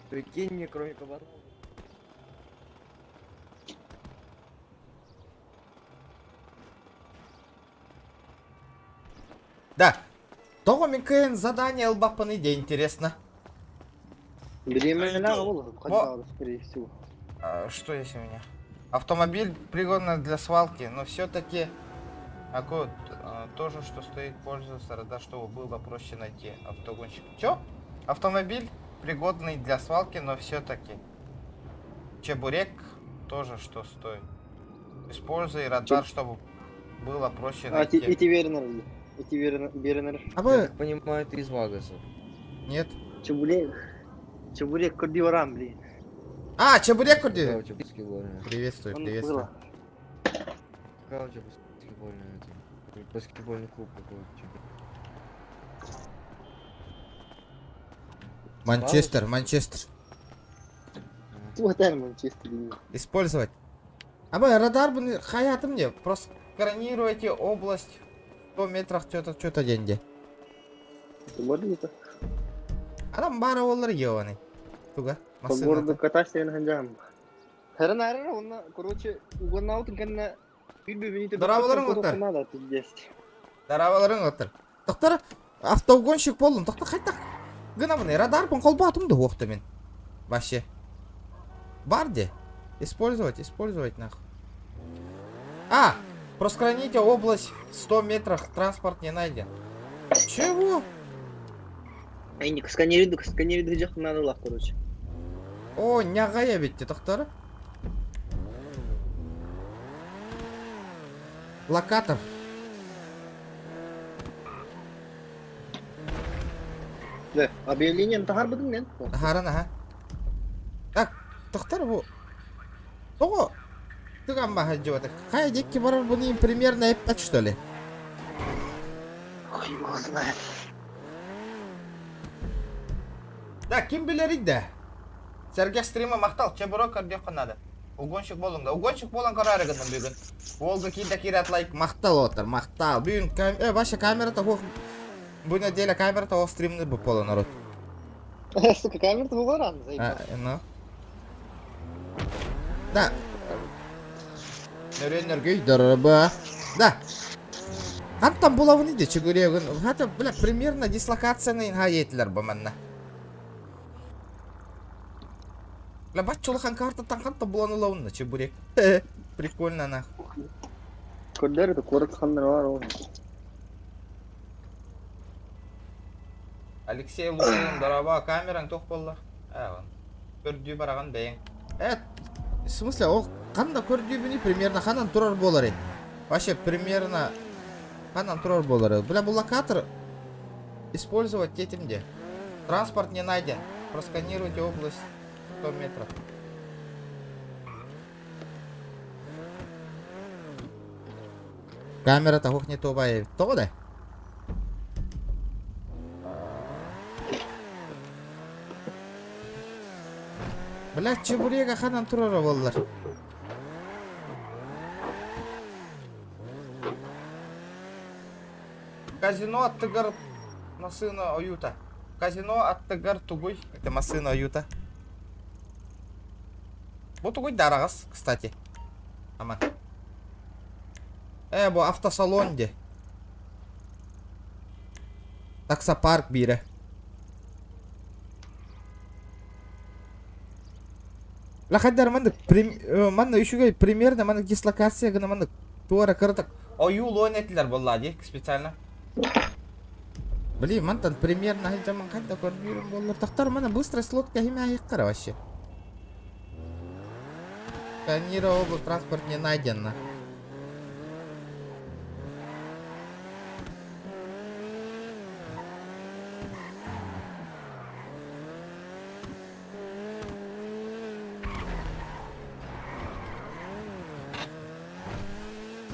Прикинь, мне кроме кабанов. Да. Того мен задание албаппын иде, интересно. Беременная голову, хотелось, скорее всего. Что есть у меня? Автомобиль пригодный для свалки, но все-таки тоже, что стоит пользоваться, да, чтобы было проще найти автогонщик. Чё? Автомобиль пригодный для свалки, но все-таки. Чебурек тоже, что стоит. Используй радар, чтобы было проще найти. Эти вернеры. Эти вернеры. А Я вы... так понимаю, ты из Вагасов. Нет. Чебурек Кодиорам, блин. А, чебурек Какая курди. у тебя баскетбольная? Приветствую, Он приветствую. было. Какая у тебя баскетбольная? Это? Баскетбольный клуб какой у тебя? Манчестер, Манчестер. Вот это Манчестер. Использовать. А вы радар бы хаятым мне. Просто сканируйте область 100 метрах что-то деньги. Можно А там бара олар ебаный. Туга. по городу катайся на ганджам. Харана, он, короче, угодно аутинканна. Дорабаларың отыр. Надо пиздец. Дарабаларың отыр. Тоқтар автоугонщик болдым. Тоқтар қайта. Гына міне радарпын қолбатымды оқты мен. Вообще. Бар де. Использовать нахуй. А! Проскраните область 100 метрах. Транспорт не найден. Чего? Айник, сканируй жақ надо лах, короче. О, няғая бетте тоқтары. Локатор. Да, объявление тахар будың мен. Харан, ага. Так, тоқтар бұл. Тоғы. Тыған ба хаджуаты. Қай декке барар бұны примерно эппәт, что ли? Хуй его знает. Да, ким білерейді? Сәрге стрима мақтал, чебурок көрдек қынады. Угонщик болың да. Угонщик болың қарарығының бүгін. Олғы кейді киратлайк мақтал отыр, мақтал. Бүгін баша камерата хоқ... Бұл неделя камерата хоқ стримны бұл полы народ. Сука, камера-то была рано, заебал. Ну. Да. Нөренер көйдір ба. Да. Қантан бұлауын еді чүгірегін. Хаты, бля, примерно дислокацияны ға етілер бұл мәнна. Бля, бат чолыхан картатан қантан бұлауын лауынна чүгірек. Прикольно нахуй. Көрдер это корот хандар бар ол. Алексей Лукин, дораба, камераң тоқ болла. Көрдүй бараған бәйін. В смысле, ол қанда көрдүй біні примерно қанан тұрар болар еді. Вообще, примерно қанан тұрар болар еді. Бля, бұл локатор использовать кетімде. Транспорт не найден. Просканируйте область 100 метров. Камера тағуқ не тоба еді. Тоғы да? Бля, чебурека қанан тұрары болар. Казино аттыгар масына оюта. Казино аттыгар тугуй. Это масына оюта. Бұл тугуй дарағыз, кстати. Ама. Бұл автосалон де. Таксопарк бире. Лахайдар мандык манна үшіге примерно мандык дислокация гына мандык туара кыртык оюл ойнетілер болла дейік специально. Блин, мантан примерно жаман қайда көрдірім боллар. Тақтар мана быстро слотка химе айыққара вообще. Сканировал транспорт не найден.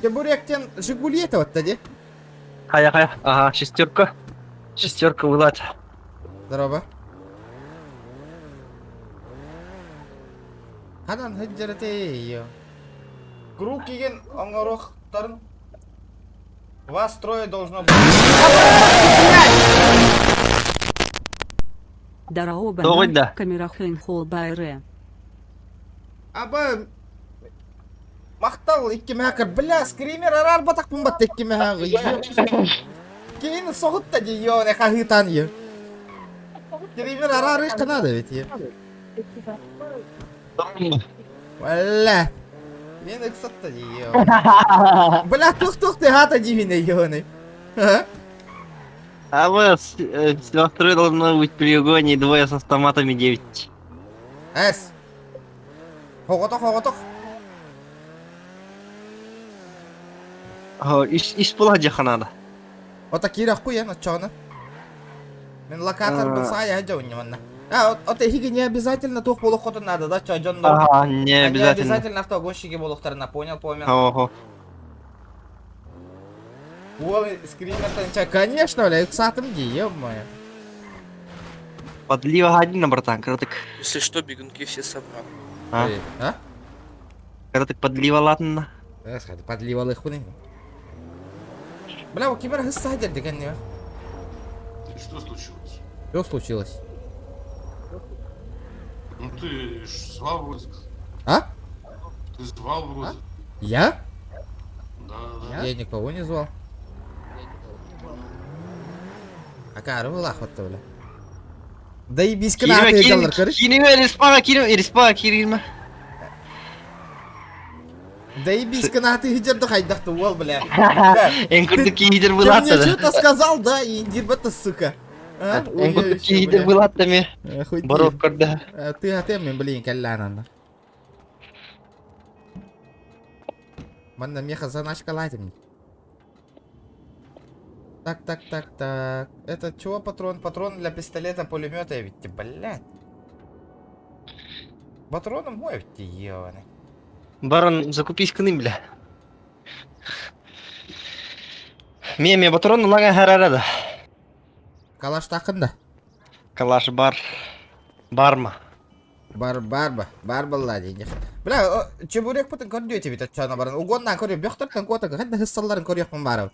Чебуректен Жигули это вот тади? Хая. Ага, шестерка. Шестерка вылад. Здорово. Хадан хаджарате. Круг киген оңорохтарын. Вас трое должно быть. Дараоба Довольно. камерахын хол байры. Аба мақтал икки мәкір бля скример арар батақ бумбат икки мәкір кейін соғыт та дейо не қағытан ё скример арар иш қанады бет ё валла мен ықсат та дейо бля тух ты хата дивіне ё не А вот сестры должно быть в полигоне, двое с автоматами 9. әс хоғытық Иш поладья надо. ота керек қой ен отчағына мен локатор болса я жауын неманна ота хиги не обязательно тух болуқ қотын надо да чо жондар Ага, не не обязательно. обязательно автогонщики болуқтарына понял помен Ого. ол скримертен ча конечно бля ықсатым ди ё-моё Подлива один, братан, когда так... Если что, бегунки все собрал. а? Когда так подлива ладно. Эсхады подливал их хуйню. Бля, у кибера гыстадер деген не? Что случилось? Что случилось? Ну ты ж звал вроде. А? Ты звал вроде. Я? Да. Я никого не звал. А кары была охота, бля. Да и без каната идалар, короче. Кирилма, Респа, Кирилма. Да и без каната идет хайдахты, вол, бля. Энкурды кидер Ты была мне что-то сказал, да, и индирбата, сука. А? Энкурды кидер была тами. Хоть Боров когда. ты атем, блин, калянана. Манна меха заначка латим. Так. Это чего патрон? Патрон для пистолета, пулемета, ведь, блядь. Патроном мой, ведь, ебаный. Барон, закупись кыным, бля. Мне батарон лага харарада. Калаш тақында. Калаш бар. Барма. Бар дейін. Бля, чебурек бұтын көрдеу тебе тачана барын. Угоннан көрдеу, бөқтірттен көтігі, қайда хыссаларын көрдеуқпен бары.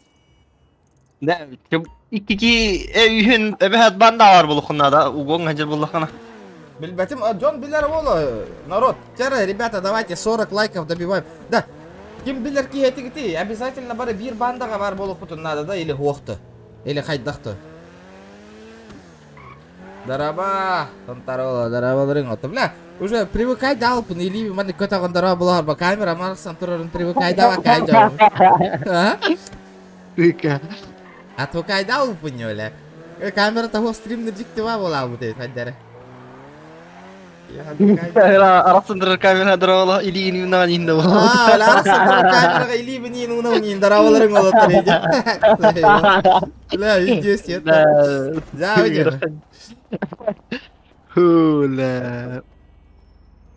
Да, икки үйін әбәхәт банда бар бұлықына да, угон ғанжыр бұлықына. Бельбатим, Джон Биллер Воло, народ, ребята, давайте 40 лайков добиваем. Да, ким Биллер ки этики, обязательно бары бир бандаға бар болуп бұтын надо, да, или хоқты, или хайдақты. Дараба, тонтарола, дарабаларың оты, бля, уже привыкай да алпын, или маны көтағын дараба болар ба, камера марсан тұрырын привыкай да ба, кай жауын. Отвыкай да алпын, бля. Камера того стримны диктива бола бұты, хайдары. Арасындырыр камера дұрауыла, или инвина дейінді бол. Арасындырыр камераға или бінейін ұнауынейін дарабаларың олатыр еді. Бля, видео сет. Да, видео. Хуля.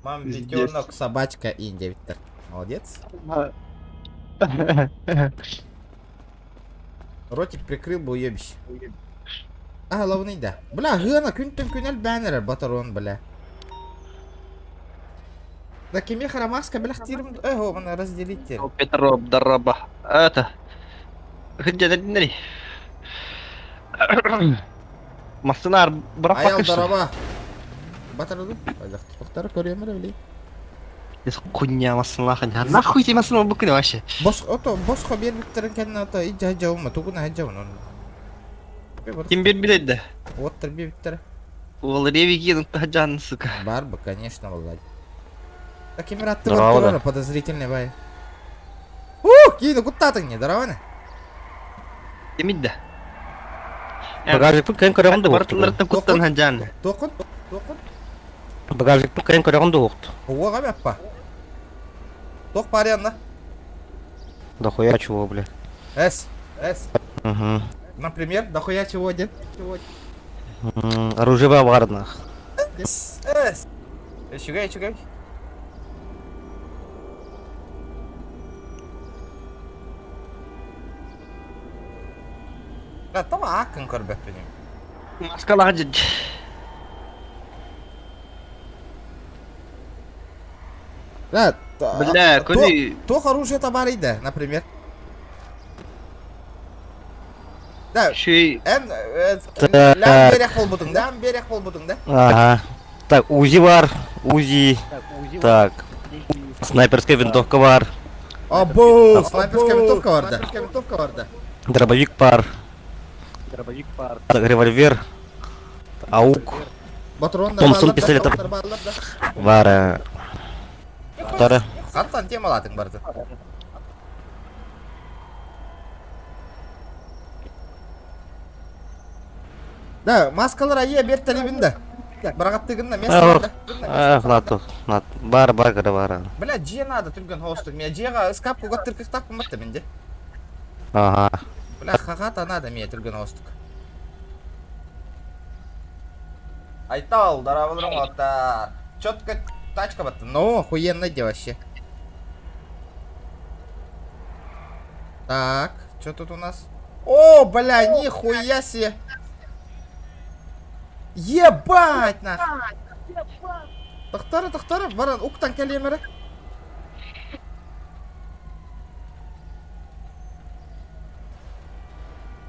Мам, видеонок, собачка, Индия, Виктор. Молодец. Ротик прикрыл бы уебище. А, главный, да. Бля, гына, күнтін бәнері, батарон, бля. Да кеме харамаска, бля, хтирым... О, мана разделить теперь. Петров, дараба. Это... Хыджа дәдінері. Мастынар бұрап Аял бақышты. дараба. Батарады. Аяқты тоқтары көремір, білей. Дес құня мастынла қанша. Нахуй те мастынла бүкіне ваше. Босқа бер Викторын кәнін ата, иджа жауыма, туғына жауын. Кем бер біледі? Оттыр бе Виктор. Ол ревигенің тахаджаны, сука. Бар бы, конечно, Володь. Так кемер атты бар тұрары, подозрительный бай. Кейді құттатың не, дараваны? Демейді. Багажниктің кайын көреген де оқты. Бартылырды құттан хаджаны. Тоқын? Багажниктің кайын көреген де оқты. Оға бәппа. Тоқ бар янна. Дохуя чего, бля. Эс. Угу. Например, дохуя чего дед? Оружие баварно. Эс. Чугай. Да, там акын көрбәп бенем. Маскала хаджад. Да, Бля, көне... Тоқ оружие табар еді, например. Да, Чей... Так. лям берек болбудың да, берек болбудың да. Ага. Так, УЗИ бар. УЗИ. Так. Снайперская винтовка бар. Абу, снайперская винтовка бар да. Дробовик бар. Так, револьвер. АУК. Батырон да. Томсон пистолеті. Бар. Тары. Қаттан темалатың барды. Да, маскалар ае бер талебинде. Барағаттығында место. Бар, кірі бар. Бля, же надо түрген хостық. Мен жеға скап қуғат түркістап қыматты менде. Ага. Бля, хағата надо мен түрген хостық. Айтал, дарабылырың оттар. Чётко тачка батты. Ну, охуенно де вообще. Так, что тут у нас? О, бля, нихуя себе. Ебать нах. Тахтара, баран, уктан калемері.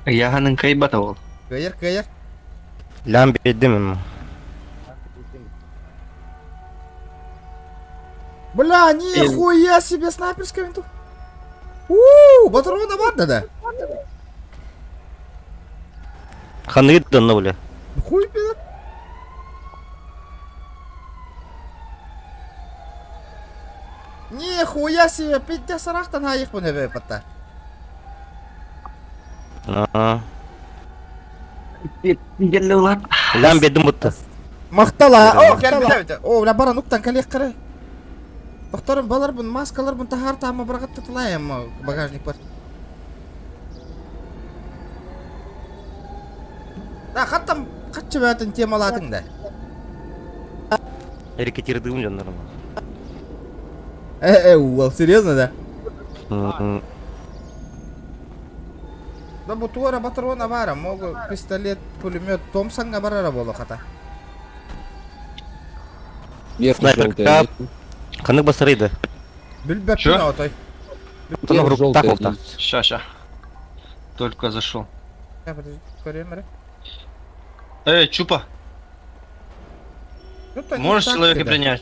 Яғаның кайбата ол. Кайыр. Лям бердім. Бля, нихуя себе снайперская винтовка. Батарона бар да. Ханы донны, бля. Хуй пидор. Нихуя себе, пидде сарақтан хайық бұны бе патта. Ага. Гелі олар. Лям бердім бұтты. Мақтала. О, келбі. О, бля, баран уктан калек қыры. Доктарым, балар бұн маскалар бұн тахар тама бірағат тұтылайым багажник бар. Да, қаттам қатшы бәтін темалатың да. Рекетирдім жандарым. Уал, серьезно, да? Да, бутуара батарона бара, могу пистолет, пулемет, Томсонга барара болу қата. Снайпер кап. Ханы басырайды. Бүлбәп Чё? пина отой. Тона в руку так олта. Ща. Только зашел. Я подожди, көрем Чупа, әрі. можешь человека принять?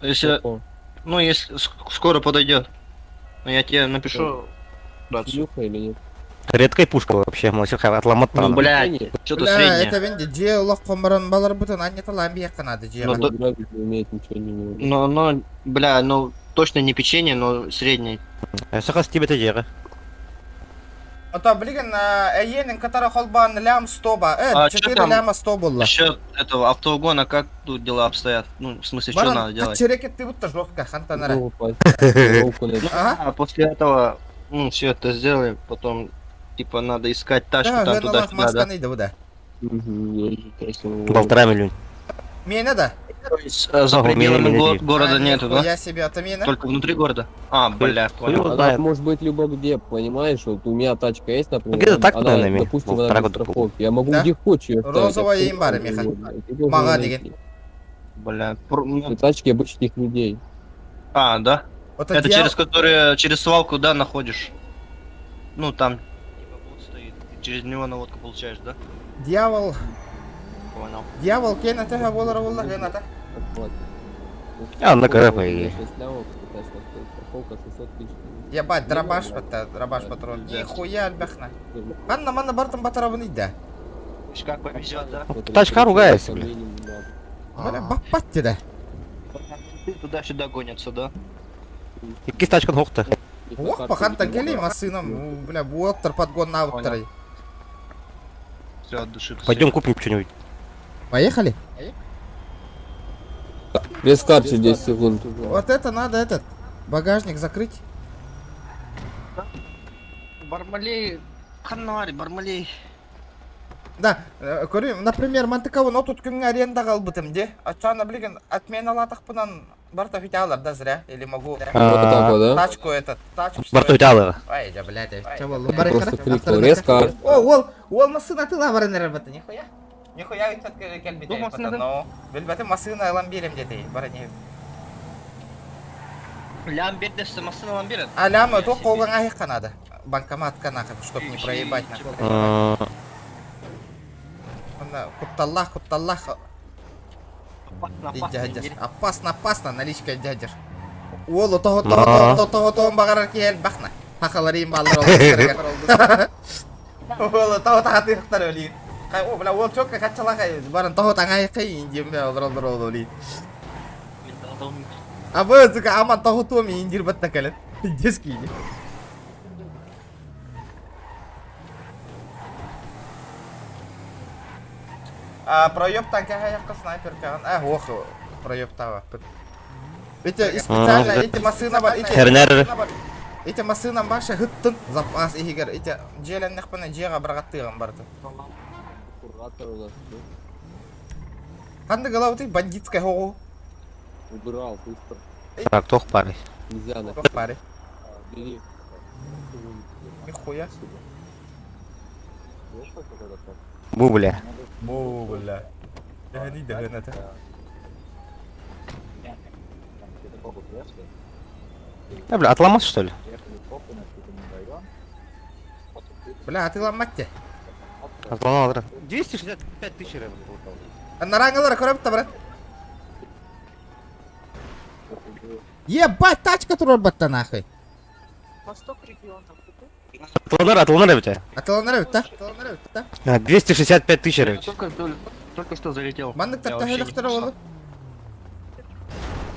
Если, ну, если скоро подойдет, ну, я тебе напишу рацию. Редкая пушка вообще, малышка отломать Ну, надо. блядь, что-то Бля, среднее. это венде, же лох қомырын балар бұтын, аннета ламбияққа надо, же. Ну, но, бля, ну, точно не печенье, но среднее. Сақас тебе тежері. Ото, білген, әйенің қатары қолбағын лям 100 ба. А, чё 4 там? ляма 100 болды. Насчет этого автоугона, как тут дела обстоят? Ну, в смысле, что надо Баран, делать? қатчерекетті бұтты жоққа, қантанара. Ага. А после этого, ну, все это сделаем, потом, типа, надо искать тачку Да, там ғана лақ туда-сюда, да? масқаны да. 1,5 миллион. Мені да? То есть, за Ого, пределами меня города нету, да? Я себе, это мені? Только внутри города? А, бля, понял. Хуй знает. Может быть любо где, понимаешь, вот у меня тачка есть, например, где-то так, она, наверное, допустим, вот она так без вот страховки, я могу Да? где хочешь ее ставить. Розовая абсолютно имбара, где Миха. угодно. И ты должен Мага найти. деген. Бля, И тачки обычных людей. А, да? Ото Это дьявол- через свалку, да, находишь? Ну, там, типа, бот стоит, ты через него наводку получаешь, да? Дьявол, Понял. дьявол, кен ата болар болар, кен ата. Вот. А, на КРП Страховка и- 6 лямов, пытаюсь стоит страховка 600 тысяч. Ебать, драбаш патрон. Нихуя альбахна. Манна бартын батарабын иді. Видишь, как повезет, да? Вот Тачка это ругается, как бля. минимум, да. Бля, баппатти да. Туда-сюда гонятся, да? Икки тачкан хоқты. И по Ох, карте пахантан видно, келей масыном, бля, буоттар подгон на авторой. Все, от души. Пойдем купим что-нибудь. Поехали? Без карты 10 секунд. Вот это надо этот багажник закрыть. Бармалей, ханнари, бармалей. Да, көрем, например, мантыкавын отут күнге аренда қалбытым де. Ачана білген, отмена латақпынан барта фиталар да зря. Или могу Вот так вот, да? тачку этот, тачку. Барта утялығы. Ай, да, блядь, чё было? Просто кликнул резко. О, ол масына тыла барыныр баты, нихуя? Нихуя үйтат келбейді. Ну, масына да. Білбәті масына алам берем деді, барыне. Лям берді сымасын алам береді. Аляма то қолған аяқ қанады. Банкомат канахы, чтоб не проебать нахуй. Купталлах. Дядя. Опасно, наличка дядя. Олу того бағарар кел бақна. Хақаларым балдар олды. Олу того тағатықтар өлейін. О, бля, ол чөкке қатшалақай. Барын того таңай қайын дембе олдар олейін. Абы зүкі аман того туым индир бітті кәлін. Дескейді. Проебтан кәйяққа снайпер кәған. Ох, проебтава. Эти специально, эти машина бар, эти машина башы хыттын запас егер, эти желен нәқпіні жеға бірғаттыған барды. Қанды ғалау ты бандитская хоғу? Убрал быстро. Так, тох парень. Нельзя на Тоқ бары. бери. Нихуя. Бубля. Бля. Дәғани дәғанаты. Бля, отломался что ли? Бля, а ты ламатте. Отломал, да. 265 тысяч рублей. Нараңылар көріпті, брат. Ебать, тачка тұрар батта нахуй. Отломал у тебя. Атыланар өтті. 265 тысяч рублей. Только что залетел. Мандық тапта хөліқтірі олы.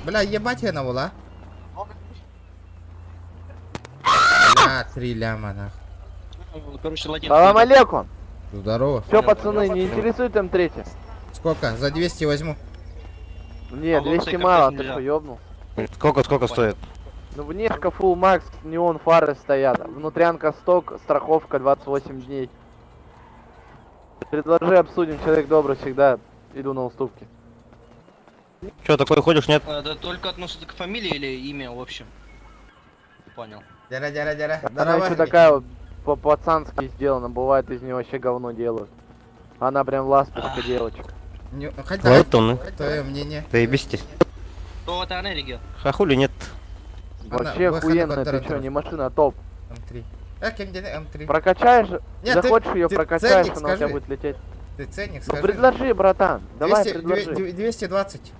Бля, ебать ена ола. Бля, 3 ляма нахуй. Короче, ладен. Салам алейкум. Здорово. Все, пацаны, не интересует М3? Сколько? За 200 возьму. Не, А 200 лопсай мало, картошку ты нельзя. что, ёбнул? Сколько стоит? Ну, внешка Full Max, неон фары стоят. Внутрянка сток, страховка 28 дней. Предложи, обсудим, человек добрый, всегда иду на уступки. Че, такой ходишь, нет? Это только относится к фамилии или имя в общем? Понял. Дяра. Она еще такая вот по-пацански сделана, бывает из нее вообще говно делают. Она прям ласточка девочек. Вот он, Твое мнение. заебись. То это она или А хули нет? Вообще охуенно, ты что, не машина, а топ. М3. Кем день М3? Прокачаешь, Нет, ты- захочешь ее ты прокачаешь, ценник она у тебя скажи. будет лететь. Ты ценник Ну скажи. предложи, братан, давай 200, предложи. 220.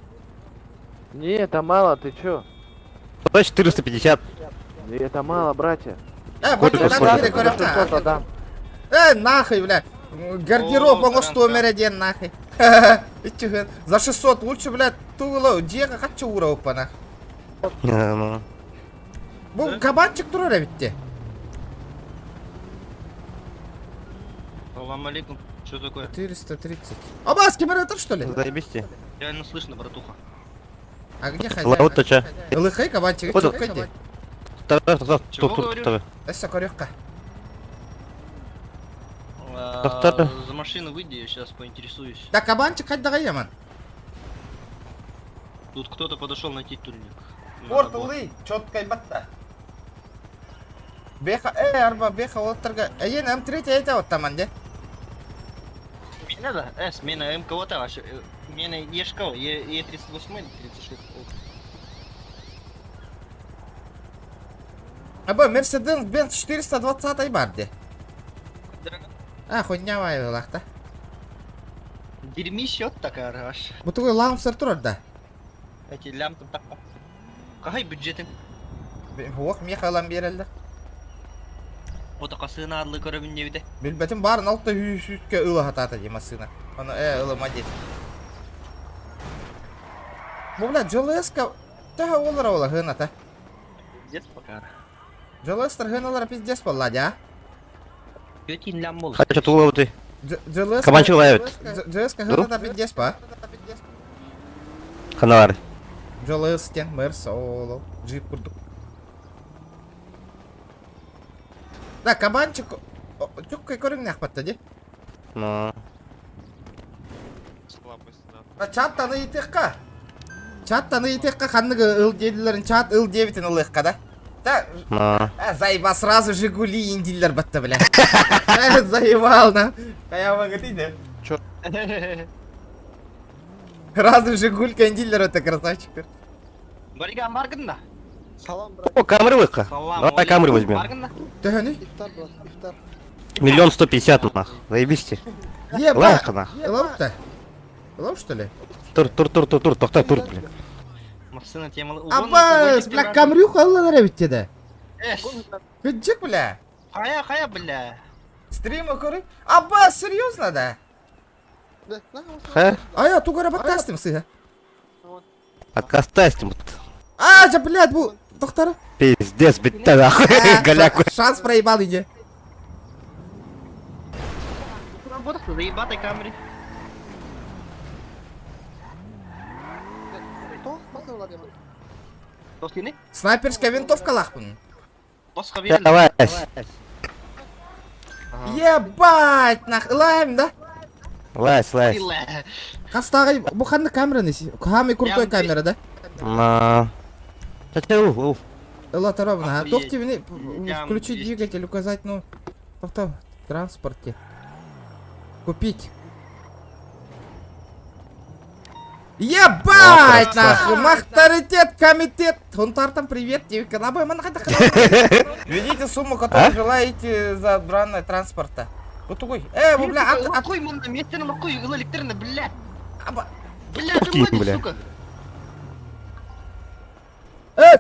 Не, это мало, ты чё? Давай 450. Да это мало, братья. Вот Сколько надо стоит? перекоротать. 600 отдам. Нахуй, бля. Гардероб, О, он что тарам-тарам. мериден, нахуй. За 600 лучше, блядь, туло, диего хочу уров по нахуй. Бұл кабанчик тұрар әбітте. Салам алейкум. Что такое? 430. Оба, с кем что ли? Заебись. Реально слышно, братуха. А где хозяин? Вот-то че. Лыхай кабанчик, Вот что он. кайди? Чего говорю? Тут. Это корёвка. Доктор. За машину выйди, я сейчас поинтересуюсь. Да кабанчик хоть дагай яман. Тут кто-то подошел на титульник. Порт улы, чёткай батта. Беха, арба, беха, олтарга. Ен М3 айта вот там анде. Меня да? Смена МК-то аж. Меня Ешкова, Е38, 36. Аба, Мерседес-Бенц 420 барде. Хуйнявай лахта. Дерьмище вот такая аж. Бу тугай ламсар турар да. Эти лямты так. Какой бюджеты? Хуак мехалан берелди. Отақасына адлы көрөбүн дебиде. Билбетим барын алта үйсүткө ылы хатата жемасына. Аны ылы мадет. Бу бля ЖЛС-ка та олар ола хыната. Дед пока. ЖЛС-тар хыналар пиздец болла да. Петин лям бол. Хотя тулы ты. ЖЛС Кабанчик ловит. ЖЛС-ка хыната пиздец па. Ханавар. ЖЛС-тен Мерс оло. Джип курдук. Да, кабанчик чуккай көрүңнак батта де. Ну. Чаттаны итекка. Чаттаны итекка ханныгы ыл дедилерин чат ыл дебитин ылыкка да. Да, Ну. заебал, сразу Жигули индиллер батта, бля. Заебал, на. Каяма гатиде. Чё? Сразу Жигулька индиллер это красавчик. Бариган баргында. О, камеры выка. Давай камеры возьмем. Төхөні? 1 150 000 нах. Заебись. Еба! Лайка нах. Лаута? Лау, что ли? Тур, тохтай, тур, блин. Машина темалы. Аббас, бля, камрюха аллалар бит деді. Эш. Күджік, бля. Хая, бля. Стримы көрі? Аббас, серьезно, да? Хэ? А я тугара баттастым сыға. Откастайся. А, жа, блядь, бұл... Тоқтары? Пиздец, битта нахуй. Голяку. Шанс проебал иди. Работа, заебатой камере. Кто сильный? Снайперская винтовка лахпын. Босқа Давай. Ебать, нах, лайм, да? Лайс. Қастағы, бұл қанды камера несі? Хамы крутой камера, да? На. Чачу. Ла таробна, а тоқти мені Ям, включить есть. двигатель, указать, ну... Тоқта, транспорте. Купить. Ебать, нахуй, махтаритет, комитет. Хунтартам привет, тебе канабай, Введите сумму, которую желаете за бранное транспорта. Кутугуй. Вы, бля, Какой мы на месте на какой электрина, бля. Аба. Бля, ты Какие, мой, бля? сука.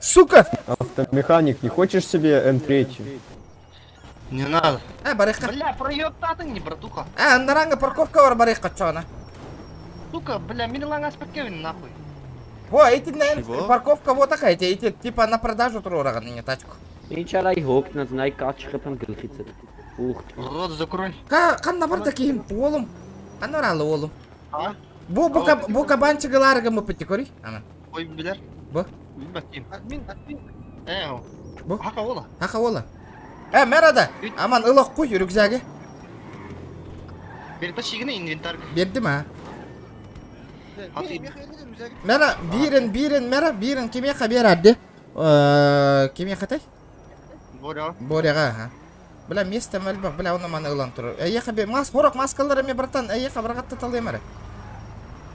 Сука! Автомеханик, не хочешь себе М3? Не надо. Барыхка. Бля, проебта ты не, братуха. Наранга парковка бар барыхка чона. Сука, бля, меня лангас покевин нахуй. Во, эти, наверное, парковка вот такая, эти, типа, на продажу трорага не тачку. Рот закрой. Қанда бар таким, олым. Аноралы олым. А? Бу кабанчыгы ларыга мыпыты кори. Ана. Ой, бля. Бу? Баким. Бу? Хака ола. Хаха ола. Мерада. Аман ылық қой рюкзаги. Перетащигіне инвентарь. Берді ма? Хаты. Мера, бирин, кеме берді. Кеме қатай? Боря. Боряға, ха. Бля, место мәлбақ, бля, оны маны ылан тұры. Әйеқа бе, хорок маскалары ме, братан, әйеқа бірғатты талай мәрі.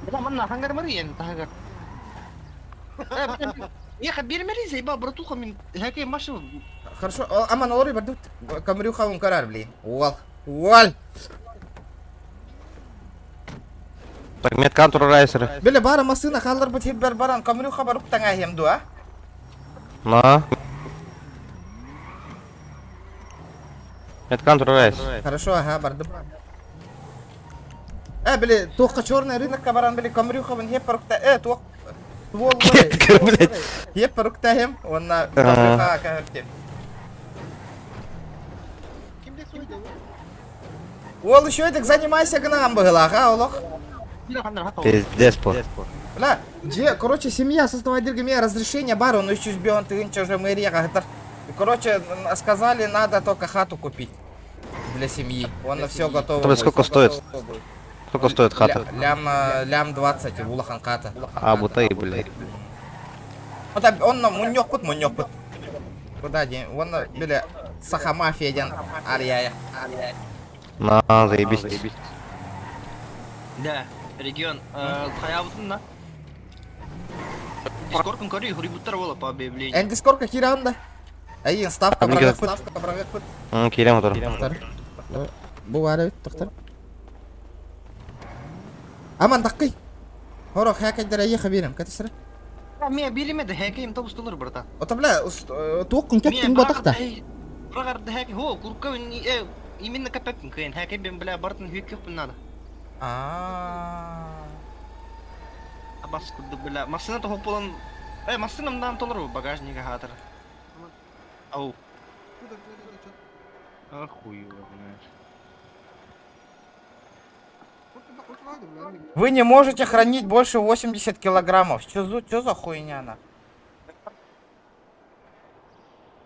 Бля, манна хангар мариян, тахагар. Еха, бермери, заеба, братуха, мен, хакей машину. Хорошо, аман олары бардут. Камрюха он карар, блин. Уал. Так, медкантур райсеры. Бля, бара масына қалдар бұт хеп баран, камрюха барук таңа хемду, а? На. Медкантур райсер. Хорошо, ага, бардым. Бля, тоққа черный рынокка баран, бля, камрюха вон хеп барукта, тоқ. Твол, Блять. хеп барукта хем, он на камрюха кәвіртем. Ол еще едік занимайся гнам бұғылақ, а, олық? Пиздец, по. Бля, короче, семья создавать мне разрешение бару, но еще сбил ты уже мэрия, короче, сказали, надо только хату купить для семьи. Он на все готово. Тобто сколько стоит? Сколько стоит хата? Лям 20 в улахан хата. А, бутай, блядь. Вот он мунёк. Куда день? Он, бля, сахамафия ден арияя. На, заебись. Да, регион. Хаябутын на. Дискоркын кори, хурибуттар бола по объявлению. Энди сколько киранда? Айын, ставка правекпыт. Керем отыр. Бұл әрі өттіқтір. Аман таққи. Хорок хәкәддер әйеқі берем, кәтісірі. Мен беремеді, хәкейім табыстылыр, брата. Ота, бля, туаққын кәттің батақта. Брағарды хәкей, куркавын, именно кәпәкін кәйін. Хәкей бен, бля, бартын хүйек көппін надо. Абас күрді, бля. Масына тоқып болын... Масынымдан толыр бұл багажниға хатыр. Ау. Охуево, знаешь. Вы не можете хранить больше 80 килограммов. Чё за хуйня она?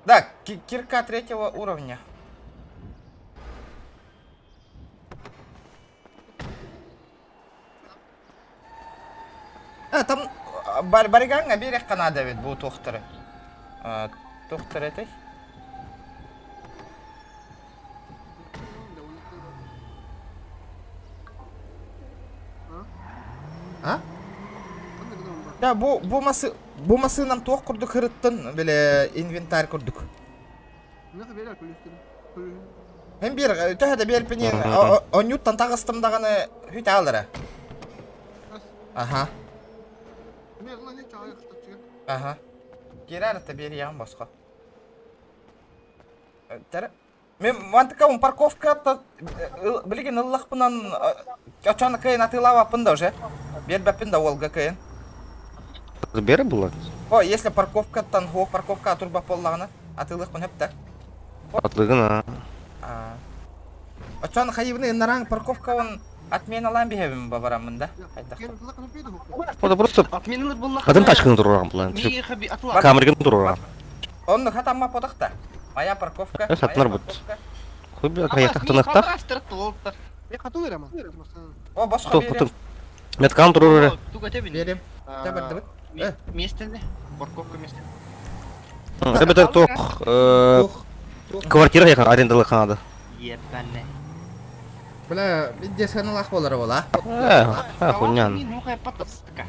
Да, кирка 3-го уровня. Там бариганга берег Канада ведь бұл тоқтыры. Тоқтыр этой. Ya bu masınam toq kurduk hırıttın böyle inventar kurduk. Hem bir töhede belpinin on yuttan tağыстım dağını hüt aldıra. Aha. Aha. Girer de bir yan başka. Men mantıklı parkovka da bilgin Allah bundan açanı kayın atılava apında уже. Belbepin de Volga kayın. Сбера была? О, если парковкаттан хоо парковка турба поллагына атылык мын хепте. Атлыгына. Очан хайыбны наран парковка он отмена ламбихебим бабарамын да. Это просто Отменили было. адам тачканы турган булан. Миге хаби атла. Камерген турган. Он хатамма подакта. Моя парковка. Сатнар бут. Хуй бля, кая тахтанакта. О, башка Кто берем. потом? Меткан турган. Туга тебе. Берем. Табар. Место ли? Парковка место. Ребята, ток квартира якын арендалы канада. Ебаный. Бля, бидес ханалах болары бола. Хуйнян. Ну кай патастыка.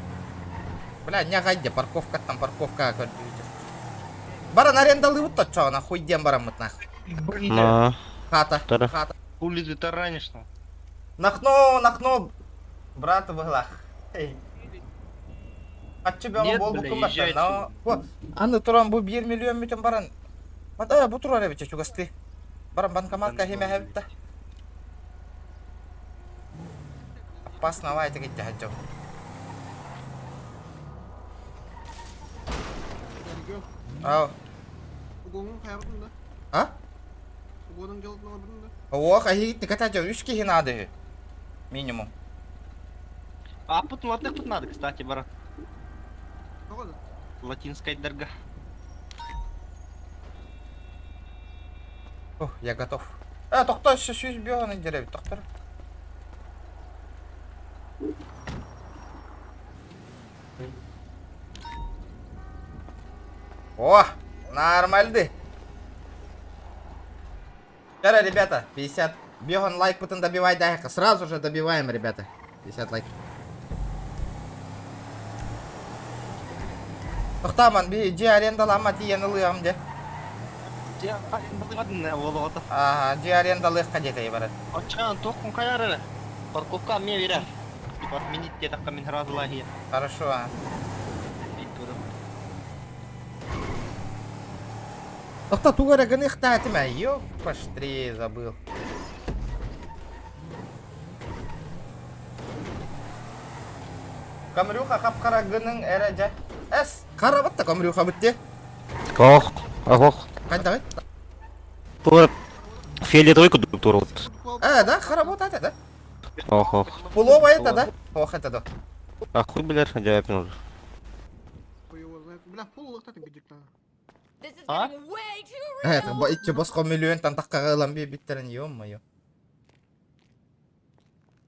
Бля, не гайде парковкаттан парковка көрдү. Баран арендалы бутта чогана хуйден барамыт нах. На. Хата. Тара. Хата. Хули ты таранишь там? Нахно, брат выглах. Атчы бөгөн Нет, болду бля, кумбатан, езжай но... Аны туран бу 1 миллион мүтін баран... Бата, бу турар эбиче чугасты. Баран банкоматка хеме хэбитта. Опасно вайты кетти хаджам. Ау. А? О, хахи катача 3 кихи надо. Минимум. А тут латных тут надо, кстати, брат. Латинская дорога. О, я готов. Токто, сөз бүйоны дерев, токтор. О, нормальды. Вчера, ребята, 50. Бегон лайк потом добивай дайка. Сразу же добиваем, ребята. 50 лайк. Тоқтаман, же арендалама тиен ылыгам де. Я арендалыгадын болот. Же арендалыгка жетей барат. Ачан токун каяры. Парковка мне берер. Типа отменить те так камин разлаги. Хорошо. Токта тугара гынык татима. Ёп, поштрее забыл. Камрюха капкара гынын эреже. Эс, карабатта камрюха битте. Ох, ох. Кайда? Тур фиолетовый тур вот. Да, работает, да? Ох. Пулова это, да? Ох, это да. А хуй, блядь, я пил. А? Это, ичи боско миллион тан такка ламби биттерин, ё-моё.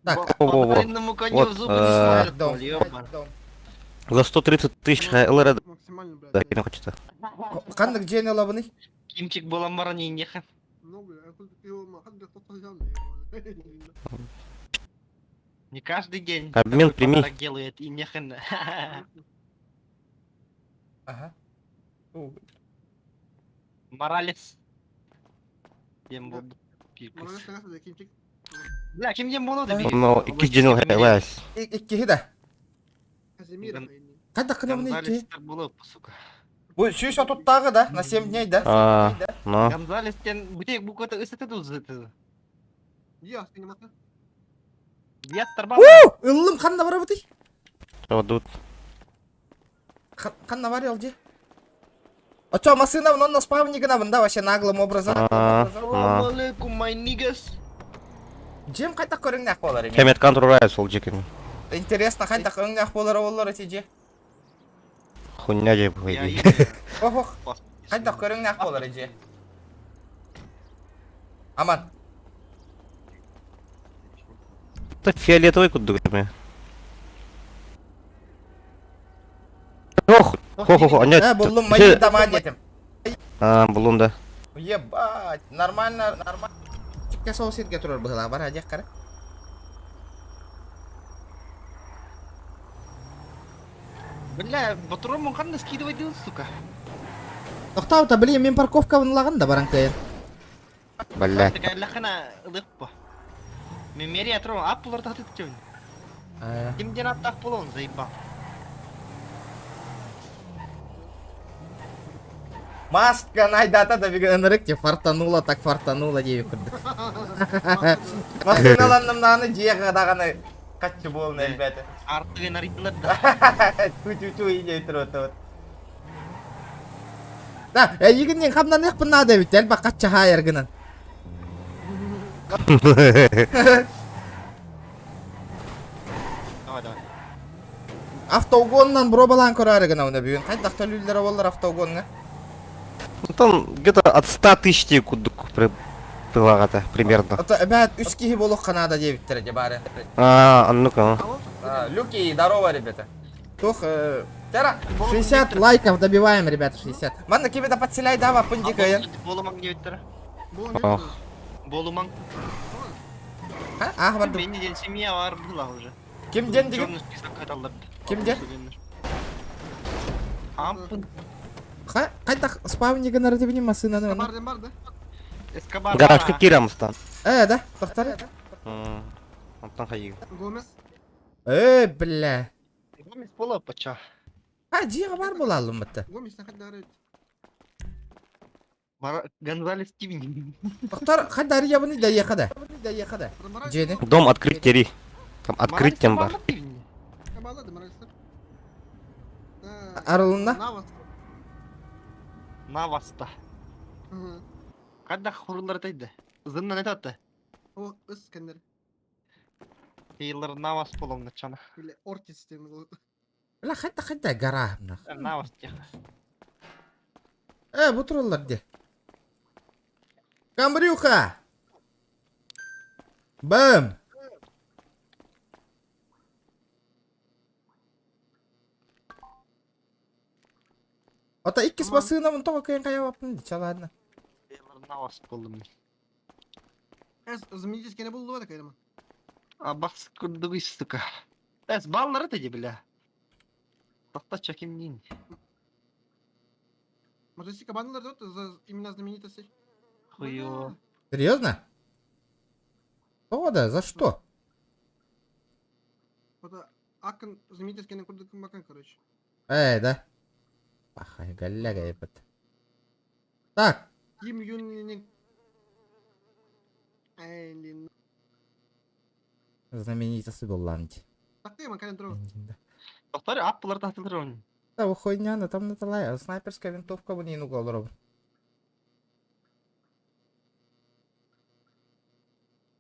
Так, Во-во-во. Арендному коню в зубы не смотрят. дом. ёбан. За 130 тысяч ЛР. Да, не хочется. Кандык жени лабыны? Кимчик буламбара не неха. Не каждый день. Обмен такой прими. подарок делает и нехан. Ага. Моралес. Кем был? Пикас. Бля, кем дем болду би? Но икки жеңил лайс. Икки да. Кандык кынамыны икки? Гонзалестер болуп, сука. Бу сүйүш отуттагы да, на 7 дней да? Ну. Гонзалестен бутек буката ысыты дузыты. Диастар бар. Ыллым канда бара бути? Вот тут. Канда бар алжи? Очо масына нон спавнигина бында вообще наглым образом. Ассаламу алейкум, my niggas. Жем кайта көрүңнак болар эми. Кемет контроль сол жекин. Интересно, кайта көрүңнак болар болар эти. Хуйня же Я пойди. Ох, кайта көрүңнак болар эти. Аман. Это фиолетовый кудук. Ох, хо-хо-хо, нет. Булдум, мои дома детим. Булун да. Ебать, нормально. Чикке соуситке турар быгыла бар ажак кара. Бля, батуром он скидывает, сука. Тоқтау, блин, мен парковканы лаган да баранкайын. Блядь. Такая лахана лыппа. Мемери атрон, аппулар тахты течен. Кимден аттах полон, заебал. Маска найдата да бига ынырык фартанула, так фартанула дейбі күрді. Масыналанным наны жеға дағаны қатшы болын әлбәті. Артыгын аридылар да. Ту-ту-ту ине өтір өтір. Да, егіннен қамнан еқпін нады бітті, әлбә қатшы хайыр гынан. Давай, давай. Автоугоннан бұрабалан көрәрі гына оны бүгін. Қайт дақталүлері болар автоугонға? Ну там где-то от 100 тысяч кудук прилагата примерно. Бәт, үш кейі болуқ қанада дебіттері де бары. А ну-ка. Люки, здорово, ребята. Тух, тера, 60 лайков добиваем, ребята, 60. Манна кебеда подселяй дава, пындикайын. Болумаң дебеттер. Ох. Болумаң. Ах, барды. Менде ден семья бар была уже. Кимден деген? Черный список каталдырды. Кимден? Ампын. Қайта спавнигін әрі дебіне масынаны оны. Барден барды. Эскобар. Гаражка кирамстан. Да, тоқтары. Антон хаги. Гомес. Бля. Гомес пола пача. Жиға бар болалым бұтты. Гомес нахад дарит. Гонзалес Тивин. Тоқтар, қайда ария бұны да еқада. Жені. Дом открыть тери. Там открыть тем бар. Кабалады маралистер. Арылына? Навас. Наваста. Кадда хурулар тайды. Зынна не татты. О, ыс кендер. Кейлер навас полом начана. Или ортис тем. Бля, қайда гара. Навас теха. Бұтырылар де. Камбрюха! Бэм! Ата иккис басына мұн тоға көйін қая бапын де, чаладына. Кейлер навас полом. Заменитесь кене был лода кайдама. Абас курдугы сука. Баллары теді бля. Тахта чаким нин. Может, если кабанылар дот, именно знаменитостей. Хуё. Серьезно? О, да, за что? Вот акын знаменитость кене курдук макан, короче. Да. Ахай, галяга епет. Так, Ким Юн... Эйлин... знаменитосы был ланти. Так ты, макан, друг. Тахтары аппулар тахтылар он. Да, вы хуйня, там наталай, снайперская винтовка в нину голоров.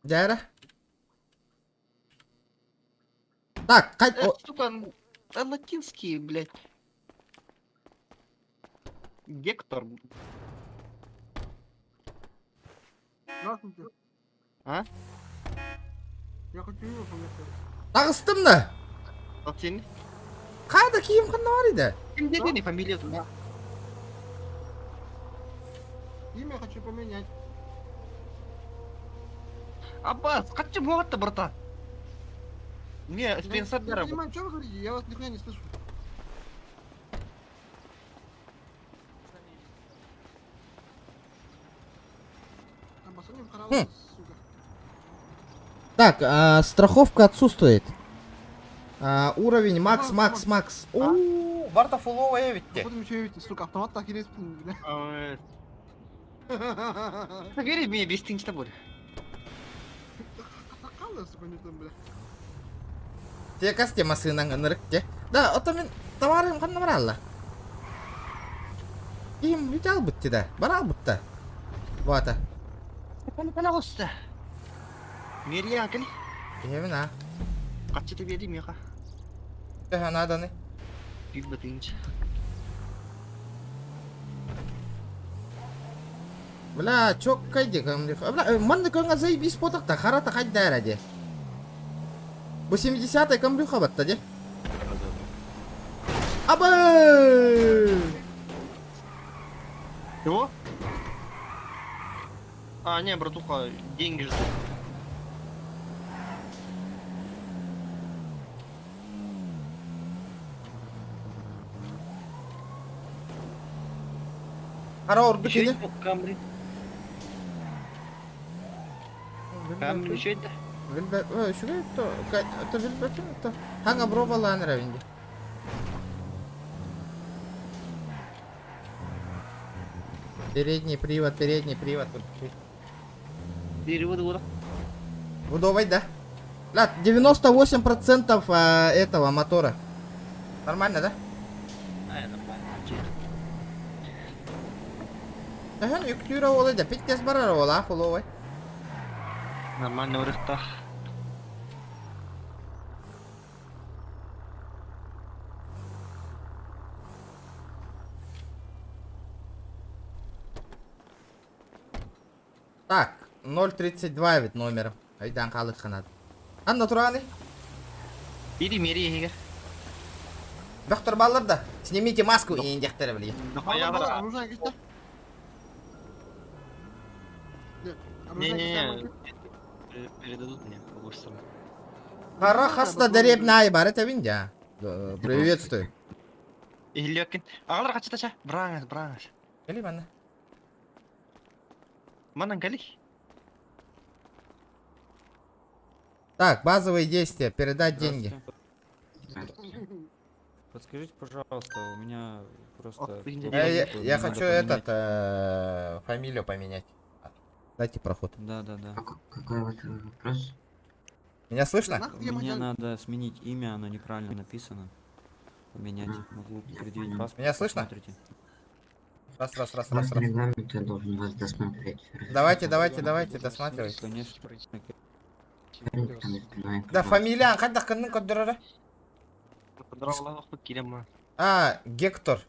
Дяра? Так, Сука, латинский, блядь. Гектор. Здравствуйте. А? Я хочу его помнить. Тағыстым да. Латин. Қайда киім қанна бар еді? Ким дедени фамилия туда? Имя хочу поменять. Аббас, качча муатта, братан. Не, Спенсер Я Дера. не понимаю, что вы говорите, я вас нихуя не слышу. Басоним харал, сука. Так, страховка отсутствует. Уровень макс. Барта фулова евитте. Походу, еще видите, сука, автомат так и не спун, бля. Вери мне без тинь с тобой. Какая, сука, не там, бля. Текас те масынан ынырыкте. Да, отамен товарым қанна бар алла. Киім үте албытты да, бар албытта. Буата. Пожалуйста. Мерия акали. Емін Качча тебе дим яха. наданы. Биг батинч. Бля, чок кайде камлиха. Бля, манды көңа заебись потақта, қарата қайда әраде. Бұл 70-й камлюха батта де. Абы! Чего? А, не, братуха, деньги ждут. Ара орду Еще кені. есть камри. Камри еще есть. Вильбет, шугай, то вильбет, то. Ханга броба ланера винди. Передний привод. Перевод вот. Удовой, да? Ля, 98% этого мотора. Нормально, да? Нормально. Ага, юктюра олай да, 5 кез барар ола, хуловай. Нормально вырыхта. Так, 032 ведь номер. Айдан қалып қанады. Анна тұрғаны? Мери егер. Доктор баллар да. Снимите маску и индектор білейін. Оружие кетті. Не. Передадут мне в обе стороны. Қара хаста дәребнай бар, это виндя. Приветствую. Илекин. Ағалар қачыташа. Браңыз. Кәлі бәні. Манан кәлі. Так, базовые действия. Передать деньги. Подскажите, пожалуйста, у меня просто... Я хочу фамилию поменять. Дайте проход. Да. Какой вопрос? Меня слышно? Мне надо сменить имя, оно неправильно написано. Поменять. Могу предъявить паспорт. Меня слышно? Смотрите. Раз. Регламент я должен вас досмотреть. Давайте, досматривайте. Конечно. Да, фамилия, қайда кімнің көддірі? Подрала оху килема. Гектор.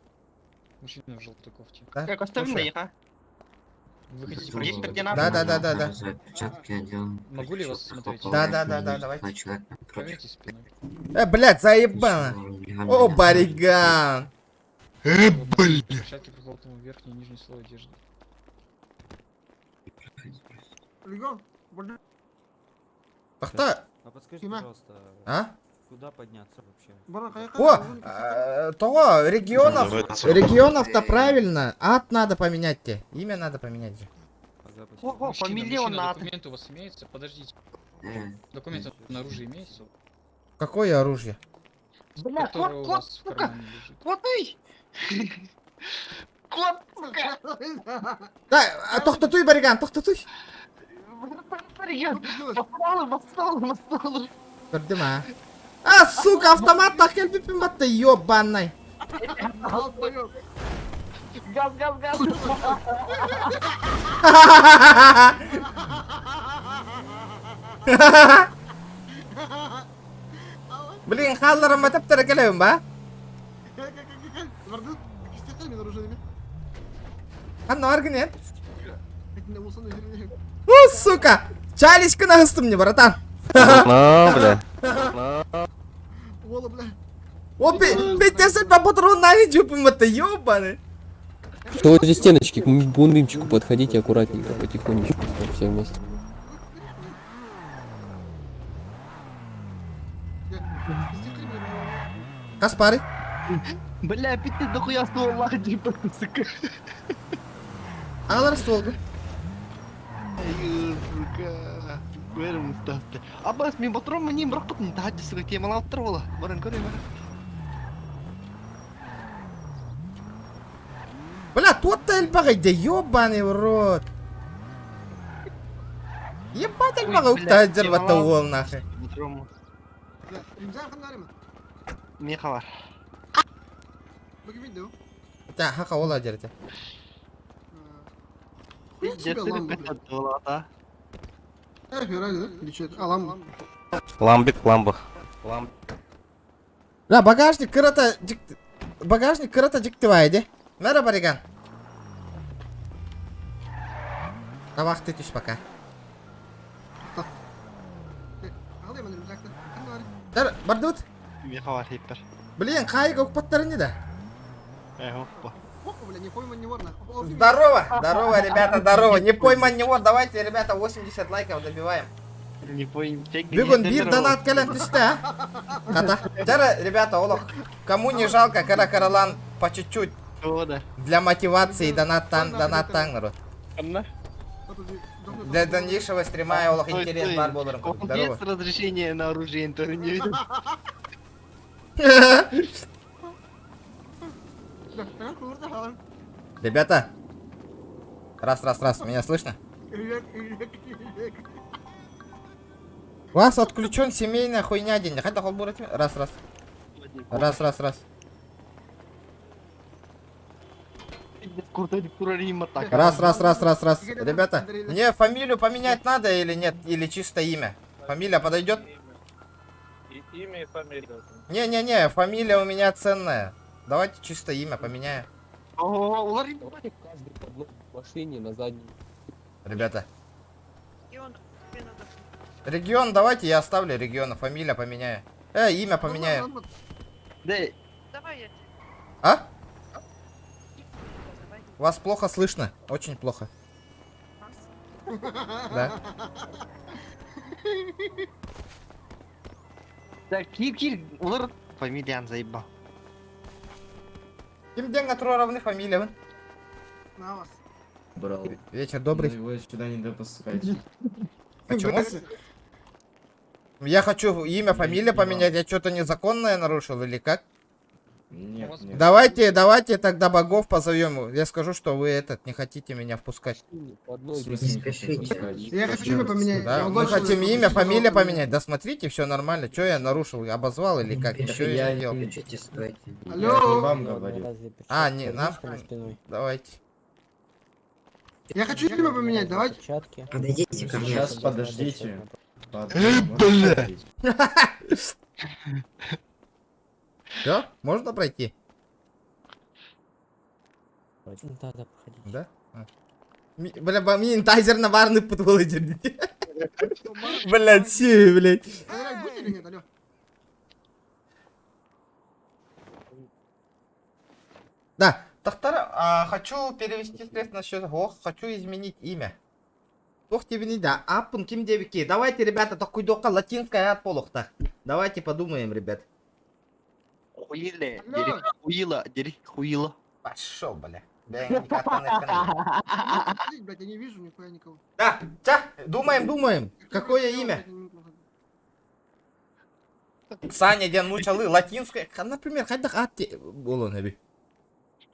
Мужчина в желтой кофте. Да? Как оставим Слушай. наеха? Вы хотите Есть проехать? координаты? Да. Отпечатки одел. Могу ли вас смотреть? Да, давайте. Два человека напротив. Поверните спиной. Блядь, заебано. О, бариган. Перчатки по золотому верхний и нижний слой одежды. Легон. Тоқта. А подскажите, Кима? пожалуйста, куда подняться вообще? Бара қаяққа? О, того, регионов-то правильно. Ат надо поменять тебе. Имя надо поменять же. Ага, спасибо. Ого, фамилия он надо. Документы у вас имеются? Подождите. Документы на оружие имеются? Какое оружие? Бля, Которое у кот, вас в сука. кармане лежит. Вот эй! Кот, сука! Да, тоқтатуй, бариган, тоқтатуй. Басталы. Көрдім, сука, автоматта келбеппін батты, ёбанай. Газ. Блин, халларыма таптыры келебін ба? Барды. Істеқал мен оружие деме. Қанна бар кіне? Әйтінде болсан өздеріне. Сука, чалишканы ағыстым не, братан. Бля. Ола, бля. О, 50 по патрону нахиджу, батты, ёбаный. Что возле стеночки, к бундымчику подходите аккуратненько, потихонечку, все вместе. Істеқал мен. Каспары? Бля, пить дохуя ствола, типа, сука. Ағалар столды. Сука. Көрім ұстасты. Абас, мен батырым менен бірақ тұқым тағады сука кемал алып тұр ола. Баран көрем, Бля, тот-то эльбагайда, ёбаный в рот. Ебать эльбага уктаджар батты ол нахуй. Батырым, Бля, имза қандай ма? меха бар. Бagi видео. Да, хақа ол ажарыте. Хуя тебе Жетті ламбо, бля. репетат ола ата. Феррари, да? Или что это? А, ламбо. Ламбик, ламбах. Да, багажник кырата жиктивайды. Мәрі бариган. Табақты түш пока. Қалай мен имзақты? Қандай? Дар, бардут? Меха бар хиппер. Блин, қайық оқпаттары не да? Опа. Опа, бля, не пойман, не ворно. Здорово, ребята, здорово. Не пойман, не вор, давайте, ребята, 80 лайков добиваем. Не пойм, чек. Бүгін бір донат кәлем түсті, а? Қата. Жары, ребята, олық, кому не жалко, кара-каралан по чуть-чуть. Года. Для мотивации донаттан, народ. Для дальнейшего стрима я олох интерес бар болырын. Здорово. Без разрешения на оружие, то не видел. Ребята. Раз, меня слышно? У вас отключен семейная хуйня день. Хотя холбурать. Раз. Раз. Раз. Ребята, мне фамилию поменять надо или нет? Или чисто имя? Фамилия подойдет? Имя и фамилия. Не, фамилия у меня ценная. Давайте чисто имя поменяю. Каждый в одной машине на задней. Ребята. Регион, давайте я оставлю региона, фамилия поменяю. Имя поменяю. А? Вас плохо слышно, очень плохо. Да. Так, кир, улар фамилиян заебал. Ким день равны фамилия вы? На вас. Брал. Вечер добрый. Его сюда не допускать. Почему? Я хочу имя, фамилию поменять. Я что-то незаконное нарушил или как? Нет. Давайте тогда богов позовем. Я скажу, что вы не хотите меня впускать. В одной В смысле не Спешите. допускать? Я хочу имя поменять. Да, Я мы угодно, хотим чтобы имя, всегда фамилию было поменять. Да смотрите, все нормально. Что я нарушил? Обозвал или как? Что я Я делал? Включите, стойте. Я Алло. не вам говорю. А, не, нам? Давайте. Я хочу имя поменять, давайте. Подойдите ко мне. Сейчас подождите. Все? Можно пройти? Да? Бля, мне тайзер на варный подвал идет. Блять, все, блять. Проверять будете или нет, алло? Да, хочу перевести средства на счет. Хочу изменить имя. Тебе да. Апун ким девики. Давайте, ребята, такой дока латинская от полухта. Давайте подумаем, ребят. Хуиле, Алло. хуила. Пошел, бля. Блядь, я не вижу нихуя никого. Да, думаем. Какое имя? Саня, Ден Мучалы, латинское. Например, хайдах атти. Было, наби.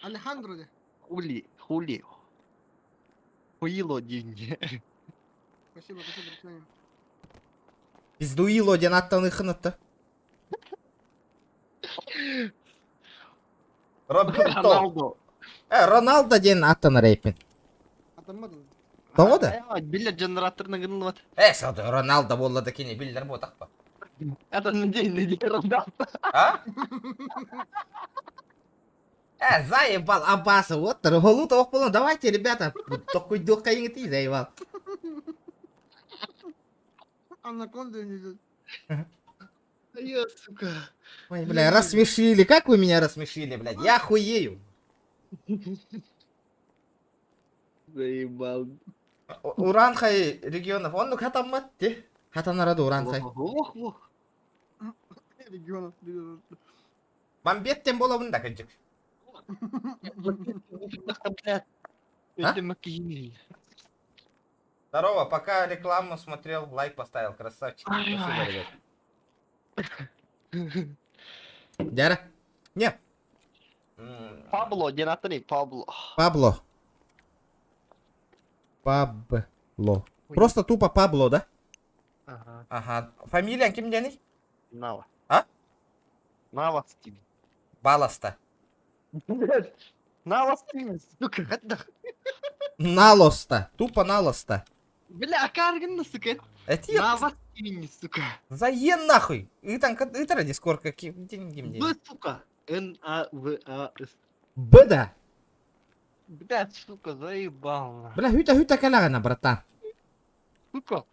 Алехандро, де. Хуило, деньги. Спасибо, до свидания. Пиздуило, Ден аттаны хынытты. Роберто. Роналдо Ден аттаны рейпин. Атамадын. Того да? Билет генераторына гынылат. Сауда Роналдо болла да кене билдер ботақ па. Это на день Роналдо. А? Заебал Аббаса, вот, голу того полон. Давайте, ребята, такой дух каинги заебал. Анаконда не идет. Я, сука. Ой, бля, рассмешили. Как вы меня рассмешили, блядь? Я хуею. Заебал. Уранхай регионов. Он ну хатам матти. Хатам народу Уранхай. Региона. Бамбеттен болабын да кыжык. Здорово, пока рекламу смотрел, лайк поставил, красавчик. Спасибо, ребят. Дяра? Не. Пабло, генератор Пабло. Пабло. Просто тупо Пабло, да? Ага. Ага. Фамилия ким дени? Нава. А? Нава Стим. Баласта. Нава Стим, сука, хатдах. Налоста. Тупо налоста. Бля, карган, сука. Это Нава Стим, сука. заен нахуй. Это ради скорка деньги. Б, сука. N-A-V-A-S. Бда. Блядь, сука, заебал. Бля, хюта калагана, братан. Сука.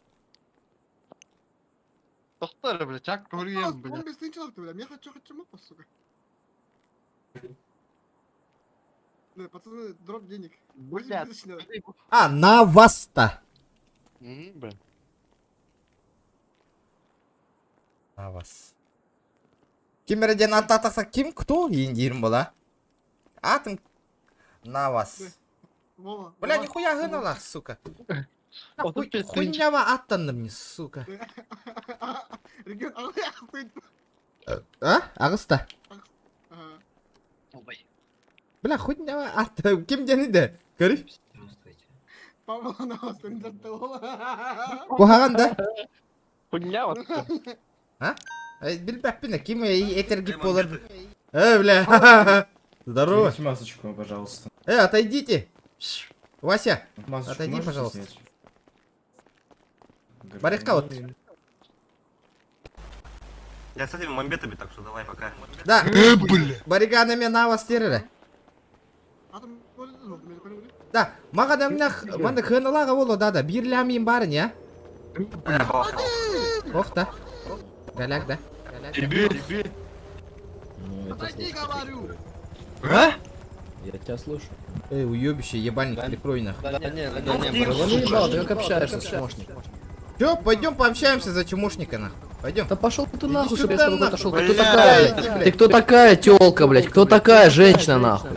Тохтар, блядь, чак курьем, Он блядь. быстрый человек, бля. Я хочу мапа, сука. Бля, пацаны, дроп денег. Блядь. А, Наваста. Блядь. Навас. Ким береден аттатаса ким кто? Индирим бола. Атын На вас. Вова. Бля, нихуя гыналах, сука. Вот тут Хуйнява аттанды мне, сука. Регион, стоит. А? Ағыста. Ой. Бля, хуйнява атты. Кем дениді? Көріп? Здравствуйте. Павел на вас тендертол. Кухаған да? Хуйня вот. А? Білбәппіне, кем этергіп болар? Бля. Здорово. масочку, пожалуйста. Отойдите. Вася, Масочку отойди, можете пожалуйста. снять? Баришка вот. Я с этими мамбетами, так что давай пока. Да. Бариганами на вас терері. Да, маған әмінақ, маңды қынылаға болу да, бірләмейін барын, я? Оқта. Галяк, да. Отойди, говорю. Я тебя слушаю. Уебище, ебальник, прикрой нах. Да не, ебал, ты как общаешься с чмошником? Чё, пойдем пообщаемся за чмошника, нах. Пойдем. Да пошел ты нахуй, Иди чтобы я сюда, с тобой нахуй. отошел. Бля, Ты кто такая? иди, блядь. Ты кто такая, тёлка, блядь? Кто такая женщина, нахуй?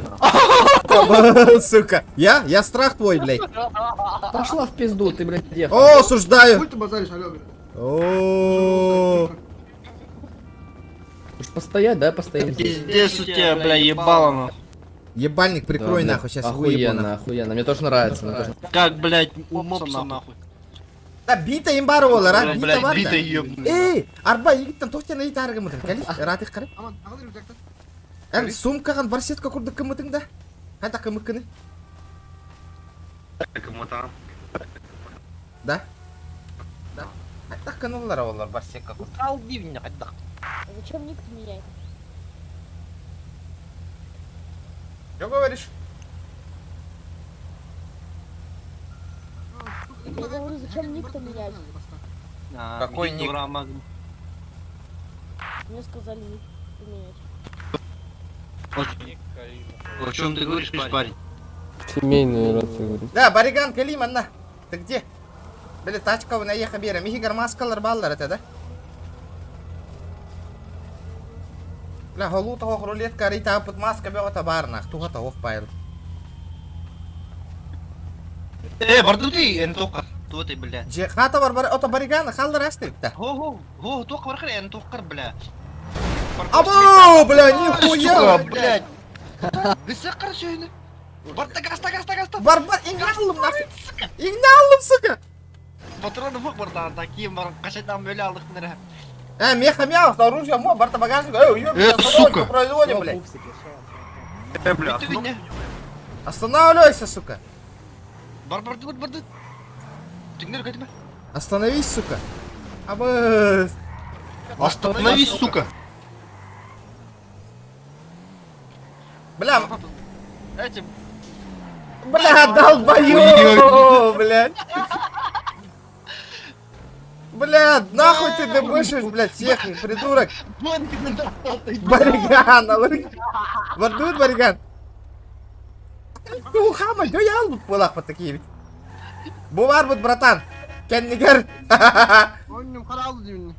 Сука. Я страх твой, блядь. Пошла в пизду, ты, блядь, девка. О, осуждаю. Хуй ты базаришь, алё, блядь. О, Хочешь постоять, да, постоим здесь. Пиздец у тебя, бля, ебало нахуй. ебальник, прикрой Да, нахуй, сейчас Охуенно, охуенно. Мне тоже нравится. мне тоже- Как, блядь, у мопса нахуй. Да, бита им бар олар, а? Бита Блядь, бар бита да. ебаный. Арба егіттен тоқтен ай тарғы мұтын. Кәлі, ратық қарып. Аман, ағылыр рюкзакты. Әм, сумкаған бар сетка құрды кімітің да? Қайта кімікіні? Кому-то. Да? Да. Қайта кінылар олар бар сетка құрды. Алди меня, отдах. Зачем ник меняет? Что говоришь? Я говорю, зачем ник-то менять? Какой ник? Мне сказали ник поменять. О чем ты говоришь, парень? Семейные рации, говорит. Да, Бариган, Калим, Анна. Ты где? Бля, тачка у наеха берем. Игар маскалар баллар это, да? Бля, голута хох рулетка рита под маска бёта барнах. Туха-то хох пайл. Барды ты, энтокар. Кто ты, бля? Же, хата бар, ото Бариган, халдар асты, да? Го, ток бархар, энтокар, бля. Або, бля, нихуя! блядь. Высокар söyle. Барта гаста. Бар, игналым нахуй. Игналым, сука! Патроны бок барда, такие бар, кашетан böyle aldık bunları. Меха мяу, оружие, мо, барта багажник. Эй, сука! Производим, блядь. Бля, Bitti dinle. Останавливайся, сука. Bardı. Dinle hadi be. Остановись, сука. Абы. Остановись, сука. Бля, Этим. бля, долбоёб, блядь. Бля, нахуй ты дебышишь, блядь, всех, придурок. Бариган, алыр. Бардует Бариган. Ухама, дё я алып болақ по такие ведь. Бу бар бут, братан. Кеннигер. Оннем қаралды деймін.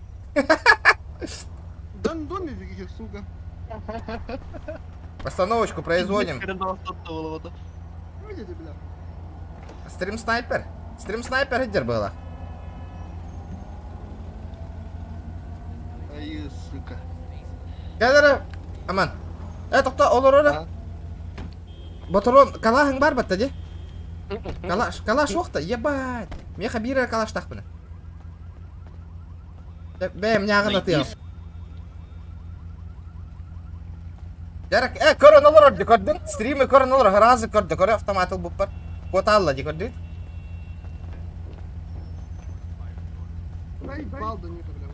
Дан дон не фиг, сука. Постановочку производим. Видите, бля. Стрим снайпер. Стрим снайпер идер было. Ай, сука. Кәдері, аман. Тоқта, олар ора. Батурон, калахың бар батта де? Калаш оқты, ебать. Меха бирер калаш тақпыны. Бәйім няғын атыял. Жарак, көрін олар орды көрдің? Стримі көрін олар, разы көрді, көрі автоматыл бұп бар. Кота алла де көрді? Наебал до них, бля.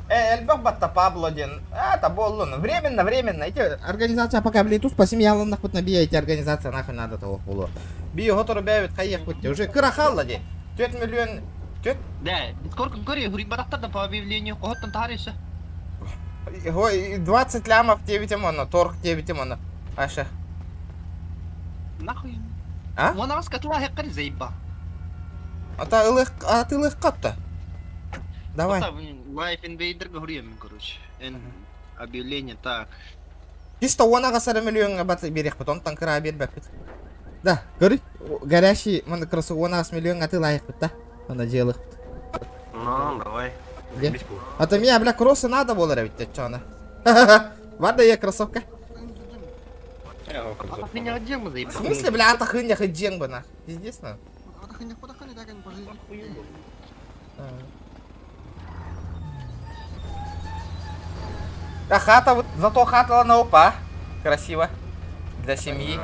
Эльбек батта Пабло ден. Это боллун. Временно. Эти организация пока блитус по семье нахуй набия эти организация нахуй надо того полу. Бию готовы бявит хаях пути. Уже крахалла де. 4 миллион. Да, сколько говори, говорит, барахтата по объявлению, кого там тариса? 20 лямов 9 имона, торг 9 имона. Аша. Нахуй. А? Вон раз котла хекари заеба. А ты лых катта. Давай. Life Invader говорю, короче. Объявление, так. Чисто она гасара миллион абат берех потом танкера бербек. Да, говори. Горящий, мана красу, она с миллион а ты лайк, да? Она делает. Ну, давай. Где? А то меня, бля, кроссы надо было ведь, чё она? Вада я кроссовка. А ты меня отдел мы В заебал. смысле, бля, ата хынь, хоть дженг на. Пиздец, на. Подохани, так они по жизни. А хата, вот, зато хата на упа. Красиво. Для семьи.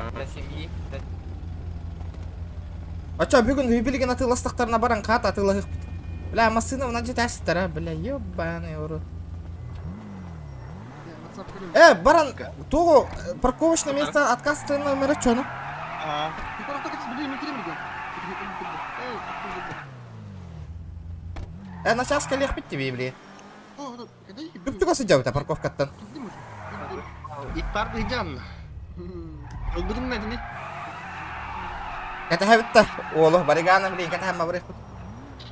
А чё, бүгін үйбілген атыластықтарына баран хата атылығық. Бля, машина вна жетәсіздер, бля, ёбаный урод. Баран, тугу парковочное место отказ номера чё, ну? На час коллег пить тебе, бля. Күп түгісі жауыта парковкаттан. Ифтарды жан. Öldürün nedeni. Кәті хәбітті. Олы, бариганы, блин, кәті хәмма барих.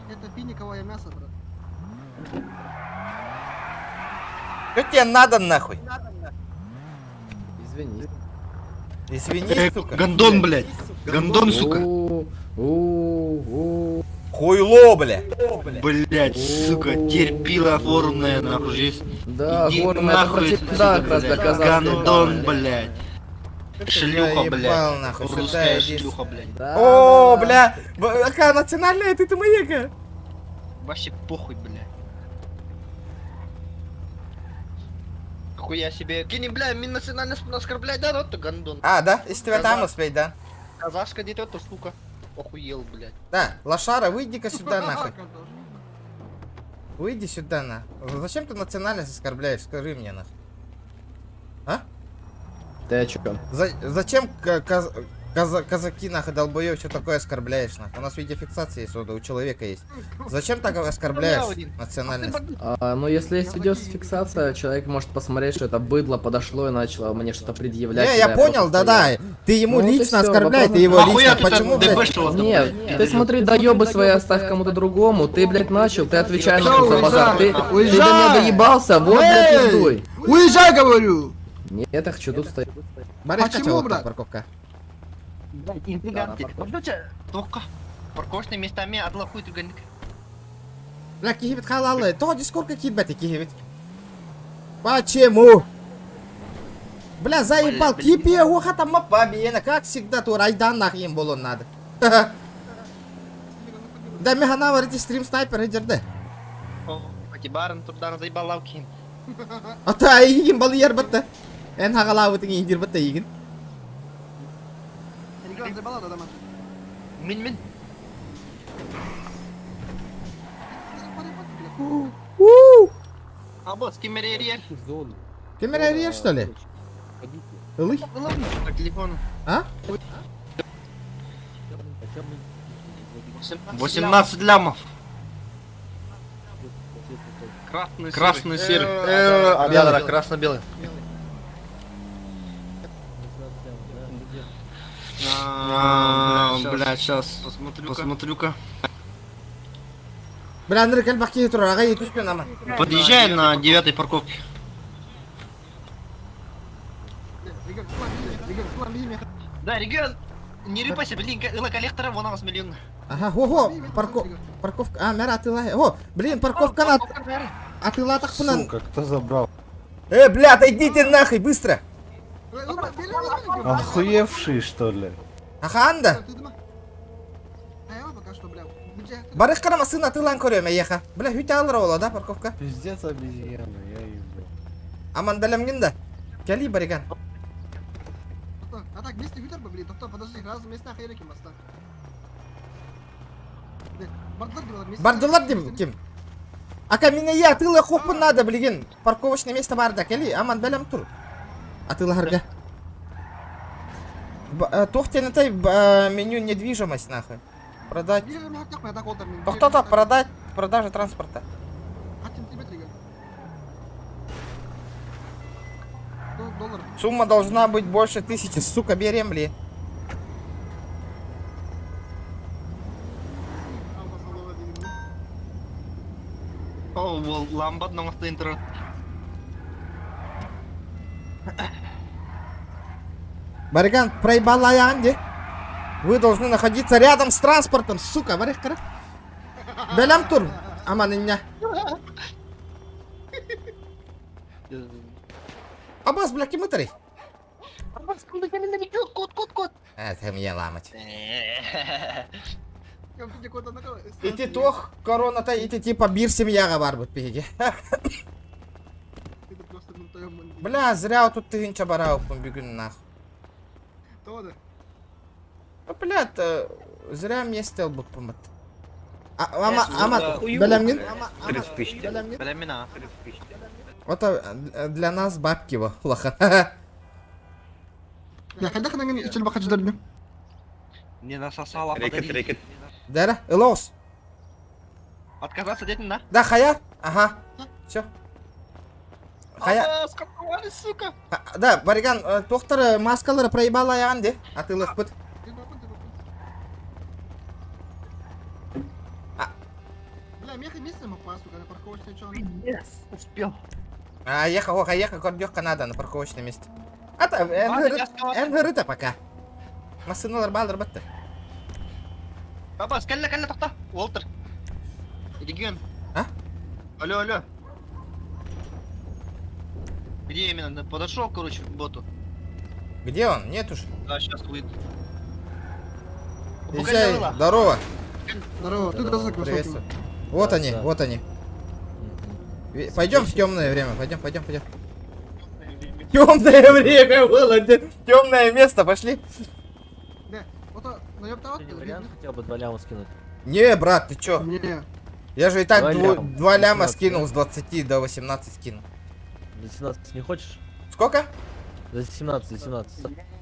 Это финиковое мясо, брат. Что тебе надо, нахуй? Извини. Извини, сука. Гондон, блядь. Гондон, сука. Хуйло, бля. Блядь, сука, терпила оформленная, нахуй, здесь. Да, Иди горная, это нахуй, против, да, как раз блядь. доказал. Гондон, блядь. Шлюха, ебал, блядь. нахуй, сюда Русская иди. шлюха, блядь. Да, О, да, бля. Какая национальная ты маяка? Вообще похуй, блядь. Хуя себе. Кини, бля, меня национально оскорблять, да, вот ты гондон. А, да? Если тебя там успеть, да? Казашка где-то, то, сука. Охуел, блядь. Да, лошара, выйди-ка сюда, нахуй. Выйди сюда, на. Зачем ты национальность оскорбляешь? Скажи мне, нахуй. А? Ты о чем? Зачем казаки, нахуй, долбоёб, что такое оскорбляешь, нахуй? У нас видеофиксация есть, у человека есть. Зачем так оскорбляешь национальность? Ну, если есть видеофиксация, человек может посмотреть, что это быдло подошло и начало мне что-то предъявлять. Не, я понял, да-да. Ты ему Ну, вот и лично всё, оскорбляй, вопрос ты его Нахуя лично. ты Почему, так блядь? ДБшил? Нет, ты смотри, доебы свои оставь кому-то другому. Ты, блядь, начал, ты отвечаешь Всё, за базар. Ты уезжай, до уезжай! меня доебался, вот, блядь, Эй! пиздуй. Уезжай, говорю! Нет, я хочу тут стоять. Барышка, Почему, чё, вот брат? так, парковка? Блядь, интриганты. Можете только парковочными местами отлахуй интриганты. Бля, кихибит халалы. То дискорка кибет, кихибит. Почему? Бля, заебал. Кипи его хата мапабиена. Как всегда, то райдан нахим было надо. Да, механа варите стрим снайпер идерде. О, Батибарн турдан заебал лавкин. А то айгин бал ербатта. Эн хагалавы тиги индирбатта игин. Регион забалал, да, Мин. А босс, кимерерьер. Камера режь, что ли? Лых? По телефону. А? 18 лямов. Красный серый. Да, красно-белый. Блядь, сейчас посмотрю-ка. Бля, Андрей, как бахки тур, ага, и туспен нама. Подъезжай на 9-й парковке. Да, регион. Не рыпайся, блин, коллектора вон у нас миллион. Ага, ого, парковка. А, мера атыла. О, блин, парковка на атыла так пунан. Сука, кто забрал? Бля, отойдите нахуй, быстро. Охуевший, что ли? Ага, анда. Барых карама сын атылан көрөм, еха. Бля, хүйтә алыр ола, да, парковка? Пиздец обезьяна, я ебал. Аман бәлемгін да. Кәли бариган. А так, вместе витер бы, блин, подожди, разом вместе охуели кем оста. Бардылар дим, ким? Ака, меня я атылы хопын надо, блин. Парковочное место барда, кәли. Аман бәлем тур. Атылы харга. Тохтенатай меню недвижимость, нахуй. Продать. Кто-то продать, продажа транспорта. Сумма должна быть больше 1000, сука, берем, бли. О, ол ламбат ноңастайын тұрын. Бариган, проебал аяғын Вы должны находиться рядом с транспортом, сука, барих кара. Белям тур, аман иння. Абас, бля, кимытарей. Абас, кімді кәмінде бекел, кот. Тем я ламать. Кем ты кот однако? Ити тох, корона-то, ити типа бир семьяға бар бұт пеге. Это просто ну твоем манде. Бля, зря тут ты инча барау бігін нахуй. То да. Ну, блядь, зря место бұт помыт. Амат, белямгин? 30 тысяч. Білемін, а? Вот для нас бабки во, лоха. Я когда не ичел бахач дальню. Не насосала, подари. Дара, Элоус. Отказаться детям, да? Да, Хая? Ага. Все. Хая. Абас, какой, сука. Да, Бариган, тоқтар маскалары проебал аяғын де. Атылық бұт. Бля, меха место ему пасу, когда парковочный чё. Успел. Ехал, кордёк Канада на парковочном месте. Энгырыта пока. Масыналар балдар бітті. Абас, кәлі, тоқта. Уолтер. Едеген. А? Алло. Где именно? Подошел, короче, к боту. Где он? Нет уже. Да, сейчас выйду. Езжай, здорово. Здорово, ты даже Приветствую. Вот они, вот они. Пойдем в темное время, пойдем. Темное время было, темное место, пошли. Да, вот наёбта вот. хотел бы 2 ляма скинуть. Не, брат, ты чё? Не. Я же и так 2 ляма 18, скинул, с 20 до 18 скинул. За 17 не хочешь? Сколько? За 17.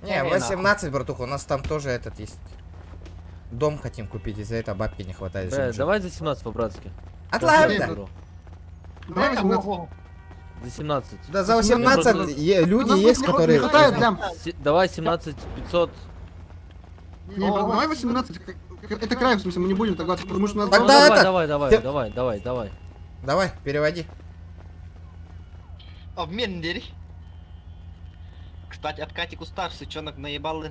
Не, 18, братуха, у нас там тоже этот есть. Дом хотим купить, из-за этого бабки не хватает. Бля, давай за 17 по-братски. Отлагай, да. да. Давай 18. За 17. Да, за 18 люди есть, которые... Не хватает лям. Давай 17 500. Не, давай 18. Это край, в смысле, мы не будем так говорить, потому что у нас... Тогда это- Давай. Давай, переводи. Обмен дери. Кстати, от Кати Кустар сучонок наебал.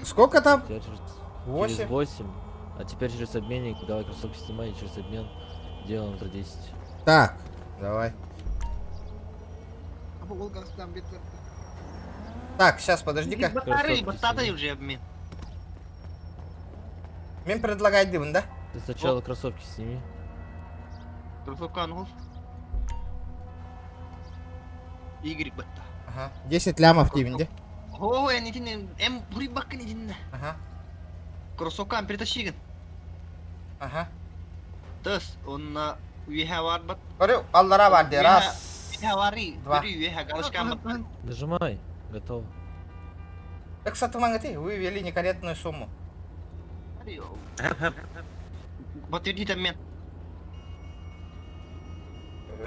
Сколько там? Теперь через 8. 8. А теперь через обменник. Давай кроссовки снимай и через обмен делаем за 10. Так, давай. А по Волгам там бит. Так, сейчас, подожди-ка. Батары уже обмен. Мен предлагать дым, да? Ты сначала кроссовки сними. Кроссовка ангус. Игорь бата. Ага. 10 лямов тебе, да? О, я не тяну. Бурибака не тяну. Ага. Кроссовкам перетащиган. Ага. Тас, он на вихавар бат. Говорю, Аллара варди, раз. Вихавари. Два. Виха галышкам бат. Нажимай. Готово. Так, кстати, вы ввели некорректную сумму. Подтвердить обмен.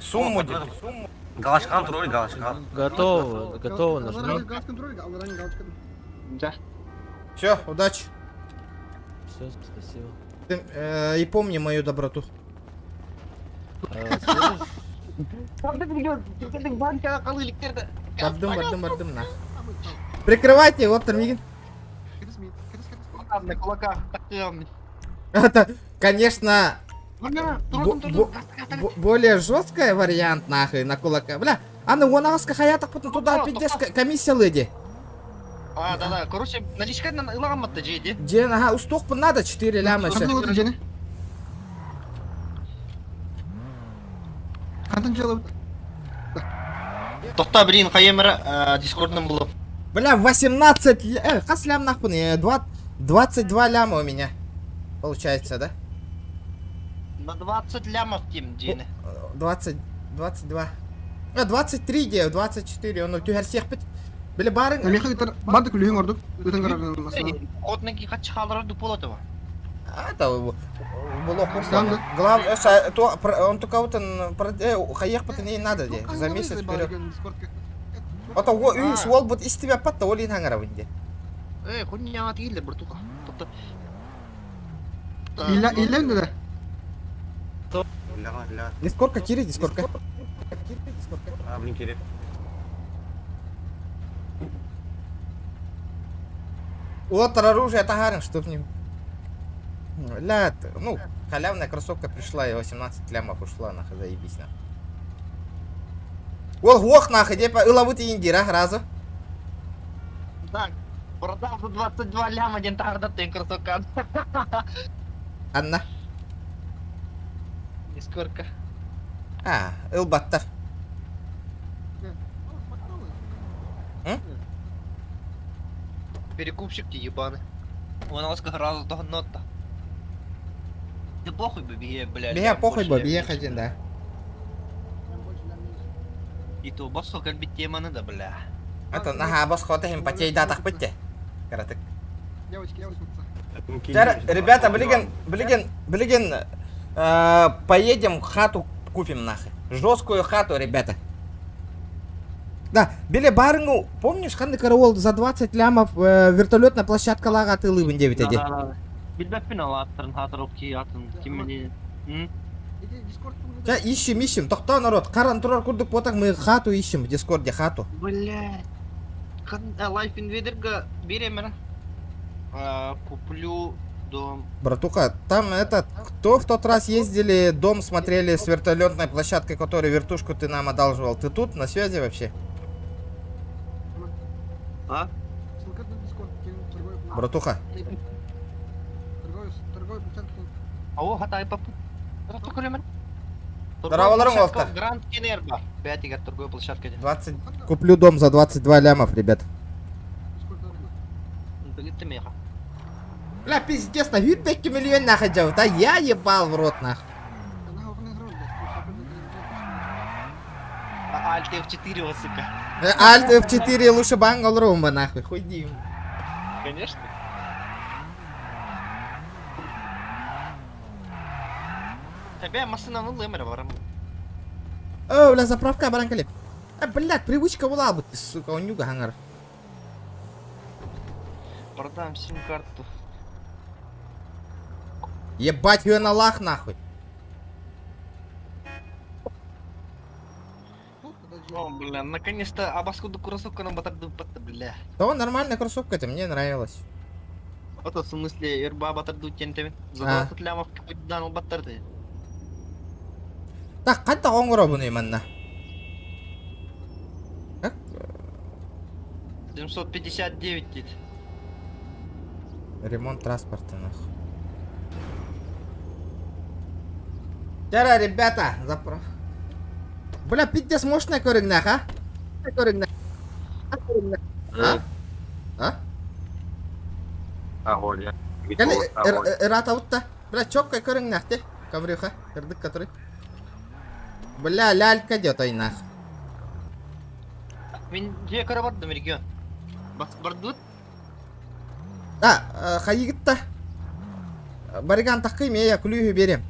Сумму, дед, сумму. Галашкан, тролль, галашкан. Готово, нажми. Газ контроль, ранее галочка. Да. Все, удачи. Все, спасибо. И помни мою доброту. Бардым, на. Прикрывайте, вот Тормигин. На кулаках. Это, конечно, более жесткий вариант, нахуй, на кулака. Бля, а ну вон аска хаятак потом туда пиздец комиссия леди. А, да. Короче, наличка на илагаматта джейди. Ден, ага, устух надо 4 ляма Как еще. было это, Дженни? Контент делают. Тохта, блин, хаемера дискордным было. Бля, 18 хас лям нахуй, 22 ляма у меня. Получается, да? На 20 лямов тем, Джейни. 22. 23 де, 24, он у тебя всех пить. Бля, барын. На меха это барды кулюин ордук. Это гаражный. Хотники хачхалары дуполатова. Это было Сам, да? главное, он только вот он хаях потом не надо, де, за месяц вперед. Вот его свол будет из тебя потом олин хангаравинде. Хуйня отъели, братуха. Или да? Дискорка кири, дискорка. Блин, Кирилл. Лотер оружие тахарин, чтоб не... Ля, ну, халявная кроссовка пришла, и 18 лямов ушла, нахуй, заебись, нахуй. Ол, ох, нахуй, где ылавы ты индира, разу. Так, продал за 22 ляма, один тарда ты красока. Анна. Сколько? А, ылбаттар. Перекупщик ты ебаный. Он вас как раз до нота. Да похуй бы бие, блядь. Бея похуй, бо, бея один, да. И то басо как бы тема надо, бля. Это, нага, босс, хота им потей датах пыте. Каратык. Девочки, я усмутся. Ребята, блиген, поедем хату купим, нахуй. Жесткую хату, ребята. Да, Беле Барынгу, помнишь, ханды караул за 20 лямов вертолетная площадка лага ты лыбын 9 1. Да. Билбек финал аттырын хатыровки атын кимени. Иди дискорд. Ja, ищем. Тохта, народ. Каран турар курдук потак, мы хату ищем в дискорде, хату. Блядь. Life Invader берем, куплю дом. Братуха, там этот, кто в тот раз ездили, дом смотрели с вертолетной площадкой, которую вертушку ты нам одалживал. Ты тут, на связи вообще? А? Братуха. Торговый площадка. Ау, хатай папу. Рату кулемен. Здраволарым, Волка. Гранд Кинер бар. 5 торговая площадка. 20. Куплю дом за 22 лямов, ребят. Ты меха. Бля, пиздец, на випеке миллион находил. Да я ебал в рот, нах. Альт F4 вот, сука. Альт F4 лучше бангал рума, нахуй. Хуйди. Конечно. Тебе машина ну лэмера варам. О, бля, заправка баранкали. Блядь, привычка была бы ты, сука, у нюга хангар. Продам сим-карту. Ебать ее на лах, нахуй. О, бля, наконец-то обоскуду кроссовка на батарду, бля. Да, нормальная кроссовка, это мне нравилось. Вот в смысле, ирба батарду тентами. За 20 лямов какой-то данный батарды. Так, қанта қоңырау бұны еманна? Как? 759 дейді. Ремонт транспорта, нахуй. Тера, ребята, заправ. Бля, пиздец мощная көрігнақ, а? Көрігнақ. А? Огонь. Кәлі, ирата ұтта. Бля, чоккай көрігнақ, те? Каврюха, кірдік который. Бля, лялька дет, ой, нах. Мен же көрі бардым, регион. Бардут? Да, хайыгытта. Бариган таққы я күлүйі берем.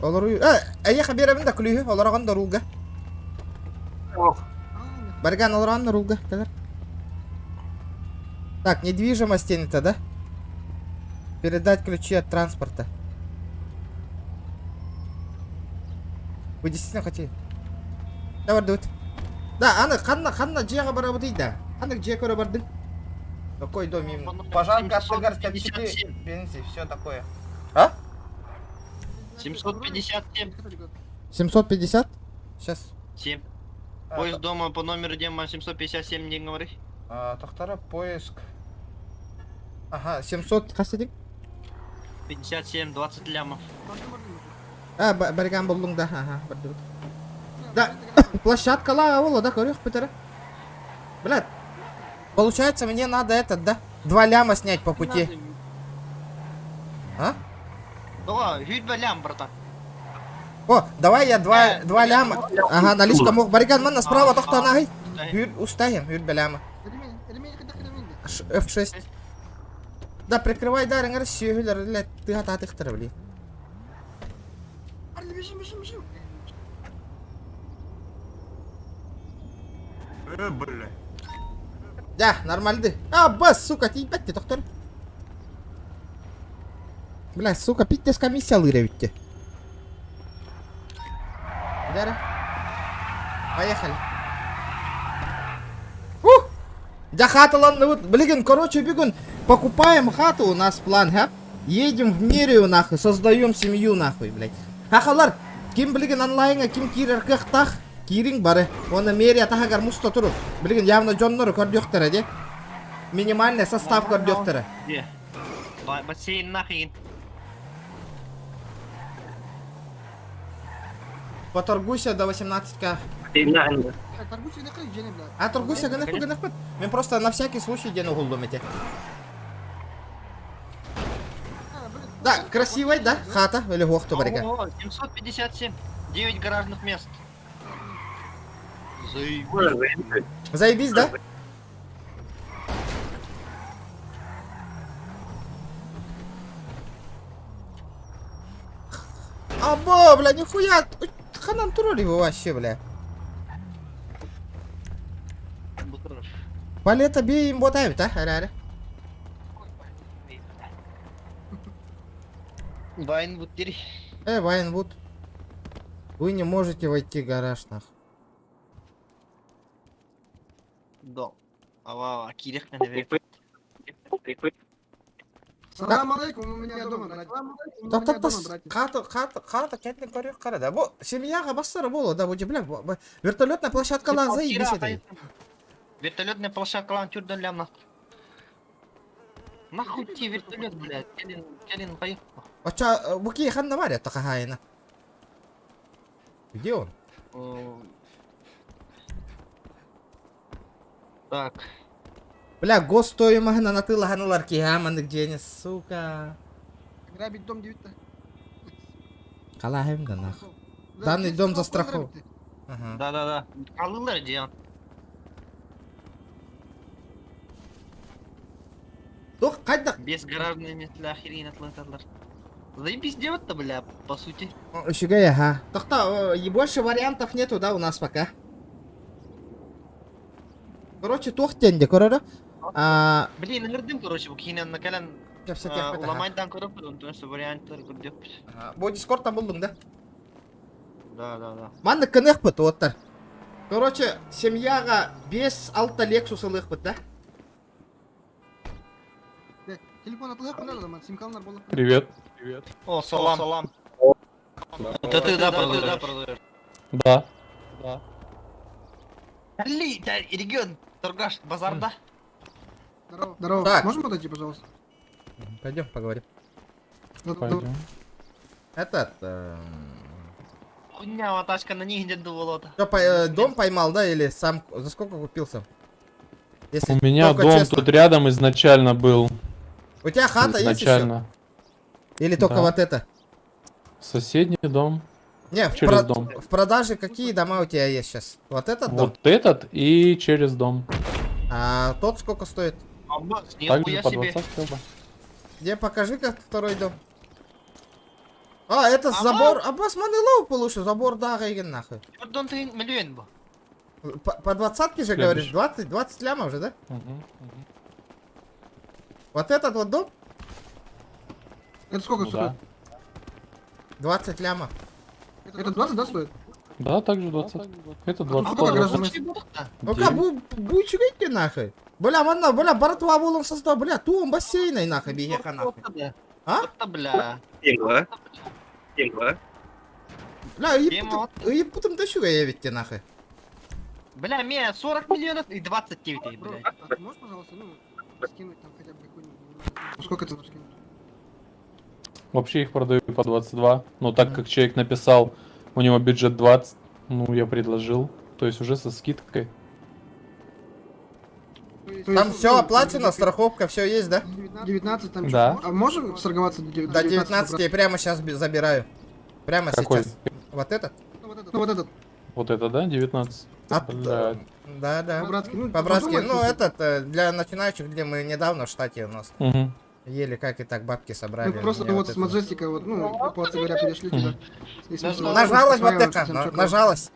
Олар аяқа беремін да күлүйі, олар оған да рулға. Бариган олар оған да рулға, кәдір. Так, недвижимость это, да? Передать ключи от транспорта. Вы действительно хотели? Да, бардут. Да, аны ханна жеға бара бұдейді. Аны же көрі бардың. Какой дом именно? Пожарка, Сыгар, 54, бензин, все такое. А? 757. 750? Сейчас. 7. Поезд дома по номеру Дема 757 не говори. Тохтара, поиск. Ага, 700, қасы 57, 20 лямов. Бариган болдың да, ага, бардут. Да, площадка лага была, да, корёх, Петера. Блядь, получается мне надо этот, да? 2 ляма снять по пути. А? Да, жить 2 лям, братан. О, давай я 2 ляма. Ага, наличка мог. Бариган, мана справа тохта нагай. Устаем, юрь ляма. F6. Да, прикрывай, да, рангар сюгелер, блядь, ты гата тихтер, блядь. Бежим. Бля. Да, нормальды. А, бас, сука, ты ебать, ты доктор. Бля, сука, пиздец комиссия лыря ведь. Дарья. Поехали. Ух! Да хата, ладно, вот, блин, короче, бегун, покупаем хату, у нас план, га? Едем в Мерию, нахуй, создаем семью, нахуй, блядь. Хахалар, ким, блин, онлайнга, ким кирер кыхтах, киринг бары. Он Мерия тахагар мусто туру. Блин, явно Джоннору кордёхтера, де? Минимальный состав кордёхтера. Где? Бассейн нахрен. Поторгуйся до 18к. Торгуйся и накрыть, Дженни, бля. А торгуйся, гынах. Мы просто на всякий случай дену гулдумите. Да, красивая, да? Хата или гохту барига. Ого, 757. 9 гаражных мест. Заебись. Заебись, да? Або, бля, нихуя. Ханан туроли вы вообще, бля. Палета бей им ботают, а? Аля. Вайнвуд тери. Вайнвуд. Вы не можете войти в гараж, нах. Да. Ава, кирих на наверх. Салам алейкум, у меня дома, брат. Хата, кетник барих кара, да. Бо, семьяга бассара боло, да, буди, бля, вертолетная площадка лан заебись это. Вертолетная площадка лан чурдан лямна. Нахуй тебе вертолет, блядь, келин поехал. А чё, буки ханна варя такая. Где он? Так. Бля, гостойма на тыла ханулар кияман где, сука. Грабить дом 9. Калахем да нах. Данный дом застрахован. Да. Алылар где? Тох, кайда? Без гаражные места охерен отлатарлар. Заебись делать-то, бля, по сути. Щегая, ага. Тохта, и больше вариантов нету, да, у нас пока. Короче, тох тенде, короче. Блин, нырдым, короче, букинен на кален. Ломайдан короче, он тоже варианттар көрдөп. Бо дискордта болдуң, да? Да. Манда кынық быт, оттар. Короче, семьяга 5-6 Лексус ылық быт, да? Телефон отлых, надо, ман, симкалнар болық. Привет. О, салам. Это ты, да, продаешь? Да. Али, да, регион, торгаш, базарда. Здорово. Так. Можем подойти, пожалуйста? Пойдем поговорим. Пойдем. Этот... Хуйня, тачка на них где-то было-то. Чё, дом поймал, да, или сам... За сколько купился? Если У меня только дом честно. тут рядом изначально был. У тебя хата есть еще? Изначально. Или только Да. вот это? Соседний дом. Не, Через дом. в продаже какие дома у тебя есть сейчас? Вот этот дом? Вот этот и через дом. А тот сколько стоит? Аббас, Также нихуя по себе. 20 оба. Где, покажи как второй дом. А, это забор. Аббас манылов получше, забор да, гайген нахуй. Дон ты миллион был. По 20-ке же говоришь, 20 лямов же, да? Вот этот вот дом? Это сколько Ну стоит? да. 20 лямов. Это 20, да, стоит? Да, также 20. Это А 20. сколько гаражных мест? Ну-ка, буйчугайте нахуй. Бля, манна, бля, братва волом создал, бля, туом бассейной нахуй бегеха нахуй. А? Вот-то, бля. Бля, Тема и потом тащу я ведь тебе нахуй. Бля, мне 40 миллионов и 29, Бро, блядь. а ты можешь, пожалуйста, скинуть там хотя бы какой-нибудь... Сколько это скинуть? Вообще их продаю по 22. Но так как человек написал, у него бюджет 20, ну я предложил. То есть уже со скидкой. Там все оплачено, страховка, все есть, да? 19 там Да. чё? А можем сторговаться до 19? До 19 я прямо сейчас забираю. Прямо Какой? сейчас. Вот этот? Ну вот этот. Вот это, да? 19. Блядь. Да. По-братски. Ну, По-братски, подумай, ну слушай. этот, для начинающих, где мы недавно в штате у нас. Мгм. Еле как и так бабки собрали. Мы просто Мне вот вот с Маджестика, вот, ну, по говоря, перешли туда. И смысл- Нажалась вот осваиваем это, совсем чётко. нажалась.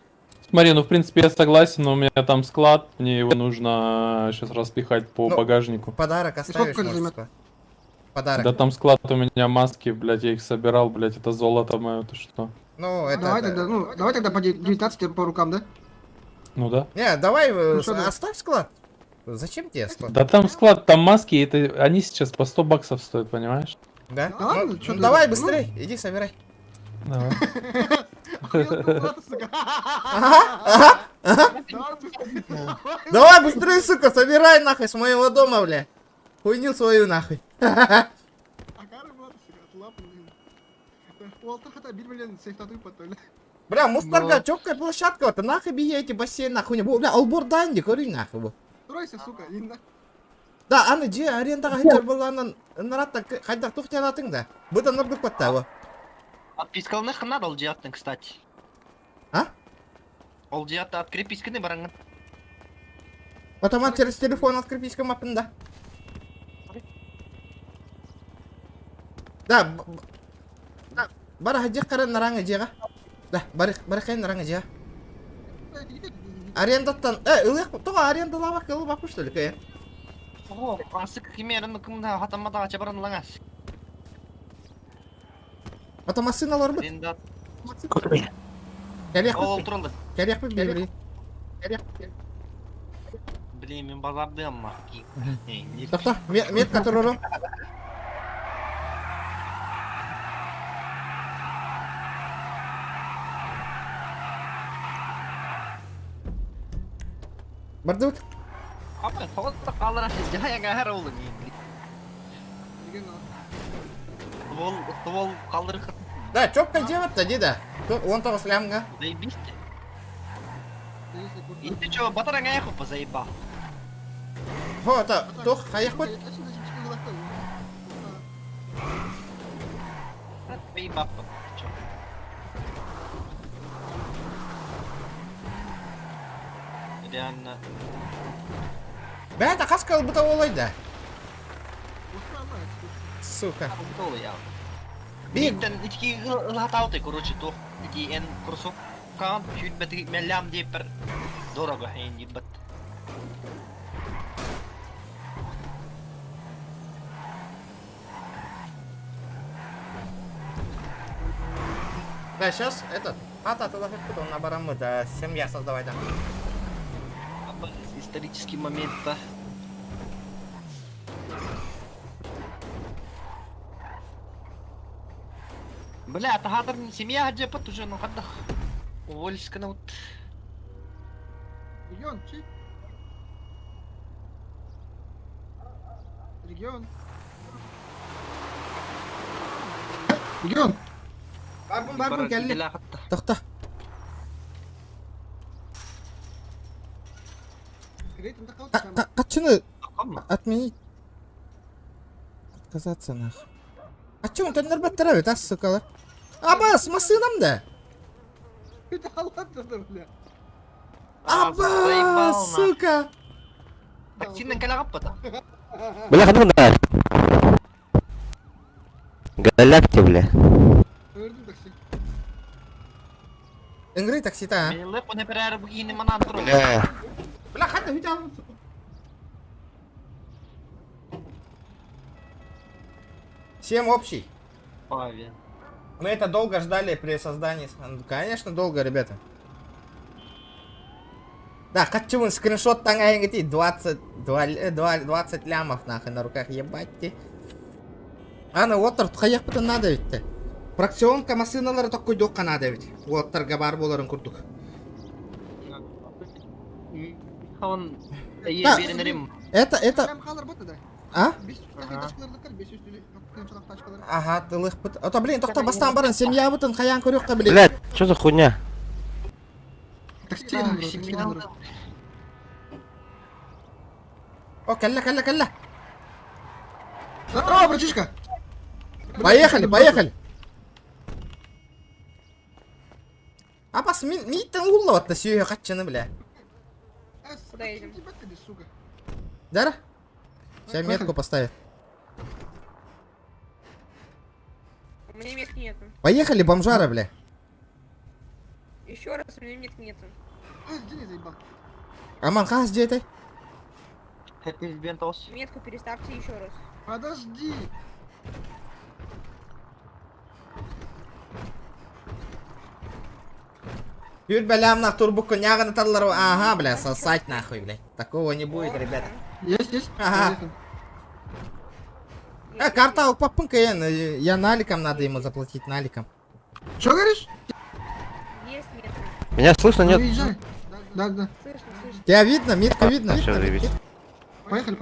Смотри, ну в принципе я согласен, но у меня там склад, мне его нужно сейчас распихать по Ну, багажнику. Подарок оставишь, сколько это может, займет? что? Подарок. Да там склад у меня маски, блядь, я их собирал, блядь, это золото мое, ты что? Ну, это... Давай тогда, ну, давай тогда по 19 по рукам, да? Ну да. Не, давай, что ты? оставь склад. Зачем тебе склад? Да там склад, там маски, это они сейчас по 100 баксов стоят, понимаешь? Да? Да ладно, Ну, чё ты- давай ну. быстрей, иди собирай. Давай. Охуел ты, брат, сука. Ага. Давай быстрее. Давай быстрее, сука, собирай нахуй с моего дома, бля. Хуйню свою нахуй. Акары, брат, сука, отлапан, блин. Уолтер хотя билмелен сейфтатуй потом. Бля, мустарга, чёпкая площадка, вот нахуй бей эти бассейн, нахуй не был. Бля, албор данди, көрейін нахуй бұл. Стройся, сука, инна. Да, аны же арендаға хитер болғанын наратта қайдақ тоқтиянатың да. Бұда нұрдық батта бұл. Отпискалных надо ол жияттың, кстати. А? Ол жиятты от креписканы бараңын. Отаман через телефон открыть писька мапында. Да, бара хаджи қаран нараңа жеға. Да, бара қайын нараңа жеға. Арендаттан, ылық, тоға арендалабақ қылып бақпы что ли, кая? Ого, асык кемерін кімді хатамада ача баран лаңас. Отама сын алар бұ? Арендат. Кәрек Ол бұ? туралды. Кәрек бұ бейбірей? Блин, мен базарды амма. Тоқта, метка тұрырым. Барды бұт? Апа, тоғытта қалыра жаяға әр олы мен. Ствол қалдыры қыт. Да, чопка деватта, деда. 19 лямға. Заебисте. И ты чё, батаран аяқ опа заеба. Хо, та, тоқ, қаяқ бұт? Заеба. Чё? Реально. Бәді қасқалы бұта олайды. Сука. Ол я. Биг. Биттен итки ылатауты, короче, то. Ити эн курсу. Кан, чуть бәті мелям деп бір. Дорого хейн ебат. Да, сейчас этот. Хата туда потом наберем мы, да, семья создавай, да. Исторический момент, да. Бля, это хатар семья хаджепат уже, ну хадах. Уволишься на вот. Регион, чи? Регион. Регион. Барбун, келли. Тоқта. Рейтинг қалды. Қачыны отменить. Отказаться нахуй. А чё он тендер баттырабы, тас, сукалар? Абас, масынам да. Это ладно, бля. Абас, сука. Синен кәлі қаппата. Бля, ходу на. Галакти, бля. Көрдім такси. Ингри таксита, а? Мен леп, оны бір әрі бұгейні манан тұру. Бля. Бля, хата, хүйтә алып. Всем общий. Паве. Мы это долго ждали при создании. Конечно, долго, ребята. Да, хочу вон скриншот тангайнгати 20 лямов нахуй на руках, ебать ты. Аны оттар қаяқ бұтын надо ведь. Фракционка масыналары тоқ көйдоққа надо ведь. Оттарға бар боларын күрдік. Хаван Да. берінерім. Это... Прям қалар бұты да. А? 500 тачкаларды кір, 500 тачкаларды. Ага, тылық бұт. Ото, блин, тоқта бастан барын, семья бұтын қаян көріққа, блин. Блядь, что за хуйня? Такси. О, кәлі. Здорово, братишка. Поехали. Апас, миттен уллаватты сүйе қатчыны, бля. Куда едем? Сука. Дара? Сейчас метку поставят. У меня метки нету. Поехали, бомжара, бля. Еще раз, у меня метки нету. Денис заебал. Аман, қағыз жеті? Хэппи бентос. Метку переставьте еще раз. Подожди. Юр, бля, на турбуку нягана таллару. Ага, бля, сосать нахуй, бля. Такого не будет, ребята. Есть. Ага. Карта алып паппын кайын. Я наликом надо ему заплатить, наликом. Что говоришь? Есть, нет. Меня слышно, Ну, нет? езжай. Да. Слышно, слышно. Тебя видно, метку видно? Все, заебись. Поехали.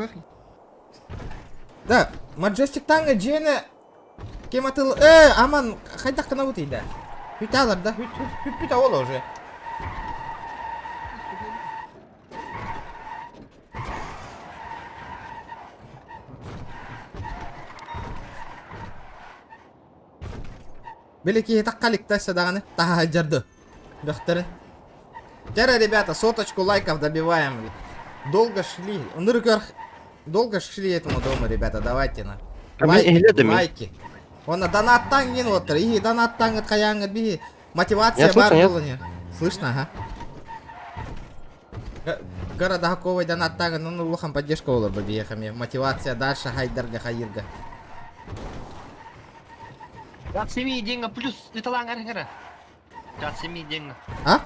Да, Маджестик танга джене кематыл. Аман, хайдак кана вот ида. Хүйталар да, хүт аула уже. Белеки таккалик тасса даганы, таха жарды. Дохтары. Жара, ребята, соточку лайков добиваем. Долго шли. Долго шли этому дому, ребята, давайте на. Лайки. Он донаттан ген отыр. И донаттан каяңы би. Мотивация бар болыне. Слышно, ага. Города Хаковой донаттан, ну улахан поддержка olur бы биехами. Мотивация дальше хайдарга хайырга. 27 деньги плюс литалан ара. 27 деньги. А?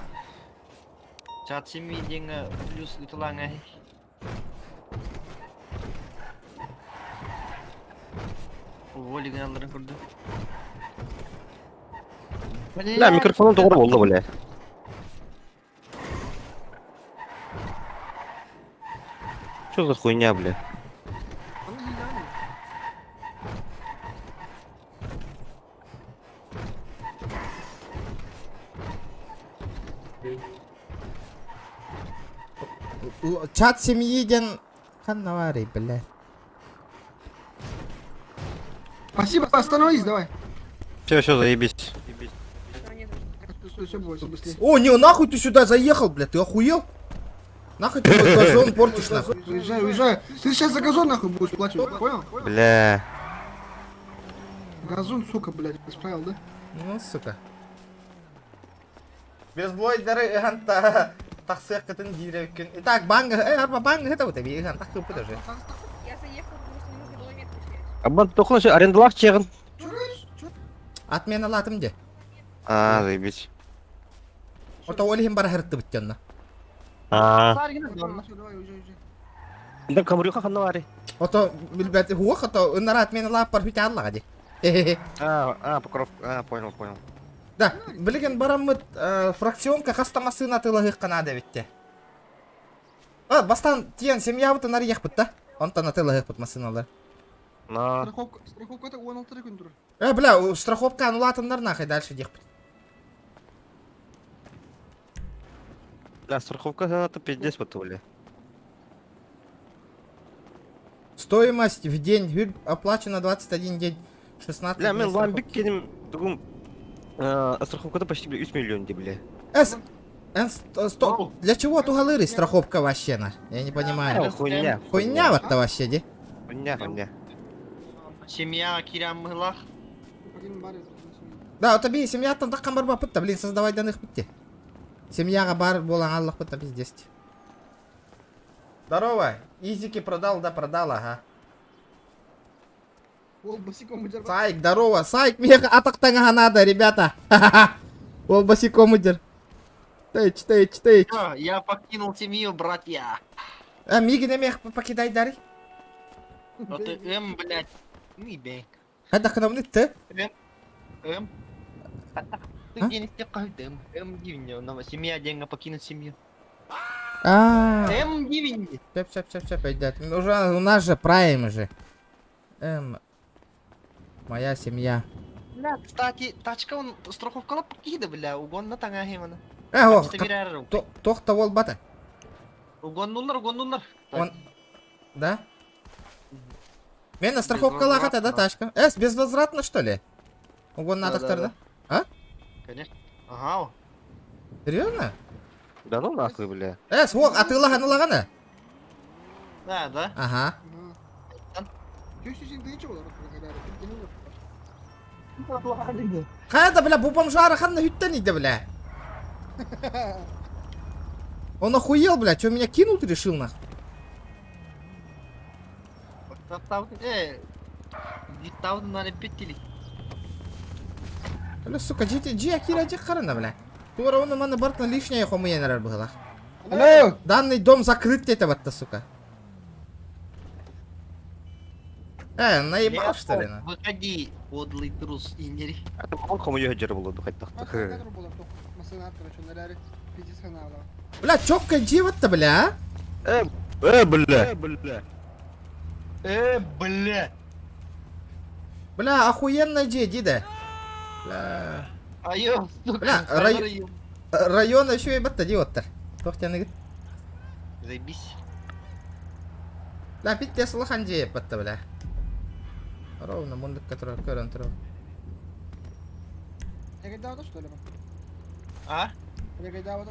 27 деньги плюс литалан ара. Воли генералдарын көрді. Бля, микрофону doğru oldu бля. Что за хуйня, бля? Чат семьи ден ханнавари, бля. Спасибо, остановись, давай. Все, заебись. Что нет? Все, быстрее. О, не, нахуй ты сюда заехал, бля, ты охуел? Нахуй ты мой газон портишь, нахуй. Уезжай. Ты сейчас за газон нахуй будешь плачать, понял? Бля. Газон, сука, блядь, исправил, да? Ну, сука. Безблойдары, ганта. Таксык кытын диреккен. Итак, банга, арба банга, это вот тебе, ганта кыпы тоже. Я заехал, потому что не нужно было метку снять. Абан тоқын ше арендалақ чегін. Что говоришь? Отмена латым де. Заебись. Ото олихим бара хыртты бүттенна. Все, давай, уезжай. Да камрюха ханнавари. Ото билбет хуах, ото унара отмена лап пар хүте аллага де. Покров. Понял. Да, билген барамыт фракционка хастамасына тылыгы канада битте. Бастан тиен семья бутын ари яхпыт да. Онтан тылыгы пыт масыналар. Страховка-то 16 күн тұр. Бля, страховка анулатындар нахай дальше дехпыт. Да, страховка это пиздец вот, бля. Стоимость в день оплачена 21 день. 16 Бля, дней мен страховки. ламбик кедім дүгім страховкада почти 3 миллион де, бля. Для чего тугалыры страховка вообще на? Я не понимаю. Хуйня. Хуйня вот-то вообще, де? Хуйня. Семья кирам мылах. Да, вот тебе семья-то такая барба пытта, блин, создавай данных пытте. Семья бар болан аллах пытта пиздец. Здорово, Изики продал, да продал, ага. Ол босиком удер. Сайк, здорово, Сайк, меха атактanga надо, ребята. Ол босиком удер. Тэйч. Я покинул семью, братья. Миги не мех покидай дари. Вот блядь. Ну бей. Хада ханамны ты? Ты денег не каждый. Дивня, но семья деньги покинуть семью. Дивня. Все, пойдет. Уже у нас же прайм же. Моя семья. Бля, кстати, тачка он страховка на покида, бля, угон на тanga хемана. Тохта вол бата. Угон нулар. Он... Да? Мена страховка лахата, да, тачка? Безвозвратно, что ли? Угон на доктор, да? А? Конечно. Ага. Серьезно? Да ну нахуй, бля. Свок, а ты лагана? Да. Ага. Ты ничего, Хада, бля, bu бомжара ханна хюттен иди, бля. Он охуел, бля, что меня кинуть решил, нахуй? Бля, сука, джи акира джи харана, бля. Тура он у меня бартна лишняя хомуенер была. Алло! Данный дом закрыт где-то в это, сука. Наебал что ли? На? Выходи, подлый трус, Индери. Кадр булам, тоқ масына короче, наляри. Пиздец хана ала. Бля, чёпка где вот-то, бля? Бля. Бля. Бля, охуенная дида. Бля. Айо, сука. Бля, район еще и бата диоттар. Тох тебя нагид. Заебись. Бля, пить тебя слыхан ди бата, бля. Ровно, мундык, который көрен тұру. Я гайда вот что ли? А? Я гайда вот.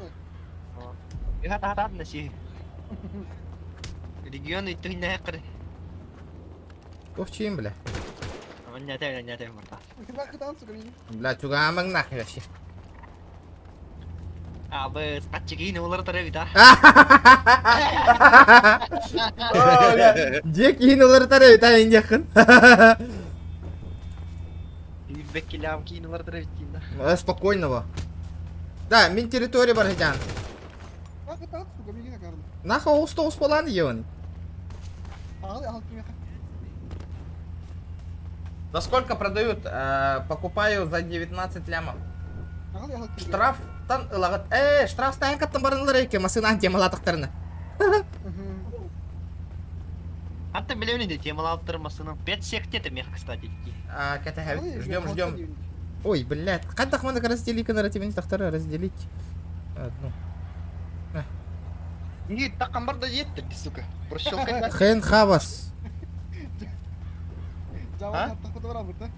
Я хат на си. Регион и ты не хакры. Тох чиим, бля. Не тем, марта. Куда катан, сука, меня? Бля, чуга амang нах, вообще. Абы, спатчики не улар тарев, да? Дек инулар тарев, та индяхын. Беккилям ки не улар тарев, да? Спокойного. Да, мин территория бархидян. А катан, сука, меня на карну. Наха устоус полан ебаный. Ага, ты меня. За сколько продают? Покупаю за 19 лямов. Ага, Штраф тан ылагат. Штраф стайын каттан барынлар эке, масынан темалатықтарына. Анты миллионы де темалап тұрмасының. 5 сектеті мех, кстати. Кәтәхәбит, ждем. Ой, блядь, қандақ мандық разделить, нарративен тақтары разделить. Одну. Не, так амбарда жетті, сука. Прощелкай. Хэн хавас. Жауап тақпыды барам, да?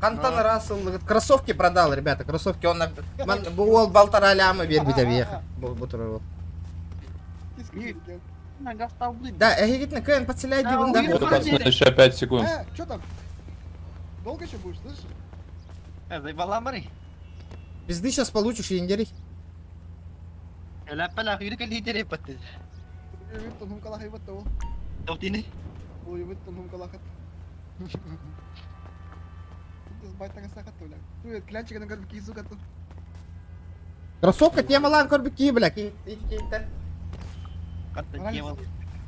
Кантан Рассел кроссовки продал, ребята, кроссовки. Он был полтора ляма, верби въехал. Да, эгитно, Кэн, подселяй диван. Еще 5 секунд. Чё там? Долго еще будешь, слышишь? Заебала, Мари. Пизды сейчас получишь, индери. Ляпала, юрика лидеры паты. Виттон хум калах ебатта ол. Топтины? Ой, виттон хум калахат. Біз байтаңа сақатты, бля. Туй, клянчика на горбики сукатты. Кроссовка тема лан корбики, бля. Қатты темал.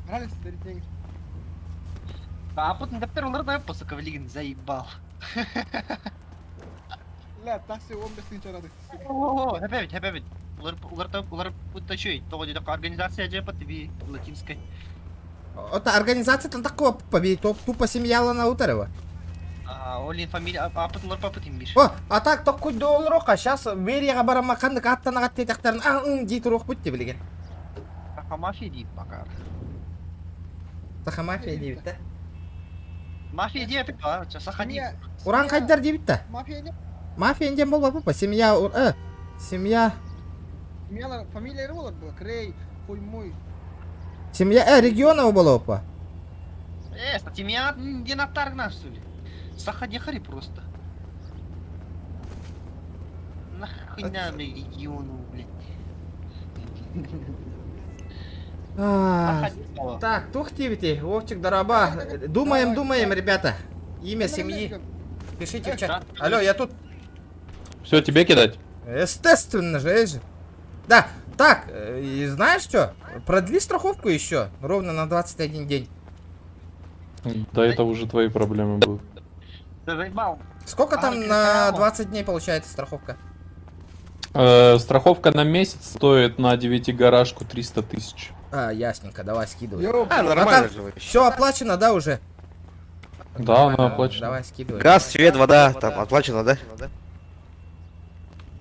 Ралис, дарит деньги. А потом доптер олар да по сука влиген заебал. Ля, такси 15 чарады. О, хәпәбит. Улар путачой. Того дедок организация жепа тебе латинской. Это организация там такого победит, тупо семья Лана Утарева. Олин фамилия, а потом улар папа тем бир. О, а так такой доллар, а сейчас верия барама кандык аттана гаттетактарын дит рух бутте билеген. Мафия дейт бакар. Таха мафия дейбит да? Мафия дейт ба, сахани. Уран кайдар дейбит да? Мафия не? Мафия индем болба папа, семья семья. Фамилия была, Крей, хуй мой. Семья регионова была папа. Кстати, меня не натаргна, что ли? Сахани хари просто. Нахуйня региону, блядь. Так, тухтивите, Вовчик Дороба. Думаем, ребята. Имя семьи. Пишите в чат. Алло, я тут. Все, тебе кидать? Естественно же. Да, так, и знаешь что? Продли страховку еще. Ровно на 21 день. Да это уже твои проблемы будут. Ты заебал. Сколько там на 20 дней получается страховка? Страховка на месяц стоит на 9-гаражку 300 тысяч. Ясненько, давай скидывай. Нормально же вообще. Все оплачено, да, уже? Да, она оплачена. Давай скидывай. Газ, свет, вода, там оплачено, да?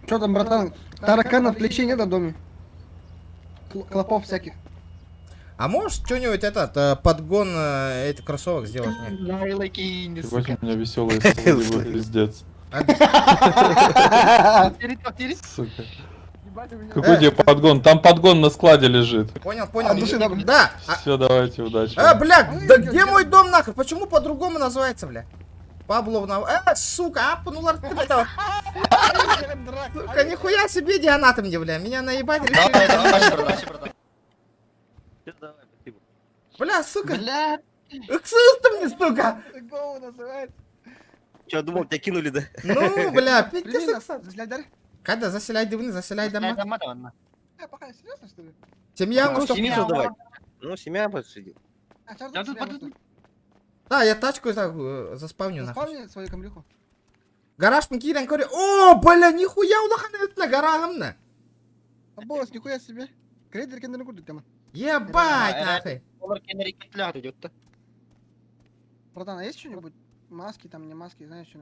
Чё там, братан? Тараканов плечей нет в доме? Клопов всяких. А можешь что-нибудь подгон этих кроссовок сделать мне? Сегодня у меня веселые слова, пиздец. Сука. Какой тебе подгон? Там подгон на складе лежит. Понял. Да. Все, давайте, удачи. Бля, да где мой дом нахуй? Почему по-другому называется, бля? Павловна. Сука, апнула ты этого. Сука, нихуя себе дианатом мне, бля. Меня наебать решили. Бля, сука. Бля. Что мне, сука? Гоу называется. Че, думал, тебя кинули, да? Ну, бля, Привет, Когда заселяй дивны, заселяй дома. Дома давно. Пока, серьезно, что ли? Семья, Ну, что? семья создавать. Ну, семья посидит. А, сейчас Я тут тут себя под- Да, я тачку так заспавню нахуй. Заспавни свою камрюху. Гараж кирен кори. О, бля, нихуя улахан на гаражымна. Босс, нихуя себе. Крейдер кендерін көрдік тема. Ебать, нахуй. Олар кейін әрекетлер идет да. Братан, а есть что-нибудь? Маски там, не маски, знаешь что?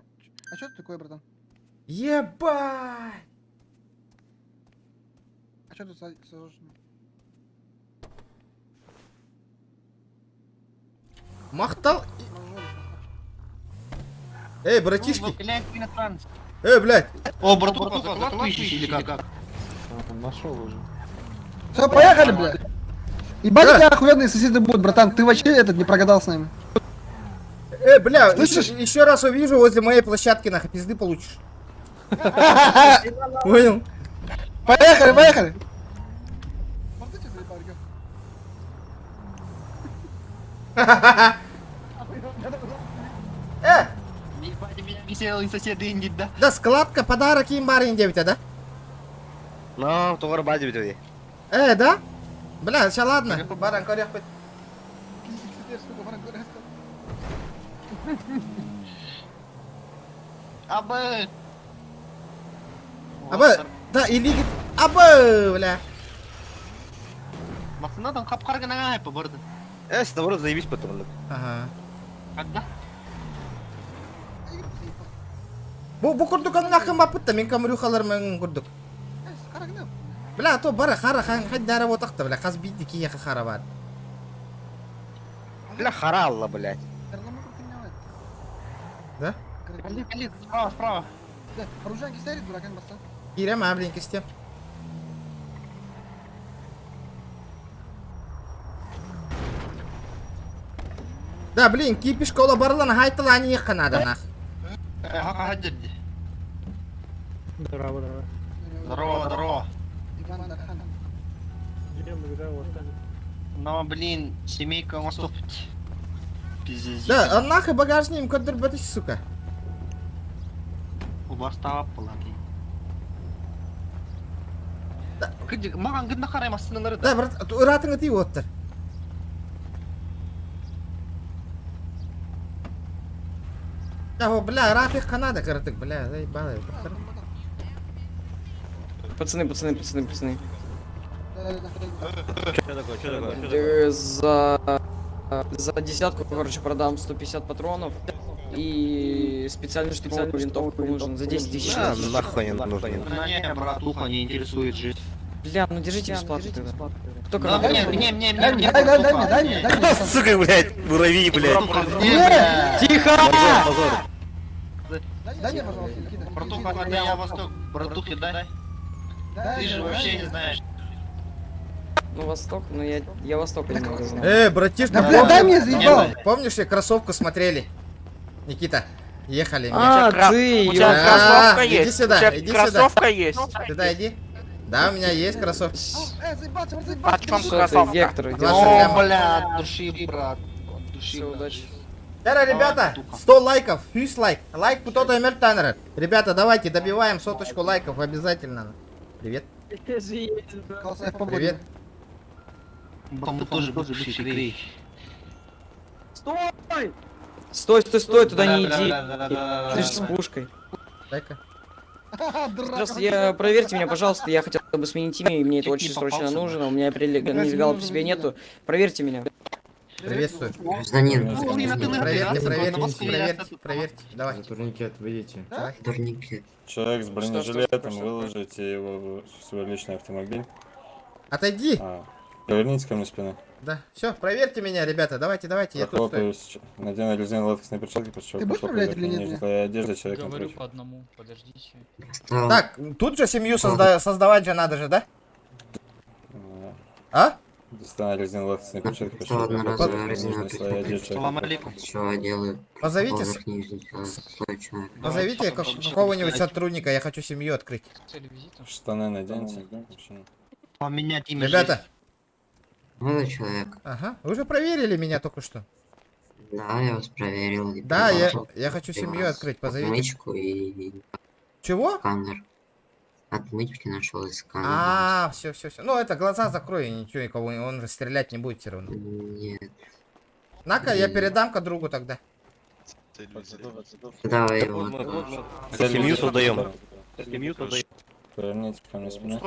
А что это такое, братан? Ебать. А что тут сложно? Махтал. Эй, братишки. Блядь, ты на транс. Блядь. О, братуха, закладку ищешь или как? Нашел уже. Все, поехали, блядь. Ебать, Да. у тебя охуенные соседи будут, братан. Ты вообще этот не прогадал с нами. Бля, Слышишь? еще раз увижу возле моей площадки, нахуй, пизды получишь. Понял? Поехали, поехали. Ебать, у меня веселые соседи индит, да? Да, складка, подарок им барин девять, да? Ну, тугар бади бит. Да? Бля, сейчас ладно. Баран, корях, Абы. да, или... Абы, бля. Максимум там капкар гана айпа барды. Наоборот, заебись потом. Ага. Когда? Bu kurduk ang nakam maputta min kamru khalar man kurduk. Bla to bara khara khan haddara wa taqta bla khas bidi ki ya kharabat. Бля, харалла, блядь. Да? Кали, справа, справа. Оружанки стоит, дуракан баста. Kira ma blin kistem. Да, блин, кипиш кола барлан хайтла они ханада нах. Хака хаджади. Здорово. Здорово, здорово. Иван Дархан. Но, блин, семейка мостов. Пиздец. Да, он нахуй багажник кодр батиш, сука. У вас тава палати. Маған гынна қараймасының Да, брат, ратың ти оттыр. Да, о, бля, раты Канада, коротык, бля, заебало. Пацаны. Что такое? За десятку, короче, продам 150 патронов. И специальную штурмовую винтовку нужен за 10 тысяч. А, нахуй не нужно. Не, братуха, не интересует жизнь. Бля, ну держите бесплатно тогда. Кто Да, кого? мне, Дай мне. Сука, блядь, муравьи, блядь. Тихо! Дай мне, пожалуйста, Никита. Братуха, когда я восток, братухе дай. Ты же вообще не знаешь. Ну, Восток, ну я Восток немного знаю. Братишка, Да, бля, дай мне, заебал. помнишь, ли кроссовку смотрели? Никита, ехали. А, ты! У тебя Да, кроссовка иди есть? сюда, У тебя иди сюда. кроссовка есть? Сюда иди. Да, у меня есть кроссовки. Заебаться. Почем Что ты, кроссовка? Гектор, иди. О, бля, от души, брат. От души. Всё, удачи. Ребята, 100 лайков, 100 лайк. Лайк путота и мертанера. Ребята, давайте добиваем 100 лайков обязательно. Привет. Привет. Там тоже бывший крей. Стой, туда не иди. Ты же с пушкой. Дай-ка. Просто проверьте меня, пожалуйста, я хотел бы сменить имя, и мне это очень срочно нужно, у меня нелегала по себе нету. Проверьте меня. Приветствую. Гражданин. Проверьте. Давай. Турникет, выйдите. Турникет. Человек с Что? бронежилетом, выложите его в свой личный автомобиль. Отойди. Поверните ко мне спину. Да. Все, проверьте меня, ребята. Давайте, я тут стою. Прохлопаюсь. Надену резиновые латексные перчатки, после чего Ты будешь похлопаю проверять или нет, верхней бля? твоей одежды человека напротив. одному, подождите. Так, тут же семью создавать же надо же, да? А? Достану резиновые латексные перчатки, после Что чего одноразовая похлопаю резиновая верхней своей одежды человека Салам напротив. алейкум. Чего делают? Позовите, Человек. позовите какого-нибудь сотрудника, я хочу семью открыть. Штаны наденьте. Мужчина. Поменять имя. Ребята, Молодой человек. ага, вы уже проверили меня только что. Да, я вас проверил. и Да, пригласил я хочу при семью вас открыть, позовите. отмычку и Чего? сканер. отмычки нашел из камня. А, все. Ну, это глаза закрой, ничего, никого, он же стрелять не будет все равно. Нет. На-ка, я передам-ка другу тогда. Давай его. Семью создаем. Семью создаем. Поверните ко мне спину.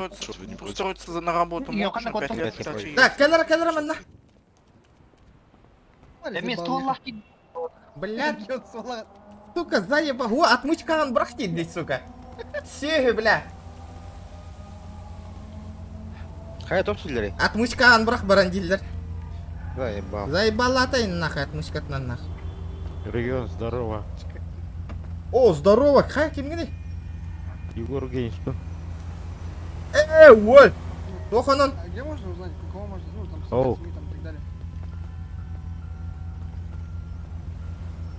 Устроиться на работу можешь на 5 лет, кстати. Так, келлер, манна. Блядь, сука, заеба. О, отмычкаган брах дейді, сука. Сегі, бля. Хай топ силдери. Отмычкаган брах барандилдер. Заебал. Заебал атайын нахуй, отмычкатынан нахуй. Регион, здорово. О, здорово, хай, кем гіне? Егор Гейнс, что? Ой. Тоханон. А где можно узнать, у кого можно, ну, там, Оу. СМИ там и так далее?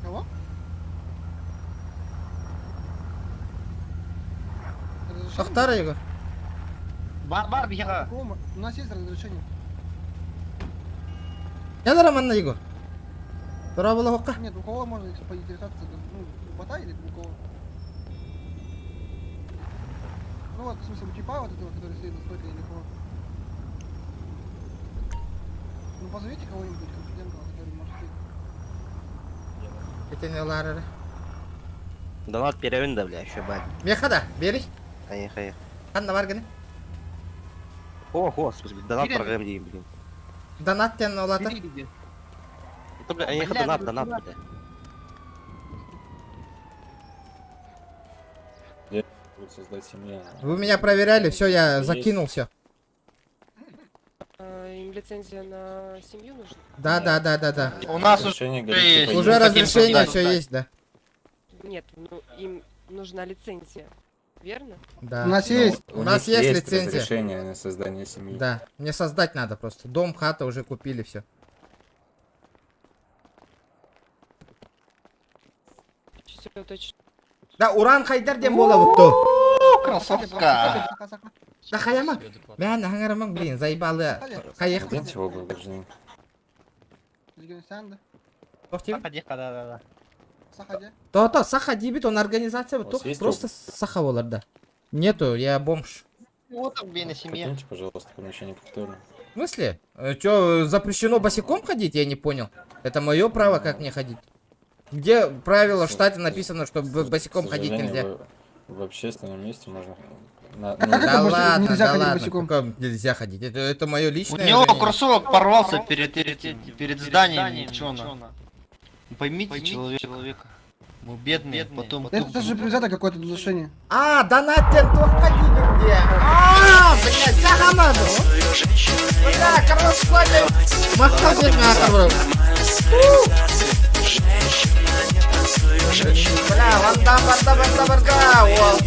Кого? Разрешение? Тохтара, Егор. Бар, бияга. У нас есть разрешение. Келлер, манна, Егор. Тура бола хоққа. Нет, у кого можно поинтересоваться, ну, у бота или у кого? Ну вот, в смысле, у типа вот этого, который стоит на стойке или кого? Ну позовите кого-нибудь конфидентного, который может стоять. Кетен елары. Донат перевинда, бля, еще бать. Мехада, бери. Хай. Қанда бар гіне? О, господи, донат программ дейм, блин. Донат тен олаты. Это, бля, донат, бля. Будет создать семью. Вы меня проверяли, все, я закинул все. Им лицензия на семью нужна? Да. У нас Разрешение уже говорит, типа, Уже есть. разрешение все есть, да. Нет, ну им нужна лицензия, верно? Да. У нас есть. У нас есть лицензия. Разрешение на создание семьи. Да, мне создать надо просто. Дом, хата уже купили, все. Все точно. Да, уран хайдар дем бола бутто. красотка. Да хаяма. Мен хангараман, блин, заебалы. Хаях. Дайте его гражданин. Легенсянда. Тохтим. Да. Сахаде. То, саха дебит, он организация, У вас вот есть просто саха волар, да. Нету, я бомж. Вот так бей на семье. Покиньте, пожалуйста, помещение культуры. В смысле? Чё, запрещено босиком ходить? Я не понял. Это мое право, как мне ходить? Где правило в штате написано, что босиком К ходить сожалению, нельзя? В общественном месте можно... как Да это ладно, нельзя да ходить ладно, босиком? как нельзя ходить? Это мое У личное него мнение. кроссовок порвался перед зданием, девчонок. Поймите человека. Мы бедные, потом... Это же взято какое-то разрешение. А, донатен, то ходили где? А, блядь, тяга надо. Бля, короче, махал здесь мясо, бро. Бля, ванда, о.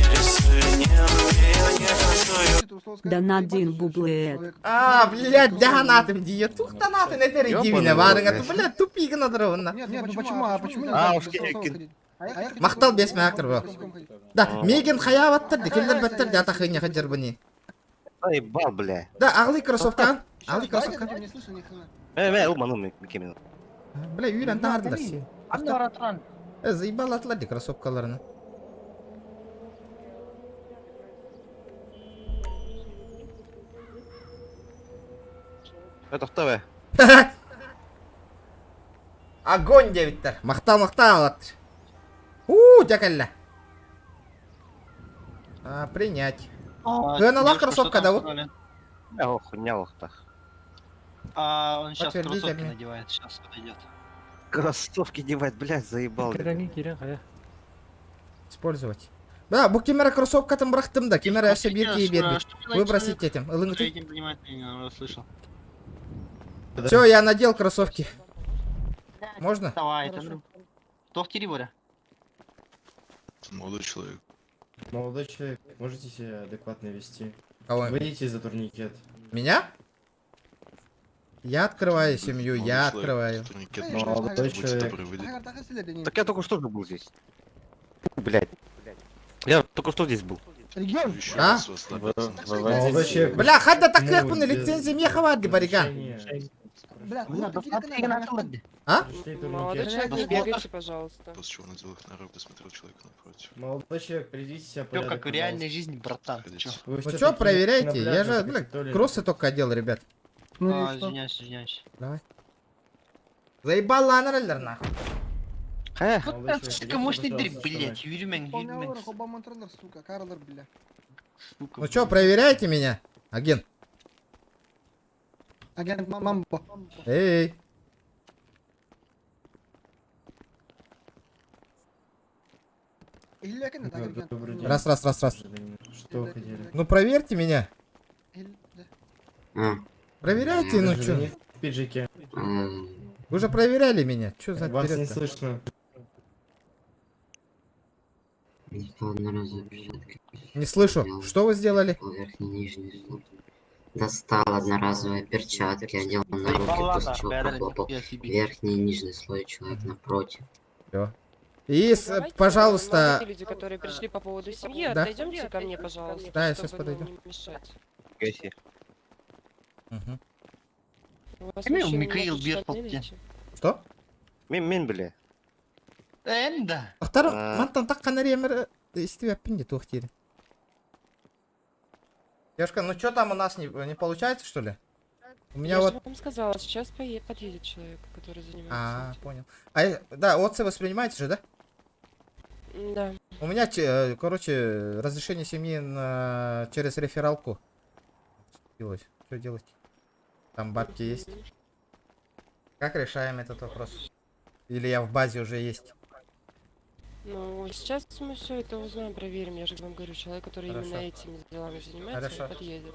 Донадин бублет. А, блядь, донатым дие. Тух донаты на тере дивине, варыга, ты, блядь, тупик надо. Нет, ну почему? А почему А, нельзя уж без соусов кин- ходить? А я хочу Мақтал босиком бес мяқтыр, бро. босиком ходить. Да, меген хаяваттыр, келдер баттыр, дата хыйня хаджар бани. Заебал, бля. Да, ағлы кроссовкан. Ағлы Давайте кроссовкан. хотя бы не слышно ни хрена. Уману, Микемин. Бля, үйрен тағардылар сен. Заебал атлады кроссовкаларını. Это кто вы? Огонь девиттер. Мақтал аттыр. Жакалла. Принять. Гыналах кроссовка, да, вот? Хуйня лохта. А он сейчас Подтвердите кроссовки мне. надевает, сейчас подойдет. Кроссовки девать, блядь, заебал. Использовать. Да, bu кемера кроссовкатын бырақтым да, кемера әші беркей берді. Выбросить этим, ылыңыты. Этим занимается, я слышал. Все, я надел кроссовки. Можно? Давай, это... Тохтери, Боря. Молодой человек. Молодой человек, можете себя адекватно вести? Кого? Выйдите за турникет. Меня? Я открываю семью, я открываю. Молодой человек. Так я только что же был здесь. Блядь. Я только что здесь был. Регион? А? Молодой человек. Бля, хадда так как на лицензии мне хавады, бариган. Блядь, Бля, какие посмотри каналы? на холоде. А? Молодой человек, не бегайте, пожалуйста. После чего на делах народ досмотрел человека напротив. Молодой человек, приведите себя в Всё порядок, как в реальной жизни, братан. Ты чё? Вы Ну всё-таки что, на проверяйте? Я пляже же, хоть то ли- кроссы только одел, ребят. Ну А, и что? извиняюсь. Заебал ланерлер, нахуй. Эх, Молодой Вот человек, сука, идите, мощный дверь, пожалуйста, блять, юрюмен, Полный Обама троллер, сука, Карлер, бля. сука. Ну что, проверяйте меня, агент? Агент Мамбо. Эй, Или агент, Да, агент. добрый день. раз. Что вы хотели? Ну проверьте меня. А, Проверяйте, ну Вы же что? не в пиджаке. Вы же проверяли меня. Что за Вас не вперед-то? слышно. достал одноразовую перчатку. Не слышу. Что вы сделали? Верхний нижний слой. Достал одноразовые перчатки, одел на руки, после чего похлопал верхний и нижний слой человека напротив. И, Давайте, пожалуйста... молодые люди, которые пришли по поводу семьи, Да. отойдемте ко мне, пожалуйста, Да, я чтобы щас нам подойду. не мешать. Гаси. Мгм. У вас Кем мужчины Михаил немного бьет по штаны птице? лечат. Что? Мен, бля. Да. Ақтарым, А. мантан таққан ремір істеп де тоқтері. Девушка, ну что там у нас не получается, что ли? У меня Я вот... же вам сказала, сейчас подъедет человек, который занимается этим. Понял. Да, отзывы воспринимаете же, да? Да. У меня, короче, разрешение семьи через рефералку. Делать. Что делать? Там бабки есть. Как решаем этот вопрос? Или я в базе уже есть? Ну, сейчас мы все это узнаем, проверим. Я же вам говорю, человек, который Хорошо. именно этими делами занимается, Хорошо. он подъедет.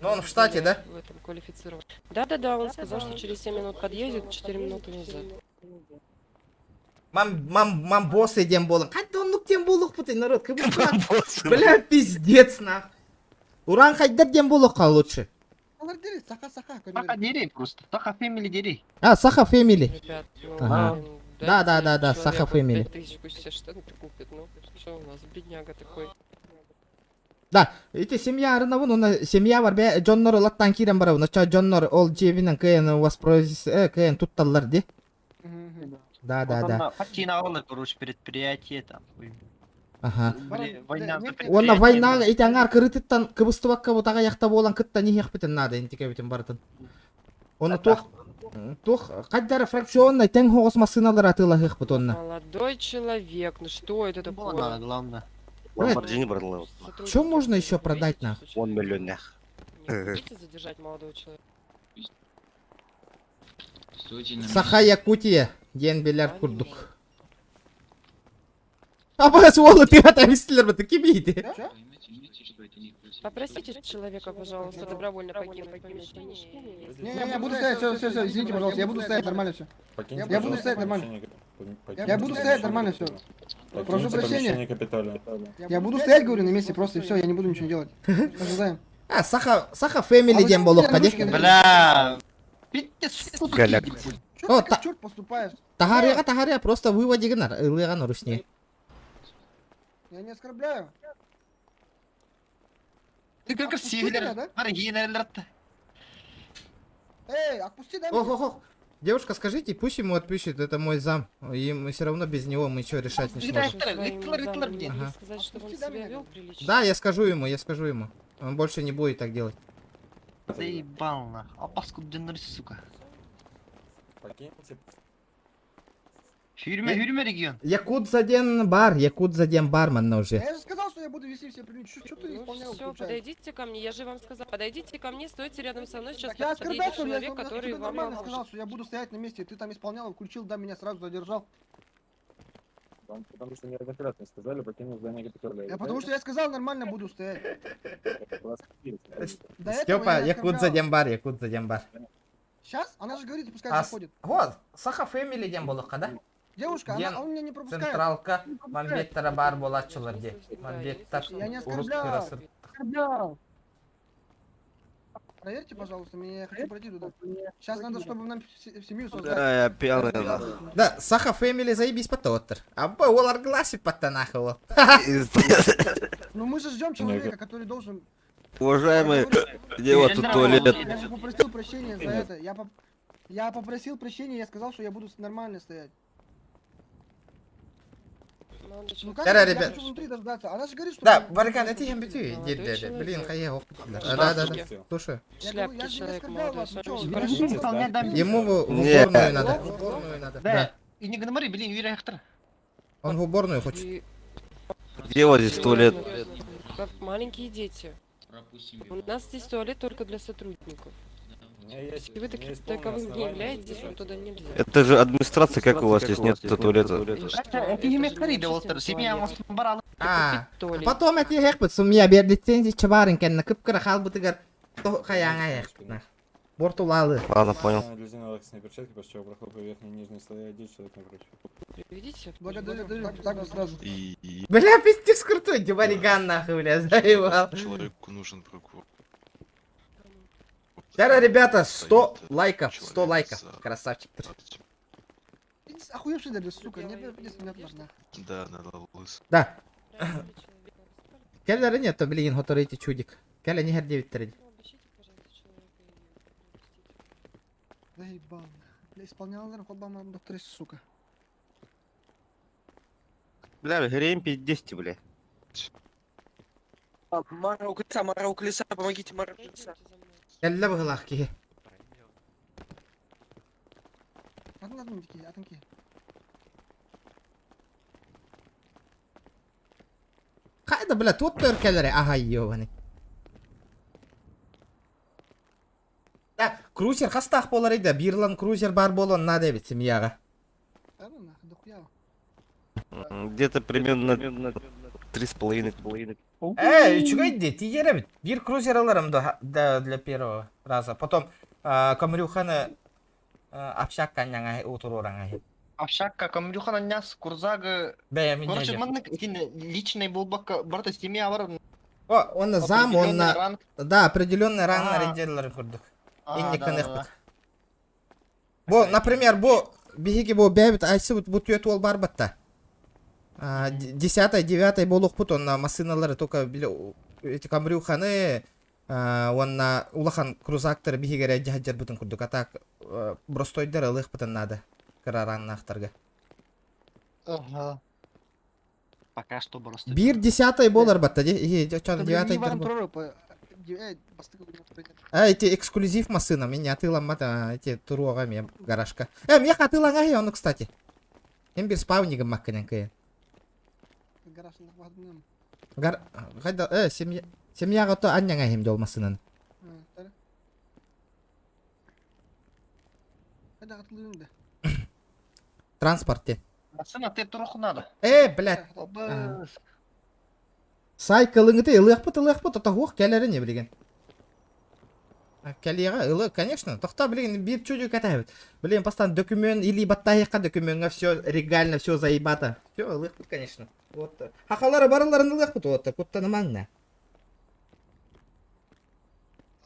Ну, он в штате, да? В этом квалифицирован. Да, он сказал, что через 7 минут подъедет, 4 минуты назад. Мам, боссы дем болын. Қайда онлық дем болық бұтай, народ. Бля, пиздец, нах. Уран хайдар дем болыққа лучше. Алар дери, саха. Саха дери просто. Саха фэмили дери. Саха Family. Ребят, ну, Ага. блин, Да, дайте Саха человеку Family. 5000 пусть все штаны-то купит. Ну, что у нас, бедняга такой. Да, эти семья арнавын, оны семья бар бе, Джоннор латтан кирен бар, оны Джоннор ол жебинен кыйын воспроизвести, кыйын тутталар де. Да. Патина Алла, короче, предприятие там. Ага. Блин, война за Оны предприятие. война, эти аңар кырытыттан кыбыстыбакка бутага яқта болан кытта не бітін нады, интике бітін бартын. Оны тух, қайдары фракционный тең хоғыс масыналар атыла хық бұт онна. Молодой человек, ну что это Было такое? надо, главное. Ламборджини брал. Сотрудники Чё можно еще полиции продать, нах? случайно 1 миллион, нах. Не хотите задержать молодого человека? Саха Якутия, ден белер курдук. Абас олы ты атавистілер бұты кемейді. Попросите человека, пожалуйста, добровольно покинуть помещение. Не, я буду стоять, все, извините, пожалуйста, я буду стоять нормально все. Я буду стоять нормально. Я буду стоять нормально все. Прошу прощения. Я буду стоять, говорю, на месте просто и все, я не буду ничего делать. Ожидаем. Саха Family ден болуққа де. Бля. Пиздец, сука, Голяк. иди, блин. О, Чё ты как чёрт поступаешь? Тахария, просто выводигінар, ылыған ұрышне. Я не оскорбляю. Ты как Отпусти меня, север. да? Маргинальный. Эй, отпусти, дай мне. Ох. Девушка, скажите, пусть ему отпишет, это мой зам. И мы все равно без него мы ничего решать не Да. сможем. Своим Гитлер, замом блин. могли Ага. сказать, чтобы он Отпусти, дай себя меня. вел прилично. Да, я скажу ему. Он больше не будет так делать. Заебал нах. А паскудный, сука. Хюрме регион. Якудзаден бармен уже. Я же сказал, что я буду вести все приличия. Что ты исполнял? Все, подойдите ко мне, я же вам сказала. Подойдите ко мне, стойте рядом со мной, сейчас Так я оскорбляю, подъедет что ли? Я человек, который тебе вам нормально сказал, поможет. что я буду стоять на месте. Ты там исполнял, включил, да, меня сразу задержал. Потому что неоднократно сказали, покинул здание Капитолия. Я потому что я сказал, нормально буду стоять. До этого Степа, я не оскорблял. Якудзаден бар. Сейчас? Она же говорит, пускай А заходит. Вот, Саха Family ден болуққа да? Девушка, Ген- он меня не пропускает. Централка, мамбеттара бар болатчылар де. Мамбеттар, Я не урус оскорблял. кырысы. Проверьте, пожалуйста, меня, я хочу пройти туда. Сейчас надо, чтобы нам в семью создать. Да, я пьяный, нахуй. Да, Саха Family заебись пототтыр. Абы олар гласит паттанахы ол. Ну мы же ждем человека, который должен... Уважаемый, где вот тут туалет? Я же попросил прощения за это. Я попросил прощения, я сказал, что я буду нормально стоять. Молодой Ну человек. как Да, я ребят. хочу внутри дождаться? Она же говорит, что... Да, там- барыкан, это я битю. Молодой Дед, человек. блин, хая, ох. Да, Да, да, слушай. да. Слушай. Шляпки я же не человек оскорблял молодой. вас, С ну чё вами вы, всё я хорошо? Выполнять дамбу. Ему в Не. уборную надо. В уборную надо. Да. Да. И не говори, блин, Юрий Ахтар. Он в уборную хочет. И- Где вот здесь туалет? Как маленькие дети. У нас здесь туалет только для сотрудников. Если вы таковым не являетесь, вам туда нельзя. Это же администрация, как у вас здесь нет туалета? Это не Мекарида, Уолтер. Семья у вас барал. А, Туалет. потом это я хекпет, сумя бер лицензия чабарын кенна кыпкыра халбытыгар то хаяңа яхпетна. Бортулалы. Ладно, понял. Резиновые перчатки, после чего проходит по верхней и нижней слоя одежды, человек напротив. Видите? Благодарю, так вот сразу. И Бля, пиздец крутой, дебариган нахуй, бля, заебал. человеку нужен прокурор. Да, ребята, 100 Стоит, лайков, 100 человек лайков. за Красавчик. этим. Охуевший даже, сука, не отложно. Да, надо лыс. Да. Келлері нет, то, блин, готовите чудик. Келлі не гердевит трейд. Заебал. Бля, исполнял ходбама доктор, сука. Бля, греем 10, бля. Мара у колеса, помогите, Мара у колеса. Келлі бұғылақ ке. Атынки. Қайда, бля, тут төр келлері, ага, ебаный. Да, крузер қастақ болар еді, бирлан крузер бар болон, на дебет семьяға. Где-то примерно 3,5. Чугайди, тигері бит. Бир крузер аларым для первого раза. Потом, камрюханы общак каняңа утурураңа. Общакка, Камрюхана Няс, Курзага. Бәя, Короче, маннык личный был барда семья бар. О, он зам, он Определенный ранг. Да, определенный ранг А. на рейдерлары курдук. А, Инни да, кынық да, бит. да. Бо, например, бо биһиги бо бәбит айсы бу түйет ол бар батта. 10-й, 9-й болук бут, он машиналары только биле эти камрюханы, он улахан крузактары биһигере жаһаджар бутун курдук. А так бростойдар ылых бутун надо. Карараннахтарга. Ага. Пока что просто. Бир 10-й болар батта, 9-й бар. Эти эксклюзив машина, меня атыламата, эти туруагами гаражка. Мне хатылаңа я, он, кстати. Эм бир спавнигам макканен кайын. Хайда, семьяга то анняңа хем жол машинаны. Транспортте. Машина ты троху надо. Блядь. Сайкылыңыты ылыакпыт, отогук келері не білген. Келеға ылы, конечно. Тоқта, блин, бир чудик атабит. Блин, постоянно документ или баттайыққа документға все регально, все заебато. Все, ылыакпыт, конечно. Вот. Хақалары барыларын ылыакпыт, вот. Куттаны маңна.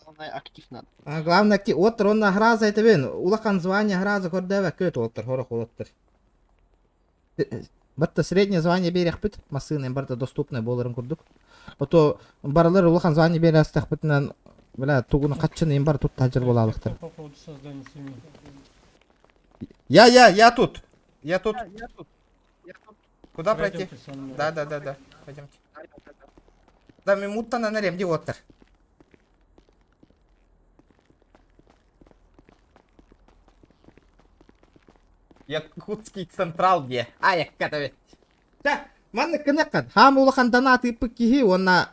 Главное, актив надо. Главное, отыр, онна граза айтабен. Улақан звание граза көрдәвә көт отыр, хорық отыр. Бітті среднее звание берек бит, машина барды доступный болырын күрдік. Ото барылар улахан звание бере астақ бітінен, бля, тугуны қатчыны бар тут тажыр болалықтыр. По поводу создания семьи. Я тут. Я тут. Куда пройти? Пройдемте со мной. Да. Пойдемте. Да, минута на нарем, где отыр. Якутский централ где? Яккатове. Да, манны кынаккан. Хам улахан донат ипы кихи, онна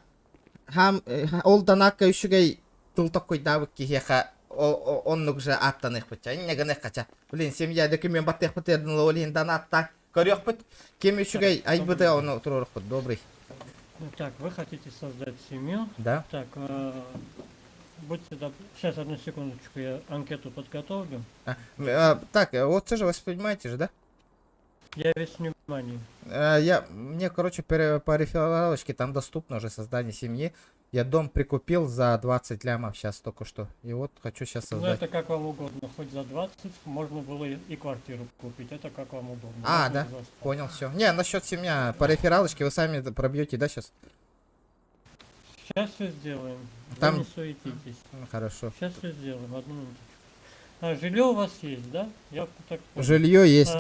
хам ол донатка үшігей тылток койдабы кихи ха оннук же аттаных быча. Инне гынық кача. Блин, семья документ баттых бытердин лолин донатта. Көрек быт. Кем үшігей айбыды оны турурық быт. Добрый. Так, вы хотите создать семью? Да. Так, будьте сейчас одну секундочку, я анкету подготовлю. Так, вот же воспринимаете же, да? Я весь внимание. Мне, короче, по рефералочке там доступно уже создание семьи. Я дом прикупил за 20 лямов сейчас только что. И вот хочу сейчас Ну создать. это как вам угодно, хоть за 20 можно было и квартиру купить, это как вам удобно. А, Можно да, из вас так. понял, все. Не, насчет семья, по рефералочке вы сами пробьете, да, сейчас? Сейчас все сделаем. Там- Вы не суетитесь. Хорошо. Сейчас все сделаем, одну минуточку. жилье у вас есть, да? Я так понял. Жилье есть.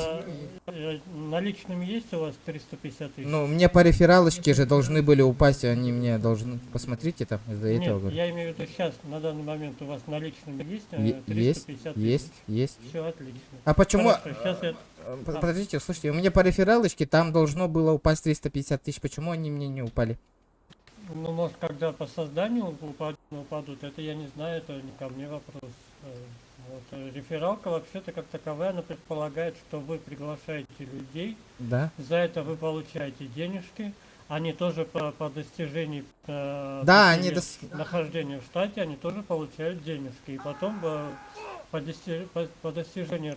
Наличными есть у вас 350 тысяч? Ну, мне по рефералочке же должны были упасть, они мне должны... Посмотрите там, из-за этого Нет, говорю. я имею в виду сейчас, на данный момент у вас наличными есть Есть, 350 тысяч? есть. Все отлично. А почему... Хорошо, сейчас я... Подождите, слушайте, у меня по рефералочке там должно было упасть 350 тысяч, почему они мне не упали? Ну, может, когда по созданию упадут, это я не знаю, это не ко мне вопрос. Вот. Рефералка вообще-то как таковая, она предполагает, что вы приглашаете людей, Да. за это вы получаете денежки, они тоже по достижении нахождения в штате, они тоже получают денежки, и потом по достижении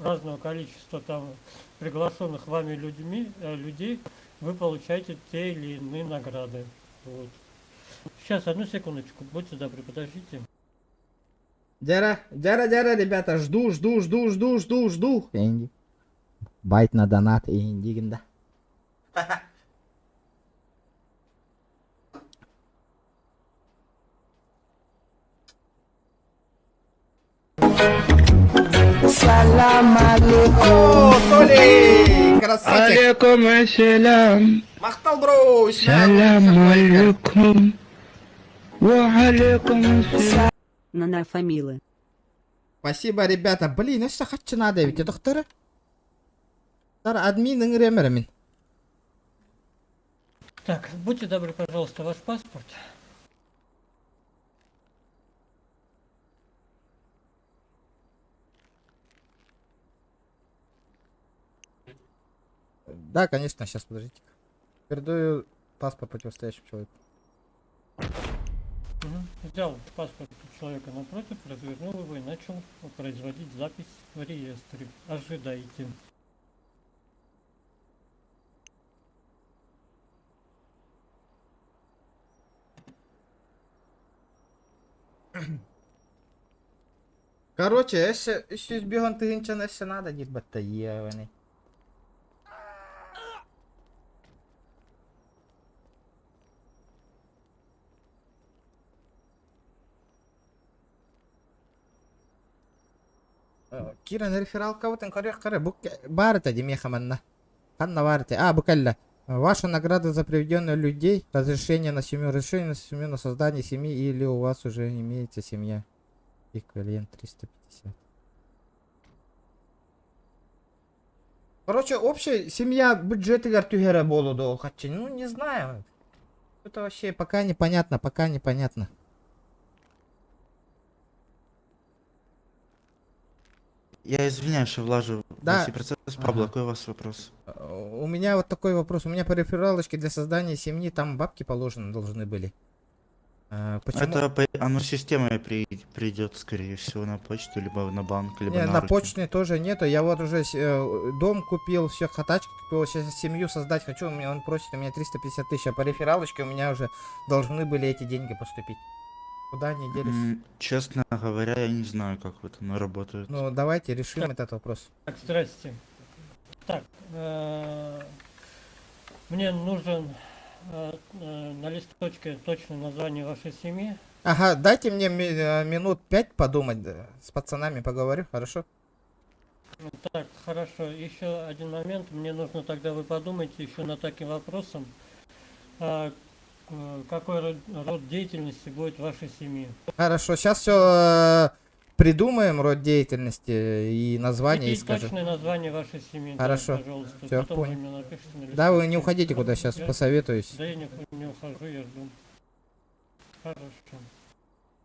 разного количества там приглашенных вами людей, вы получаете те или иные награды. Вот. Сейчас, одну секундочку, будьте добры, подождите. Джара, ребята, жду. Энди. Байт на донат и индигинда. Салам алейкум. О, Толи! Красавчик! Алейкум ассалам. Махтал, бро! Салам алейкум. Ва алейкум ассалам. На фамилы. Спасибо, ребята. Блин, ну что хочу надо ведь, доктора? Админ ингремермин. Так, будьте добры, пожалуйста, ваш паспорт. Да, конечно, сейчас, подождите. Передаю паспорт противостоящему человеку. Взял паспорт человека напротив, развернул его и начал производить запись в реестре. Ожидайте. Короче, если сбеган ты инчан, если надо, дит батаеваны. Киран реферал кого-то корректор, барта демеха манна. Ханна барта. букалла. Ваша награда за приведенных людей, разрешение на семью, на создание семьи, или у вас уже имеется семья. Эквивалент 350. Короче, общая семья бюджеты гартюгера болоду хочу. Ну, не знаю. Это вообще пока непонятно, Я извиняюсь, что влажу в Да. процесс. Пабло, какой у вас вопрос? У меня вот такой вопрос. У меня по рефералочке для создания семьи там бабки положены должны были. Почему? Оно системой придет, скорее всего, на почту, либо на банк, либо Не, на на руки. почте тоже нету. Я вот уже дом купил, все хатачки купил, сейчас семью создать хочу. Он просит у меня 350 тысяч, а по рефералочке у меня уже должны были эти деньги поступить. Куда они делись? Честно говоря, я не знаю, как вот оно работает. Ну, давайте решим этот вопрос. Так, здрасте. Так, мне нужен на листочке точное название вашей семьи. Ага, дайте мне минут 5 подумать, с пацанами поговорю, хорошо? Так, хорошо. Еще один момент. Мне нужно тогда, вы подумайте еще над таким вопросом. Какой род деятельности будет в вашей семье? Хорошо, сейчас все придумаем, род деятельности и название, и скажем. Точное название вашей семьи. Хорошо, да, пожалуйста. все, Потом понял. вы мне напишите на Да, вы листочке. не уходите куда, сейчас посоветуюсь. Да, я не ухожу, я жду. Хорошо.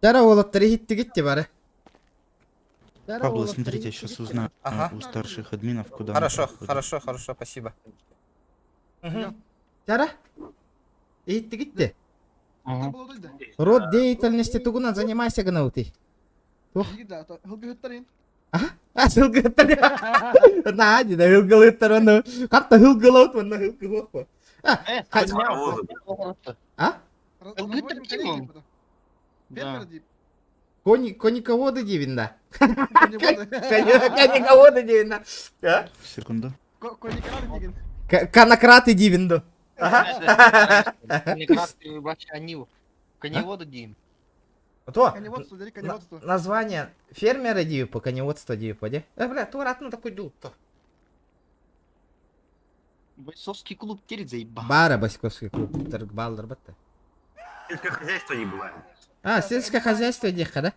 Здорово, гитти бары. Пабло, смотрите, я сейчас узнаю у старших админов, куда... Хорошо, спасибо. Жара? Гитти. Род деятельности тугуна занимайся гнаути. Хылгыттар. Нади да хылгылыттар оны. Катта хылгылаут мына хылгылоп. Кониководы дивинда. Кониководы дивинда. Секунду. Конократы дивинду. Конократы вообще они. Коневоды Дим. То, Коневодство, дали коневодство. название фермера дейпі, коневодство дейпі, де? Бля, туратны такой дул-то. Бойцовский клуб теперь заебал. Бара басковский клуб, тырк балдыр бітті. Сельское хозяйство не было. А, сельское хозяйство дейқа, да?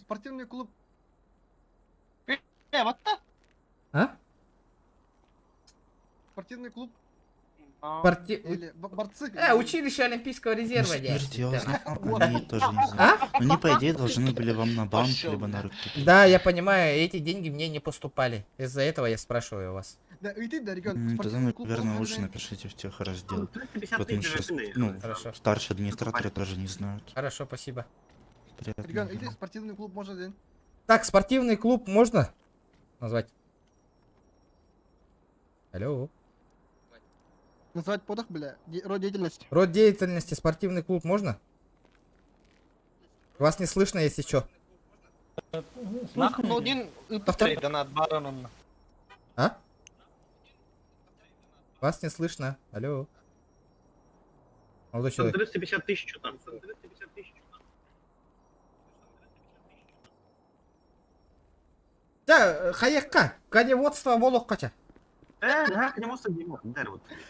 Спортивный клуб. Вот так. А? Спортивный клуб. Или борцы. Училище Олимпийского резерва, Смотрите, я узнал, Вот. они тоже не знаю. Они, по идее, должны были вам на банк, либо на руки. Да, я понимаю, эти деньги мне не поступали. Из-за этого я спрашиваю вас. Да, и ты, да, ребят, Тогда, спортивный клуб. наверное, лучше напишите в техраздел. 350 Потому тысяч что, рублей. ну, Хорошо. старшие администраторы тоже не знают. Хорошо, спасибо. Ребят, Приятного и ты, дня. спортивный клуб можно день. Так, спортивный клуб можно назвать? Алло. Назвать подох, бля, род деятельности. Род деятельности спортивный клуб можно? Вас не слышно, если что. Нахуй один повторяй, донат бароном. А? Вас не слышно. Алло. Молодой человек. 350 тысяч, что там? 350 тысяч. Да, хаяққа, коневодство болуқ қача. Коневодство не может.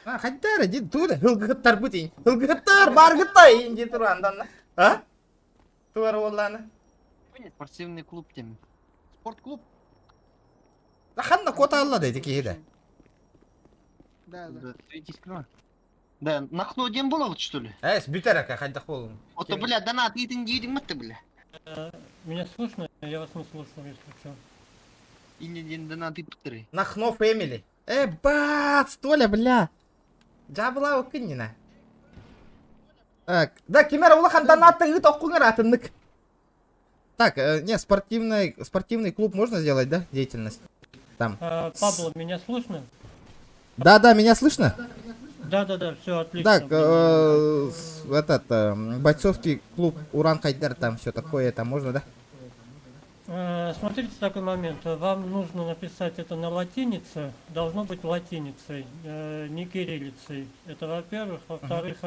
Хаттар, иди туда. Хылгыттар бутин. Хылгыттар, баргыттай, инди турандан. А? Туар олланы. Спортивный клуб тем. Спортклуб. Да ханна кота алла дейді кейді. Да, да. Да, нахну один был, что ли? С бютерака хайдақ болуын. Вот, бля, донат, и ты не едем, ты, бля. Меня слышно? Я вас не слышу, если что. И не день донат, и повторяй. Нахно фэмили. Бац, Толя, бля. Жабыла өкіннена. Так, да, кемер улахан донатты ұт оқыңыр атыннык. Так, не, спортивный клуб можно сделать, да, деятельность? Там. Пабло, меня слышно? Да, меня слышно? Да, все отлично. Так, бойцовский клуб Уран Хайдар, там все такое, это можно, да? Смотрите такой момент. Вам нужно написать это на латинице. Должно быть латиницей, не кириллицей. Это во-первых. Во-вторых,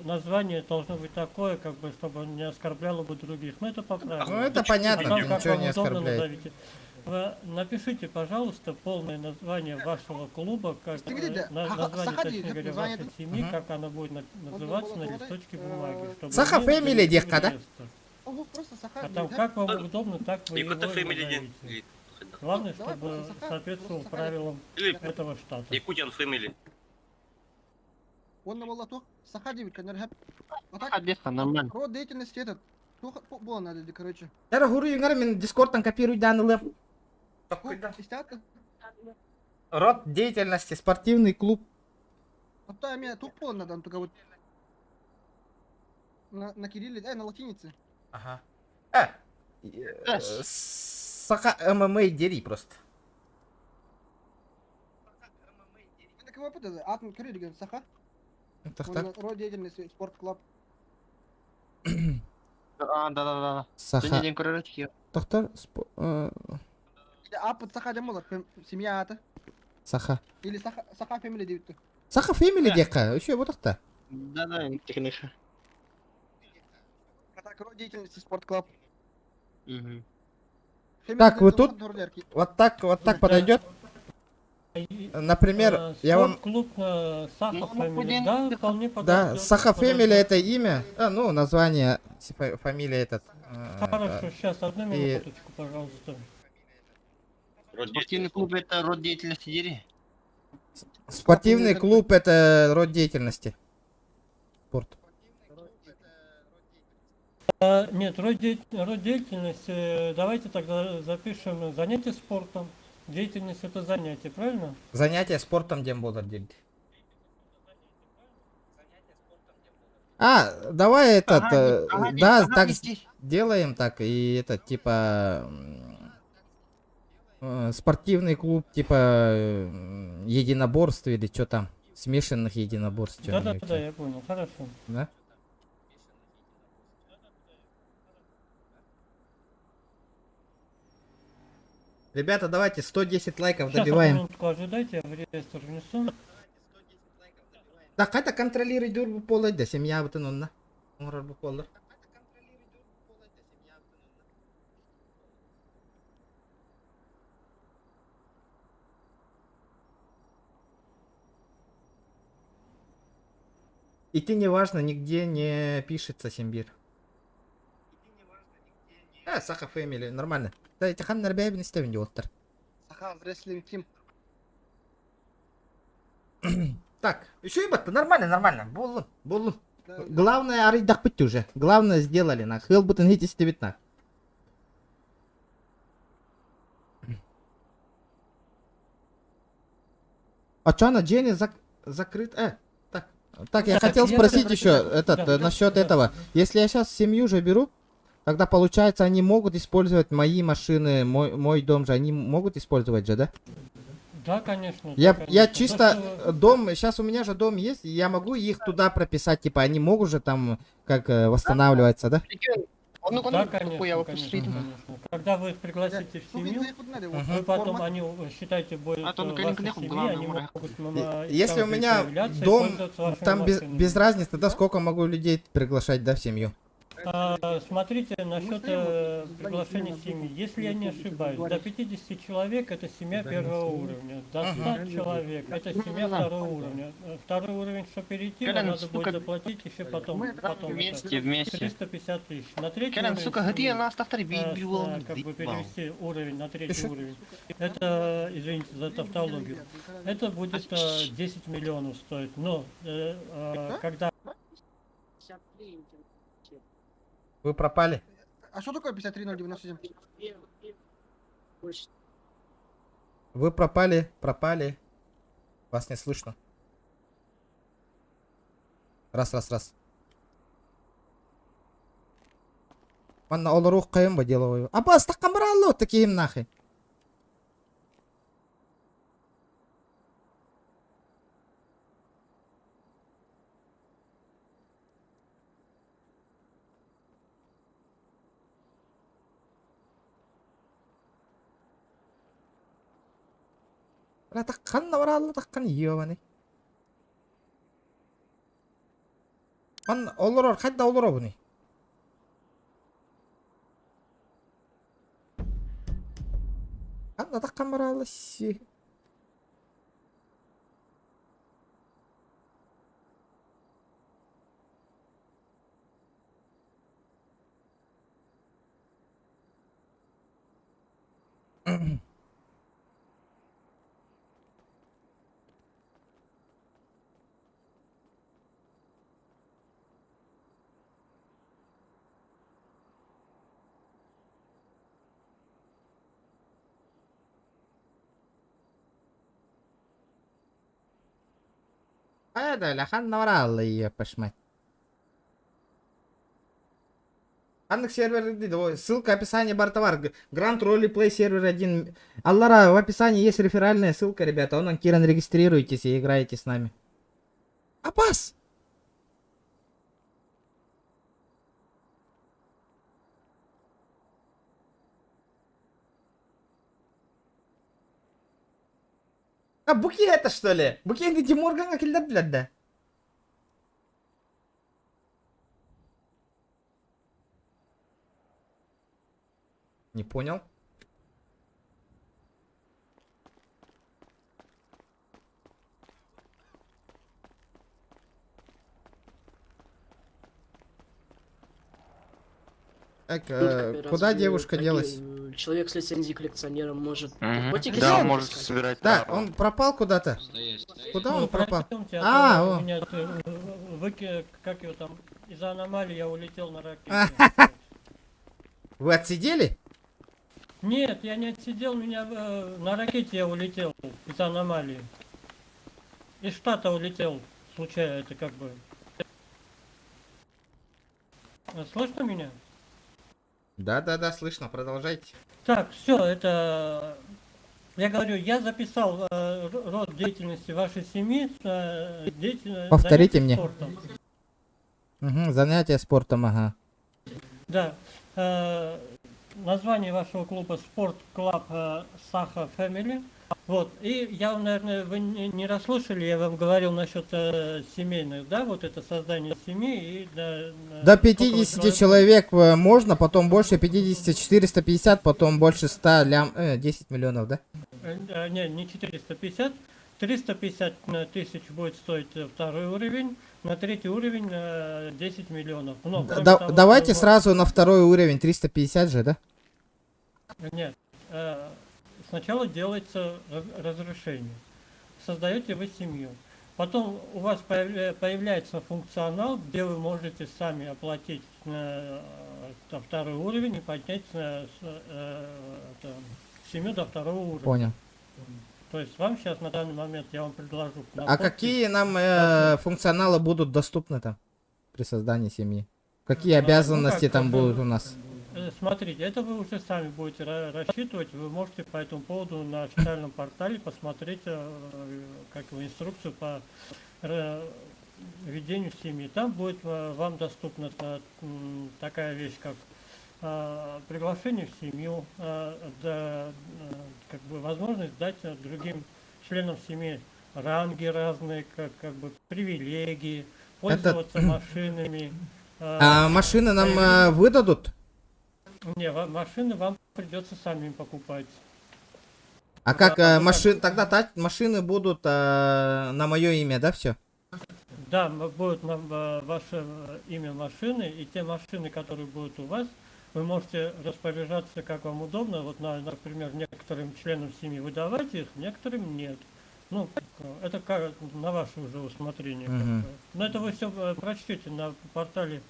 название должно быть такое, как бы, чтобы не оскорбляло бы других. Ну это поправимо. Ну это понятно, Потом, ты как ничего вам не удобно, оскорбляет. назовите. Вы напишите, пожалуйста, полное название вашего клуба, как название, точнее говоря, вашей семьи, как она будет называться на листочке бумаги. Саха фэмили девка, да? Ого, просто Саха. А там как вам удобно, так вы его Якута и Family назовите. Главное, чтобы соответствовал правилам этого штата. Якутиан Family. Он на молоток. Саха девять, конечно. Вот так. Обеха, нормально. Род деятельности этот. Было надо, короче. Яра гуру юнгар мен дискордтан копируй данные. Истятка. Род деятельности спортивный клуб. А то меня тух было надо, только вот на кириллице, на латинице. Ага. Саха ММА дери просто. Так его это атом кириллиц, Саха. Так. Род деятельности спортклуб. Да. Саха. День короче. Тоқтар. А под Саха демолар, семья ата. Саха. Или Саха фэмили девять. Саха фэмили дека. Еще вот так-то. Да, техниша. Так, род деятельности спортклуб. Так, вы тут вот так подойдет. Например, я вам... Клуб Саха Фэмили, да, вполне подойдет. Да, Саха Фэмили это имя, ну, название, фамилия этот. Хорошо, сейчас, одну минуточку, пожалуйста. Спортивный клуб это род деятельности дери? Спортивный клуб это род деятельности. Спорт. Нет, род деятельности, давайте тогда запишем занятие спортом. Деятельность это занятие, правильно? Занятие спортом дем болар делить. Давай этот, да, так делаем так, и это типа спортивный клуб типа единоборств или что там, смешанных единоборств. Да, я понял, хорошо. Да? Ребята, давайте 110 лайков Сейчас, добиваем. минутку ожидайте, я в реестр внесу. Так, это контролируй дурбу полой, да, семья вот он на. По И ты не важно, нигде не пишется Симбир. Саха Фэмили, нормально. Да, эти хан нарбяй не ставим диоттар. Саха Wrestling Team. Так, еще ебать, нормально. Буллун. Главное, аридах быть уже. Главное сделали, на. Хэл бутын хитис на. А чё, на Дженни закрыт? Так, я хотел спросить еще насчет этого. Если я сейчас семью же беру, тогда получается они могут использовать мои машины, мой дом же, они могут использовать же, да? Да, конечно. Я чисто дом, сейчас у меня же дом есть, я могу их туда прописать, типа они могут же там как восстанавливаться, да? Да, конечно. Когда вы их пригласите в семью, вы потом, они, считайте, будут вашей семьей, они могут если у меня дом, там без разницы, тогда сколько могу людей приглашать, да, в семью? Смотрите, насчет приглашения семьи. Если я не ошибаюсь, до 50 человек это семья первого уровня. До 100 человек это семья второго уровня. Второй уровень, чтобы перейти, вам надо будет заплатить еще потом вместе. 350 тысяч. На третий уровень, как бы перевести уровень на третий уровень, это, извините за тавтологию, это будет 10 миллионов стоить. Но когда... Вы пропали? А что такое 53097? Вы пропали. Вас не слышно. Раз. Манна оларух кайым ба деловой. Абас таққан бір алло таким нахай. Таққан наваралла таққан ебаны. Ман олорор қайда олорор бұны? Қанда таққан баралла си. Да, ляхан навралла ее пошмать. Анных сервер дейді, ссылка описание бар товар. Гранд Роллиплей сервер 1. Аллара, в описании есть реферальная ссылка, ребята. Он Киран, регистрируйтесь и играете с нами. Апас! А Буки это что ли? Буки это Тимурган акилдер билет да? Не понял. Так, куда девушка делась? Человек с лицензией коллекционера может... Да, может собирать. Да, он пропал куда-то. Куда он пропал? У меня, как его там, из-за аномалии я улетел на ракете. Вы отсидели? Нет, я не отсидел, меня на ракете я улетел из-за аномалии. Из штата улетел, случайно, это как бы. Слышно меня? Да, слышно, продолжайте. Так, все, это... Я говорю, я записал род деятельности вашей семьи. Повторите мне. Спортом. Угу, занятия спортом, ага. Да. Название вашего клуба Спорт Клаб Саха Фэмили. Вот. И я, наверное, вы не расслышали, я вам говорил насчет семейных, да, вот это создание семьи. И, до 50 человек можно, потом больше 50, 450, потом больше 100, 10 миллионов, да? Не 450. 350 тысяч будет стоить второй уровень, На третий уровень 10 миллионов. Но, кроме Да- того, давайте что- сразу на второй уровень 350 же, да? Нет. Сначала делается разрешение. Создаете вы семью. Потом у вас появляется функционал, где вы можете сами оплатить второй уровень и поднять семью до второго уровня. Понял. То есть вам сейчас на данный момент я вам предложу. на А подпись- какие нам функционалы будут доступны там при создании семьи? Какие обязанности там будут у нас? Смотрите, это вы уже сами будете рассчитывать. Вы можете по этому поводу на официальном портале посмотреть как бы инструкцию по ведению семьи. Там будет вам доступна такая вещь, как приглашение в семью, как бы возможность дать другим членам семьи ранги разные, как бы привилегии, пользоваться машинами. А машины нам выдадут? Не, машины вам придется сами покупать. А как тогда машины будут на мое имя, да, все? Да, будет ваше имя машины, и те машины, которые будут у вас, вы можете распоряжаться как вам удобно. Вот, например, некоторым членам семьи выдавать их, некоторым нет. Ну, это как на ваше уже усмотрение. Мгм. Но это вы все прочтете на портале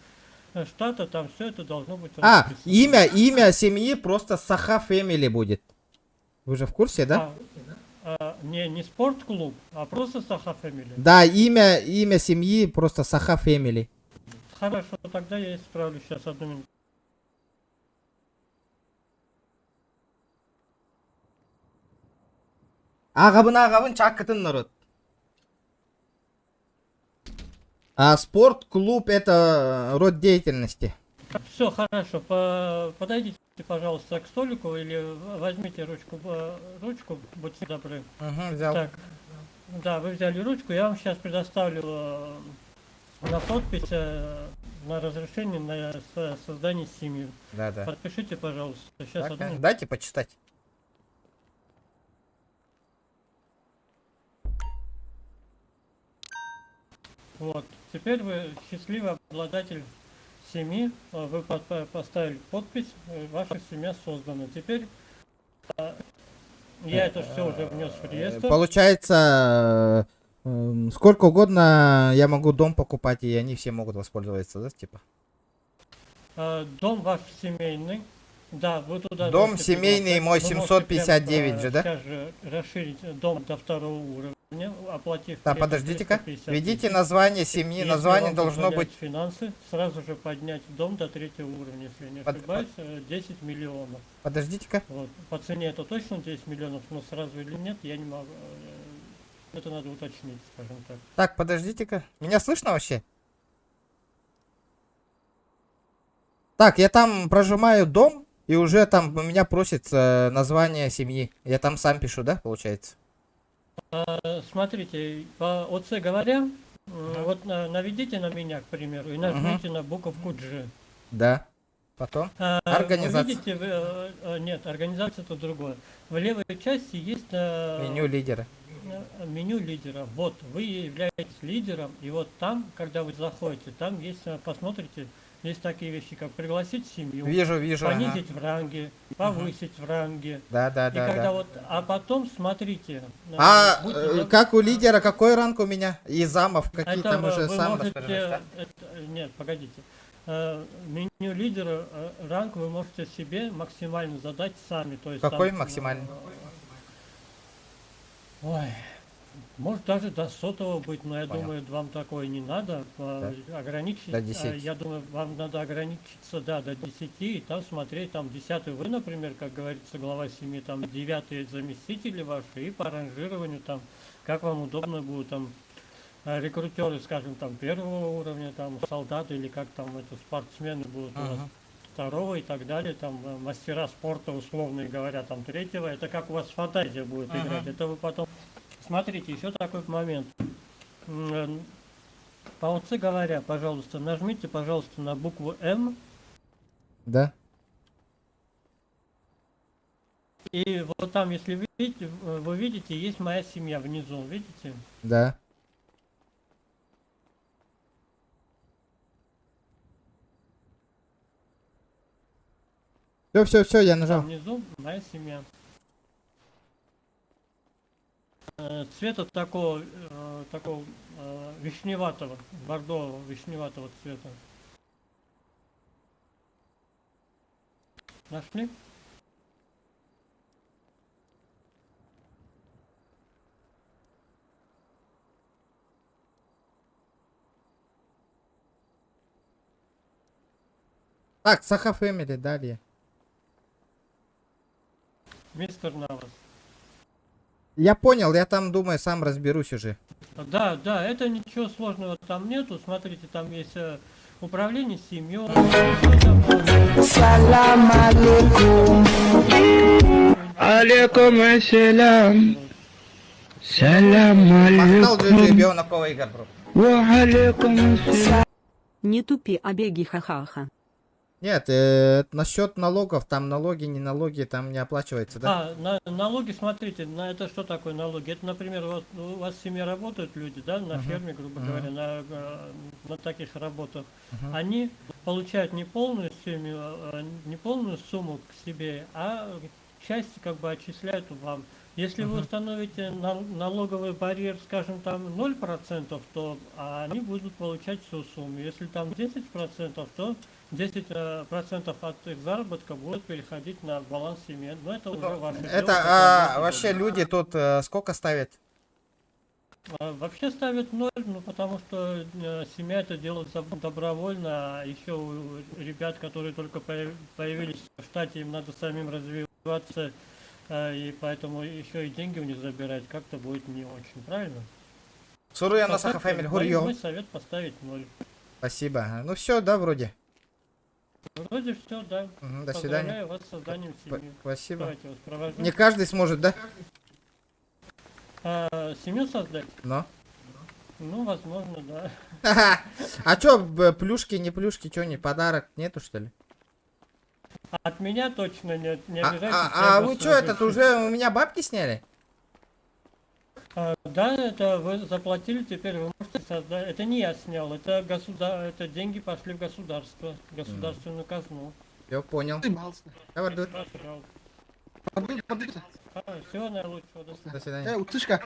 штата, там все это должно быть А, имя семьи просто Саха Family будет. Вы же в курсе, да? Не спортклуб, а просто Саха Фэмили. Да, имя семьи просто Саха Family. Хорошо, тогда я исправлю сейчас одну минуту. Агабын чакытын народ. А спортклуб это род деятельности. Все хорошо, подойдите, пожалуйста, к столику или возьмите ручку, будьте добры. Взял. Так, да, вы взяли ручку, я вам сейчас предоставлю на подпись на разрешение на создание семьи. Да. Подпишите, пожалуйста. Сейчас Так, одну. дайте почитать. Вот, теперь вы счастливый обладатель семьи, вы поставили подпись, ваша семья создана. Теперь я это все уже внес в реестр. Получается, сколько угодно я могу дом покупать, и они все могут воспользоваться, да, типа? Дом ваш семейный. Да, вы туда... Дом можете семейный мой приглашать. Вы 759 можете же, да? Сейчас же расширить дом до второго уровня, оплатив... Да, при этом подождите-ка. 350 Введите тысяч. название семьи. Если Название вам должно позволяют быть... финансы, сразу же поднять дом до третьего уровня, если я не ошибаюсь, 10 миллионов. Подождите-ка. Вот. По цене это точно 10 миллионов, но сразу или нет, я не могу. Это надо уточнить, скажем так. Так, подождите-ка. Меня слышно вообще? Так, я там прожимаю дом, и уже там у меня просит название семьи. Я там сам пишу, да, получается? Смотрите, по ОЦ говоря, вот наведите на меня, к примеру, и нажмите на буковку G. Да. Потом? Организация. Вы видите, нет, организация это другое. В левой части есть Меню лидера. Меню лидера. Вот, вы являетесь лидером, и вот там, когда вы заходите, там есть, посмотрите, есть такие вещи, как пригласить семью, Вижу, понизить в ранге, повысить в ранге. Да. И когда вот, а потом смотрите. Как у лидера, какой ранг у меня? И замов, какие это там уже вы сам можете, распоряжаюсь, нет, погодите. Меню лидера, ранг вы можете себе максимально задать сами. То есть Какой там, максимальный? Ой, может даже до 100-го быть, но я думаю, вам такое не надо. Ограничить, До 10. я думаю, вам надо ограничиться, да, до 10, и там смотреть, там 10-й вы, например, как говорится, глава семьи, там 9-й заместители ваши, и по ранжированию там, как вам удобно будет, там, рекрутеры, скажем, там, первого уровня, там, солдаты, или как там, это, спортсмены будут у вас второго и так далее, там, мастера спорта, условно говоря, там, третьего, это как у вас фантазия будет играть, это вы потом... Смотрите, еще такой момент. По ОЦ говоря, пожалуйста, нажмите, пожалуйста, на букву М. Да. И вот там, если вы видите, есть моя семья внизу, видите? Да. Все, я нажал. Внизу моя семья. Цвета такого вишневатого, бордового, вишневатого цвета. Нашли? Так, Саха Фэмили, далее. Мистер Навас. Я понял, я там, думаю, сам разберусь уже. Да, это ничего сложного там нету. Смотрите, там есть управление семьей. Салам алейкум. Алейкум ассалам. Салам алейкум. Ва алейкум ассалам. Не тупи, а беги, ха-ха-ха. Нет, насчет налогов, там налоги, не налоги, там не оплачивается, да? Налоги, смотрите, это что такое налоги? Это, например, вот у вас в семье работают люди, да, на ферме, грубо говоря, на таких работах. Они получают не полную сумму к себе, а часть как бы отчисляют вам. Если вы установите налоговый барьер, скажем, там 0%, то они будут получать всю сумму. Если там 10%, то 10% от их заработка будет переходить на баланс семьи. Но это уже ваше дело. Это вообще люди тут сколько ставят? Вообще ставят 0, потому что семья это делает добровольно, а еще у ребят, которые только появились в штате, им надо самим развиваться, и поэтому еще и деньги у них забирать как-то будет не очень, правильно? Суруя на Саха Фэмили, мой совет поставить 0. Спасибо. Ну все, да, вроде. Вроде все, да. До свидания. Поздравляю вас с созданием семьи. Спасибо. Давайте вас провожу. Не каждый сможет, да? Семью создать? Но. Ну, возможно, да. А чё, плюшки, не плюшки, чё, не подарок нету, что ли? От меня точно нет, не обижайтесь. Вы чё, этот уже у меня бабки сняли? Да, это вы заплатили, теперь вы можете создать. Это не я снял, это деньги пошли в государство, государственную казну. Я понял. Давай, всего наилучшего. До свидания. Утышка.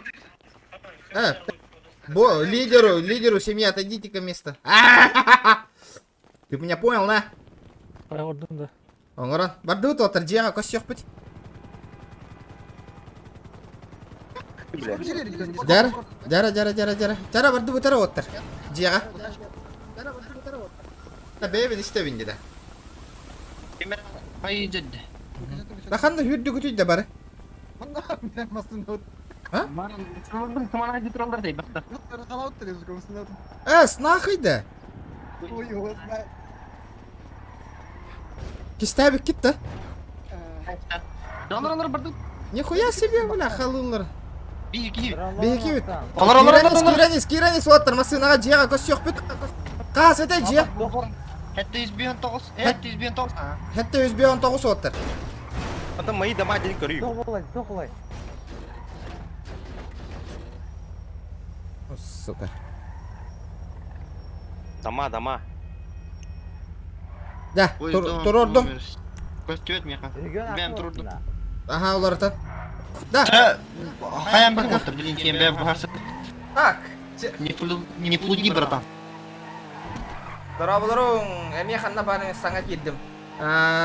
Лидеру семьи, отойдите-ка место. Ты меня понял, да? Да. Оңорон, барды вот отыр, жеға көз жоқ бит. Жара барды бұтары отыр. Жеға. Бәйбін істебін деді. Дақанды хүрді күтейді бары. Снахайды. Кистабик кетті. Нихуя себе, бля, халылар. Бейки бит. Скиранис оттыр, масынаға жеға көз жоқ бит. Қас етай же. Хәтті 119 оттыр. Это мои дома, день корю. Сука. Дома. Да, тур ордым. Ben durdum. Aha, олардан. Да. Хаям бір отыр, білін кейін бәрі бұғарсы. Так. Не плуди, братан. Здорово, әме қанна барын саңа келдім.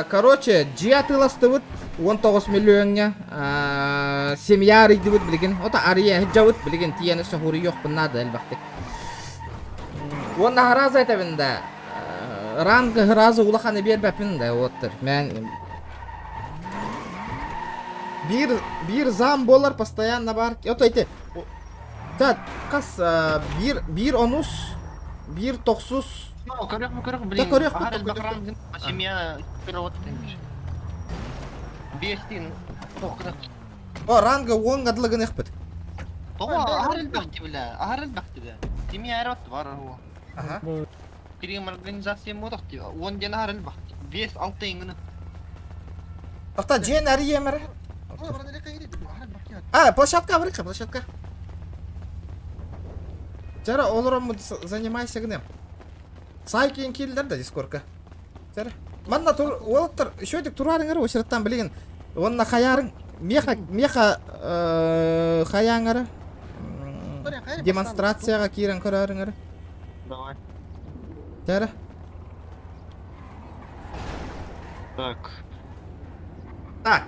Короче, жия тыласты бұд 19 миллионға. Семья арыйды бұд білген. Ота ария хиджа бұд білген. Тияны сөхуры жоқ бұннады әлбақты. Онна харазы айтабында. Ранғы хыразы улаханы бер бәпінде оттыр. Мен bir zam болар постоянно бар. Вот эти. Да, қас bir онус, bir тоқсус. Көрек, блин. Семья перевод теңгеш. 5 тоқыдық. Ранғы 10 ғадылығын еқпіт. Ахарыл бәқті бля. Семья әрі бар. Перем организация модақ дейі. 10 ден ахарыл бәқті. 5-6 теңгіні. Тоқта жен әрі емірі. Площадка, врыха, площадка. Жара, оларом занимайся гнем. Сайкин киллер да дискорка. Жара. манна олаттар шөйдік турарыңар очыраттан білеген. Онна хаярың меха хаяңары демонстрацияға кирен көрарыңар. Давай. Тәрі. Так,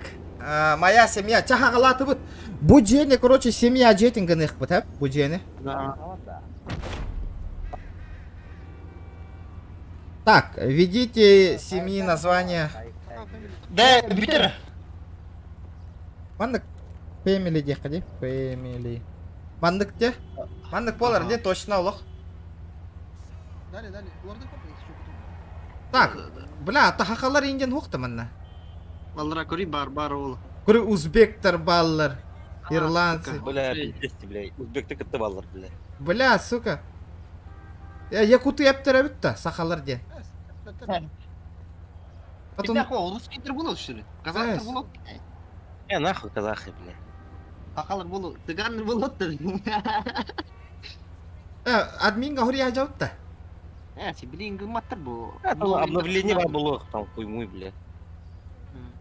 моя семья. Чахагалаты бут. Буджене, короче, семья джетинганых бут, а? Буджене. Да. Так, введите семьи название. Да, Питер. Мандык family де қади? Family. Мандык де? Мандык болар де точно олық. Дали. Олардан көп емес, жоқ. Так, бля, тахақалар инген хоқты манна. Баллара көри бар ол. Көрі узбектер баллар, ирландцы. Бля, пиздец, бля. Узбекті кітті баллар, бля. Бля, сука. Якуты ептер әбітті, сақалар де. Потом... русский было, что ли? Казахтар было? Нахуй казахи, бля. Сақалар было, тыганыр было, админға хұрия жауытта. Сибилин гыматтар бұл. Обновление было, там хуймуй, бля.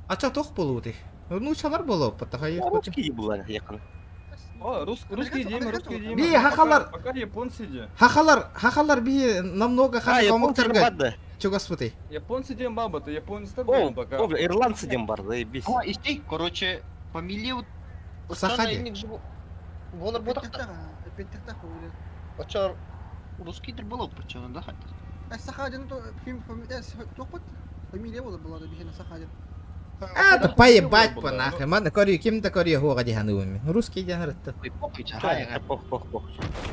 Ача тоқ болу дей. Ну, чалар болу, паттаға ек. Русский была, яқын. Русский деймін. Би, хақалар. Пока японцы де. Хақалар би намного ханы комықтарға. Че, господи? Японцы дейм баба, то японцы дейм пока. Ирландцы дейм бар, да ебись. Истей, короче, фамилия вот... Сахаде. Волар ботақта. Очар, русский дір было, причем, да, хотя? Сахадин, фамилия была, бихена Сахадин. Да поебать по нахуй. Мана корю, кем-то корю хога дихануми. Русский диханрытты.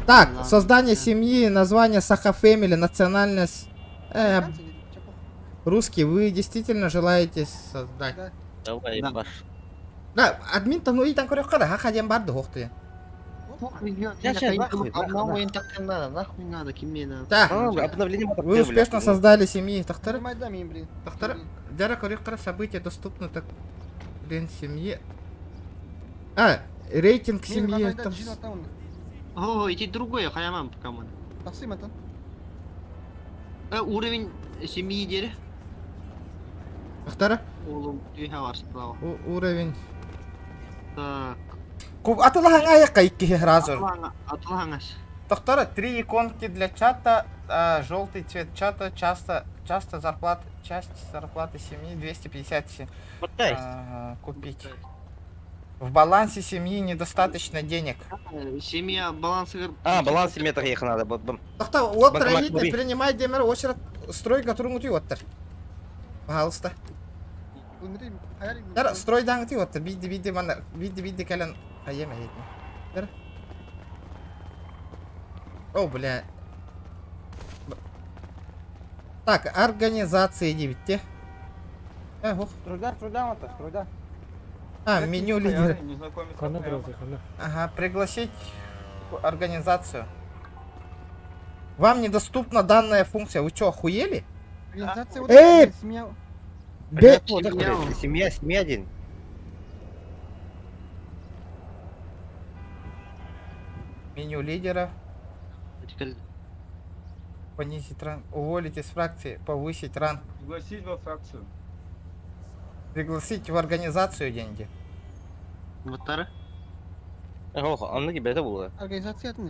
Так, создание семьи, название Саха Фэмили, национальность. Русский, вы действительно желаете создать? Давай, баш. Да, админ-то, ну и там корю хода, хахаден барды хохты. Нахуй надо, кеме надо. Так, вы успешно создали семьи. Тахтары? Дара корректора события доступны, так, блин, семьи. Рейтинг семьи. О, эти другое, хаямам команд. Уровень семьи дери. Тахтара? Уровень. Так. Атылахан аяққа икки разор. Атылахангас. Тахтара, 3 иконки для чата, желтый цвет чата, часто зарплата, часть зарплаты семьи 250 купить. В балансе семьи недостаточно денег. Семья, баланс... баланс семьи так ехать надо. Тахта, оттер едет, принимай демер, очередь, строй, который мути оттер. Пожалуйста. Дара, строй даңты оттер, види, мана, види, кален, айема едет. Дара. О, бля. Так, организации дебите. Труда. Меню лидера. Друзі. Ага, пригласить организацию. Вам недоступна данная функция. Вы что, охуели? Эй! Семья один. Меню лидера. Понизить ранг. Уволить из фракции. Повысить ранг. Пригласить во фракцию. Пригласить в организацию деньги. Вот так. Он тебе это было. Организация это.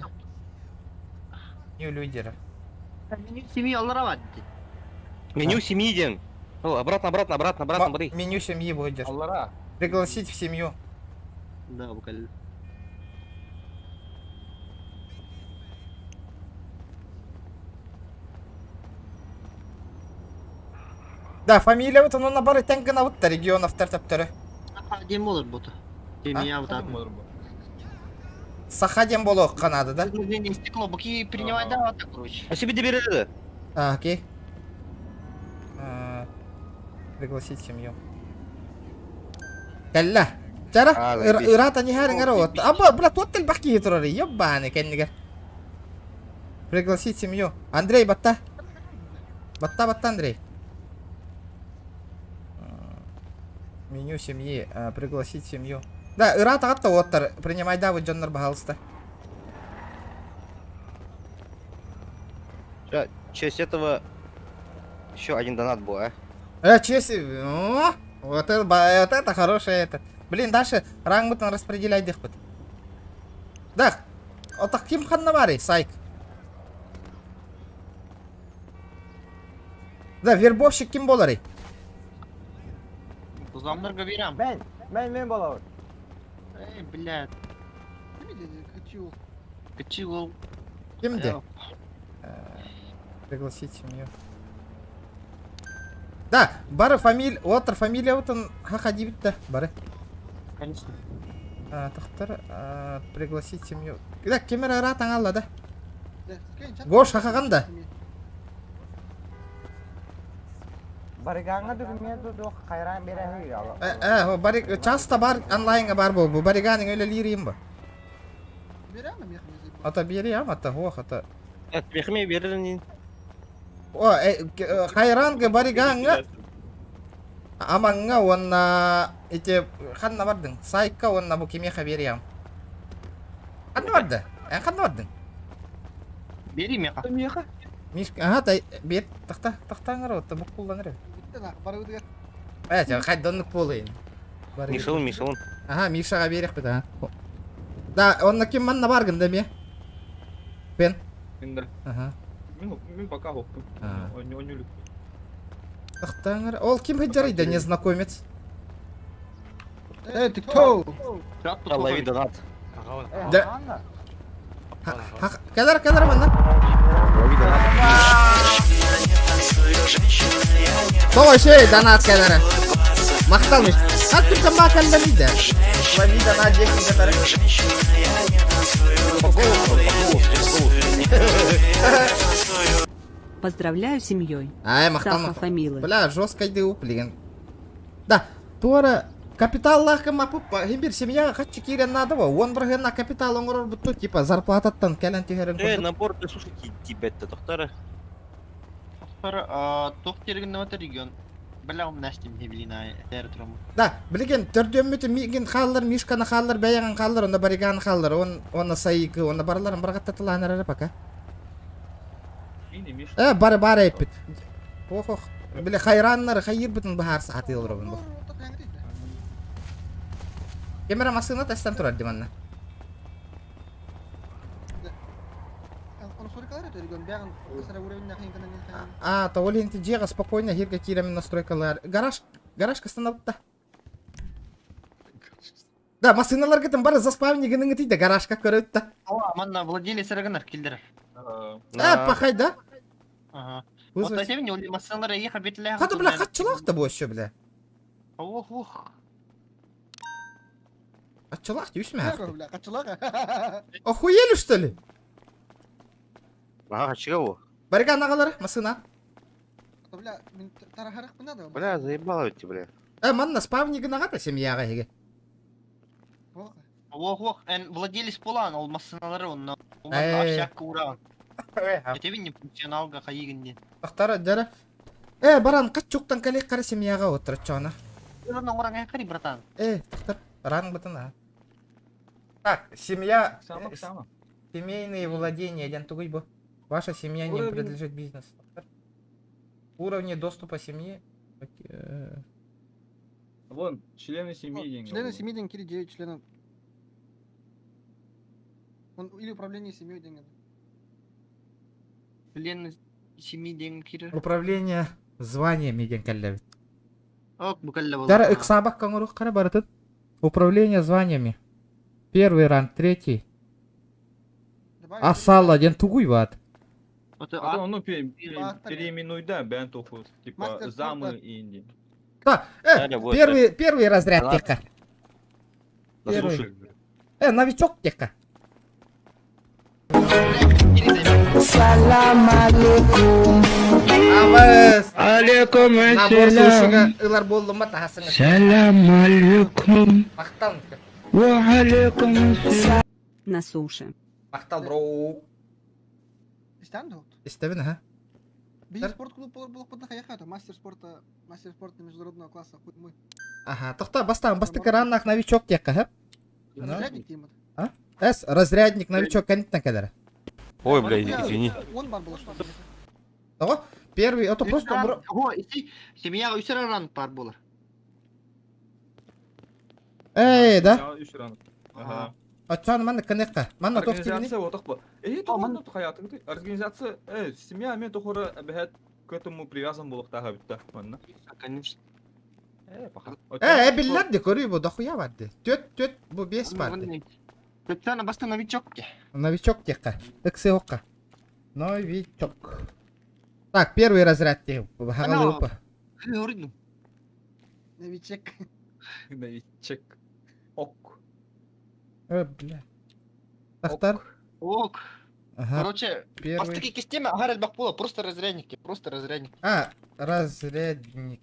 Меню лидера. Меню семьи алларават. Меню семьи день. Обратно, бри. Меню семьи будет. Пригласить в семью. Да, буквально. Да, фамилия вот она наборы тенгана вот регионов тартаптары. Сахаден болар бота. Семья вот так. Сахаден боло Канада, да? Стекло, боки принимай, да, вот так, короче. А себе доберет. Окей. Пригласить семью. Калла. Чара, ирата не харин гарот. Бля, тот ты бахки трори, ёбаный кеннигер. Пригласить семью. Андрей, батта, Андрей. Меню семьи, пригласить семью. Да, ирата гатта оттар, принимай да, вы Джоннер, пожалуйста. В честь этого еще один донат был, а? Чеси. Вот это хорошее это. Блин, дальше ранг бутын распределяй дэх бут. Да. Отак ким ханна бар сайк. Да, вербовщик ким болар? Тузамнарга берем. Мен болавын. Эй, блядь. Качил. Кимде? Пригласить семью. Да, бары фамилия, отыр фамилия утын хаходи битті, бары. Конечно. Тахтар, пригласить семью. Да, кемер ара таңалла да. Гош хахаганда. Баригаңа дүгіне дүгі қайран бере алы. Барик, часто бар онлайнға бар бұл, бариганың өлі лирейім ба. Ата берем, ата хоқ, ата. Мехме берілінен. Қайранғы баригаңға амаңға онна ете қанна бардың, сайыққа онна бұл кемеға берем. Қанна барды? Қанна бардың? Бери меха. Мишка, бет тақтаңыр отты бұл қолданыр. Қай донлық болайын. Мишелун. Мишаға берек біді. Да, онна кем манна барғын да ме? Пен? Мен пока хоқтым. Он үлік. Тақтаңыр. Ол кем хыджарыйда, незнакомец? Ты кто? Лови донат. Кәдір манна? Солай шей, донат кәдірі. Мақталмыш. Күрсен мақалда мейді. Лови донат жекін кәдірі. Поздравляю с семьей. Мақталмыш. Саха фамилы. Бля, жесткайды уплеген. Да, туара капиталлах мапып, химбир семья хатчы кирен надо ба. Он біргенна капитал оңырыр бұтту, типа зарплататтан кәлін тегерін көрді. Набор для сушики тибетті, тоқтары. Тоқтергін нөті регион. Біләғым нәстім хебелина әрі тұрымы. Да, білген, түрдемметі миген қалылар, мишканы қалылар, бәяған қалылар, онда бариганы қалылар, оны сайықы, онда барыларын барғаттатылан әрі пака. Бары әйппіт. Оқ. Біле қайранлары қайыр бұтын бағар сағаты елір обын бұл. Кемера масына тәстен тұрар деманна. Олинти жеға спокойно хирга киремен настройкалар. Гараж кастанапта. Да, масыналар кетен бары заспавнигінің тейді гаражка көрөтті. Манна владелец раганар келдір. Пахай, да? Вот на севне оли масыналар еха бетлі. Қады бля, қатчылақты бұл өші бля. Қатчылақты өші мәхті. Охуелі что ли? Чего его? Бариган ағалары, масына. Бля, заебало эти, бля. Манна спавнигін ағата семьяға еге. Владелец полан, ол масыналары онна. Овшакка ураған. Этебі не функционалға қайығынде. Ақтары, жары. Баран, қат жоқтан кәлек қары семьяға отыры чоғына. Орын оңыран қари, братан. Тақтар, раның бұтына. Так, семья... Семейные владения, ден тугой бо. Ваша семья не принадлежит бизнесу. Уровни доступа семьи. Вон, члены семьи деньги. Члены семьи деньги или 9 членов. Или управление семьей деньги. Члены семьи деньги. Управление званиями ден кәлләбет. Дара иксабақ қаңыруқ қара барытын. Управление званиями. Первый ранг, третий. Асала ден тугуй бат. Ну, переименуй, да, бен тофу. Типа, замы и инди. Да, первый разряд тека. Новичок тека. Салам алейкум. Алейкум ассалам. Салам алейкум. Ва алейкум ассалам. На суше. Мақтал, бро. Истебін, ха? Бейі спорт-клуб болып бұдна қаяқаты. Мастер спорта международного класса. Тоқта, басты қараннақ новичок текка, ха? Разрядник деймін. Разрядник, новичок, кәнеттен кәдірі. Ой, бля, извини. Он бар было что-то. Того? Первый, это просто... О, иси, семья үсер ранг бар болар. Эй, да? Ya 3 ранг. Ага. Ачан мана канекка. Мана тоқ кибини. Организация отық ба. Тоқман хаятыңды. Организация, семья мен тоқыры бәхет к этому привязан болық тағы бітті. Манна. Конечно. Паха. Биллерди көрүй бу дохуя барды. Төт бу 5 барды. Төттен баста новичок ке. Новичок текка. ХО-ка. Новичок. Так, первый разряд те. Головы. Новичок. Новичек. Ок. Бля. Тахтар. Ок. Ага. Короче, бастыки кестеме агар элбак бола, просто разрядники, просто разрядник. Разрядник.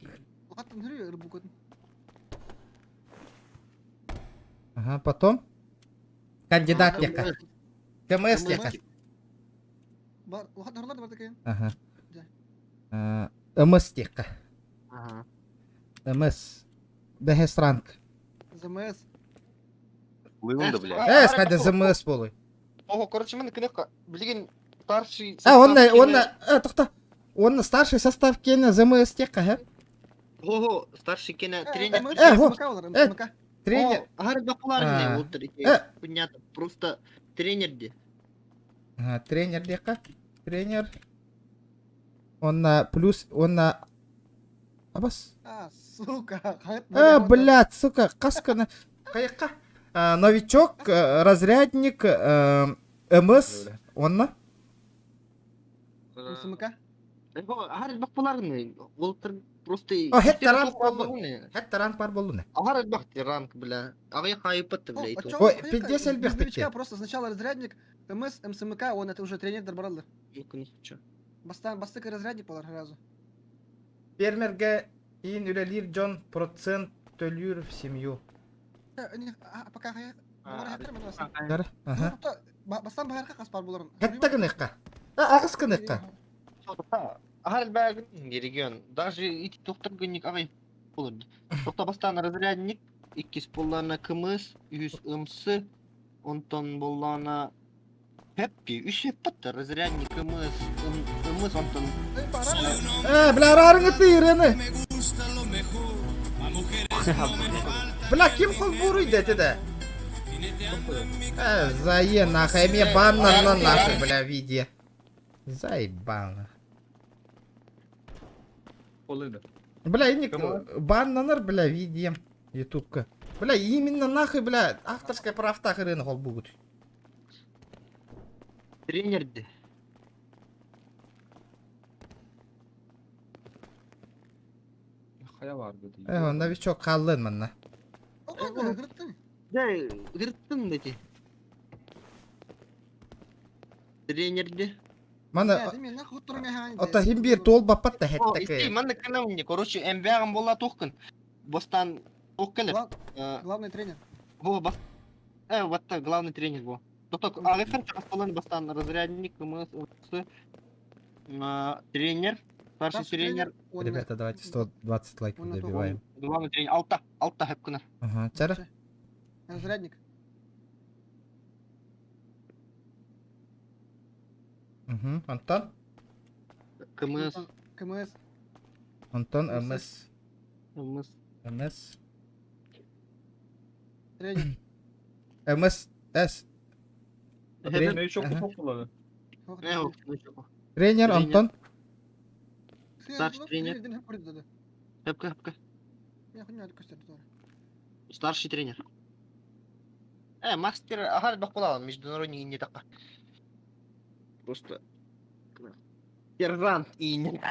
Ага, потом. Кандидат тека. КМС тека. Ага. МС тека. Ага. МС. БХС ранг. ЗМС. Луюнда, блядь. Скажи ЗМС болой. Ого, короче, мен кнопка, билген старший... Он старший состав кене ЗМС тека, хэ? Ого, старший кене тренер. Тренер. Агар элбак болар понятно, просто тренер де. Ага, тренер дека. Тренер. Он плюс, он Абас. Сука. Блядь, сука, каскана. Каяка. Новичок, разрядник, МС, он СМК? Агар элбак боларын, ол просто... Хетта ранг бар болуны. Агар элбак ранг, бля. Агай хайпатты, бля. Ой, 50 элбек новичка просто сначала разрядник, МС, МСМК, он это уже тренер баралды. Бастык разрядник болар сразу. Фермерге ин үлелир жон процент төлүр в семью. Пока хая. Ага. Бастан бахарка каспар боларын. Хетта кыныкка. Агыс кыныкка. Агар элбак регион. Даже ити доктор гынник агай болурду. Токта бастан разрядник, 2 болларына КМС, 100 МС, онтон болларына Пеппи, 3 патта разрядник МС, онтон... Бля, рарыңы тыйрыны. Бля, ким хол буруйды это? Зае нахуй, мне банна нахуй, бля, видео. Заебало. Бля, ник баннанар, бля, видео. Ютубка. Бля, именно нахуй, бля, авторская правда хрен хол будет. Тренер де. Новичок қалын манна. Жай, гырттын дети. Тренер де. Мана, ота химбир тол баппат да хеттек. Исти, мана канауни, короче, эмбяган болла тоқкын. Бостан тоқ келер. Главный тренер. Во, бас... ватта, главный тренер во. Доктор, агайхан чакасполан бастан разрядник, МС, тренер, старший тренер. Ребята, давайте 120 лайков добиваем. Главный тренер, алта хэпкана. Ага, чара. Разрядник. Угу, Антон? КМС. Антон, МС. МС. Тренер. МС, С. Тренер, Антон. Старший тренер. Хэпка. Старший тренер. Мастер, агар бақпалаған, международный не тақа. Просто... Сержант и не...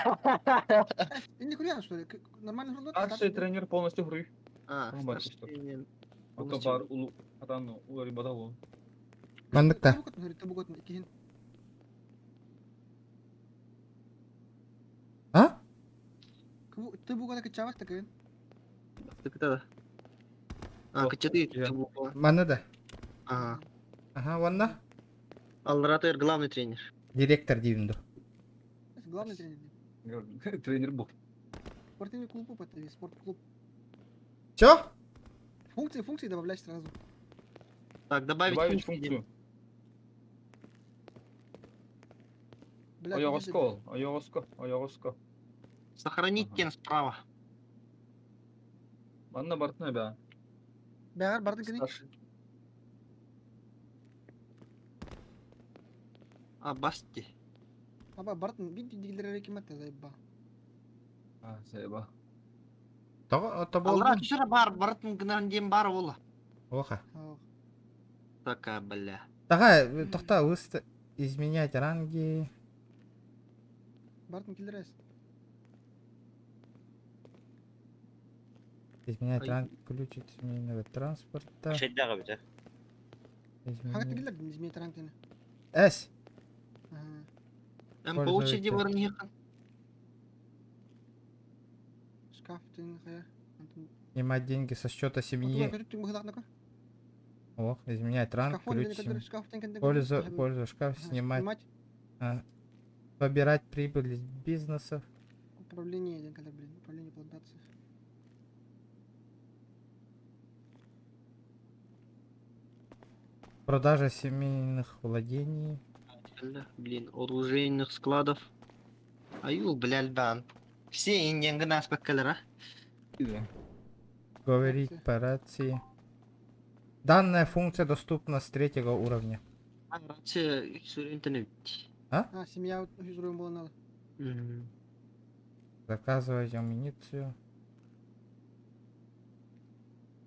Не курьян, что ли? Нормально журнал? Старший тренер полностью игры. Старший тренер. Это бар улу... Атану, улари бадалу. Мандыкта. А? Ты бугана качаваш такой? Ты-то качаты. Мана да? Ага. Ага, ванна? Алратер главный тренер. Директор дивинду. Главный тренер. Тренер был. Спортивный клуб, это спортклуб. Чё? Функции добавлять сразу. Так, добавить функцию. Блядь, Оёгоско ол, оёгоско. Сохранить тен справа. Манна бартына бә. Бәгәр барды кини. А, басти. Аба бартын бит дигилдер кимәт зайба. А, сейба. Алра түсірі бар, бартын гынан дем бар ола. Оха. Така, бля. Тага, тоқта, выставь, изменять ранги. Бартын килдерес. Изменять ранг, включить семейного транспорта. Шейдага бит, Хагат килдер изменить ранг. Эс. По очереди бар нехан. Шкаф тын хая. Снимать деньги со счета семьи. О, изменять ранг, включить. Пользу шкаф, снимать. Выбирать прибыль из бизнесов. Управление, управление плантации. Продажа семейных владений. Блин, оружейных складов. Аю, блядь, бан. Все индиан гнас покалера. Говорить по рации. Данная функция доступна с 3-го уровня. Рация интернет. А, семья узруем была надо. Заказывать амуницию.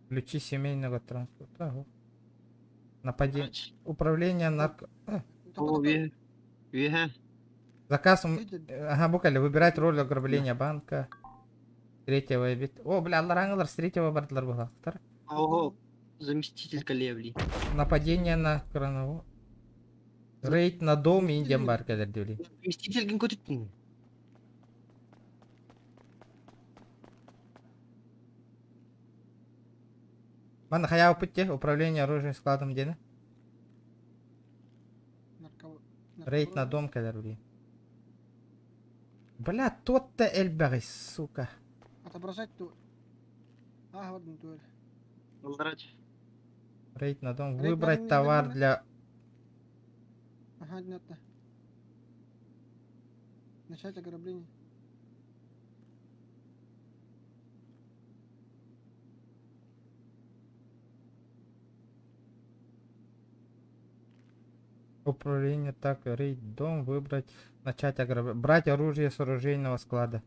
Ключи семейного транспорта. Ого. Нападение. Управление нарко... Заказ... Ага, буквально. Выбирать роль ограбления банка. 3-го вид. О, бля, аллараңылар с 3-го бардылар бұлақтар. Ого, заместитель Калевли. Нападение на кранову. Рейд на дом и индиан бар кәдер деулей. Заместитель ген көтеттің. Мана хая опытте, управление оружием складом дені. Рейд на дом кәдер деулей. Бля, тот-то эльбағай, сука. Отображать тут. А, вот тут. Рейд на дом. Выбрать товар для... Ага, понятно. Начать ограбление. Управление, так, рейд дом, выбрать, начать ограбление. Брать оружие с оружейного склада.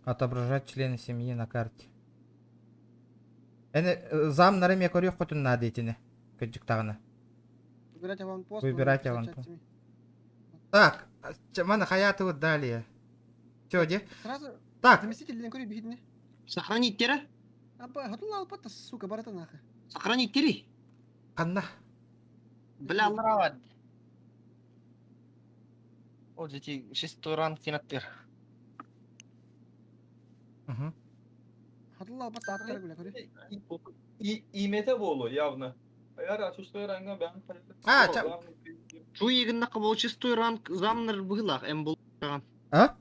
Отображать члены семьи на карте. Зам на реме корёк хотун надо идти. Каджиктагана. Выбирать аванпост. Выбирать аванпост. Так, мана хаяты вот далее. Чё, где? Сразу. Так. Заместитель Ленкури бегит мне. Сохранить тера? Аба, готова алпата, сука, барата наха. Сохранить тери? Анна. Бля, лрават. Вот эти 6-й ранг тенаттер. Угу. Готова алпата аттар бля кури. İmete bolu явно. Eğer açıştığı ranga ben А, Шу егін нақы бол 6-й ранг замныр бұғылақ, әм бол. А?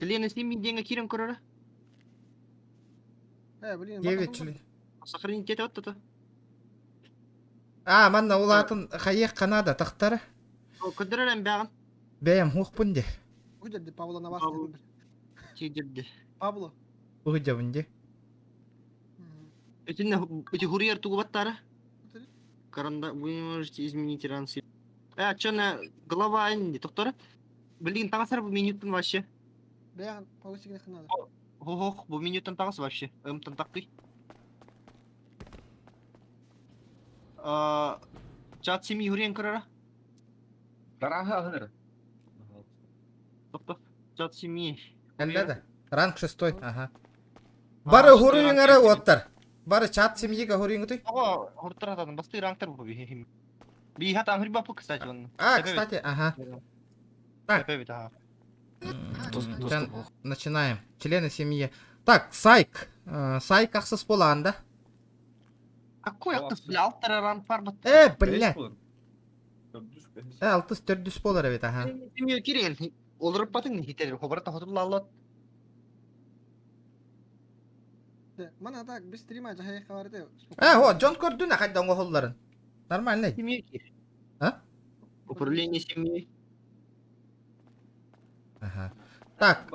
Тілені семей денге керен көрері? Блин, 9 член. Сохранить тете вот это. А, манна улатын хаяк Канада тақтары. Көдіререн бәғын. Бәйім хуқпынде. Уйдерді Павло на вас. Тегерді. Павло. Уйдерді. Эти хурьер тугубаттары? Каранда, вы не можете изменить рансы. Чё на голова инди, доктор? Блин, тағасар бұл менюттен вообще. Бәғын, повысигіне қынады. Хох, бұл менюттен тағасы вообще. Тан таққи. Чат семей хурьен көрері? Дараға ағыныр. Доктор, чат семей. Әлләді. Ранг 6-й, ага. Бары хурыйын әрі оттар. Бары чат семьиға хурыйын ұтой? Ого, хуртар атадың, басты рангтар бұл бейхим. Бейхат аңғыр бапы, кстати, он. Кстати, ага. Так. Начинаем. Члены семьи. Так, Сайк. Сайк ақсыз болған да? Какой ақтыс, бля, алтары ранг бар бат. Бля. Алтыс төрдіс болар әбет, ага. Семья керен, олырып батың, хитер, хобарата хотырла алат. бітті. Мана так, біз стрима жахай хабарды. О, Джон көрдүн акайдан голларын. Нормальный. Семьей. А? Управление семьей. Ага. Так.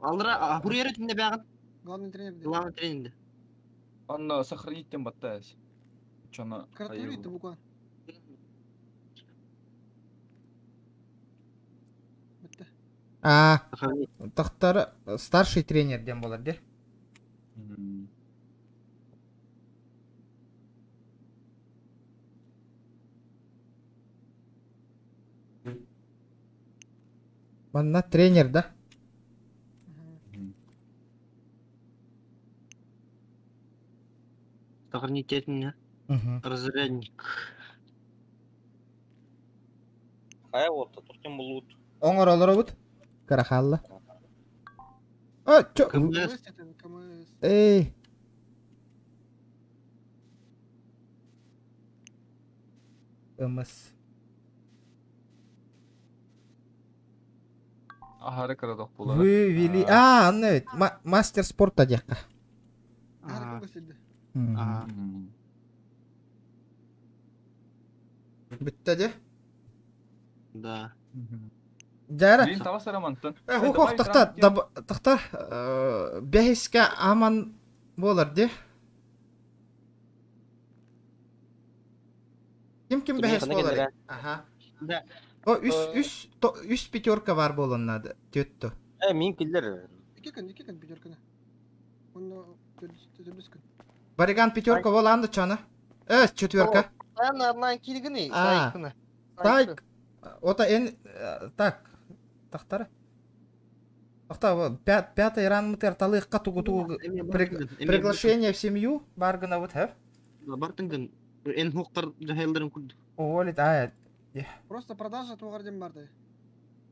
Алдыра, курьер этінде бәғын. Главный тренер. Главный тренерде. Он сохранить тем баттаясь. Чона. Каратури ты буквально. Тоқтары старший тренерден болар, де? Мана тренер, да? Сохранить этінде. Разрядник. Қай отты, тұртен бұл ұт. Оңыр олар өт? Карахалла. О, чо? КМС. Эй. КМС. Ахары кырадық бұл. Вывели... Анна ведь. Мастер спорта декка. Бітті де? Да. Жара. Блин, тава сарамантын. Хух, тахта. Бәхиске аман болар, де? Ким бәхис болар? Аха. О, үс пятерка бар болынады. Төтту. Мен келдер. Екі күн пятерканы. Оны төрдіс күн. Бариган пятерка боланды чаны. Четверка. Арнайы келгіні. Так. Ота эн... Так. Тахтары. Тахта, пятый ран мытыр талыққа тугу приглашение в семью. Баргына вот, хэв? Бартынгын. Эн хоқтар жахайларын күрді. Олит, ая. Просто продажа туғарден барды.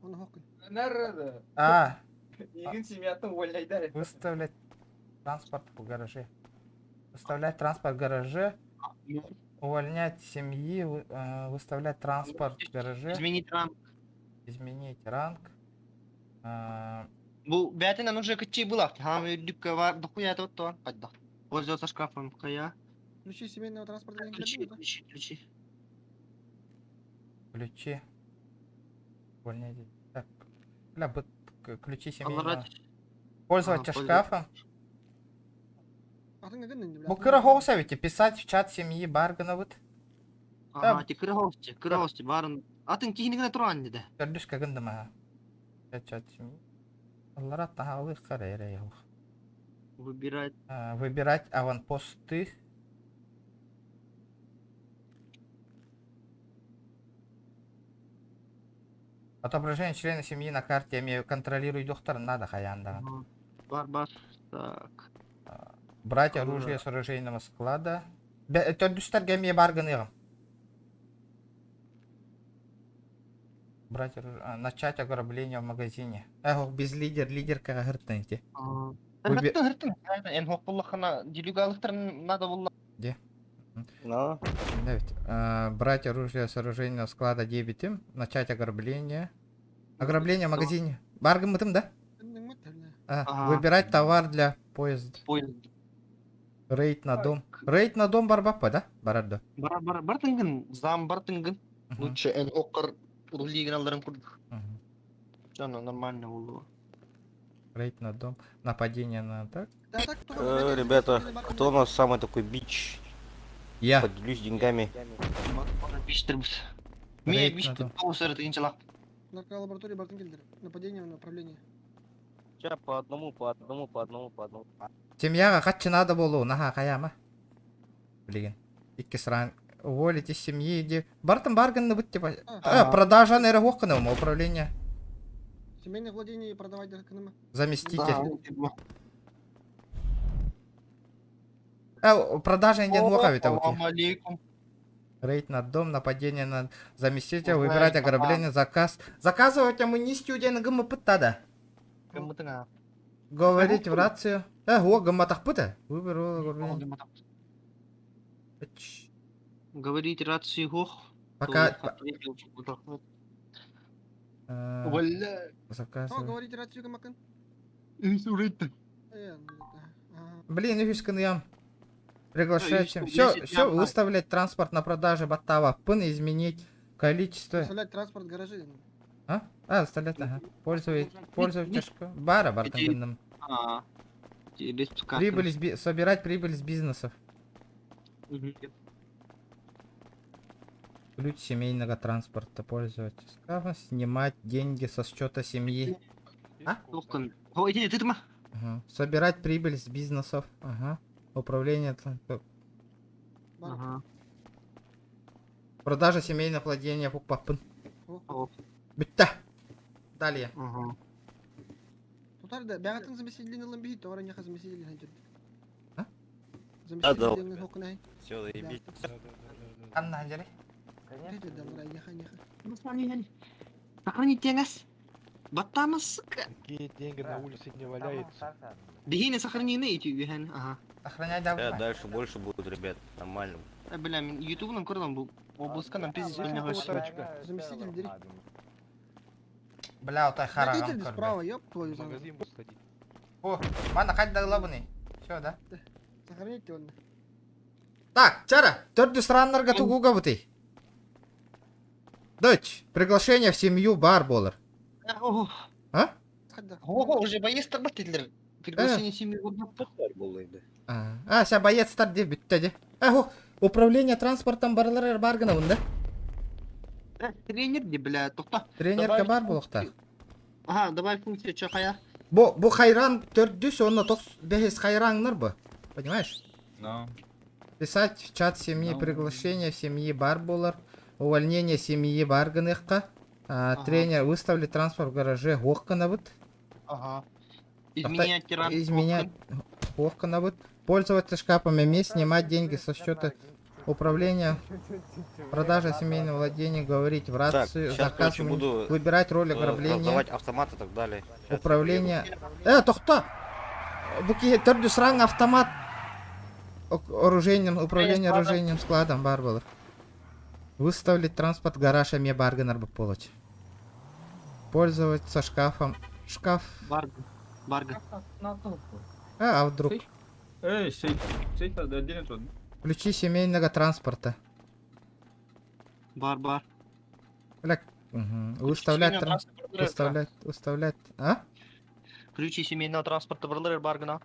Оны хоқын. Нәрді? Егін семьяттың ойлайды. Выставлять транспорт в гараже. Выставлять транспорт в гараже. Увольнять семьи, выставлять транспорт в гараже. Изменить ранг. Изменить ранг. Бұл бәтінен уже күтчей бұлақ. Хам үйдікке бар. Дұқуя это вот то. Қайда. Пользоваться шкафом. Қая. Ключи семейного транспорта. Ключи. Ключи. Увольнять. Так. Бля, ключи семейного. Пользоваться шкафом. Бұл кірі хоғысавите, писать в чат семьи баргына вот. Ага, ти кірі хоғысты, барын. Атын кейінігіне тұрған деді. Көрдіш кәгінді ма. Чат семьи. Аллар аттаға алық қара әрі яғы. Выбирать аванпосты. Отображение члена семьи на карте. Я контролирую доктор, надо хаяндага. Бар. Так. Брать оружие с оружейного склада. Төрдүстөргө эмне баргын эгем. Брать оружие. Начать ограбление в магазине. Без лидеркага хыртынте. Хыртын. Эн хокпуллахана делюгалыктарын надо булла. Де? Брать оружие с оружейного склада дебитим. Начать ограбление. Ограбление в магазине. Баргын мытым, да? Выбирать товар для поезда. Рейд на дом. Рейд на дом барбаппа, да? Барадо. Бартынгын, зам бартынгын. Лучше эн оккар урлигин алдарым курдук. Жана нормально болду. Рейд на дом. Нападение на так. Ребята, кто у нас самый такой бич? Я. Поделюсь деньгами. Бичтербіз. Мен бичті тоғысыры тыгынчалақ. Нарколаборатория Бартынгельдер. Нападение на направление. Сейчас по одному. Семьяға қатшы надо болу, наха қаяма. Білеген. Икки сыран. Уволить из семьи, де... Бартын баргынны бұт деп... Продажа нәрі оқыны ма, управление. Семейное владение продавать кынымы. Заместитель. Продажа инден оқа вит аути. Рейд на дом, нападение на заместителя, выбирать ограбление, заказ. Заказывать амунистию ден гымы пыттада. Говорить в рацию. Гаматах пыта. Выбор ограбление. Говорить рацию хох. Пока... Заказывать. Говорить рацию гамакан. Блин, ям. Приглашать всем. 10 Все, ям, выставлять транспорт на продаже Баттава. Пын изменить количество. Оставлять транспорт в гараже. А? Оставлять, ага. Пользователь. Бара, бартангенным. Собирать прибыль с бизнесов. Ключ семейного транспорта пользователь. Снимать деньги со счета семьи. Ага. Собирать прибыль с бизнесов. Ага. Управление. Продажа семейного владения. Битта. Далее. Тутарда, бягатын заместителен алын бейт, оран яха заместителен хайдыр. А? Заместителен хокунай. Все, заебись. Анна, Анжели? Конечно. Сохраните нас. Батамас. Какие деньги на улице не валяются? Бегини сохранены эти бегани. Ага. Охранять Дальше больше будут, ребят. Нормально. Бля, ютуб нам кордон был. Обласка нам пиздец. Заместитель дери. Бля, утай харагам. Заместитель справа, ёб твою за. Магазин будешь сходить. О, мана хать дагылабыны. Все, да? Сохраните он. Так, Чара, төрді сұранларға тугуга бұты. Дочь, приглашение в семью бар болыр. А? Уже боецтар баттелер. Приглашение семьи вот болды. Ся боецтар деп бүттеді. Управление транспортом барлар баргына бұнда. Тренер де, бля, тоқта. Тренерка бар болықта. Ага, давай функция, чё қая? Бұ хайран төрді, соны бәхес хайраңнар бұ. Понимаешь? Писать в чат семьи, приглашение в семьи бар болар. Увольнение семьи баргыныққа. Тренер выставить транспорт в гараже хоққына бұд. Ага. Изменять тиран. Изменять хоққына бұд. Пользоваться шкафом мест, снимать деньги со счета управления. Продажа семейного владения, говорить в рацию, заказ, выбирать роль ограбления. Продавать автомат и так далее. Управление. Тоқта! Бұки түрді сұраң автомат. Оружением, управление оружением, складом бар болар. Выставить транспорт гараж, ме баргынар бұп болыч. Пользоваться шкафом. Шкаф. Барга. А вдруг? Сейф отдельно тут. Ключи семейного транспорта. Бар. Бля, выставлять. А? Ключи семейного транспорта барлар баргана.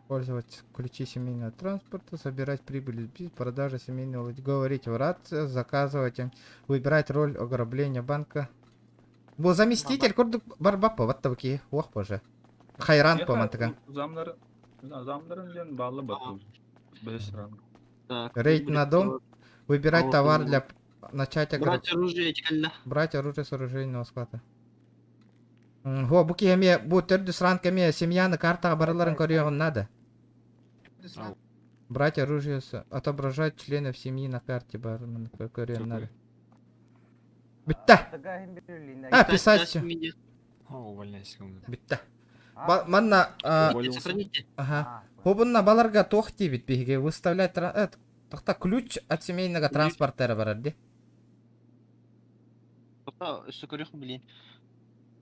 Пользоваться ключи семейного транспорта, собирать прибыль, продажа семейного, говорить в рацию, заказывать, выбирать роль ограбления банка. Был заместитель, курдук барбапа, вот такие, ох боже. Хайран по мантага. Замдарын баллы бату. Рейд на дом, выбирать товар для начать брать оружие, брать оружие с оружейного склада. Во, буки еме, бу төрді сұранками семьяны картаға барыларын көрген надо. Брать оружие, отображать членов семьи на карте барыларын көрген надо. Бітті. Писать все. Бітті. Манна... Ага. Хобынна баларға тоқ дейбіт бейге. Выставлять... Тоқта ключ от семейного транспортера барады. Тоқта, үсі көрек білейін.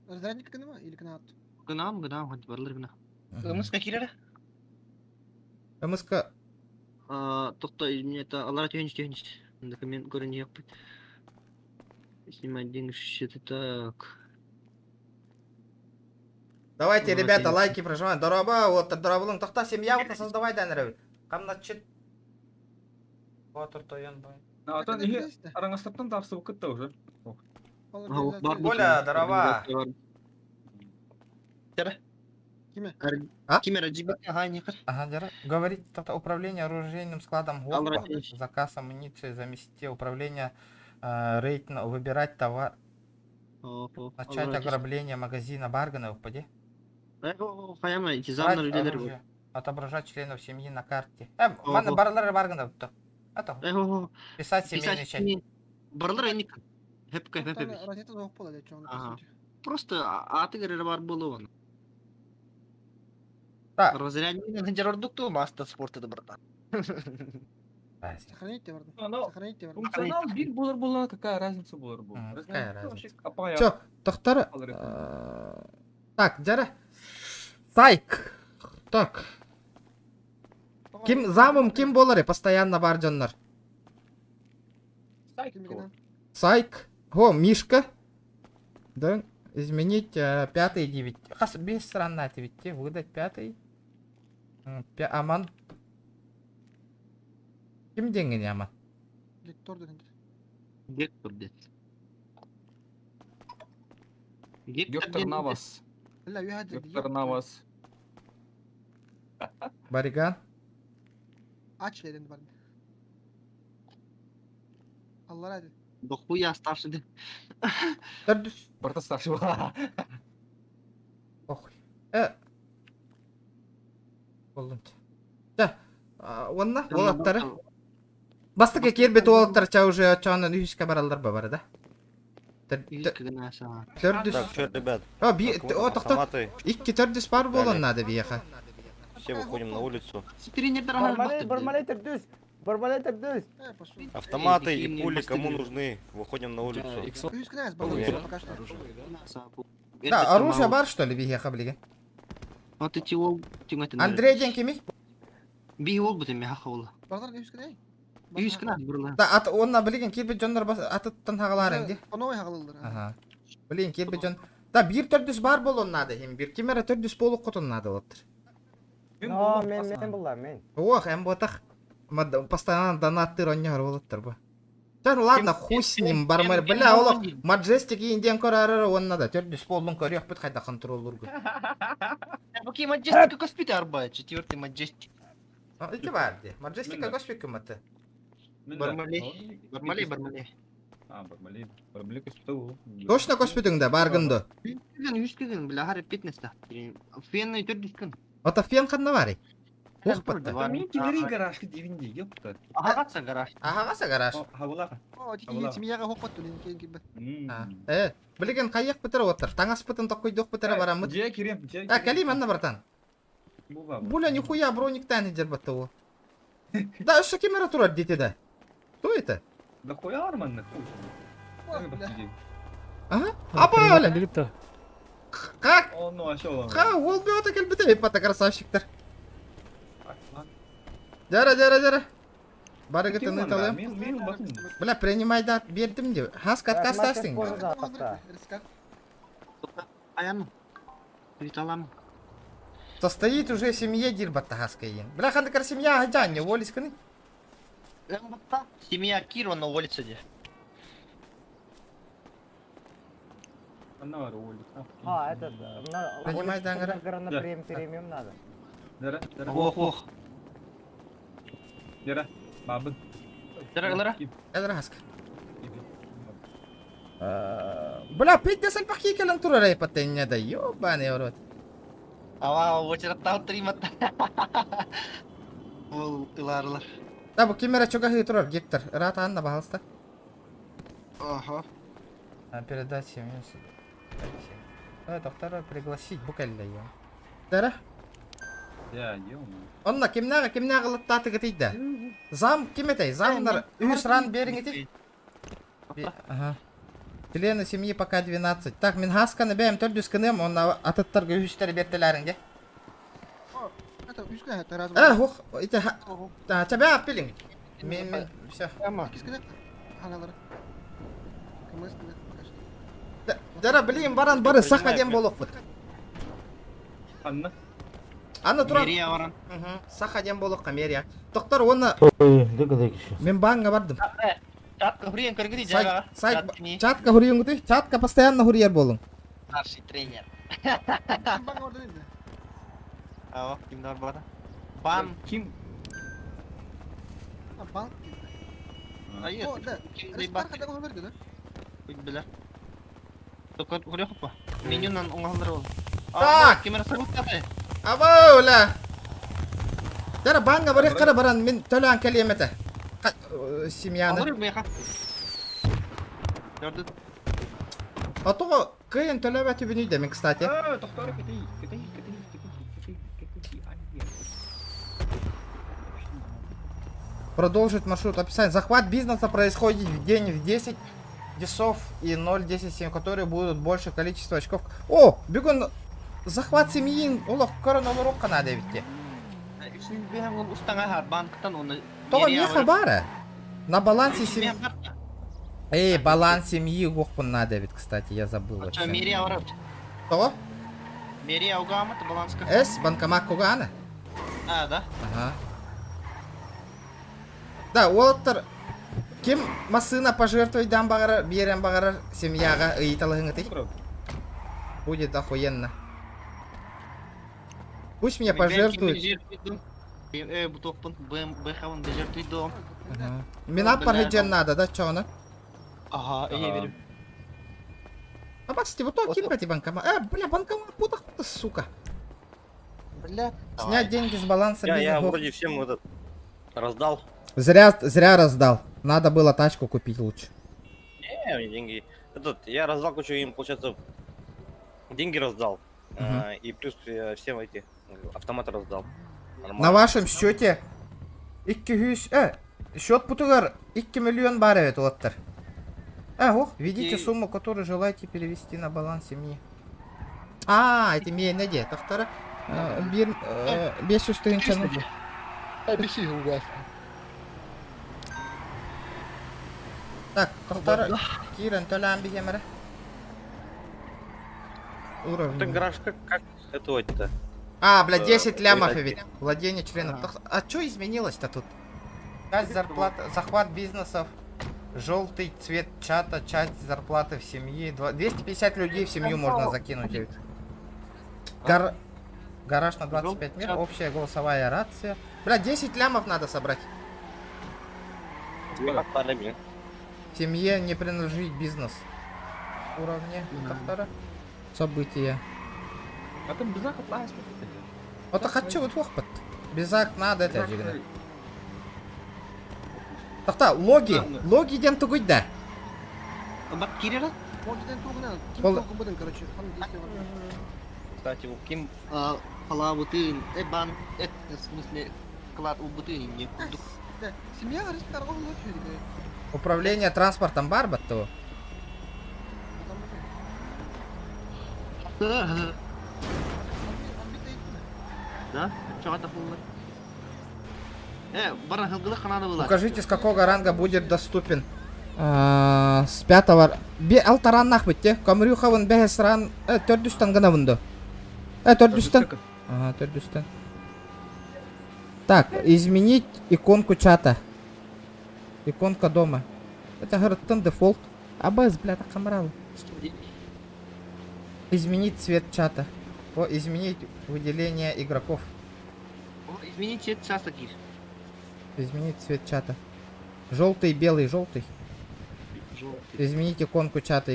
Разрядник кынама или кынаат? Кынам, хоть барлар гына. Кымыска кирер? Кымыска... Тоқта, мне это алара тюнич. Документ горы не yapпыт. Снимать деньги, что-то так. Давайте, ребята, лайки прожимаем. Дороба, вот дорабылың. Тоқта, семья вот создавай дәнірі. Камнатчет. Вот ұртойын бай. Атан, еге араңастаптан тапсы бұқытта уже. Коля, дорова. Кимера джибак, ага, говорить, управление оружейным складом, заказ амуниции, замести управление рейтинга, выбирать товар, начать ограбление магазина Баргана, упади. Отображать членов семьи на карте. Мана барлары Баргана, писать семейный чат. Барлары не просто аты говорили бар было он. Разрядник Джерардукту мастер спорта да брата. Сохраните варду. Сохраните варду. Функционал бир булар какая разница булар был? Какая разница? Всё, тоқтар. Так, жара. Сайк. Так. Ким замым ким болары постоянно бар жаннар? Сайк. О, Мишка. Да, изменить 5-й 9. Хас без страна 9. Выдать 5-й. Аман. Ким деньги не аман? Гектор дегенде. Гектор дед. Гектор Навас. لا يهدد Гектор Навас. Бариган. Aç elini bari. Allah razı olsun. Дохуя старший дед. Барта старший была. Охуй. Болдым. Да. Онна болаттары. Бастык кербет олаттар ча уже чаанын үйүскө баралдар бар да. Төрдүс. Так, что, ребят? О, токто. Автоматы. Икки төрдүс бар болон надо бияха. Все выходим на улицу. Автоматы и пули кому нужны? Выходим на улицу. Үйүскүнөз балдар пока что. Да, оружие бар что ли бияха билген? Вот эти ол тиматин. Андрейден кими? Би ол бутем хаха ол. Балдар үйүскүнөй. Үйүскүнөз бурлар. Да, ат онна билген кербет жоннор атыттан хагаларың ди. Оновой хагалылдар. Ага. Билген кербет жон. Да, бир төрдүс бар болон надо. Эми бир кимера төрдүс болуп котон надо болоптур. Мен булам, мен. Ох, эм ботак. Постоянно донаттыр оннор болоптур бу. Жан, ладно, хуй с ним, бармар. Бля, олок, Маджестик инден көрөр, онна да төрдүс болдун көрөк бит кайда контроллургу. Какие Маджестик коспит арбайт, 4-й Маджестик. Ити барди. Маджестика коспит кыматы. Бармалей. Бармалей коспиту. Точно коспитиңде баргынды. Үйүскүн, бля, хары 15-та. Фенный төрдүскүн. Ата фен кандай бар? Ух батты. Мен килери гаражка дивинде, ёпта. Агатса гараж. Агаса гараж. Хавулака. О, тики семьяга хокпатту лен кийин. Билген кайяк битер отыр. Таңас бытын токойдук битер барамыт. Же кирем, же. Калим анна братан. Буля нихуя брониктан идер батту. Да, что камера турат детеда? Кто это? Да хуя арман Ага. Абаля. Липта. Как? О, ну а что? Ха, ол бёта келбите пата красавчиктер. Жара. Бары гытын италым. Бля, принимай да бердим деп. Хас катка стастың. Аян. Италам. Состоит уже семья дирбатта хаскайын. Бля, ханды кар семья хаджанне, волис кыны. Семья Кирова на улице де. Этот... Принимай дангара. На премиум надо. Ох. Дера, бабы. Дера. Эдра хаска. Бля, 50 пахи келен турарай паттенне да, ёбаный урод. Ава, очераттау триматта. Ол иларлар. Да, бу камера чуга турар, Гектор. Рата Анна, пожалуйста. Ага. Передать семью. Доктора пригласить букалля ё. Дара? Я ё. Онна кимнага лыттаты гытыйда. Зам киметей, замнар үйсран бериңити. Ага. Члены семьи пока 12. Так, мен хасканы бәйм төрдүскінем, онна атыттарга үйстері бертелеріңде. Это үйскүнөй это разы. Ох, ите тебя аппелиң. Мен, всё. Кискине хагалары. Кымыз кыны. Дара, билейм, баран бары саха дем болук бут. Анна. Анна туран. Мерия баран. Саха дем болук камерия. Доктор, онна... Мен банга бардым. Чатка хуриен кыргыды жага. Чатка хуриен гыды, чатка постоянно хуриер болуң. Старший тренер. Бан орден инде. Ава, кимдар бара? Бан. Ким? Бан. Айы. О, да. Респар када го берди да? Куй билер. Токот хуриен хопа. Менюнан оңалдыр ол. Так. Кимер сагыттады. Аба, ула. Дара, банга барык кара баран, мен төлөң келемете. Семьяны. Алыр меха. Gördün. Атого кыйын төлөбөтү бүнүйдө мен, кстати. Доктор, кетей. Продолжить маршрут описания. Захват бизнеса происходит в день в 10 часов и 0.10, которые будут больше количества очков. О, бегун захват семьи олох корон олорок кана дебитте. Үсін бәң ол ұстан ағар банктан оны... Тоға меха бара. На балансе семьи. Баланс семьи гохпун на дебит, кстати, я забыл. А что, Мерия варат? Что? Мерия угамат, баланска? Банкомат Кугана. Да? Ага. Да, Уолтер, кем масына пожертвовать дам багара, берем багара семьяга и талгыңыты? Будет охуенно. Пусть меня пожертвуют. Минат паргиджен надо, да, чё она? Ага, я верю. А бацайте, вот то кинь эти банкомат. Бля, банкомат, путах, сука. Бля. Снять деньги с баланса Я бизнеса. вроде всем этот раздал. Зря раздал. Надо было тачку купить лучше. Не, мне деньги. Я раздал кучу им, получается, деньги раздал. И плюс всем эти автоматы раздал. Нормально. На вашем счете 200... счет путугар 2 миллион бар evet Уолтер. Введите сумму, которую желаете перевести на баланс семьи. Это мен неде, тафтара. 500 тыгынчаны. Обещай угас. Так, тафтара. Кирен төлән бигемере. Уровень. Это гараж как это вот-то? Бля, 10 лямов ведь. Владение членов. А что изменилось-то тут? Часть зарплаты, захват бизнесов, желтый цвет чата, часть зарплаты в семье. 250 людей в семью можно закинуть. Гараж на 25 мер, общая голосовая рация. Бля, 10 лямов надо собрать. В семье не принадлежит бизнес. Уровне. События. Вот хочу вот вохпат. Безак надо это жигна. Тахта, логи ден тугуй да. Бак кирера? Кстати, у кем хала бутын, бан, в смысле, клад у бутын не кудук. Семья распарол лучше. Управление транспортом Барбатту. Да? Что это было? Укажите, с какого ранга будет доступен. С 5-го. Алтаран нахбытте. Камрюхавын бәхесран. Төрдүстан гана бунду. Төрдүстан. Ага, төрдүстан. Так, изменить иконку чата. Иконка дома. Это городтан дефолт. АБС, блядь, камрал. Изменить цвет чата. Изменить выделение игроков. Изменить цвет чата, Кир. Изменить цвет чата. Желтый, белый, желтый. Изменить иконку чата.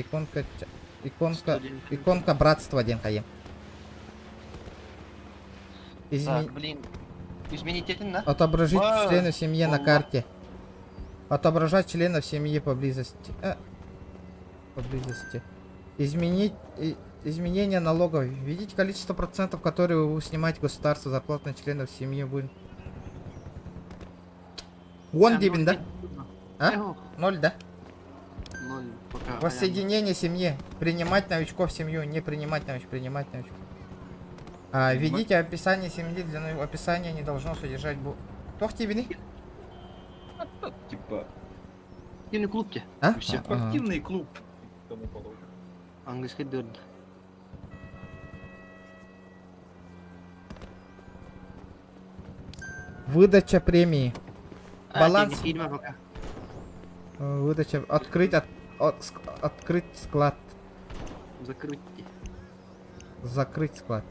Иконка братства Денкаем. Изменить это, да? Отображить членов семьи на карте. Отображать членов семьи поблизости. Изменить изменение налогов. Видите количество процентов, которые вы снимаете государство зарплат на членов семьи будет. Вон дебин, да? 0, да? 0 пока. Воссоединение семьи. Принимать новичков в семью. Не принимать новичков. Принимать новичков. Введите описание семьи. Для описания не должно содержать Кто в тебе? Типа. Спортивный клуб-те. Спортивный клуб. Английский бёрд. Выдача премии. Баланс. Пока. Выдача. Открыть склад. Закрыть. Закрыть склад.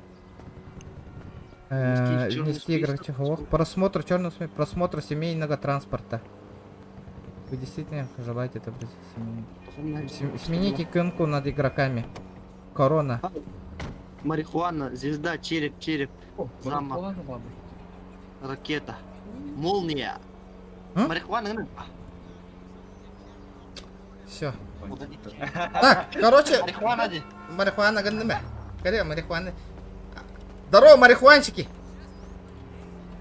Внести игроков. Просмотр черного просмотр семейного транспорта. Вы действительно желаете это? Смените иконку над игроками. Корона. Марихуана, звезда, череп, замок, ракета, молния. Марихуана. Все. Так, короче. Марихуана. Марихуана ганныме. Скорее, марихуана. Здорово, марихуанчики.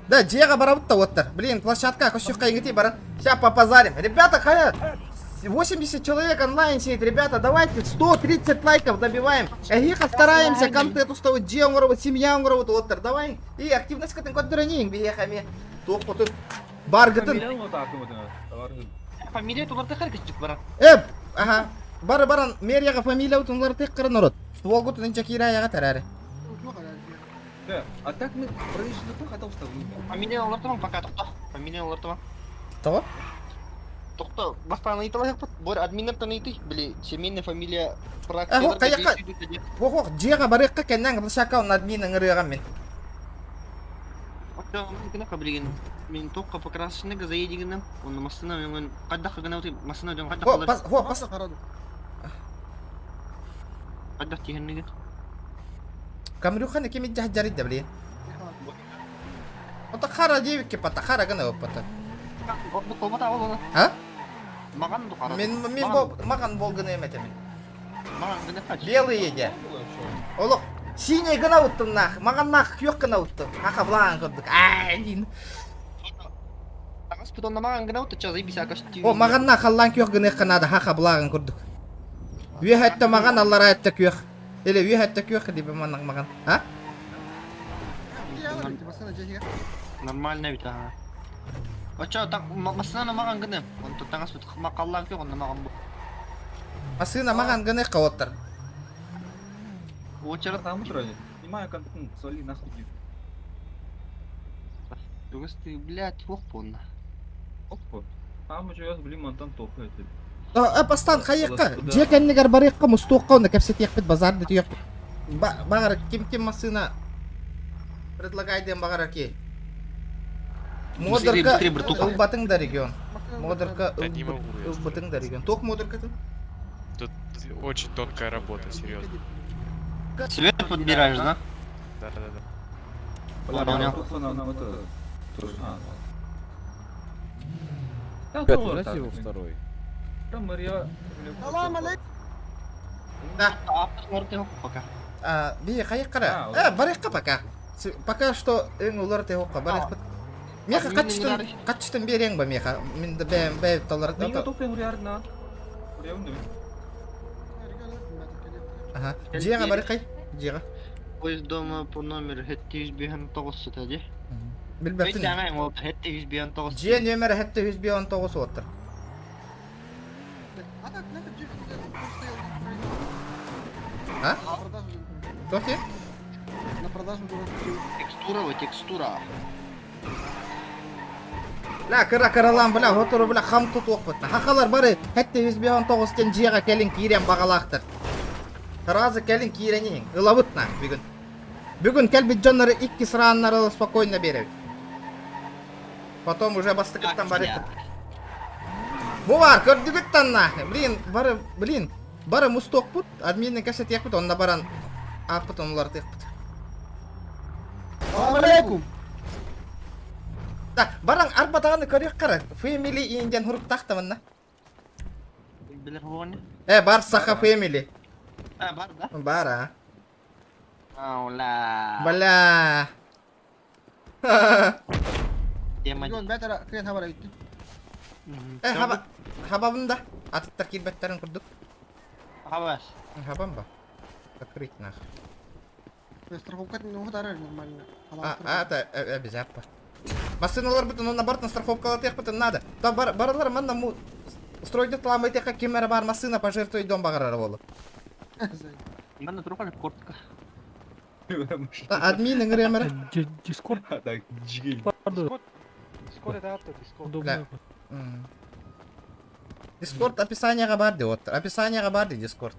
Да, Диего барабутта вот. Блин, площадка, косюхка игти баран. Сейчас попозарим. Ребята, хая. 80 человек онлайн сидит, ребята, давайте 130 лайков добиваем. Эхиха стараемся, контент устроить, семья вот, давай. И активность катын коддыранин, бияхами. Тохоту. Баргатын. Фамилия туларда харкичик бара. Ага. Баран, мерияга фамилия утунлар тек кырын урот. Волгутун инчакираяга тарари. А так мы пронесли то хотел что Фамилия олартыма пока токто. Фамилия олартыма. Того? Токто, бастан айтылайық бұд. Бор админер таныйты, біле, семейная фамилия Хо, каяққа. Хо, жеға барыққа кәннен ғылшақа он админің ұрыған мен. Кына қабілеген. Мен тоққа покрасшыныға заедігінім. Оны масына мен қаддаққа ғына өтейм. Масына өтейм қаддаққа қалар. Хо, пас. Қаддақ тегеннігі. Камрюхан екемет жағ жарайды біле. Ота қара девікке пата, қара ғына өппата. Қолбата ал оны. А? Маған дұқара. Мен маған болғыны еметемен. Маған ғына қач. Белый еде. Олық, синий ғына ұттым нақ. Маған нақ күйек ғына ұттым. Ақа бұлағын көрдік. Дейін. Ағас бұтонда маған ғына ұтты, чазы бейсі ақашты. О, маған нақ аллан күйек ғына қанады. Ақа бұлағын көрдік. Үйе әтті маған, аллар әтті күйек. Или үйе әтті күйек дейбі маған. А? Нормально бит, ага. Очо, так масына маған гыны. Он тут таңас бит мақаллан кyok, онда маған бу. Масына маған гыны қауаттар. Очара там утроне. Снимаю контент, соли нахуй. Тугас ты, блядь, оппонна. Оппон. Там уже я блин монтан топает. Бастан қайыққа. Жекеннігер барыққа мұстуыққа онда кәпсет екпет базарды түйек. Бағар, кем масына предлагайден бағар аке. Модерка ылбатың да регион. Модерка ылбатың да регион. Ток модерка ты? Тут очень тонкая работа, серьезно. Свет подбираешь, да? Да. Понял. Красиво второй. Там Мария. Салам алейкум. Да. Пока. Бие қайыққара. Барыққа пока. Пока что ең олар те оққа барықпыт. Меха қатшытын берең ба меха. Менді бәйіп талар. Менге топен ұрярына. Ага. Жеға барыққай. Жеға. Поезд дома по номеру хетті 109 сетади. Білбәптің. Мен жаңайым ол хетті 109. Же нөмірі хетті 109 отыр. А? Токи? На продажу Текстура. Ла, кыра-кыралан біля, отыру біля, қам тұт оқпытна. Хақалар бары, хәтті 119-тен жиға кәлін кейрен бағалақтыр. Разы кәлін кейренең, ылавытна бүгін. Бүгін кәлбіт жонлары 2 sıranları спокойно берет. Потом уже бастықыттан бар етіп. Бұ бар, көрдігіттан нахы. Бары мұстық бұд, админнің кәсет еқпіт, онда баран аппыт, онларды еқпіт. Салам алейкум. Да, баран арбатағаны көрек қара. Family иінден хұрып тақтымынна. Білер ғуаны? Бар сақа family. Бар да? Бар, а. Аула. Бля. Миллион бәтара клиент хабар айтты. Хабабында. Атыттар келбеттерін күрдік. Хабас. Хабам ба? Закрыть нахуй. Страховка не угадары нормально. Это обязательно. Машиналар бүтін, онна бартын страховкалар тех бүтін надо. Та баралар манна му стройды таламай теха кемері бар машина пожертвуй дом бағарары болып. Манна тұрған кортка. Админің ремері. Дискорд. Дискорд это авто, Дискорд. Дискорд описанияға барды, отыр. Описанияға барды Дискорд.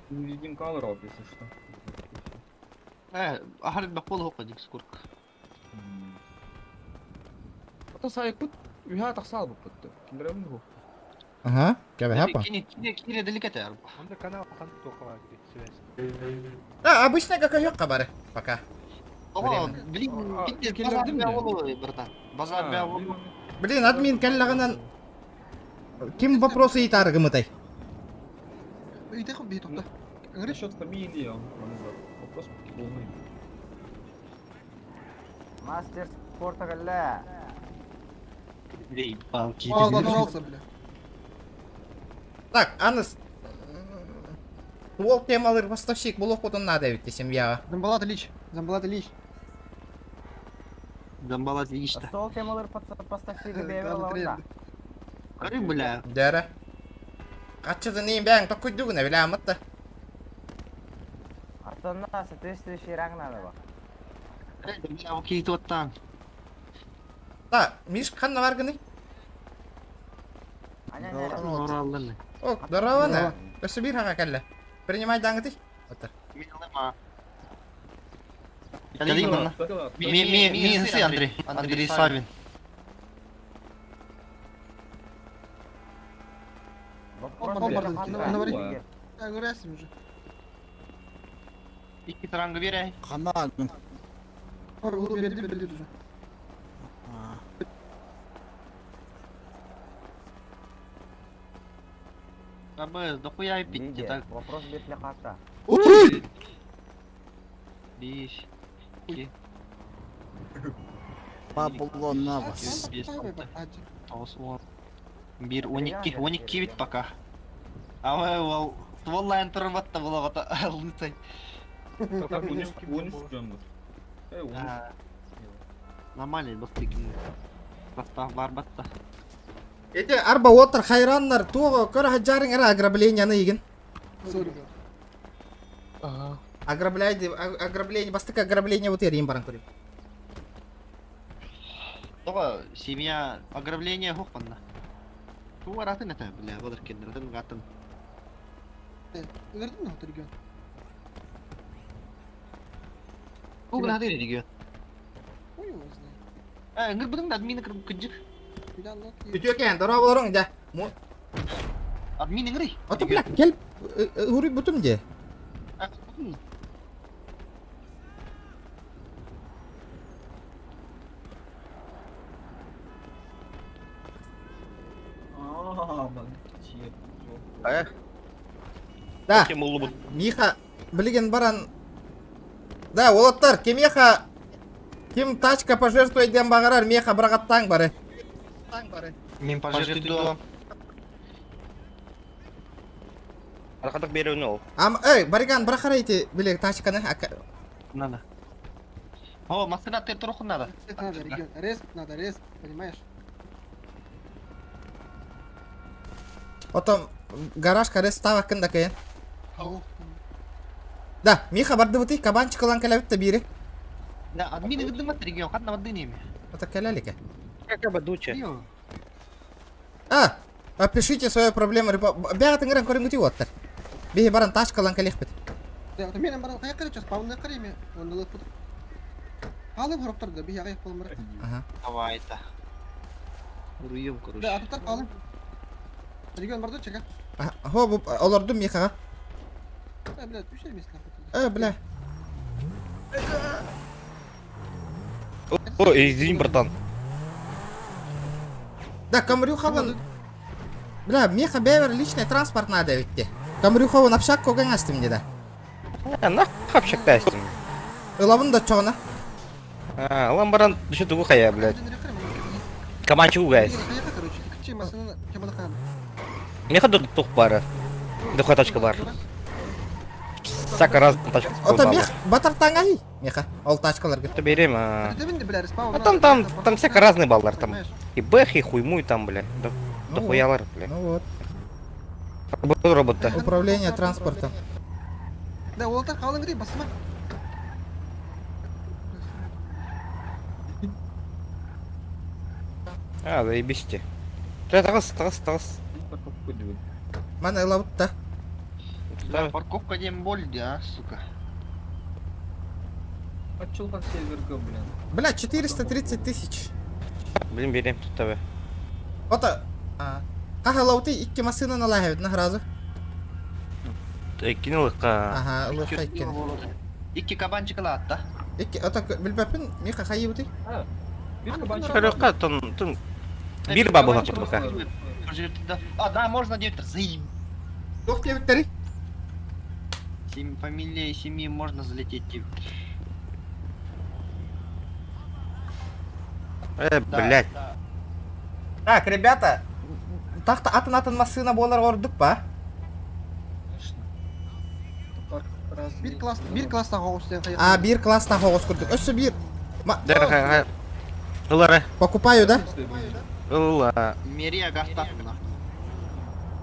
Видим колор, если что. Ахарит бақпол хоққа Дискорд. Ата сайып бұд, үйha тақсал бұд бұдды. Кендірәмін ғу. Ага, кәбі хапа. Кире деликаты арба. Онда канал только связь. Обычно как йоққа бары, пока. Ого, блин, битте базар бәуылы, братан. Базар бәуылы. Блин, админ кәллағынан... Ким вопросы етары ғымытай? Иди хоть бей туда. Насчет фамилии, вопрос полный. Мастер Португалия. Эй, палки. Ободрался, бля. Так, аныс. Ол темалар поставщик бұл оқудың надо ведь десем я. Замбалат Ильич. Замбалат Ильич. Замбалат Ильич-то. Сол темалар поставщик Конкретно. Ары, бля. Дәрі. Қатшыды нейін бәң тоқ көйдігіне біле амытты. Артына соответствующий ранг надо ба. Бля, кейт оттан. Та, Миш қанна бар гыны? Оралдыны. О, дұраваны. Өсі бір хаға кәлі. Принимай даңғыды. Отыр. Мен сы, Андрей. Андрей Савин. Я говорю, ясен уже. Икки тарангы берей. Қанадың. Берди уже. Абы, дохуя пить, так. Вопрос бет для хаста. Биш. Ки. Баблон на вас. Без толсу. Бир 12 бит пока. А вы ол стволлайн тұрып атты бұл оғата лысай. Как 13 жонбыз. Нормально, достыкин. Состав бар батта. Эти арба отыр хайраннар туғы көрі хаджарың әрі ограбленияны еген. Ограбление, бастық ограбление вот ерейін баран көрейін. Тоға, семья ограбление хоқпанда. Туға ратын әті, бля, ғодыр кендір, ратын ғатын. Верди на вот регион. Туға ратын регион. Ой, его знаю. Ngir бұдың да админы кіріп күджік. Күтіе кен, дұра боларың да. Админы ngiri. Оты біләк, кел, ұры бұтым де. Да, Миха, білген баран. Да, олаттар, кемеха, кем тачка пожертвует дем бағарар, меха бірағаттаң бары. Мен пожертвую. Арқадық беруін ол. Бариган бір қарайты білек тачканы. Надо. О, машина ты троху надо. Надо регион. Респ надо, респ, понимаешь? Отом гаражка рес става кында кайын. Да, Миха барды бұты, кабанчик олан кәләбітті бері. Да, админы гыдым ат регион, хат на воды неме. Это кәләліке. Как ободуча. Опишите свою проблему. Бәғатын ғыран көрін күті оттыр. Бейі баран тачка олан кәлек біт. Да, вот менен баран қаяқ қарай, спаундай қарай ме, онда лық бұтыр. Қалым құрып тұрды, бейі ағайық болым барат. Давай-то. Уруем, короче. Да, атыптар қалым. Регион барды чека. Хо, бұл оларды Михаға. Блядь, пишай место. Бля. О, извини, братан. Да, Камрюхован... Бля, Миха бәвер личный транспорт надо ведь. Камрюхован общак коган астым не да. Нах общак тастым. Лавын да чоғына. Лам баран düşü тугу хая, блядь. Каманчы угайс. Меха тух бары. Духай тачка бар. Сака раз тачка. Ота Мех батартан ай. Меха, ол тачкалар гетто берем. Там всяко разные баллар там. И бэх, и хуйму, и там, бля. Да хуялар, бля. Ну вот. Робота. Управление транспортом. Да, олтар қалың грей, басыма. Заебись. Тағыз. Мана лавытта. Да, парковка дем болды, сука. Отчелхан серверга, блин. Бля, 430 тысяч. Блин, берем тут тебе. Ота. Қаға лауты 2 машинаны лағайбет, нах разы? Кинул их. Ага, лыққа иккен. 2 кабанчика латта. Ота білбәпін, Миха қайы бұты? Шарыққа, тон... Бир бабы лақыт бұқа. Да, можно директор, заеб. Тоқ дебіттері? Фамилия семьи можно залететь. Блядь. Так, ребята, так-то атын машина болар ордук ба? Bir klasta hoğustan А, бир класста хогос курдук. Өссө бир. Дэр Ылары. Покупаю, да? Ыла. Мерия гастатна.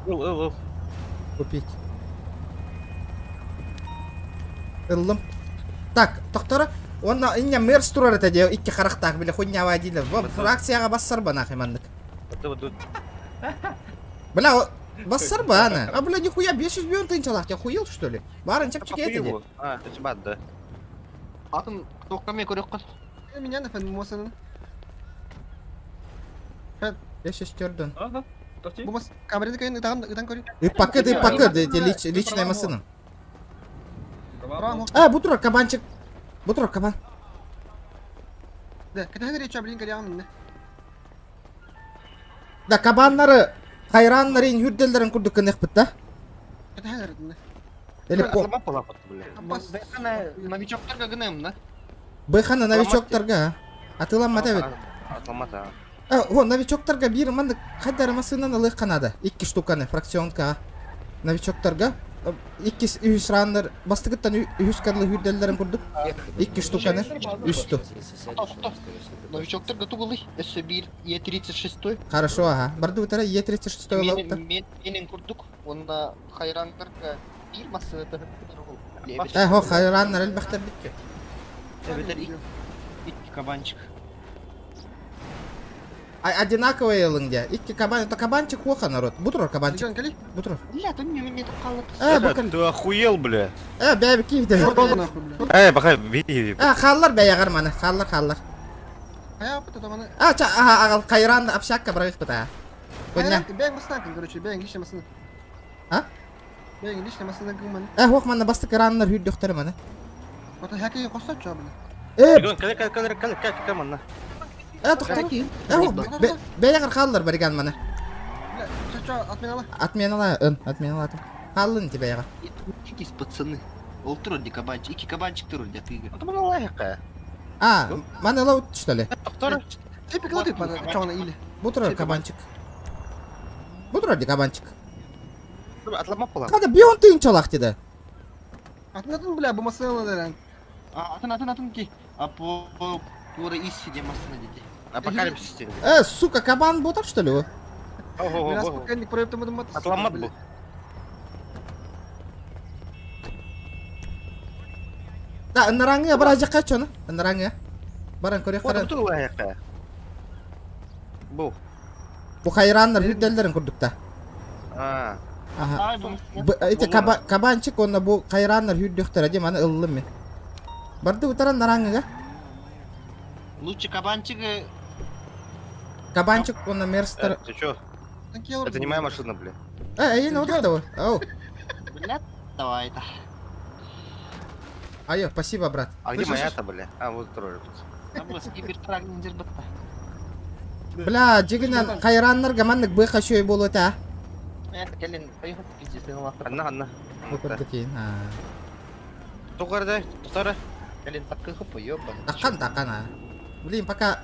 Ыл. Купить. Ыллым. Так, тоқтора, онна иння мерс турар это дел, икки характак биле хуйня вадилер. Во фракцияга бассар ба нахуй мандык. Бля, бассар ба ана. А бля, нихуя 500 миллион тынчалак, я хуел что ли? Барын чапчик этиде. А, это бат, да. Атын токкаме көрөк кыз. Меня на фэн мосаны. Я сейчас тердон. Bu mas kamerada kayın ıdan koyun. Пакет, эти личная машина. Бутур кабанчик. Бутур кабан. Да, кете nereye çabırın kariyan ne? Да, кабаннары, хайраннарын, хүрделдерин курдук кынек бит да? Kete nerede ne? Или по... Новичоктарга гынем, да? Быхана новичоктарга. Атыламат эбит. Атламата. О, новичоктарга бир мандык кайдар машинаны ылык канады. 2 штуканы фракционка. Новичоктарга 2 үсраннар бастыгыттан үскарлы хүрделдерин курдук. 2 штуканы үстү. Новичоктарга тугулы. С1 Е36. Хорошо, ага. Барды утара Е36 олапты. Менин курдук. Онда хайрандарга бир машина тагып Хо, хайраннар элбахтар битке. Эбетер 2 кабанчик. Одинаковые лынге. 2 кабан, это кабанчик хуха народ. Бутур кабанчик. Бутур. Бля, ты мне тут калып. Ты охуел, бля. Бәбі кейді. Бақай, види. Қаллар бәяғар маны. Қаллар. Aya yapıt adamını. Кайран общакка брайық бұта. Ben mısın короче, ben лично мısın. А? Ben лично мısın кымын. Хоқ маны басты кайраннар хүрдіқтері маны. Ота хәкей қосат жабыны. Каманна. Тоқтар. Бәяғар қаллар бәрген маны. Атмен алатым. Қаллын те бәяға. Якісь пацаны. Ол тұр онде кабанчик. 2 кабанчик тұр онде күйге. Это было лайка. Маны лаут что ли? Тоқтар. Тепик латып бана чоңна или. Бутур кабанчик. Бутур де кабанчик. Атламап болам. Қада бион тыйын чалақ деді. Атын бля, bu masana дәрән. Атын ки. По тура исси де масына деди. Апокалипсис деді. Сука, кабан ботар что ли вы? Biraz покойник проектымыдым бат. Атламат бұл. Да, ыныраңы бар ажаққа чоны. Ыныраңы. Баран көрек қаран. Бұл лайка. Бұл. Бұ қайраннар хүрделдерін күрдікта. Эти кабанчик, онна бұ қайраннар хүрдіктер әдем аны ылылым мен. Барды ұтаран нараңыға? Лучше кабанчик. Кабанчик, онна мерстер. Ты чё? Это не моя машина, бля. Әйен, отыр да ой. Бля, давай-то. Айо, спасибо, брат. А где моя-то, бля? Вот второй. Кибертрагнер бітті. Бля, жегінен қайраннарға мандық бұйқа шөй болу өте, Келін, поехал пиздец, Анна. Өкірді кейін, Тоқтарды, тоқтары. Келін, таққы поёбан. Таққан, Блин, пока...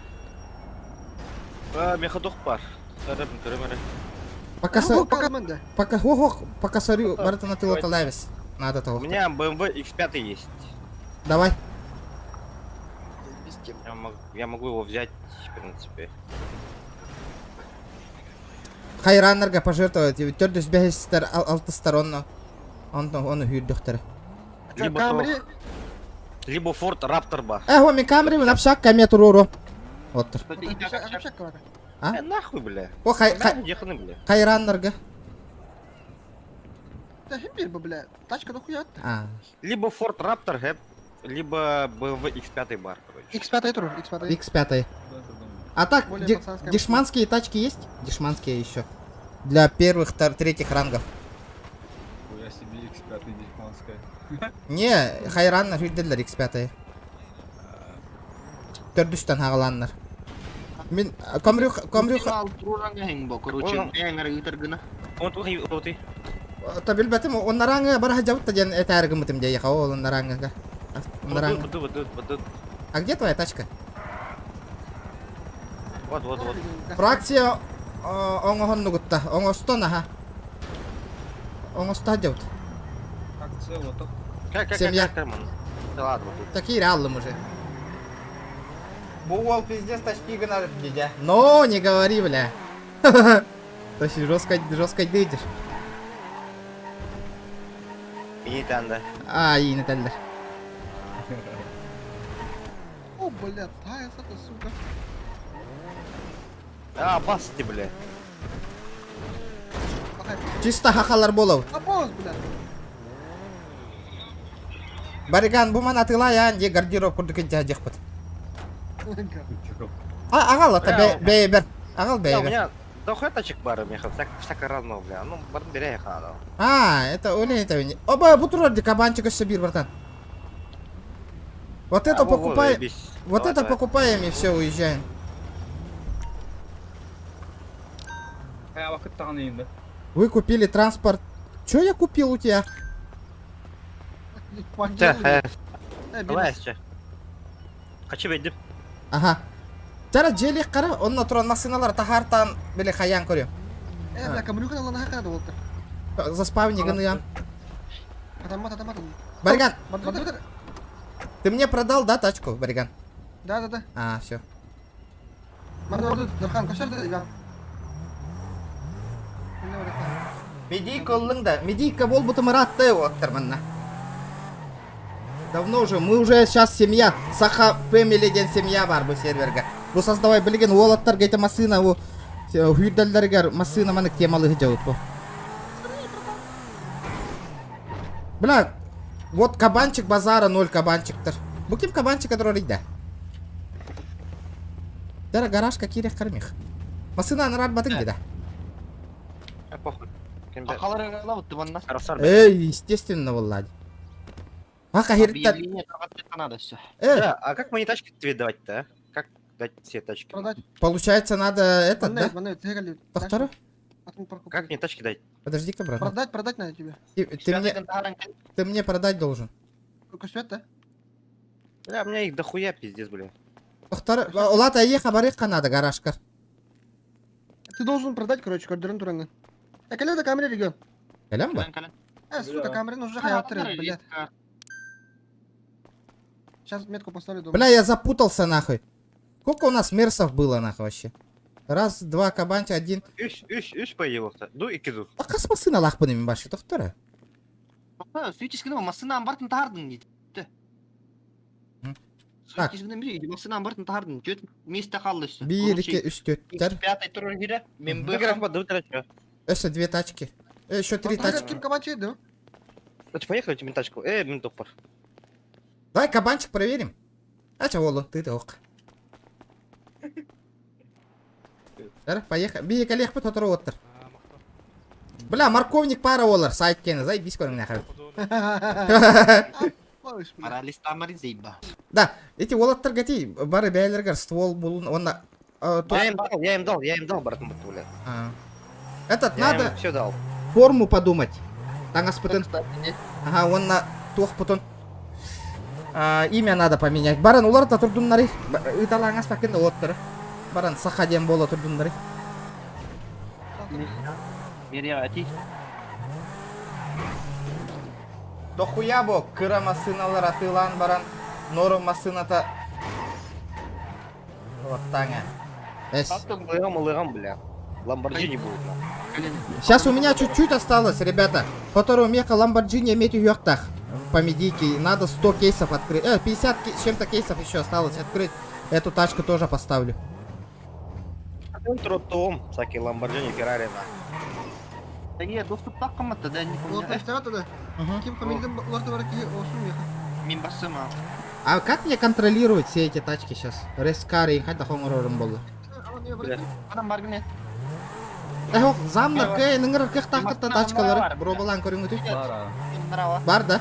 Меходох бар. Пока сорю, барыта на тылота лайвис. Надо того. У меня BMW X5 есть. Давай. Я могу его взять, в принципе. Хайраннарға пожертвовать. Төрдіс бәхестер алтысторонно. Оны хүрдіқтері. Либо Ford Raptor бар. Хоми камери мен апшақ кәме тұруру. Оттыр. Нахуй, бля. О, хайраннарға. Да хим бир, бля. Тачка дохуя. Либо Ford Raptor, либо BMW X5 бар, короче. X5 туру, X5. А так, дешманские тачки есть? Дешманские еще. Для первых, третьих рангов. Я себе X5 дешманская. Не, хайраннар хүрделер X5. Төрдүстен хағаланнар. Мен комрюха. Тураңа хең бо, короче, эңер үтергіні. Оты. Табил бәтім, оннараңы бара жауытта жен әтәргі мұтым дей, ол оннараңыға. Вот. А где твоя тачка? Вот. Фракция оңохон нугутта. Оңостон, ага. Оңоста жаут. Акция вот так. Семья. Карман. Да ладно. Такие реалым уже. Бувал пиздец тачки гнали, дядя. Но, не говори, бля. То есть жестко дыдешь. И там, да. И не тәлдер. О, бля, таяс это, сука. Бас ты, бля. Чисто хахалар болау. Апос, бля. Бариган, бу мана тылаян, де гардероб курдык жахпыт. Агал, это бейбер. Агал У бейбер. меня дохуя тачек бар, меха, всяко разного, бля. Ну, бартын бере я хана. Это олень, это не. Оба, бутерброд кабанчика собир, братан. Вот это покупаем. Вот это покупаем и все, уезжаем. Я вакыт тагын да. Вы купили транспорт. Чё я купил у тебя? Давай, че? Хочу бедіп. Ага. Жара желек қара, онна туран машиналар тахартан беле хаян көрөм. Бля, камрюхан алана хакады болтыр. Заспавниганы ян. Атамат. Бариган, Батыр. ты мне продал, да, тачку, Бариган? Да. Все. Мардор, Дурхан, кошарды, игам. Медийка олыңда. Медийка бол бутым ратты оттыр манна. Давно уже, мы уже сейчас семья. Саха Family ден семья бар bu серверге. Bu создавай билген олаттарга эти машина, у хүйдалдарга машина маны темалы жауып бу. Бля, вот кабанчик базара 0 кабанчиктыр. Бу ким кабанчик адрорийда? Дара гаражка кирек кармих. Машина нарад батың деда. Похуй. Акалар лавут ванна. Естественно, Влади. Хирта. А как мне тачки тебе давать-то, а? Как дать все тачки? Получается, надо это, да? Повторю? Как мне тачки дать? Подожди-ка, брат. Продать надо тебе. Ты мне продать должен. Кусвет, да? Бля, у меня их дохуя, пиздец, бля. Повторю. Улата еха барыхка надо, гаражка. Ты должен продать, короче, квартиру туранга. Кале да камере регион. Калем ба? Сука, камера уже хаятыр, блядь. Сейчас метку поставлю дома. Бля, я запутался нахуй. Сколько у нас мерсов было нахуй вообще? Раз, два, кабанчик, один. Үш поелок-то. Ду и киду. А кас масына лахпынымен башы, тоқтыры? Сөйтескені масынан бартын тағардың дейді. Так. Сөйтескені біле, масынан бартын тағардың. Жөт месте қалды үсі. 1, 2, 3, 4. Пятый туры кері. Мен Еще 2 тачки. Еще 3 тачки. Ким кабанчик, да? Поехали, тебе тачку. Мен топор. Давай кабанчик проверим. Ача волу, ты ок. Поехали. Бей коллег по тотору оттыр. Бля, морковник пара олар, сайт кені, заебись көрің нахуй. Да, эти олаттар гати, бары бәйлергер ствол болун, онна... Я им дал, братан, бля. Этот надо все дал. Форму подумать. Тангас потом. Ага, он на тух потом. Имя надо поменять. Баран улар та турдуннары. Италангас пакет оттыр. Баран сахадем боло турдуннары. Мерияти. Дохуя бо кыра масыналар атылан баран. Нору масыната. Вот таңа. Лыгам, бля. Ламборджини будет. Сейчас у меня чуть-чуть осталось, ребята. Второго меха Ламборджини иметь в яхтах. По медике. Надо 100 кейсов открыть. 50 с чем-то кейсов еще осталось открыть. Эту тачку тоже поставлю. Тротом, всякие Ламборджини, Феррари. Да я доступ таққыматты, да, не помню. Вот, эстарата, да. Ким фамилидан лорда бараки осум меха. Мен басыма. А как мне контролировать все эти тачки сейчас? Рескары и хотя хонгорорым было. Адам баргыне. Ох, замнар кей ныгыр кыхтакта тачкалар. Бробалан көрүңүтү. Бар да.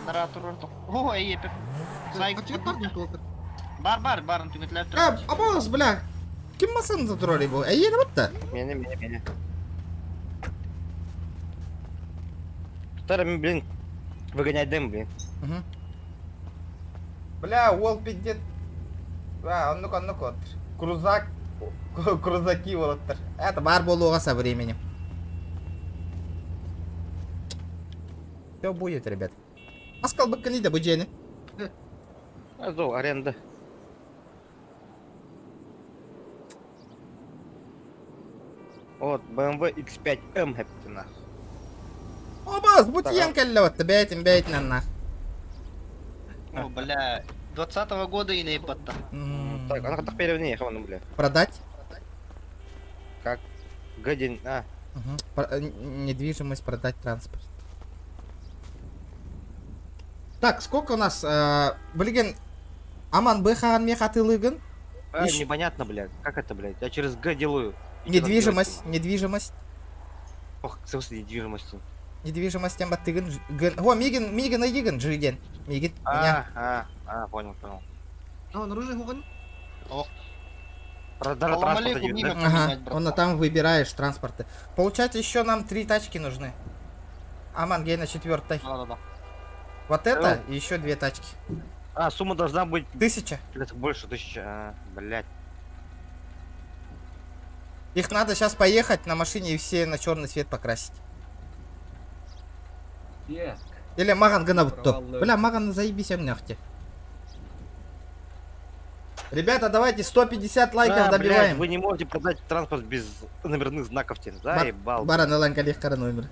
Нара турурду. О, эйепе. Бар, барын түгөтлөп тур. Абоз, бля. Ким масында турали бу? Эйени бутта. Мени. Тутар, блин, выгонять дым, блин. Бля, ол пиздец. Он ну-ка. крузаки болоттар. Это бар болуға со временем. Все будет, ребят. Аскал баккани да буджени. Азу, аренда. Вот, BMW X5M хэптина. Обаз, бутьен каллаватта, бәйтін наннах. О, бля, 20-го года и наебаться. Так, она так перевни, хавану, бля. Продать? Как? Годин, Недвижимость, продать транспорт. Так, сколько у нас? Блин, Аман бэхан мехатылыгын? Непонятно, блядь. Как это, блядь? Я через Г делаю. Недвижимость. Ох, в смысле недвижимость? Недвижимость тем баттыгын. О, Мигин айдыгын, жиден. Мигин, меня. Понял. А, наружу гуган? Ох. Даже транспорта не видно. Ага, он там выбираешь транспорты. Получается, еще нам 3 тачки нужны. Аман, гей на 4-й. Да. Вот это и еще 2 тачки. Сумма должна быть... 1000. Это больше 1000, блядь. Их надо сейчас поехать на машине и все на черный свет покрасить. Или Маган Ганабутто. Бля, Маган, заебись нахте. Ребята, давайте 150 лайков добиваем. Блядь, вы не можете продать транспорт без номерных знаков, тем. Заебал. Баран Эланка легкара номер.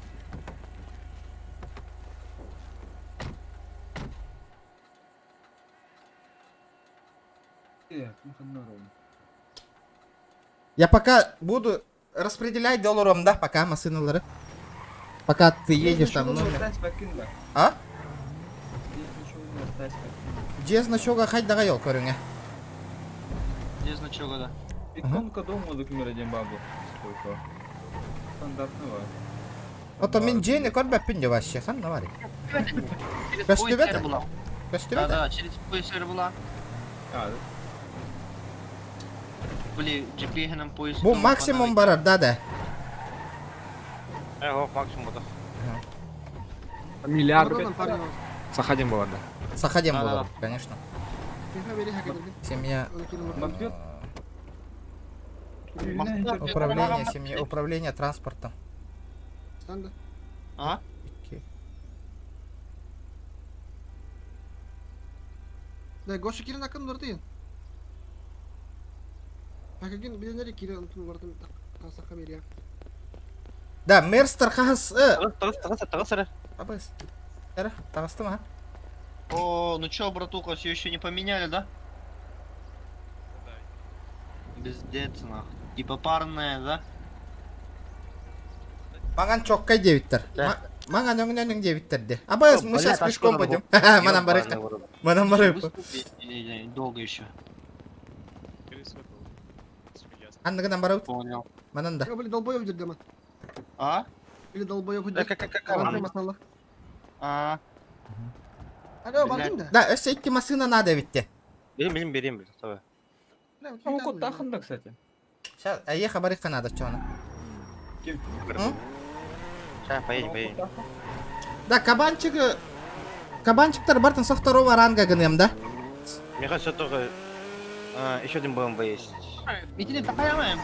Я пока буду распределять долларом, да, пока машины. Пока ты едешь там номер. А? Где значок хать дагайол, корюня? Где значок, да? Иконка дома документ бабу. Сколько? Стандартного. Вот он денег корбе пинде вообще, хан навари. Фестиваль была. Фестиваль? Да, через поясер была. Были GP нам пояс. Бу максимум барар, да. Максимум, да. Миллиард. Сахадим было, да. Сахадим было, конечно. Семья. Управление, семья, управление транспортом. А? Да, Гоша кирен акын дұртыйын. Акаген біленері кирен бардым тасақа мерия. Да, Мерстер хас. Тағыс. Абыс. Эра, тағысты ма? О, ну чё, братуха, все еще не поменяли, да? Пиздец, нахуй. Типа парная, да? Манган чоккай девиттер. Манган оңнен девиттер де. Абыс, мы сейчас пешком пойдем. Манам барыка. Манам барыка. Долго еще. Андыгынан барык. Понял. Мананда. Были долбоёб жүрді ма? А? Или долбоёб жүрді? Как? А? Алло, бардым да? Да, өсі икки машина надо витте. Берем. Давай. Ну, кот тахында, кстати. Сейчас, ехай барыка надо, чё она? Кем? Сейчас, поедем. Да, кабанчиктар бартын со 2-го ранга гынем, да? Мне кажется, только еще один BMW есть. Иди такая моя,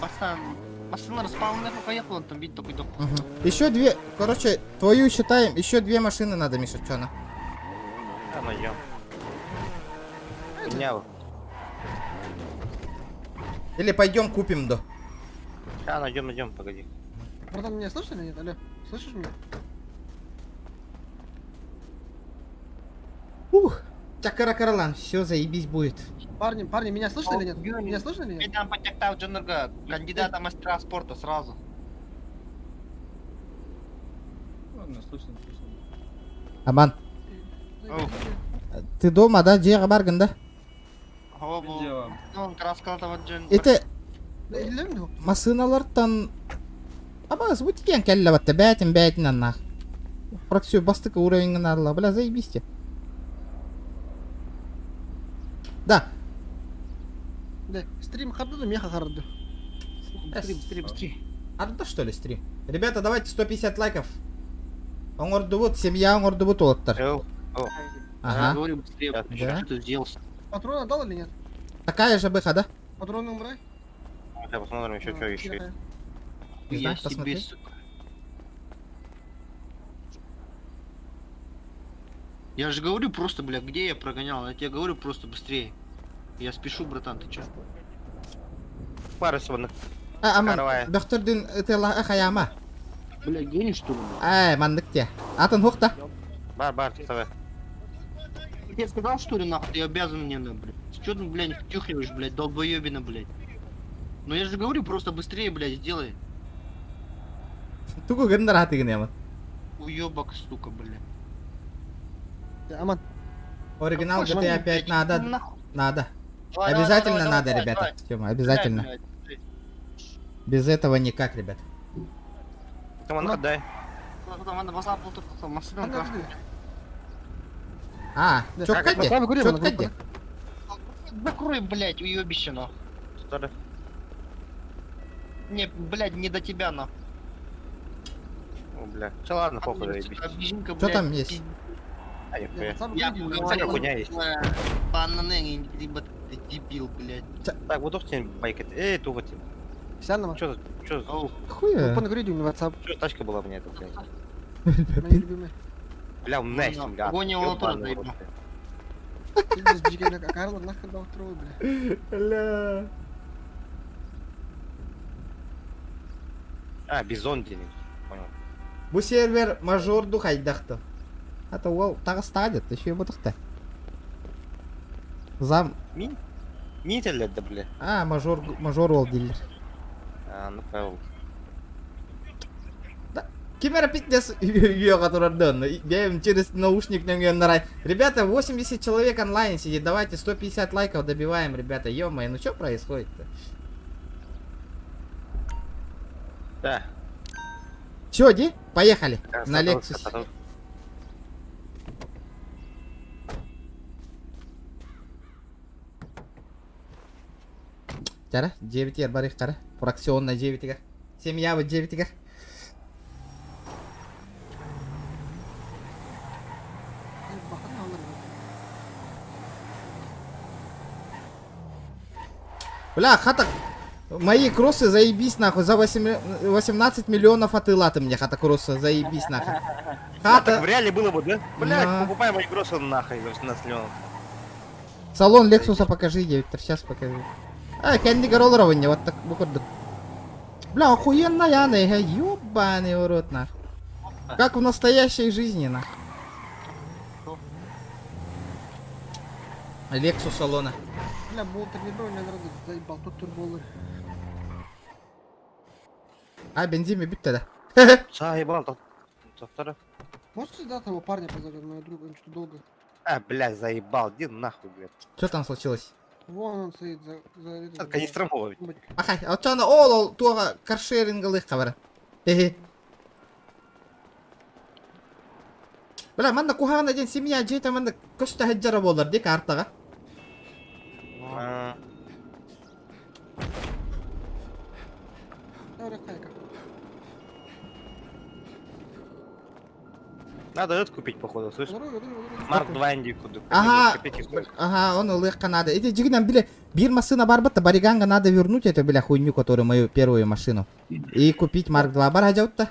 пацаны распауны поехал, он там бить только. Еще 2, короче, твою считаем, еще 2 машины надо, Миша, чё она? Найдем. Меня. Или пойдем купим, да? Найдем, погоди. Братан, меня слышишь или нет? Алло, слышишь меня? Чакара-каралан, все, заебись будет. Парни, меня слышно или нет? Меня слышно или нет? Я там потектал Джонерга, кандидата мастера спорта сразу. Ладно, слышно. Аман. Ты дома, да? Где Барган, да? Он рассказал Джон. Это машиналардан абас бутиген келлебатта бәйтін аннах. Проксию бастыка уровеньін алла, бля, заебисте. Да. Да, стрим харды, меха харды. Стрим. Арда что ли стрим? Ребята, давайте 150 лайков. Оңордубут, семья оңордубут олаттар. Ага. Говорю быстрее, что ты сделал? Патрон отдал или нет? Такая же быха, да? Патроны убрай. Давай посмотрим еще что еще. Не Я знаю, себе, посмотри. сука. Я же говорю просто, бля, где я прогонял? Я тебе говорю просто быстрее. Я спешу, братан, ты чё? Пара свободных. Аман, Каравай. бөхтөрдүн ытылла хаяма. Бля, гений что ли? Мандык те. Атын хухта. Бар, давай. Я тебе сказал, что ли, нахуй? Ты обязан мне, блядь. Чё ты, блядь, втюхиваешь, блядь, долбоёбина, блядь. Ну я же говорю, просто быстрее, блядь, сделай. Туку гындар атыгын яман. Уёбок, сука, блядь. Аман. Оригинал Пошёл, GTA 5 блядь, надо. иди нахуй. Надо. Давай, Обязательно давай, надо, давай, ребята. давай. Тёма, обязательно. Блядь, блядь. Без этого никак, ребят. Команду отдай. Чё кадде? Чё кадде? Закрой, блядь, уёбище, нахуй. Что-то. Не, блядь, не до тебя, нахуй. О, бля. Все, ладно, похуй, заебись. Что там есть? А, нихуя. Я Всякая хуйня есть. Бананы, либо ты дебил, блядь. Так, вот тебе байк. Туго тебе. Сянова. Чё Хуя. Понаговорили на WhatsApp. Чё тачка была мне эта, блядь? Мои любимые. Бля, у меня есть гад. Огонь его тоже Ёбаный доебал. рот. Ты без джига Карла нахер дал второго, бля. Бля. Бизон денег. Понял. Бу сервер мажорду хайдақты. Ата ол тағы стадит, еще ебутықты. Зам. Нитель да, бля. Мажор ол дейлер. Ну правил. Кемера питнес үйеға тұрардын. Я через наушник нарай. Ребята, 80 человек онлайн сидит. Давайте 150 лайков добиваем, ребята. Ё-моё, ну что происходит-то? Да. Чё, Ди? Поехали на Lexus. Жара, 9 барих қара. Фракцион на 9-ға. Семья вот 9-ға. Бля, хата... Мои кроссы заебись нахуй. За 18 миллионов отыла ты мне, хата кроссы. Заебись нахуй. Хата... Так в реале было бы, да? Бля, покупай мои кроссы нахуй за 18 миллионов. Салон Лексуса покажи, Виктор, сейчас покажи. Кэнди Гаролрование, вот так выходит. Бля, охуенная она, ёбаный урод, нахуй. Как в настоящей жизни, нахуй. Лексус салона. Бля, болтер не брал, мне надо заебал, тут турболы. Бензин битті да. Заебал, Можешь сюда того парня позвать, моего друга, он что долго. Бля, заебал, иди нахуй, блядь. Что там случилось? Вон он стоит за... Канистромовый. Ахай, а вот чана ол туға каршерингалых қабары. Бля, манда кухағына ден семья жейті манда көшті хаджара болар дек артаға. Надо это купить, походу, слышишь? Марк 2 индикуду. Ага, он улыбка надо. Эти жигнам, бля, бир машина барбата, бариганга надо вернуть эту, бля, хуйню, которую мою первую машину. И купить Марк 2. Бар хаджаут-то?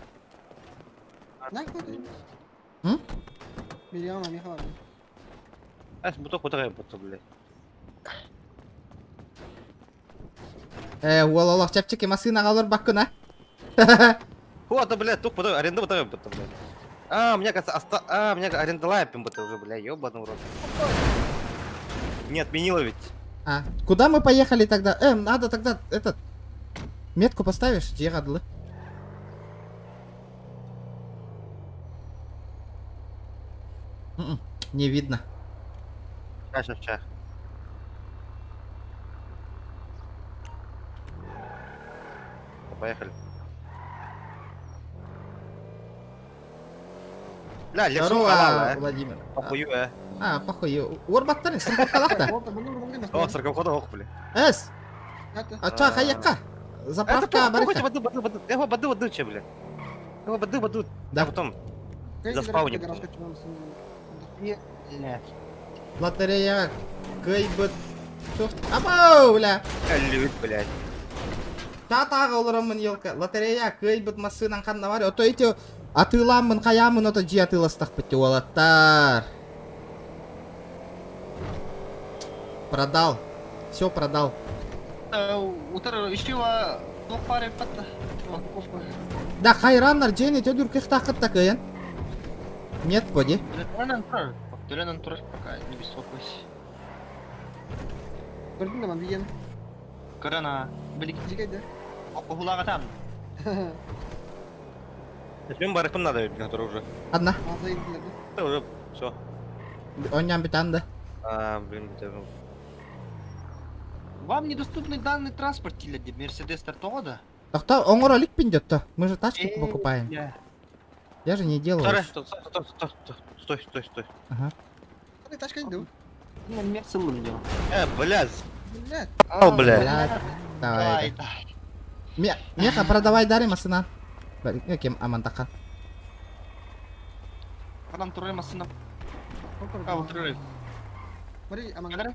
Миллиона, Михаил. Буток потреба, блядь. Уолалах, чапчики, машина галор баккына. Вот, блядь, тух потреба, аренда потреба, блядь. Мне кажется, мне арендовала пимбата уже, бля, ёбаный урод. Не отменила ведь. Куда мы поехали тогда? Надо тогда, этот, метку поставишь, ежадлы. Не видно. Сейчас. Поехали. Бля, лицо халал, Владимир. Похую, похую. Уорбаттарын сырқалақта. О, сырқалқада оқ, бля. Ача, қаяққа? Заправка барықа. Бады, че, бля. Бады. Да. Потом заспауним. Лотерея, гайбыт. Абау, бля. Любит, блядь. Чатағы олырамын елка. Лотерея көйбіт масынан қанда бар. Ото ете атыламын, қаямын, ото жи атыластақ бітті олаттар. Продал. Все продал. Утыр еще тоқ бар еппатта. Да, хайраннар жені төдір кіқтақыт такайын. Нет, поди. Төленен тұрыр, пока не беспокойся. Көрдің да, бейген. Көрана, білік. Жекейді. Оқығылаға там. Зачем барыкым надо, который уже? Одна. Да, уже, все. Оннан бітанды. Блин, бітанды. Вам недоступны данный транспорт, Тиледи, Мерседес Тартода? Тоқта, оңыр олик пиндетті. Мы же тачки покупаем. Я же не делаю. Стой. Ага. Тачка не дал. Мерсы лунил. Блядь. О, блядь. Давай. Меха, продавай дари масына. Кем амантақа. Адам турай масына. Кау турай. Смотри, аман.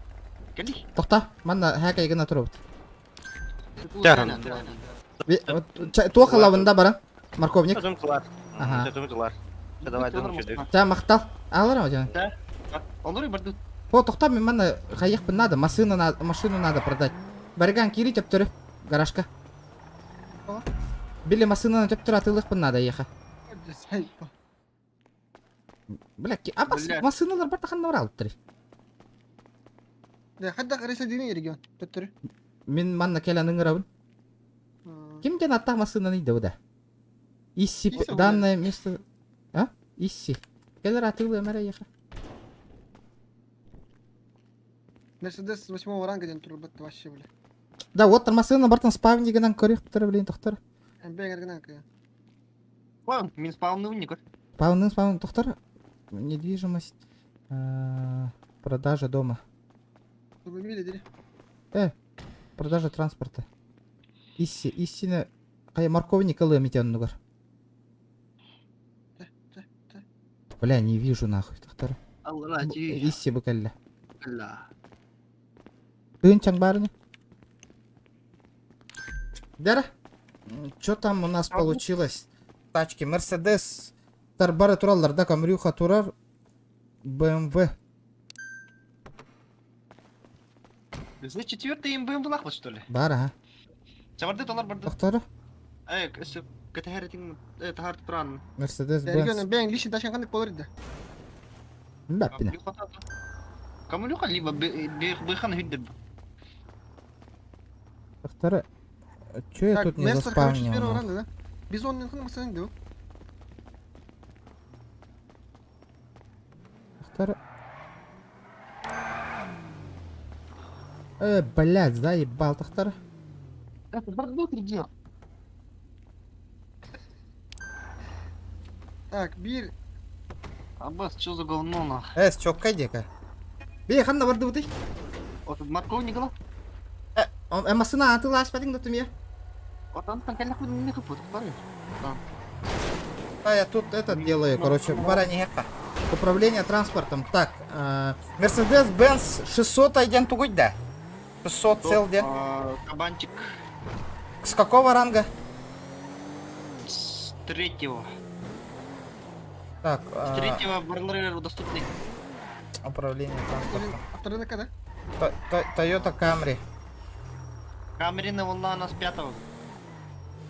Кәли? Тоқта, манда хәкәй гына тұрып. Тяган. Туа лавында бара. Морковник. Ага. Давай, Та мақтал. Алыр ау жана. Да. Олар барды. О, тоқта, мен манда қайықпын надо, машину надо продать. Бариган кири төптірі, гаражка. Били машинаны төптірі атылықпын надо еха. Бля, машиналар бар тақанна бар алып тұры. Да, хадда қарайса дейін ерген, төттірі. Мен манна келан ыңырабын. Кімден аттақ машинаны иді ода? Исси, данное место... А? Исси. Келер атылы әмәрі еха. Мерседес 8-го ранга ден тұрып бітті вообще, бля. Да, вот машина бартын спавнигінен көрек бұтыры, блин, тоқтар. Бәң әргінен көй. Спаун, мен спаунны не көр. Спаун, тоқтар. Недвижимость. Продажа дома. Продажа транспорта. Иссины қай морковник ылы метен нугар. Бля, не вижу нахуй, тоқтар. Исси быкалля. Тынчан барыны. Дара? Чё там у нас получилось? Тачки Мерседес. Тарбары тураллар, да, Камрюха турар. БМВ. Значит, 4-й им БМВ лахбат, что ли? Бара, Чаварды толар барды. Тоқтары? Өсіп, кәтәхәретін тағарты тұран. Мерседес Бенц. Бәң лишін ташқан қандай болар еді? Бәппіне. Камрюха, либо бейхан хүддір. Тоқтары. Чё я тут не заспавнил? Бизонның қының мысың дөу. Тоқтары. Блядь, заебал, тоқтары. Это бардук регион. Так, бир. Аббас, чё за говно нах? Чё, кайдека? Бей, ханда барды бұтай? Отын морковник ала? Масына атылы аспадың да түмия? Отын кәлі құдың не қып бұтық бар я тут это делаю, короче, барани хека. Управление транспортом. Так, Mercedes-Benz 600 айден тугуть, да? 600 цел ден. Кабанчик. С какого ранга? С 3-го. Так, с 3-го барлары доступны. Управление транспортом. Авторынка, да? Toyota Camry. Camry на волна у нас 5-го.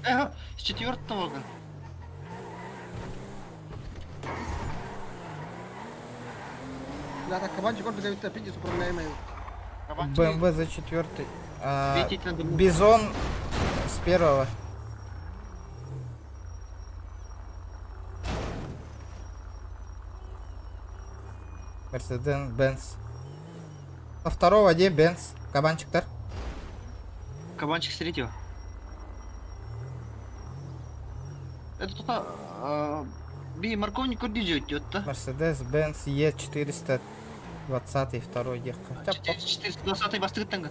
С 4-го. Да, так, кабанчик, он дает опять с управляемой. BMW за 4-й. Бизон с 1-го. Mercedes-Benz. Со 2-го где Benz? Кабанчик-тар? Кабанчик с 3-го. Это тут би морковник идет, да? Mercedes-Benz E420 2-й ехал. 420 бастык танга.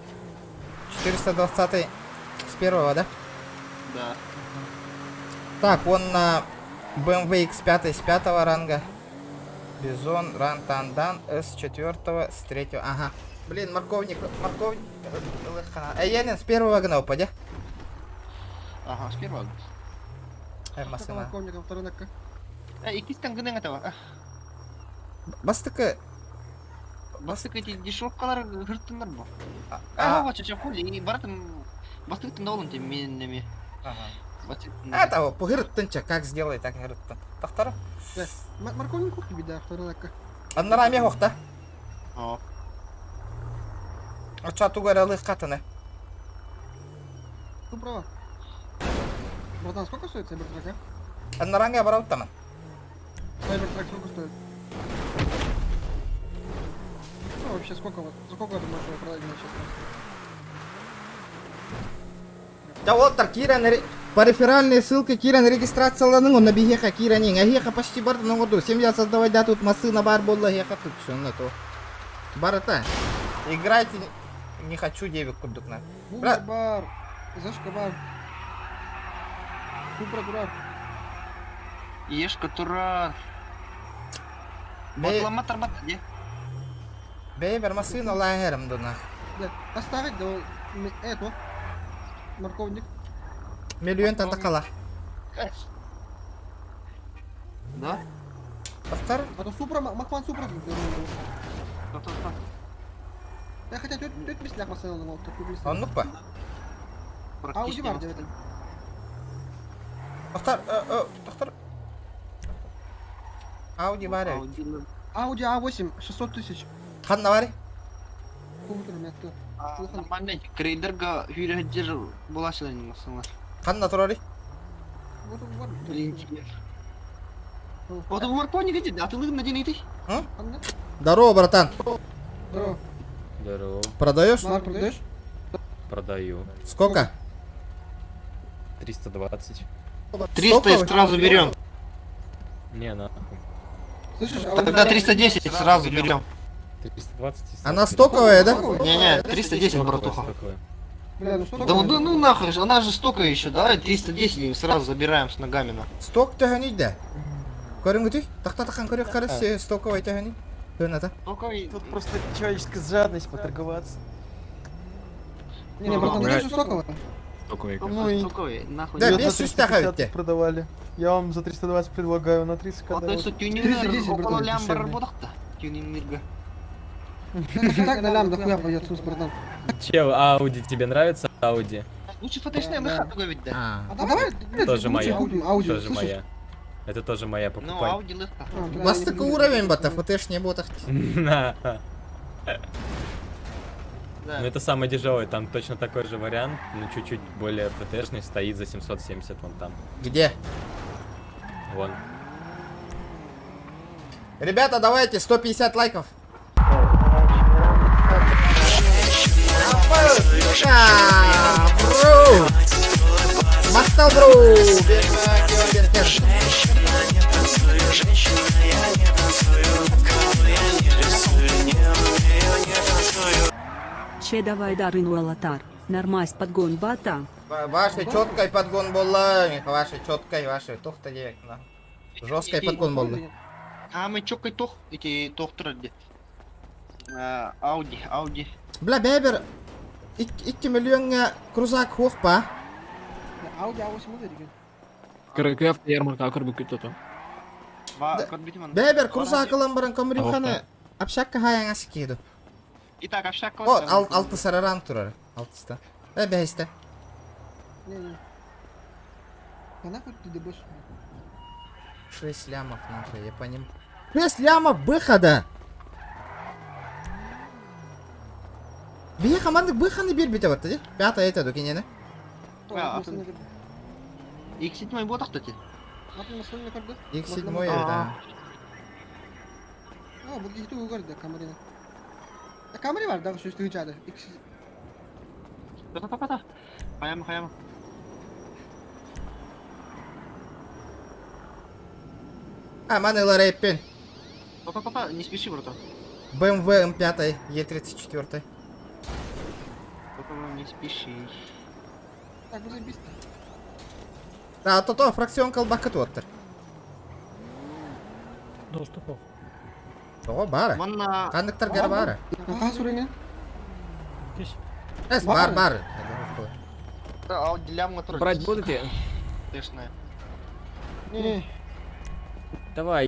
420 с 1-го, да? Да. Так, он на BMW X5 с 5-го ранга. Бизон, Рантандан, с 4-го, с 3-го. Ага. Блин, морковник. Янин с 1-го гнал, подя? Ага, сперва. Машина. Полковник, второй накка. Икистен гынен атава. Бастыкы. Бастык эти дешевкалар гырттындар бу. А. Ага, чача хули, и баратын бастыктын да болон тем мен неме. Ага. Это погырттынча, как сделай, так гырттын. Тахтар. Морковник кухни беда, второй накка. Аннараме хохта. О. Ача тугаралы катыны. Ну, права. Братан, сколько стоит Cybertruck, а? Аннаранга барауттаман. Cybertruck сколько стоит? Ну, вообще, сколько вот? За сколько ты можешь его продать мне сейчас? Да вот так, Киран, париферальные ссылки Киран регистрацияланың, он набегеха Киранин, а хеха почти барда на году. Семья создавать, да, тут машина бар была, хеха тут, что на то. Барата, играйте, не хочу девик кудукна. Бар, Зашка бар. Супра дурак. Ешка турар. Батламатар батаде. Бейбер машина лагером дунах. Да, оставить, да, это, морковник. Миллион татакала. Да? Повтор? А то Супра, Махман Супра. Я хотя тут мясляк поставил на молоток. А ну-ка. Ауди бар, да, это. Повтор. Ауди бар. Ауди А8, 600 тысяч. Ханна бар? Нормально, крейдерга хүйрәһәҗер буласы инмасыңлар. Ханна турары? Вот морковник эти, а ты лыгын надень иди. Здорово, братан. Здорово. Здорово. Продаешь? Марк, продаешь? Продаю. Сколько? 320. 300 и сразу берем. Не, нахуй. Слышишь, Тогда 310 сразу берем. 320. Она стоковая, да? Не-не, 310, братуха. Бля, ну Да ну нахуй, она же стока еще, да? 310 и сразу забираем с ногами на. Сток тәһәни дә. Көрүңгү ти? Тахта-тахан көрөк карасы стоковый тәһәни. Хөнәтә. Стоковый. Тут просто человеческая жадность поторговаться. Не, братан, ты же стоковая. Стоковый. Ну и... Стоковый, нахуй. Да, Её без за суставов 350 те. продавали. Я вам за 320 предлагаю на 30 Вот когда. это тюнингер 310, около братан, лямба дешевле. работах-то. Тюнингерга. Так на лям дохуя пойдет, слушай, братан. Чел, Ауди, тебе нравится Ауди? Лучше фоточная МХ говорить, да. А давай, Тоже моя. Ауди, Тоже слышишь? моя. Это тоже моя, Ну, покупай. Ауди легко. Бастыка уровень бата, фотеш не ботах. На. Да. Ну это самый тяжелый, там точно такой же вариант, но чуть-чуть более ФТшный, стоит за 770 вон там. Где? Вон. Ребята, давайте 150 лайков. Бро! Мастал, бро! Че давай дарыну алатар. Нормась подгон бата. Вашей четкой подгон была, вашей четкой, вашей тухта дек, да. Жесткой подгон был. А мы чокай тох, эти тохтар де. Ауди. Бля, бебер, 2 миллионга крузак хух па. Ауди А8 мыды деген. Кыргыз ярмарка көрбүк кетти. Бебер крузак ламбаран комрюхана общакка хаяң аскиду. Итак, общак. О, алты сараран турар. Алтыста. Бейсте. Не. А нахуй ты дебош? 6 лямов нахуй, я понимаю. 6 лямов выхода! Бие командык быханы бир бите бартты, пята это докинене. X7 бот кстати. X7 да. А, bu gitti yukarıda kamerayla. Ya kamera var daha şu üstü hücada. Та-та-та-та. Хаяма. А, манылар эппен. Та-та-та-та, не спеши, братан. BMW M5 E34. Только не спеши. Так, вы забисты. Да, то фракцион колбака туаттыр. Доступов. О, бара. Кандыктар гар бара. Ага, сурыны. Бар. А для мотора. Брать будете? Тышная. Не, Давай.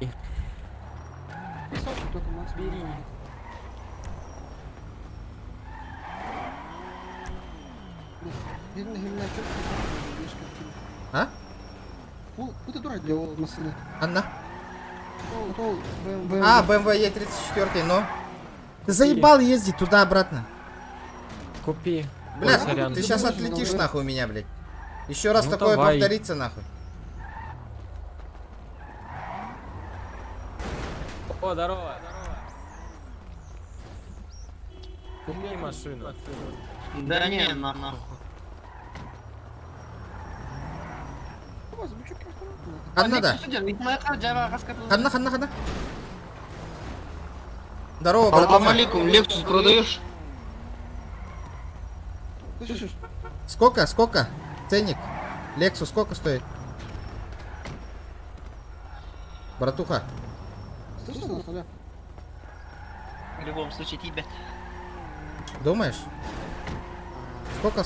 песочек только Макс. Бери. А? Это дурак для машины. Анна? BMW. А, BMW E34, но... Ты заебал ездить туда-обратно. Купи. Бля, сорян. ты сейчас отлетишь нахуй у меня, блядь. Еще раз Ну, такое давай. повторится нахуй. О, здорово. Купи машину. Да не, нахуй. Анна, да. Ханна, Ханна, Ханна. Здорово, Салам братан. алейкум, Lexus продаешь? Слышишь? Сколько? Ценник? Lexus сколько стоит? Братуха. Слышишь, да? В любом случае тебя. Думаешь? Сколько?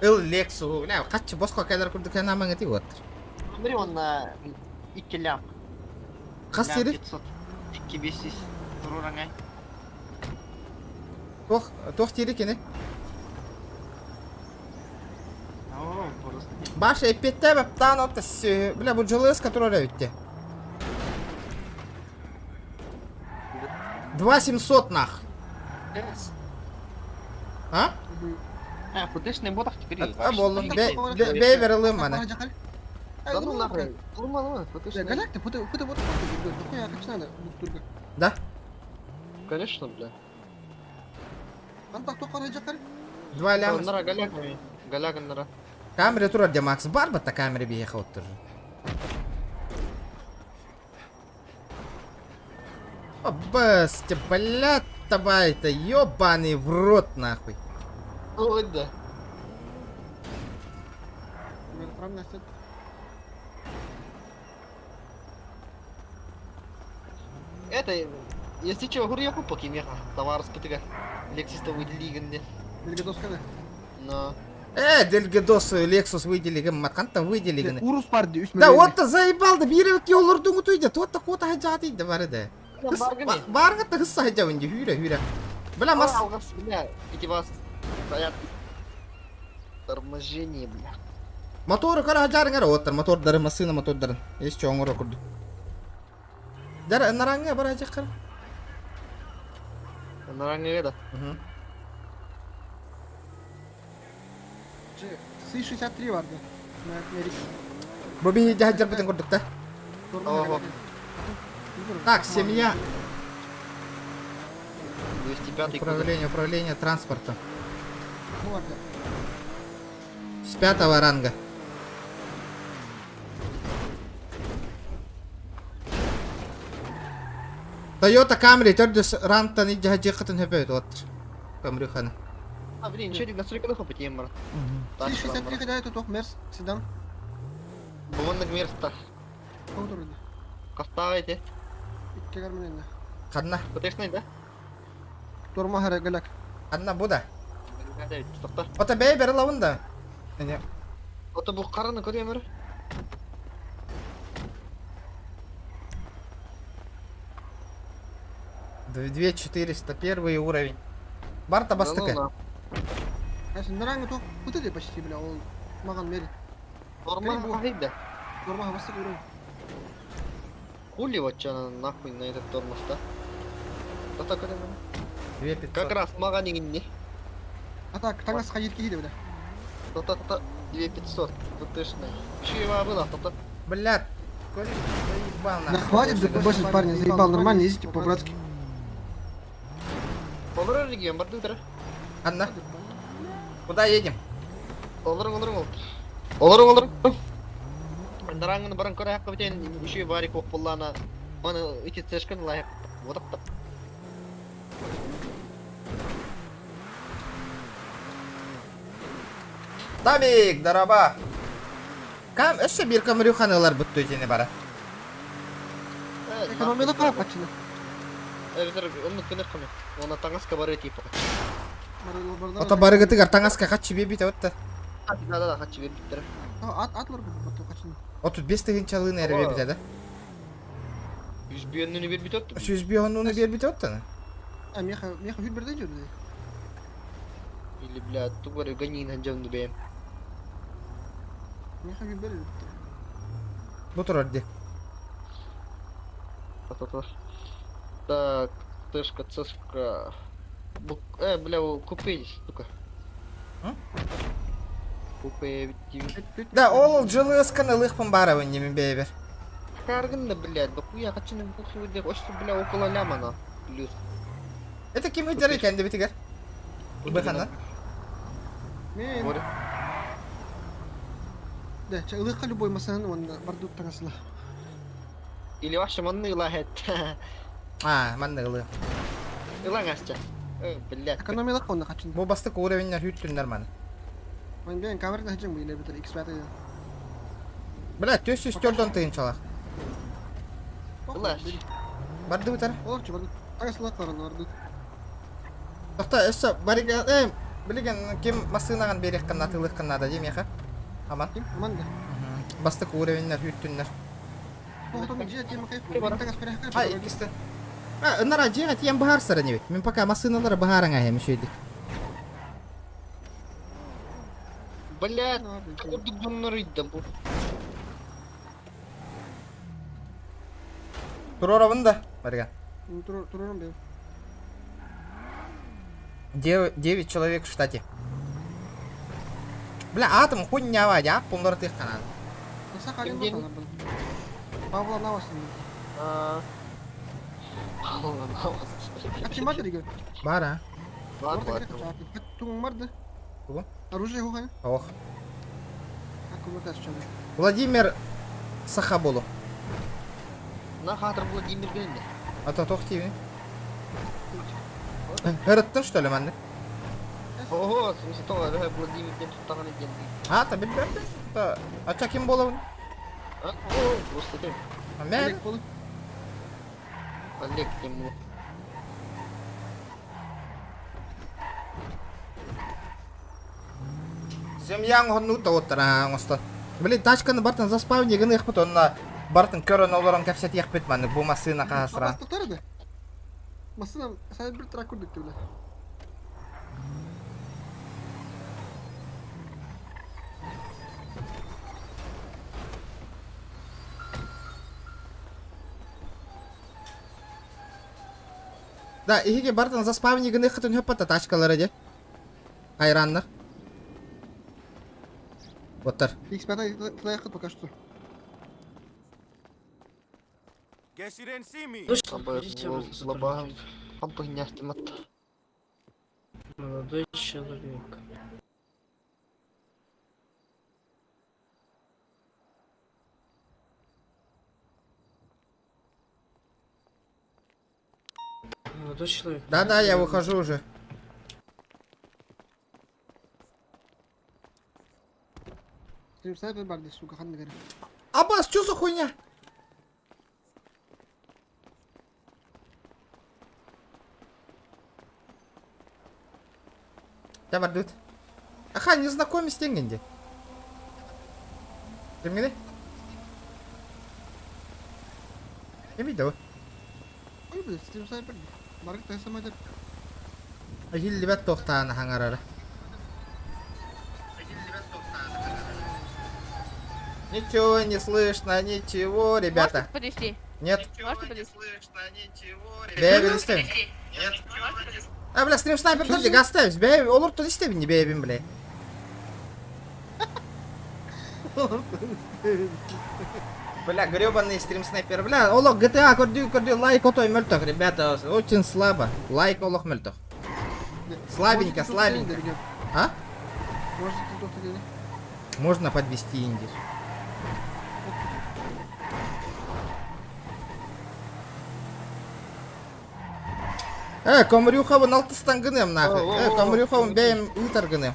Lexus. Бля, каччы босқа кайлар күрдік ән аман әти өттір. Смотри, он на 2 лям. Қас сері? 500. 2500. Турураңай. Тоқ тері кені? О, просто. Баша, епетті бәп таң отты. Бля, бұл жылы ісқа тұрар әвітті. 2700 нах. А? Футешный ботах теперь. А, болын. Бейбер ылым мана. Да ну нахуй. Ломал, футешный. Галяк, ты вот нахуя, как надо, бустурга. Да? Конечно, бля. Антак тоқар жақар. 2 лям. Нара галяк нара. Камера тұрар де Макс. Бар бітті камера бейеқа оттыр. Обасти, блядь, табай-то, ёбаный в рот нахуй. Ой, да. Это, если что, говорю, я купок имеха. Товар с ПТГ. Лексис-то выделили. Дельгадос kada? Но. Дельгадос Lexus выделиген, матканта выделиген. Урус барды, 3 Да, миллион. вот то заебалды, биревек yollardan ötüydü. Totta kota hacatıydı var ede. Barga da hıssa hacavınca, hüre. Бля, мас... Бля, эти вас стоят. Торможение, бля. Motoru kara hajarın ara otur. Motorları masına motorların. Hiç çoğun ora kurdu. Dara narangnya bara hajak kara. Нарангая, да? C63 vardı. Bu bir hajar biten kurduk da. Так, семья. 205 Управление транспортом. Bu vardı. С 5-го ранга. Toyota Camry törдүс рантан иджи хажиқатын хөпөйт отыр. Camry хана. А, блин, что настройка доху по тембру. C63 kada itu toh Merc sedan. Боннак мерста. Oturdu. Каставайте. İki garmeninde. Ханна. Футешный, да? Durma hara galak. Ханна буда. Тоқтар. Ота бей бері лауында. Ота бұл қараны көремір. Да, 2400, первый уровень. Барта бастыка. Narangı toh kutu de почти бля, ол маған бери. Нормально қағиды. Durma бастык уровень. Хули вот что нахуй на этот тормоз-то? Тота көремір. 2500. Как раз маған егінне. Ата таңасқа жеткейді бля. Тота 2500. Футешный. Еще его было, тота. Блядь. Заебал Да нахуй. хватит закубасить, парня, заебал, нормально ездите по-братски. Олар регион барды тірі. Анна. Куда едем? Оларың. Оларың. Нараңын барың көрі хаққа бітен, үші бари коқ боллана. Оны үте цешкін лайық. Водақта. Тамик, дараба. Кам, өші бір камерюханылар бұтты өтені бара. Экономиялы қарап қачыны. Onu kınır konu. Ona tangas kabarı tipi. Ото барыгыты гартаңаска качы бебит өттө. Hadi da kaçı bir bitir. Атлар бұл қачыны. 35 тыгынчалыгын эре бебит эде. 100 bir önünü bir bit öttü. 100 бионуну бербит өттө. Меха хүл бірден жүрді. Или, блядь, тут говорю, гони на джамну бэм. Меха хүл бірден. Бу турарди. Так, тышка, цышка. Бля, купи, сука. Купи, Да, ол жылы ысканы лыхпын барабын немен бейбер. Каргында, блядь, бахуя, качаны буху де, ошты, бля, около лямана. Плюс. Это ким ыдыр экен деп битигер. Быхана. Мен. Да, ылыкка любой масанын онда бардут таңасыла. Или ваша манны илахет. Манны ылы. Илаңасча. Блядь. Экономиялык онда качын. Бу бастык уровеньнер хүттүндөр маны. Мен бен камерада хажым бу иле битер X5. Блядь, 404 тыгынчалак. Улаш. Барды битер. Олчу барды. Таңасыла каран барды. Тохта, эссе барыга, билген ким масынаган берек кана тылык кана да демеха. Аман. Аман да. Бастык уровеньнер хүттүндөр. Потом же тема кайф. Таңас перехат. Ай, икисте. Нара жегат ем бахар сара небет. Мен пока масыналары бахараңа хем шөйдик. Блядь, куды гонорыйда бу. Туроровында, барга. Турором бе. 9 человек в штате. Бля, атом хуйня вадя, пундар тых канал. Сахалин был. Павла Навасын. Павла Навасын. Как матери говорит? Бара. Тун марды. Кого? Оружие хуха. Ох. Как он это человек? Владимир Сахабулу. На хатыр Владимир Генде. А то тохтиви. Гырыттын что ли манны? Ого, в смысле того, Владимир Генде таганы Генде. Та билбем. Та ача ким болобун? О, просто ты. Мен. Олег ему. Семьяң хонну тоттара гостон. Блин, тачканы бартын заспавни гыны их потом на бартын көрөн олорон капсет яхпет маны бу масына касра. Масына сай бир трак курдук деп. Да, иге бартын заспавни гыны хытын хөппата тачкалары де. Айраннар. Воттар. X5 туда пока что. Молодой человек. Молодой человек. Да, я выхожу уже. Стрим снайпер барди, сука, хан говорит. Аббас, что за хуйня? Я бардут. Аха, не знакомый с Тенгенде. Ты мне? Я видел. Ой, блядь, стрим снайпер. Барык та сама деп. Агил ребят тохта на хангарара. Ничего не слышно, ничего, ребята. Можете подвести? Нет. Можете подвести? Бейби, не ставим. Нет. А, бля, стрим снайпер тут дига оставить. Бейби, олур-то не ставим, не бейбим, бля. Бля, гребаный стрим снайпер. Бля, олог GTA, кордю, лайк отой мельтох, ребята. Очень слабо. Лайк олог мельтох. Слабенько, слабенько. А? Можно подвести индиш. Комрюховын алтыстан гынем нахуй. Комрюховын бейм итар гынем.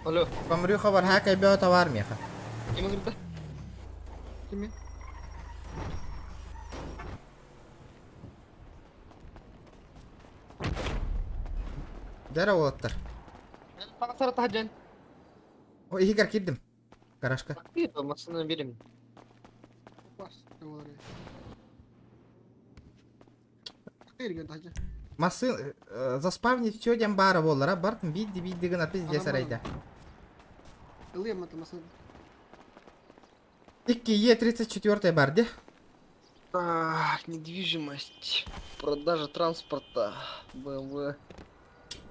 Алло. Комрюховар хакай беота в армияха. Ким говорит? Кими? Дәрі олаттар. Пағасары тахаджан. О, егер келдім. Гаражка. Масына берем. Масын, заспавнить все дем бары болар, а бартын бейді гына пизде сарайда. Ылым это масын. 2Е34 бар, де? Так, недвижимость. Продажа транспорта. BMW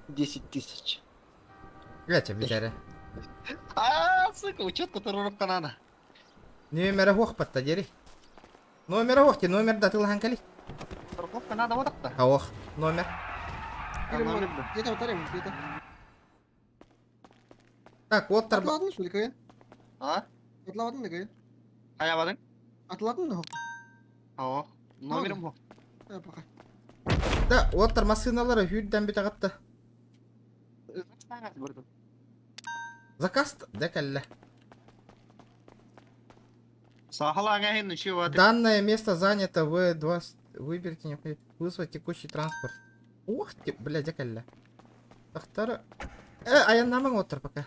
10 тысяч. Гляча, битәрі. Сука, учет, который рубка надо. Номері хоқ батта, дері. Номері хоқ, те номерді атылған кәлі. Рубка надо вот так-то. А оқ, номер. Где-то утарим, где-то. Так, оттар... Атладың что ли, кайын? А? Атладың да кайын? Қая бадың? Атладың да хоқ? О, номерім хоқ. Пока. Да, оттар масыналары хүдден біт ағатты. Заказ да кәлі. Сахала агайын үші вады. Данное место занято, выберите необходимый. Вызвать текущий транспорт. Ух ты, блядь, кәлі. Тақтары... аяннамың оттар пока.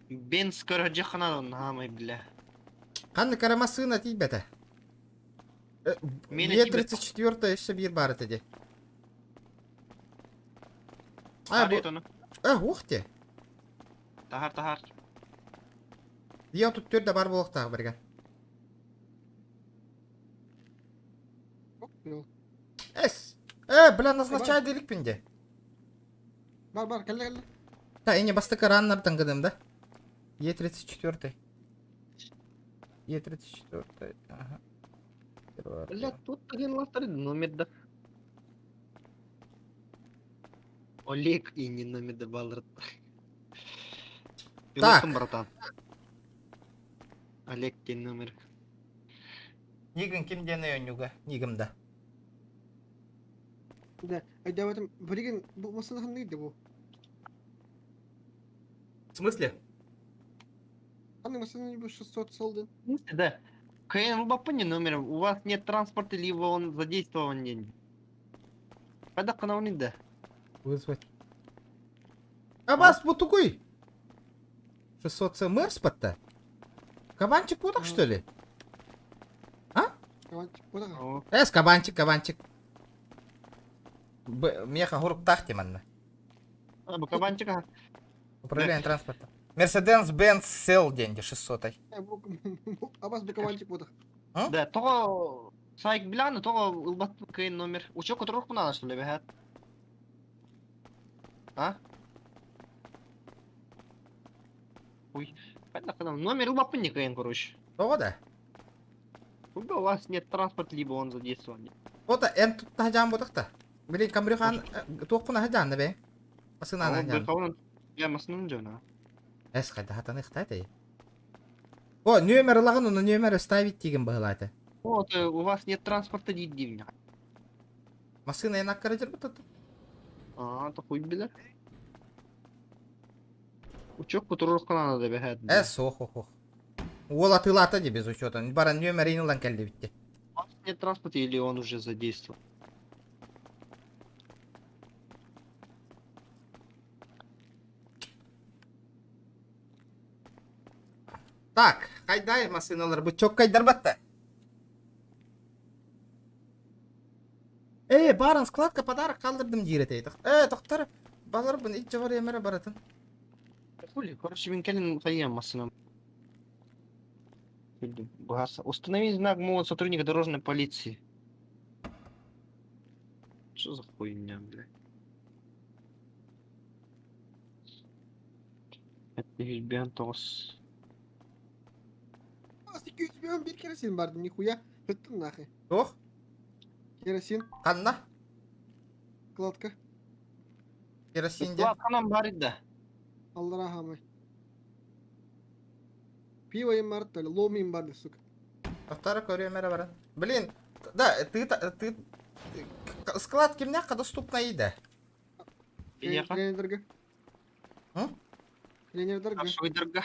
Бен скоро жақынады оны хамай, бля. Қанды кара масына тей бәті. Е34 еще бір бар етеді. Арет оны. Ух ты. Тахар. Я тут төрді бар болықтағы бірген. Бля, назначай делік пенде. Бар, кәлі. Да, эне бастықы раннардан қыдым да. Е34. Е34. Ага. Бля, тут один ластар номерді. Олег и не номерді балырды. Так. Братан. Олег кен номер. Нигін кемден өйнуға? Нигімді. Да, айда батым, бірген бұл масына қандай еді бұл? В смысле? Қандай масына не бұл 600 салдың? Да. КН, вы попомните номер, у вас нет транспорта, либо он задействован деньги. Когда канал да? Вызвать. А вас вот такой? 600 ЦМР спорта? Кабанчик вот так что ли? А? Кабанчик вот так? Кабанчик. Меха гурк тахти манна. Кабанчика. Управление транспорта. Mercedes-Benz сел деньги 600. А вас кабанчик вот так? Да, того сайк бляны, того улбат КН номер. Учок которых надо что ли, бегает? А? Ой, понятно, номер улбапынник КН, короче. Того да? У вас нет транспорта, либо он задействован. Вот эн тут нахаджан будак-то. Блин, камрюхан тоқпына хаджан да бе? Масына нахаджан. Я масынын жона. Қайда хатаны қытайды? О, номер лағын, оны номер ставить деген бағылайды. Вот, у вас нет транспорта дейді. Масына енак кара жер бұтады? То хуй білер. Учок которых надо бегает. Ох. Ол атылаты де без учета. Бара номер енілан кәлді бітті. У вас нет транспорта или он уже задействован? Так, қайдай масыналар, бұл чок қайдар батты? Барын складка подарок қалдырдым дейретейді. Тоқтар, балар бұн ит жавар емері баратын. Короче, мен кәлін қайям масынам. Установи знак моего сотрудника дорожной полиции. Что за хуйня, бля? Это бентос. 200 миллион bir керосин барды, нихуя. Түттің нахы. Тоқ? Керосин. Қанна? Кладка. Керосинде? Кладканан бар еді. Аллара хамай. Пивоем бар то ли, ломим барды, сука. Тоқтары көрі емері баран. Блин, да, ты... Склад кемняққа доступна еді? Тренердерге. Тренердерге. Ашойдерге.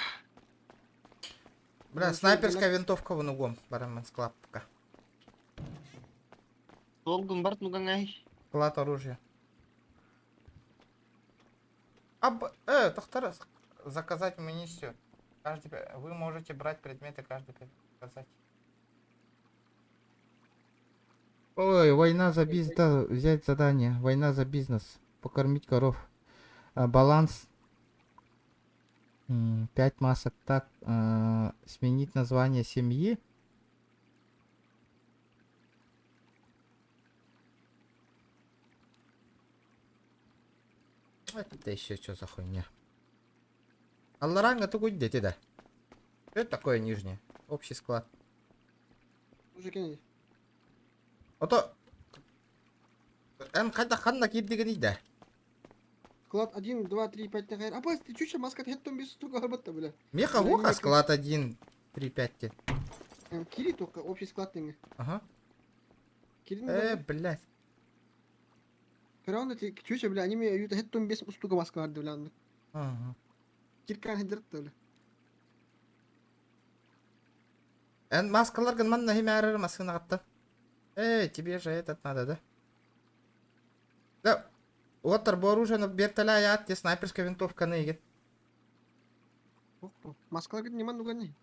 Бля, снайперская винтовка вон угом, барамен складка. Долгун бар, ну гангай. Склад оружия. Доктор, заказать амуницию. Вы можете брать предметы, каждый заказать. Ой, война за бизнес, да, взять задание. Война за бизнес. Покормить коров. Баланс. 5 масок. Так, сменить название семьи. Это еще что за хуйня? Алларанга то гудь дети, да? Что это такое нижнее? Общий склад. Ото... Қайда қанна кирдігі дейді? Склад 1, 2, 3, 5 на хайр. Абас, ты чуть маска хеттон без стука арбатта, бля. Меха воха склад 1, 3, 5 те. Кири только общий склад тенге. Ага. Кири, блядь. Караунда ти чуть, бля, они мне юта хеттон без стука маска арды, бля. Ага. Киркан хеддерт, бля. Маскаларган манна химярыр маскына қатта. Тебе же этот надо, да? Да. Отыр бұл оружиені бертілі аят, те снайперская винтовка нейген. Маскалар гид неман дуганы.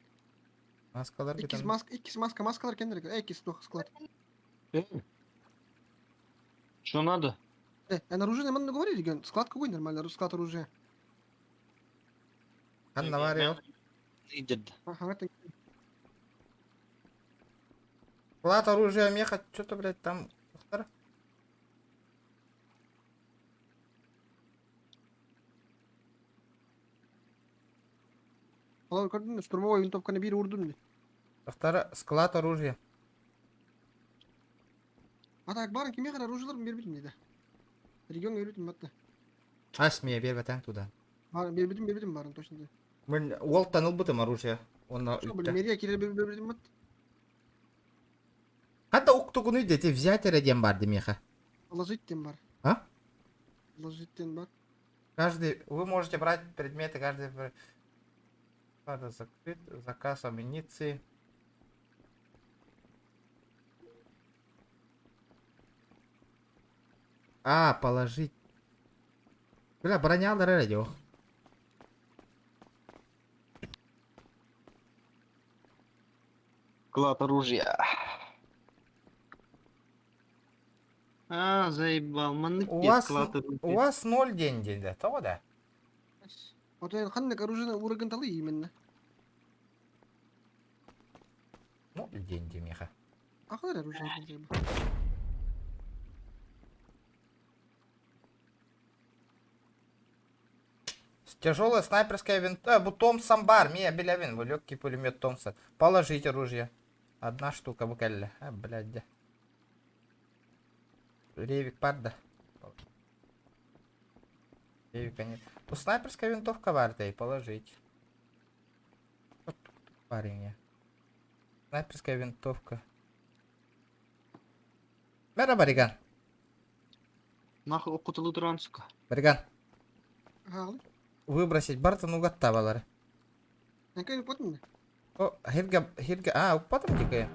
Маскалар гид. Иккис маскалар кендер. Иккис тух склад. Что надо? Оружие неман договорили, ген. Склад какой нормальный, склад оружия. Анна варил. Идет. Ага, это... Склад оружия меха, что-то, блядь, там... Алар көрдің, штурмовой винтовканы бері ұрдым де. Второй склад оружия. Атак барын кеме қара оружияларын бербедім дейді. Регион бербедім батты. Асмия бербетен туда. Бербедім барын точно. Мен ол таныл бұтым оружия. Мерия келер бербедім батты. Қанда уқтығын үйде, те взять реден бар демеха. Положиттен бар. А? Положиттен бар. Каждый, вы можете брать предметы, каждый... Надо закрыть, заказ амуниции. Положить. Бля, броня на радио. Склад оружия. Заебал, У вас 0 денег, да? То да? Вот я ханнак оружие ураган талы именно. 0 денег, меха. А куда оружие? Тяжелая снайперская винтовка. Томсон бар, мия белявин, легкий пулемет Томсон. Положить оружие. 1 штука буквально. Блядь, да. Ревик парда. Ревика нет. Снайперская винтовка варта и положить. Вот парень. Снайперская винтовка. Мера бариган. Нахуй окутал утранцука. Бариган. Выбросить Бартон угатта балары. О, хирга, потом дикая.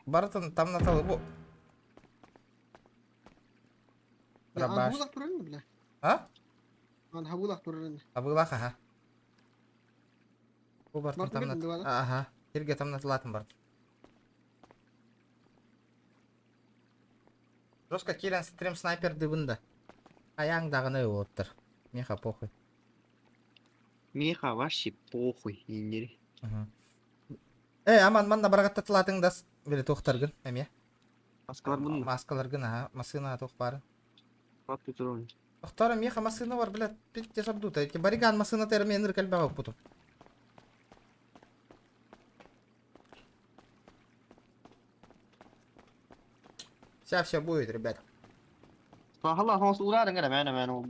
Бартон там на толыбу. Хабулах турен, бля. Хабулах турен. Хабулах, ага. Бартон там на... Ага. Хирга там на тлатын бар. Жестко килен стрим снайпер дыбында. Аяңдағыны оттыр. Меха похуй. Меха вообще похуй, индери. Аман манна барагатта тлатыңдас. Бері тоқтаргын, әме. Маскалар бұнды. Маскаларгын, ага. Масына тоқ бары. Тоқтары меха масына бар, блядь. Петте жабдута. Эти бариган масына термен рыкальбағақ бұту. Все будет, ребят. Сахалла хос урадың ғана мәні ол.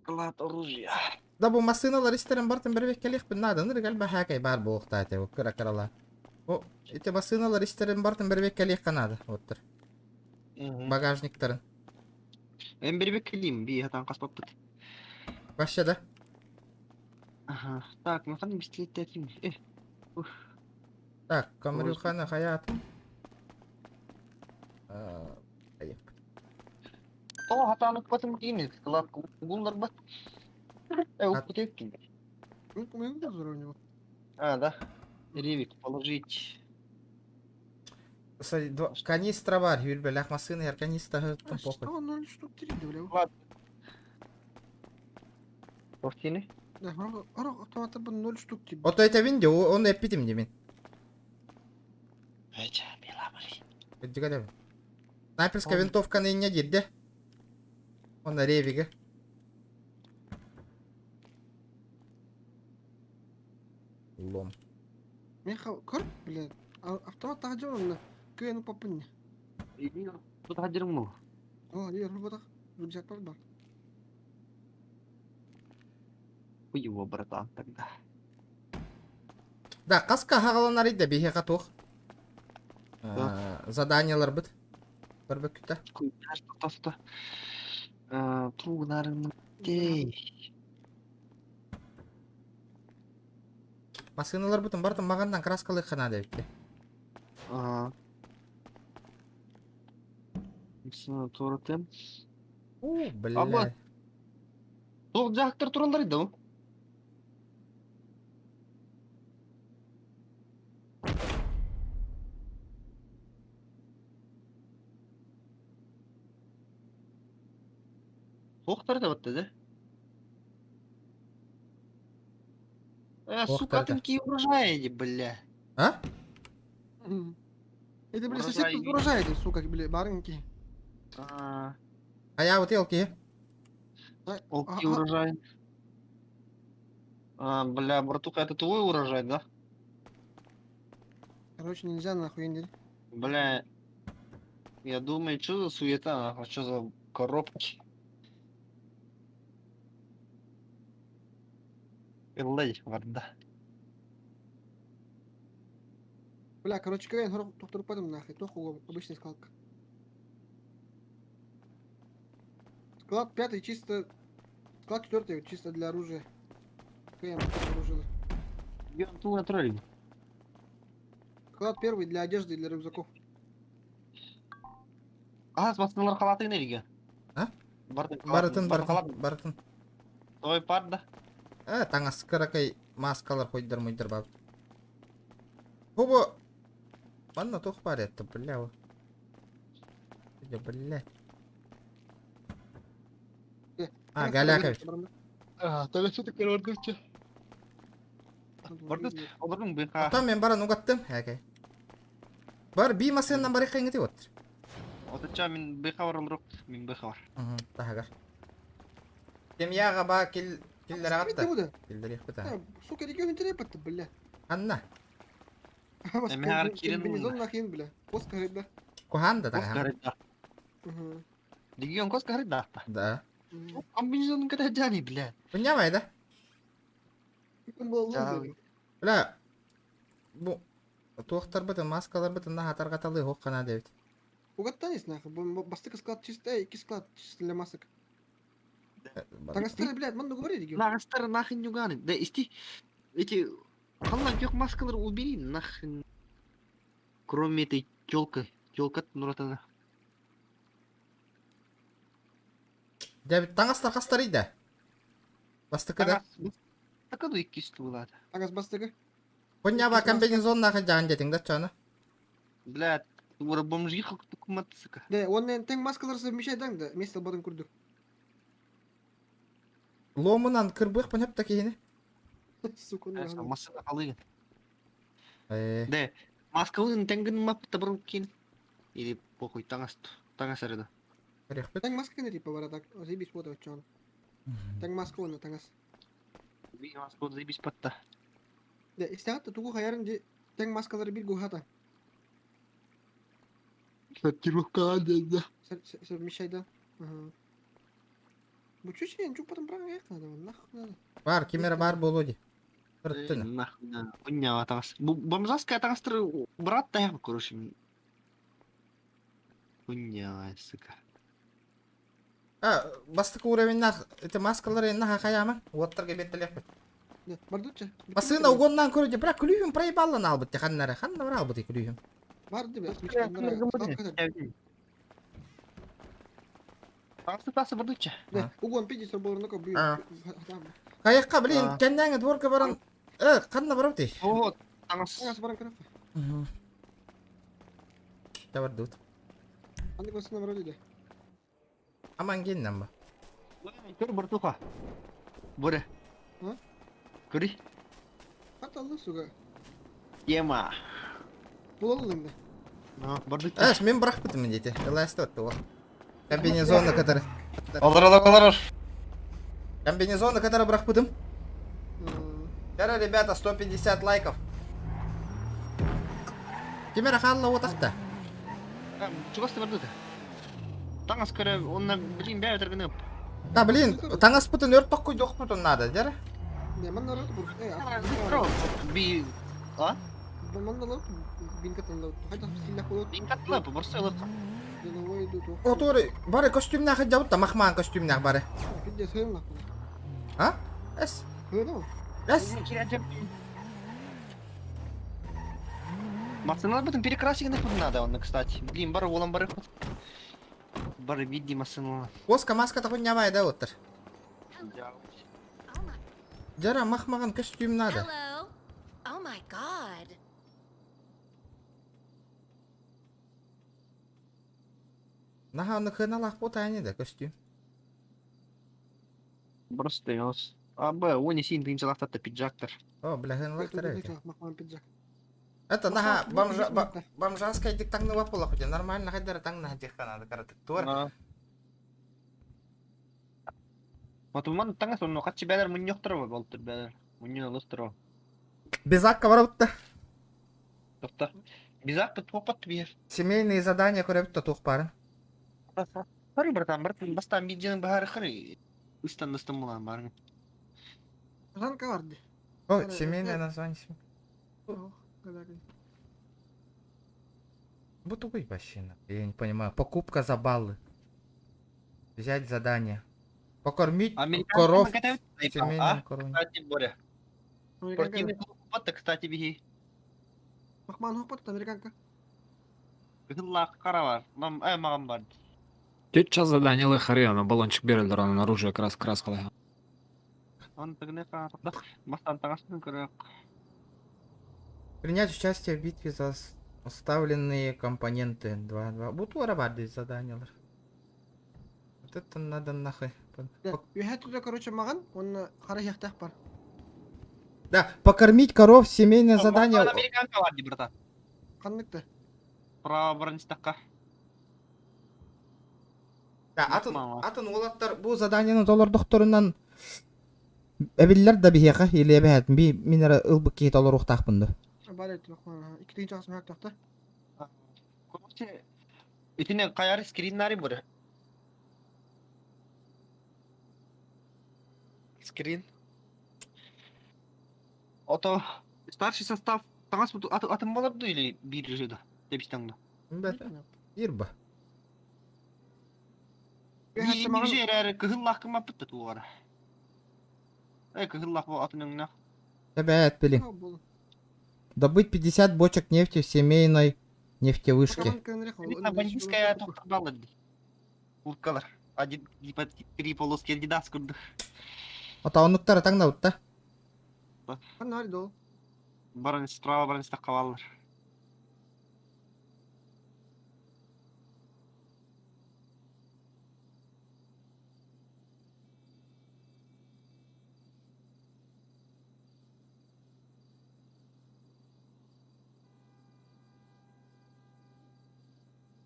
Склад оружия. Да бұл масыналар истерін бартын бірбек келеқпін надын рыгальба хакай бар бұлықтаты. Көра карала. О, эти масыналар истерін бартын бірбек келеқ қанады. Оттыр. Багажниктарын. Мен бірбек келейм, бей хатан қаспап бұд. Башы да? Ага. Так, мен қандай бістелетті әтейм. Так, Камрюханы хаят. О, хатанып потом кинет. Склад гулдар бат. Упутевки. А, да. Ревик положить. Канистра бар, Юльбе, машины, я канистра похуй. Что, 0 штук 3, бля. Ладно. Повтини? Да, автомата бы 0 штук тебе. Вот это видео, он эпитем демен. Снайперская винтовка на не дед, да? Он на ревиге. Лом. Меха, кор, бля. Автомат тахджон, кайну попынне. Тут хадирму. О, я роботах. Рюкзак бар. Его, братан, тогда. Да, каска хагаланар иде бихе катух. Заданиялар бит. Бір бүкті. Туғынарымның дей. Машиналар бүтін бардым мағандан краскалы қана дебітті. Сына торытым. Бля. Тоқ жақтар тұралар еді о? Тоқтар да бітті, да? Сука, ты какие урожаи, бля. А? Это, бля, сосед тут урожаи, сука, бля, барынки. А я вот елки. Олки урожай. Бля, братуха, это твой урожай, да? Короче, нельзя нахуй индили. Бля, я думаю, что за суета, нахуй, что за коробки? Лей, варда. Бля, короче, КВН, доктор потом нахуй, тоху обычный складка. Склад 5 чисто... Склад 4 чисто для оружия. КВН, оружие. Я тут отрываю. Склад 1 для одежды и для рюкзаков. Ага, смотри, халаты энергия. А? Бартын. Той парда. Таңа скыракай маскалар қойдыр мұйдыр бап. Хубо. Манна тоқ бар етті, бля о. Бля. Галякович. Тағы что такое ордырчы? Ордырың бейха. Ата мен бара нугаттым, әкей. Бар би масеннан бар еқен еті өттір. Отыча мен бейха бар олырық, мен бейха бар. Тағығар. Кемияға ба киллер ағатты. Киллер еқпіті. Сука, регион интерепатты, бля. Анна. Эмеғар кирин комбинезон нахин, бля. Коска ғайда. Куханда Коска тағығар. ғайда. Регион коска ғайда. Да. Комбинезон kada jani, бля. Понимай, да? Бля. Бу. Тоқтар бітін, маскалар бітін, на хатар қаталы хоққана дебет. Угаттанис нахуй, бастыка склад чисто, iki склад чисто для масок. Тангастары, блядь, ман договори регион. Тангастары нахрен не уганы. Да, эти халлан кёк маскалар убери, нахрен. Кроме этой тёлка нұратана. Дебет, таңастар қастар еді. Бастыка да? Така да екі үсті болады. Тангас бастыка? Понява комбинезон нахы жан жетің да чаны. Блядь, ура бомжи қақты күматсыка. Да, он тең маскалар совмещай даң да, место бадын күрдік. Ломынан кырбық поняп та кейіні. Сука, масына қалыйын. Да, маскалын тәңгін мапты бұрын кейін. Или похуй, таңас арыда. Тең маска не типа бара так, заебись вот от чон. Тең маска он таңас. Маска заебись патта. Да, истягатта тугу хаярын де тең маскалары бир гухата. Сортировка да. Совмещай да. Bu çocuk çok patım bırakın ya kadar. Nahı. Бар, кемері бар болуди. Кырттыны. Нахуй. Поняла, таңас. Бомжаская таңастыры брат таяқ, короче. Поняла, сука. Бастыка уровень нах, это маскалары наха хаяма. Уоттарға беттелек бет. Бардуча. Басына угоннан көрді, бірақ күлүйім проебалын албытты ханнары. Ханнары албыты күлүйім. Барды бе. Тасы бардыча. Угон 50 боларына бүй. Каяққа білейін, кәндәңі дворка баран. Қанна барау тей? О, таңас. Таңас баран кіріп. Табар дұт. Andi басына барау дейді. Аман келінен ба? Көр бір тұқа. Бұре. Көрі. Қаталды суға. Ема. Бұл енді. Әш, мен бірақ бітімін дейді. Эласты өтті ол. Комбинезоны катары. Алар. Комбинезоны катары бірақ бітім. Кәрі, ребята, 150 лайков. Кемер ақалла отақты. Чуғасты барды да. Таңас көрі, онына білейін бәрі өтіргіні. Да, блин, таңас бұтын өрт тоқ көйді оқ бұтын нады, дәрі? Не, мен народ бұл. Би... А? Мен народ бинкаттан қайта силақ болады. Бинкаттан бұрсы ұлыққа. Оторы, бары костюмнақ жауыт та, мақман костюмнақ бары. Пидде сыйымлақ. А? Әс? Хыйны? Әс? Машиналар бұтын перекрасигіні бұтын надо, оны, кстати. Блин, бары олан бары құт. Бары види машиналар. Оска маска тақын нямай да отыр. Жара, мақмаған костюм надо. Oh my god. Наха, оны қыналақ бұта әне да костюм. Просто яс. Абы, оны сен тыйымшалақтатты пиджактар. О, бля, қыналақтар әйті. Мақман пиджак. Это наха, бомжанская дик таңны вапыла хотя, нормально хайдары таңны дихқа надо каратык туар. Вот ман таңас, оны қатшы бәдір мұн yoqтыры болтыр бәдір. Мұн ұлыстыры. Безакка бар бұтты. Тоқта. Безакка тоқпатты бер. Семейные задания көребітті тоқ барын. Бары братан, бастан биденің бәрі қыры. Үстан мұлан барын. Жанка барды. О, семейное название. Вот тупый вообще. Я не понимаю. Покупка за баллы. Взять задание. Покормить коров в семейном короне. Кстати, Боря. Спортивный клуб Патта, кстати, беги. Махман Хоппат, американка. Гыллах каравар. Маған барды. 4 час заданиялы харьяна, баллончик берілдір, анын оружие крас қалай. Он тігіне қағатыпта. Бастан тағасын көрек. Принять участие в битве за оставленные компоненты 2-2. Бутуара барды задания. Вот это надо нахуй. Үйәтті, короче, маған, оны қара яқтақ бар. Да, покормить коров, семейное задание. Американка барды, брата. Қандықты? Право барыныстаққа. Да, атын олаттар бұл заданиені доллар докторынан әбелілер да бейеқа, елі әбәйәтін бей менері ұлбық кейт олар ұқтақ бұнды. Бар еті, Махман, 2 жағысын әқтақты. Короче, ütüne kayar screenleri bura. Скрин. Ото старший состав таңас атым боларды или бир жыда депистаңда. Ирба. Bir жерер кыгыллах кыма битти туара. Кыгыллах бу атының. Ребят, блин. Добыть 50 бочек нефти в семейной нефтевышке. Бандитская тоқтабалы. Улкалар. Один типа 3 полоски Adidas курды. Атауныктар атаңда утта. Қанар дол. Баран справа баран стаққалар.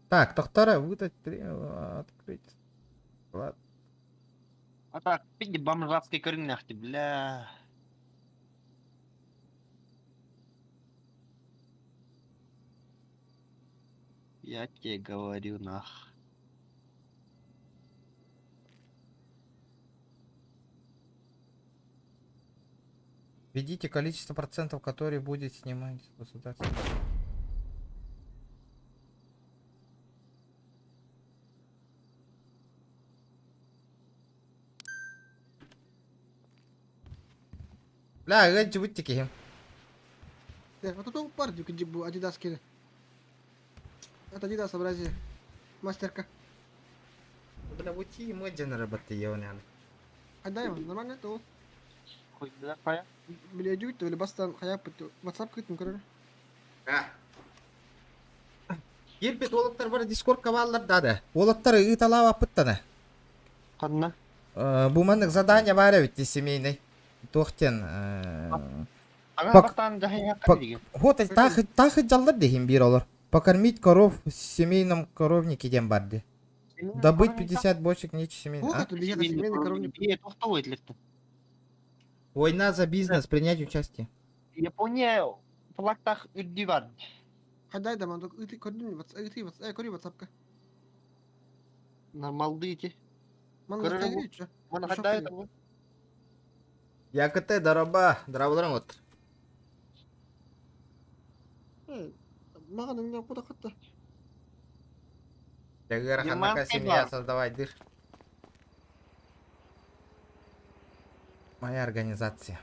Так, тоқтара выдать, открыть. Ладно. А так, пиди бомжатской коренях-то, бля. Я тебе говорю, нах. Введите количество процентов, которые будет снимать государство. Бля, гад живут такие. Вот тут партию кидибу Adidas кире. Это Adidas в Бразилии. Мастерка. Бля, вот и мы работы явно. Отдай его, нормально то. Хоть да, пая. Бля, дюйт, то или бастан, хаяп, WhatsApp кытын көрөр. Ербет олаттар бар Discord кабаллар дады. Олаттар ыталап апыттаны. Қанна? Бу мандык задание бар бит семейный. Тоқтен. Ага, бастан жахия деген. Вот тахы жалдар дейін бир олар. Покормить коров в семейном коровнике дем барды. Добыть 50 бочек нечи семейный. Вот это бегет семейный коровник. Война за бизнес, принять участие. Япония флагтах үрді бар. Отдай да, мандок, ыты көрдүн, көрү WhatsApp-ка. Нормалды ити. Мана кайры чё? Мана хаддай да. Якыты дараба, дарабаларың отыр. Маған эмне куда кытты? Дегер ханака семья создавай дыр. Моя организация.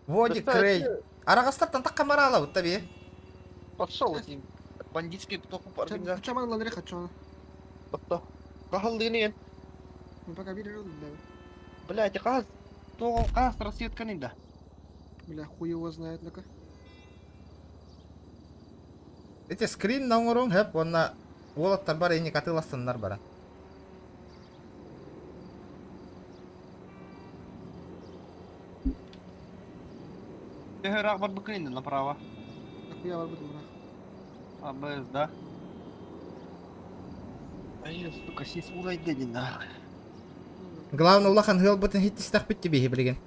Водик Крей. Арагастартан так камарала вот тебе. Пошел эти бандитские потоку организации. Чаман ланре хочу. Потом. Кахал дынен. Мы пока видели, да. Блядь, каз. То каз рассветка не да. Бля, хуй его знает, ну-ка. Эти скрин на урон хэп, он на волоттар бар, эни катыластындар бара. Техерак бар быкрин направо. Нахуя бар бытым, брах. АБС, да? Ай, сука, сис урай дедин, да. Главное, улахан хыл бытын хиттистах битти бихи билген.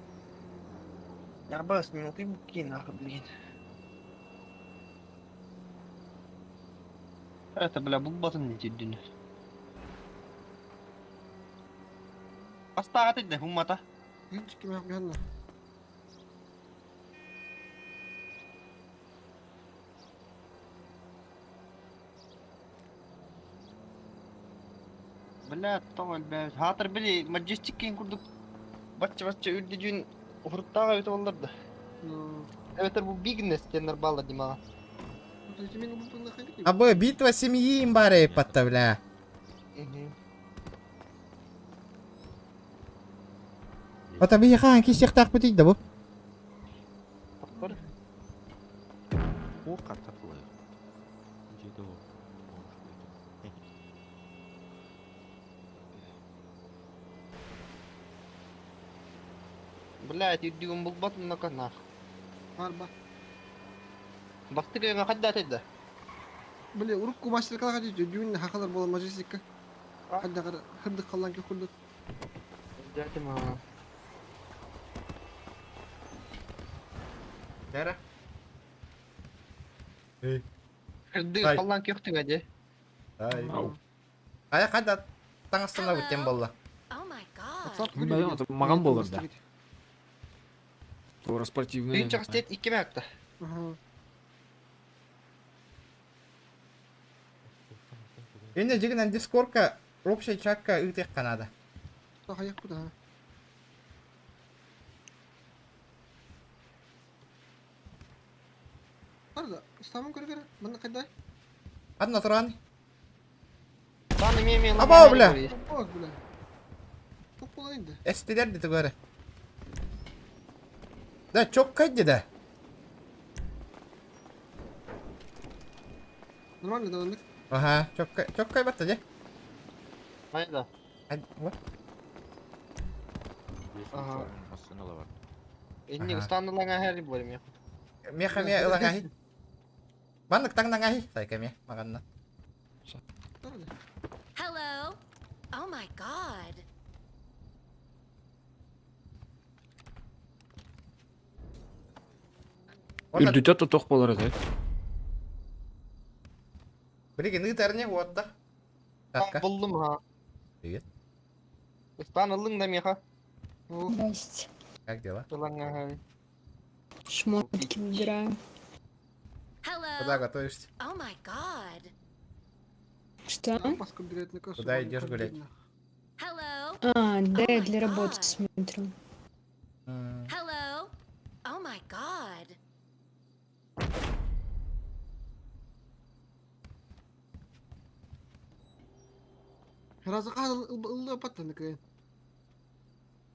АБС минуты букин, нахуй, блин. Это, бля, был батон не тиддин. Поставь это, хумата. Видите, меня охуенно. Бля, тавал, бля. Хатыр, бля, маджестик кейін күрдік. Бачча үрді жүйін ұғырттаға өтіп оларды. Evet, bu бизнес тенер бала димага. Або битва семьи имбаре подставля. Вот аби яхан кисек так бутик да бу. О, как такое? Где-то Блядь, идем был батон на канах. Арба. Бактыга ма хадда тедда. Бля, урукку мастер калга жүйү дүйүн хакалар боло мажисикке. Хадда кара хырдык калган ке курдук. Дятима. Дара. Хырдык калган ке хтыга де. Ая хадда таңастана бүттен болла. Да, это маган болар да. Тура спортивный. Ты часть 2 мякта. Эне жигинен дискордка общий чатка үтек канада. Хаяк куда? Арда, стамын көргөрө. Мында кайда? Адна туран. Таны меме. Або, бля. Ок, бля. Топ боло инде. Эстилер дите көрө. Да, çok kaydı da. Нормально даванdık. Ага, çok kaybattı ya. Hayda. Hadi, what? Ага. Ini stand lang hari boleh ya. Mia kami ulang ahi. Banyak tang nang ahi, saya kami makan na. Hello. Oh my god. Үрдүтө ток болор экен. Біреген ұйтарыне отта. Бұлдым, ха. Привет. Испан ылың да меха. Здрасте. Как дела? Шмотки выбираю. Куда готовишься? Oh my god. Что? Куда идешь гулять? А, да, я для работы смотрю. Hello. Oh my god. Разы ылы паттан кайын.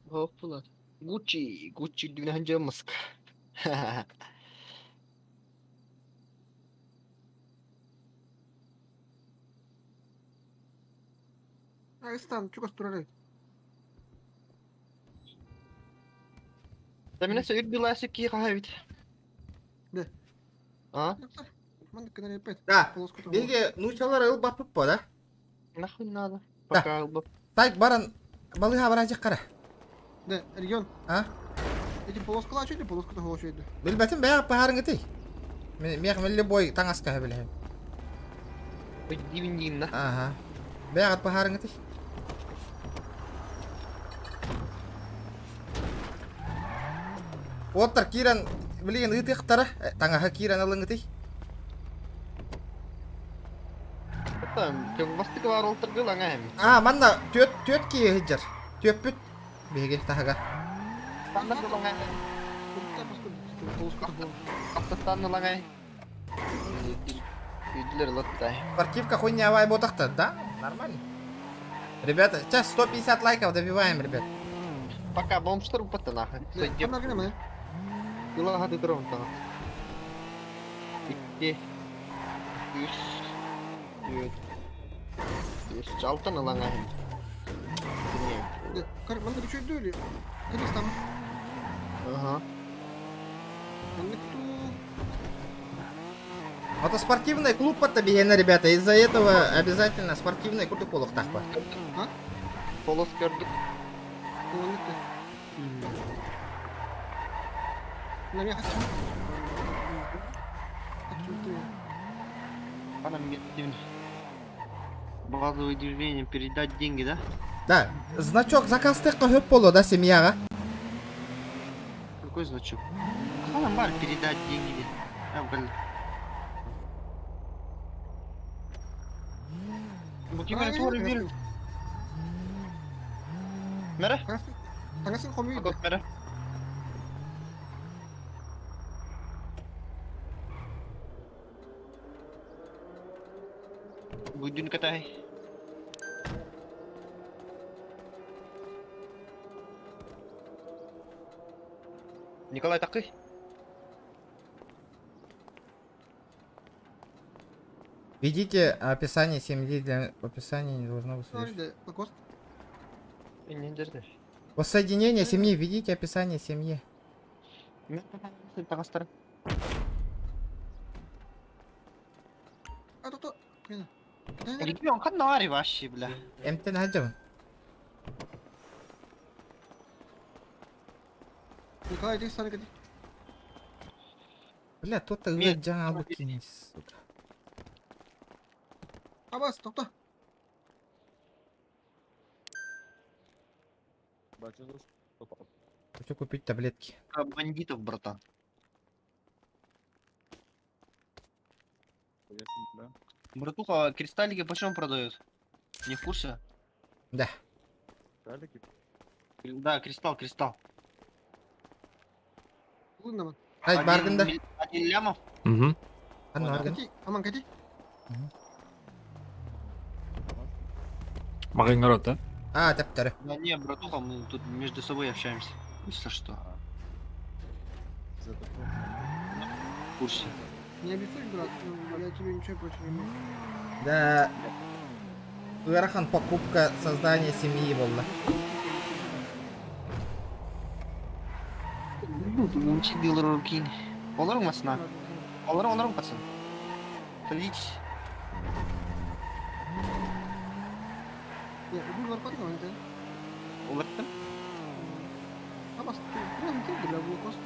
Hopla. Gucci dünən camısk. Астан, чугас турары. Тамина сөйт биласы ки хавит. Да. А? Ман канаре пет. Да. Беге нучалар ыл бапып по, да? Нахуй надо. Пока албап. Так, баран балыга баражык кара. Да, регион. А? Эти полоскалар чөйді, полоската хош өйді. Билбетим бәяк пахарың гытый. Мех мелли бой таңаска билем. Ой, дивин на. Ага. Бәяк пахарың гытый. Оттар киран билген ыты кытара, таңаха киран алың гытый. Там, кем вастык бар олтыргыл аңа эми. Манна төт ки хыжар. Төппүт беге тахага. Стандарт аңа. Автостанны аңа. Үйділер латтай. Спортивка хуйня авай ботахта, да? Нормально. Ребята, сейчас 150 лайков добиваем, ребят. Пока бомбштар упатта нахуй. Была хаты дрон там. Икки. Үш. Үш. Чалтан аңа. Ман да чөйді өлі. Кәдес там. Ага. Это спортивный клуб подобиена, ребята. Из-за этого обязательно спортивный клуб полох тахпа. А? Полос көрдік. На меня хочу. Она мне базовое движение передать деньги, да? Да. Значок заказ текка хөп боло, да, семьяга? Какой значок? Она бар передать деньги. Букимер тур бир. Мере? Таңасын қомей. Мере? Будин катай. Николай такой. Видите описание семьи, для описания не должно быть слышно. Воссоединение семьи, видите описание семьи. Регион канари вообще, бля. МТ найдем. Николай, иди сами годи. Бля, тут жаңа букин, сука. Абас, топта. Хочу купить таблетки. Бандитов, братан. Братуха, кристаллики почем продают? Не в курсе? Да. Да, кристалл. Ай, баргында. 1 лямов? Угу. Аман кати. Мағай народ, да? Таптары. Да не, братуха, мы тут между собой общаемся. Если что. В курсе. Не обессудь, брат, я тебе ничего против не могу. Да. Уэрахан покупка создания семьи была. Лучи дилер руки. Оларың масына. Оларың, пацан. Садитесь. Я иду в арпат, но это. Оларың? Абас, ты не ты для блокост.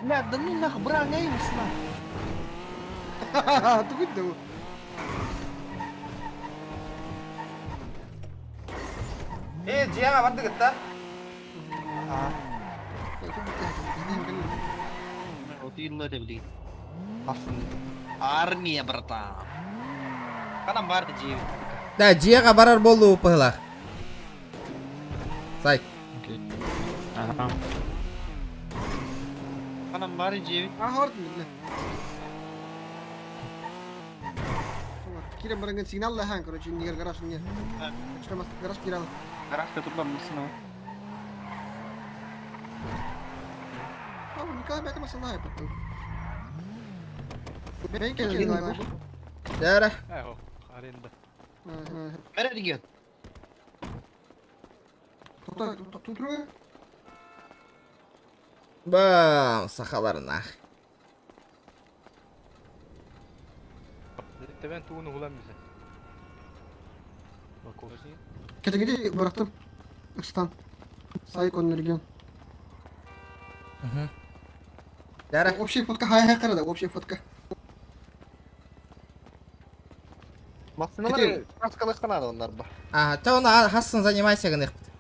Бля, да ну нах, брань, ай, масына. Ха-ха-ха, ты будь того. Жияға барды кітті? Вот и блин. Армия, братан. Канам барды 9. Да, жияға барар болду пыла. Сай. Ага. Канам бары 9. Ага, ордын, бля. Кирим баранган сигнал лахан, короче, нигер гараж не. Что нас гараж кирал. Гаражка тут вам лысина. Николай бәкім асылай потом. Ben келем Николай. Дәрі. Аренда. Мәре регион. Тұтыры. Бам, сақаларына. Тәбән туыны ғылам бізі. Кетегеде бұрақтым. Үстан. Сайкон регион. Дәрі. Общий фотка хай қарады, общий фотка. Максималар краскалы қанады ондар ба. Та оны хасын занимайся гын еқпіт.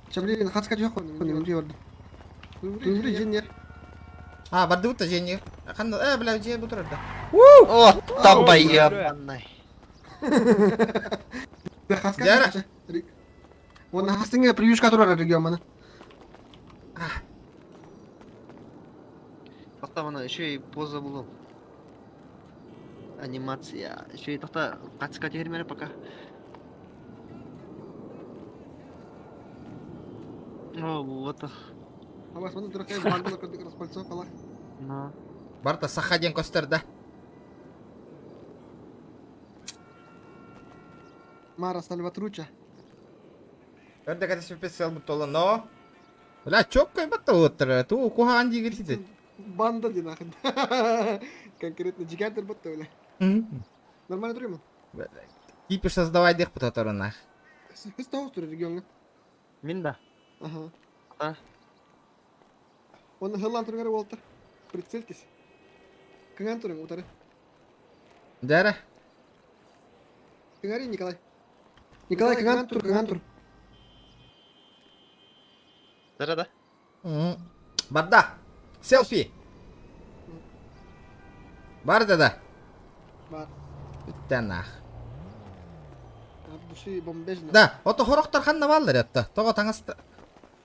Чабли хатска жоқ қой, үнді барды. Үнді женер. Барды бұтта женер. Қанда, біля же бұтыр орда. О, табай ебанай. Хатска. Оны хастыңа превьюшка тұрар регион мана. Тоқта мана еще и поза было. Анимация. Еще и тоқта қатысқа термері пока. О, вот. Абас мана тұрақай бардылы көрдік распальцов қалақ. Барта сақа ден көстерді. Мара Сальватруча. Көрді кәді специал бұттолы, но... Бля, чоккай бұтты отыры. Ту куған дегілді. Банда динахын. Конкретно жигантер бұтты өлі. Нормально тұры ма? Кипиш создавай деқ бұт отырына. Сіз тауыз тұры регионға? Мен да. Ага. Оны хылан тұрғары болты. Прицельтесь. Кыңан тұрың ұтары? Дәрі. Кыңари, Николай. Николай, кыңан тұр, кыңан тұр. Дәрі да? Барда. Селфи. Барды да. Бар. Бүттен ақ. Души бомбежна. Да, ото хорықтар қанна балыр етті. Тоға таңысты.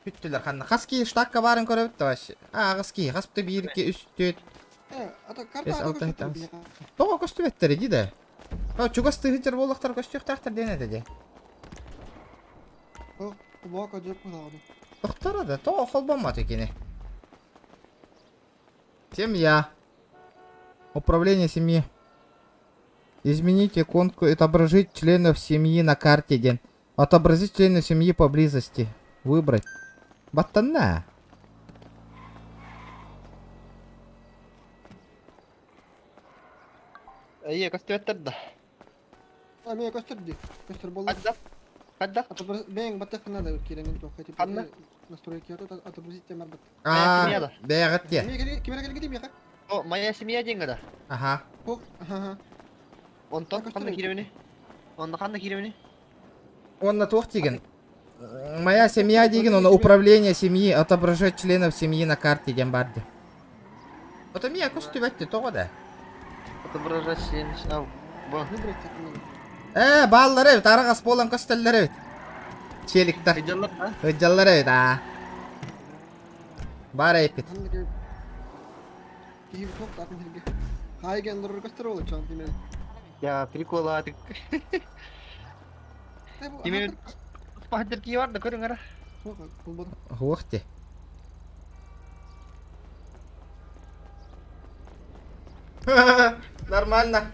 Бүттілер қанна. Қаски штаққа барын көрі бітті башы. Қаски, қаспты бейірке үстет. Тоға көсті беттері дейді. Чугасты ғытер болықтар көсті ұқтақтар денеді де. Боқа жеп құлағыды. Тоқтары да, тоға қолбамат екені. Семья. Управление семьи. Измените иконку «Отобразить членов семьи» на карте ден. Отобразить членов семьи поблизости. Выбрать. Баттана. Көстебеттерді. Мен көстерді. Көстер болды. Қаддақ? Бәң баттақ қанады керенген тоқ. Қанна? Настройки отобразить темір бат. Бәғат де. Кемера келгедем яқа? О, моя семья деньгада. Ага. Ага. Онтон қанды керемені? Онда қанды керемені? Онна тоқ деген. Моя семья деген, оны управление семьи, отображать членов семьи на карте ден барды. Ото мия көсті бәтті тоғы да. Отображать семьи. Ау, бұл. Баллар өт, арағас болан көстелер өт. Челіктар. Үджалар өт, Бар әйпет. Кейіп тоқ тақын жерге. Қайген дұрыр көстер олы чоң демені. Я прикол атық. Демені спахаттер кей барды көрің ара. Уақте. Нормально.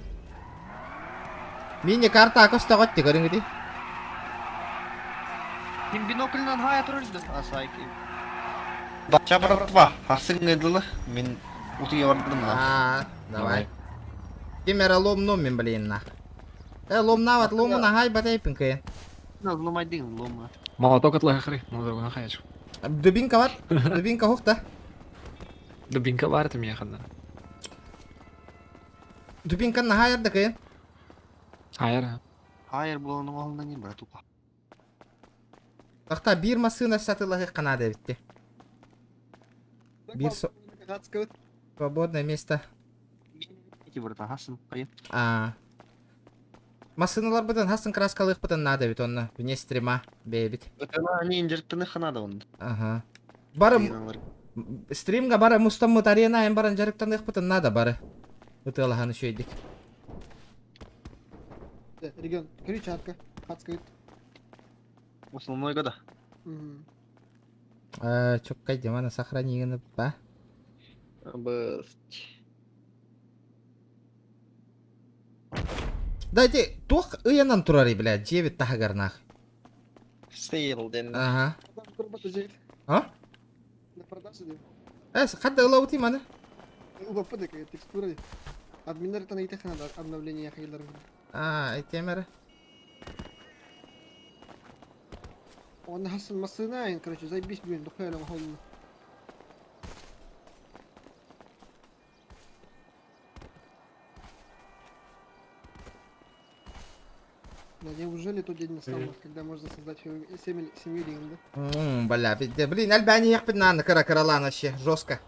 Мини-карта көсті қотты көрің өте. Тем бинокльнан хая тұрылды. Асайки. Бача братва, асың еділі. Мен ұтыге бардым. Давай. Кемера ломну мен блин нах. Ломнават, ломна хай батайпин кайын. Ломай дейін, ломна. Молоток отлай хры, ну другу нахаячу. Дубинка бар? Дубинка хоқта? Дубинка бар это меня хадна. Дубинка на хайырды кайын? Хайыр. Хайыр болының олынан ең брат ұпа. Тақта бір масына сатылығы қанады бітті. Бір свободное место. Брата, хасын қайын. Масыналар бұдан хасын краскалық бұдан нады бит онны. Вне стрима бейбит. Өтіна не инжерттіні қанады онды. Бары стримға бары мұстаммыт арена айын барын жарықтандық бұдан нады бары. Өтілағаны шөйдік. Регион, кричатка, подскрыт. Основной года. Чоккай демана сохранигіні ба. Дайте, тох ыянан турары, блядь, 9 тахагарнах. Сейл ден. Ага. А? На продажу, Хадда ылаути маны? Лопады, как текстуры. Админер это найти надо обновление хайлер. Темері. Он хасан масынаин, короче, заебись, блин, духуя на холодно. Да неужели тот день настал, когда можно создать семью денег, да? Бля, блин, альбани яқпын наны кара-каралан вообще, жестко.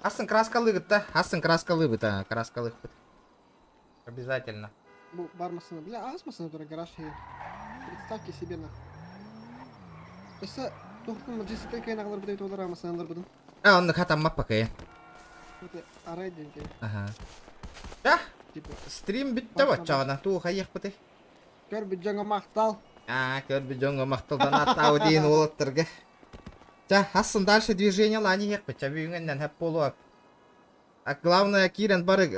Астын краскалы гытта, астын краскалы быта, краскалы быт. Обязательно. Бар масына, бля, аз масына тура гараж є. Представьте себе нахуй. Если тухтun maddesi tek kaynakları bir de dolar almasanlar budun. Onu katanmak bakayım. Это арайден ке. Ага. Ya, stream bitti bak çağına. Tuh kayak putih. Kör bir jonga maqtal. Kör bir jonga maqtaldan attau deyin olattırgı. Ja, haсын дальше движение лани ек бача büyüngenden hep bolu. Главное, Кирен барыг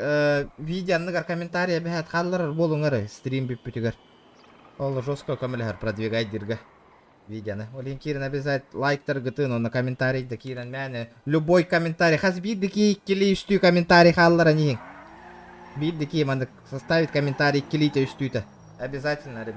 видеоныгар комментария бәхәт қаллар болуңары стрим бип бүтігер. Ол жестко көмілер продвигать дирге видеоны. Олин Кирен обязательно лайктар гытын, оны комментарий да Кирен мәне. Любой комментарий. Хаз биддіки келей үстүй комментарий қаллар анейін. Биддіки мандык составить комментарий келейте үстүйті. Обязательно, ребят.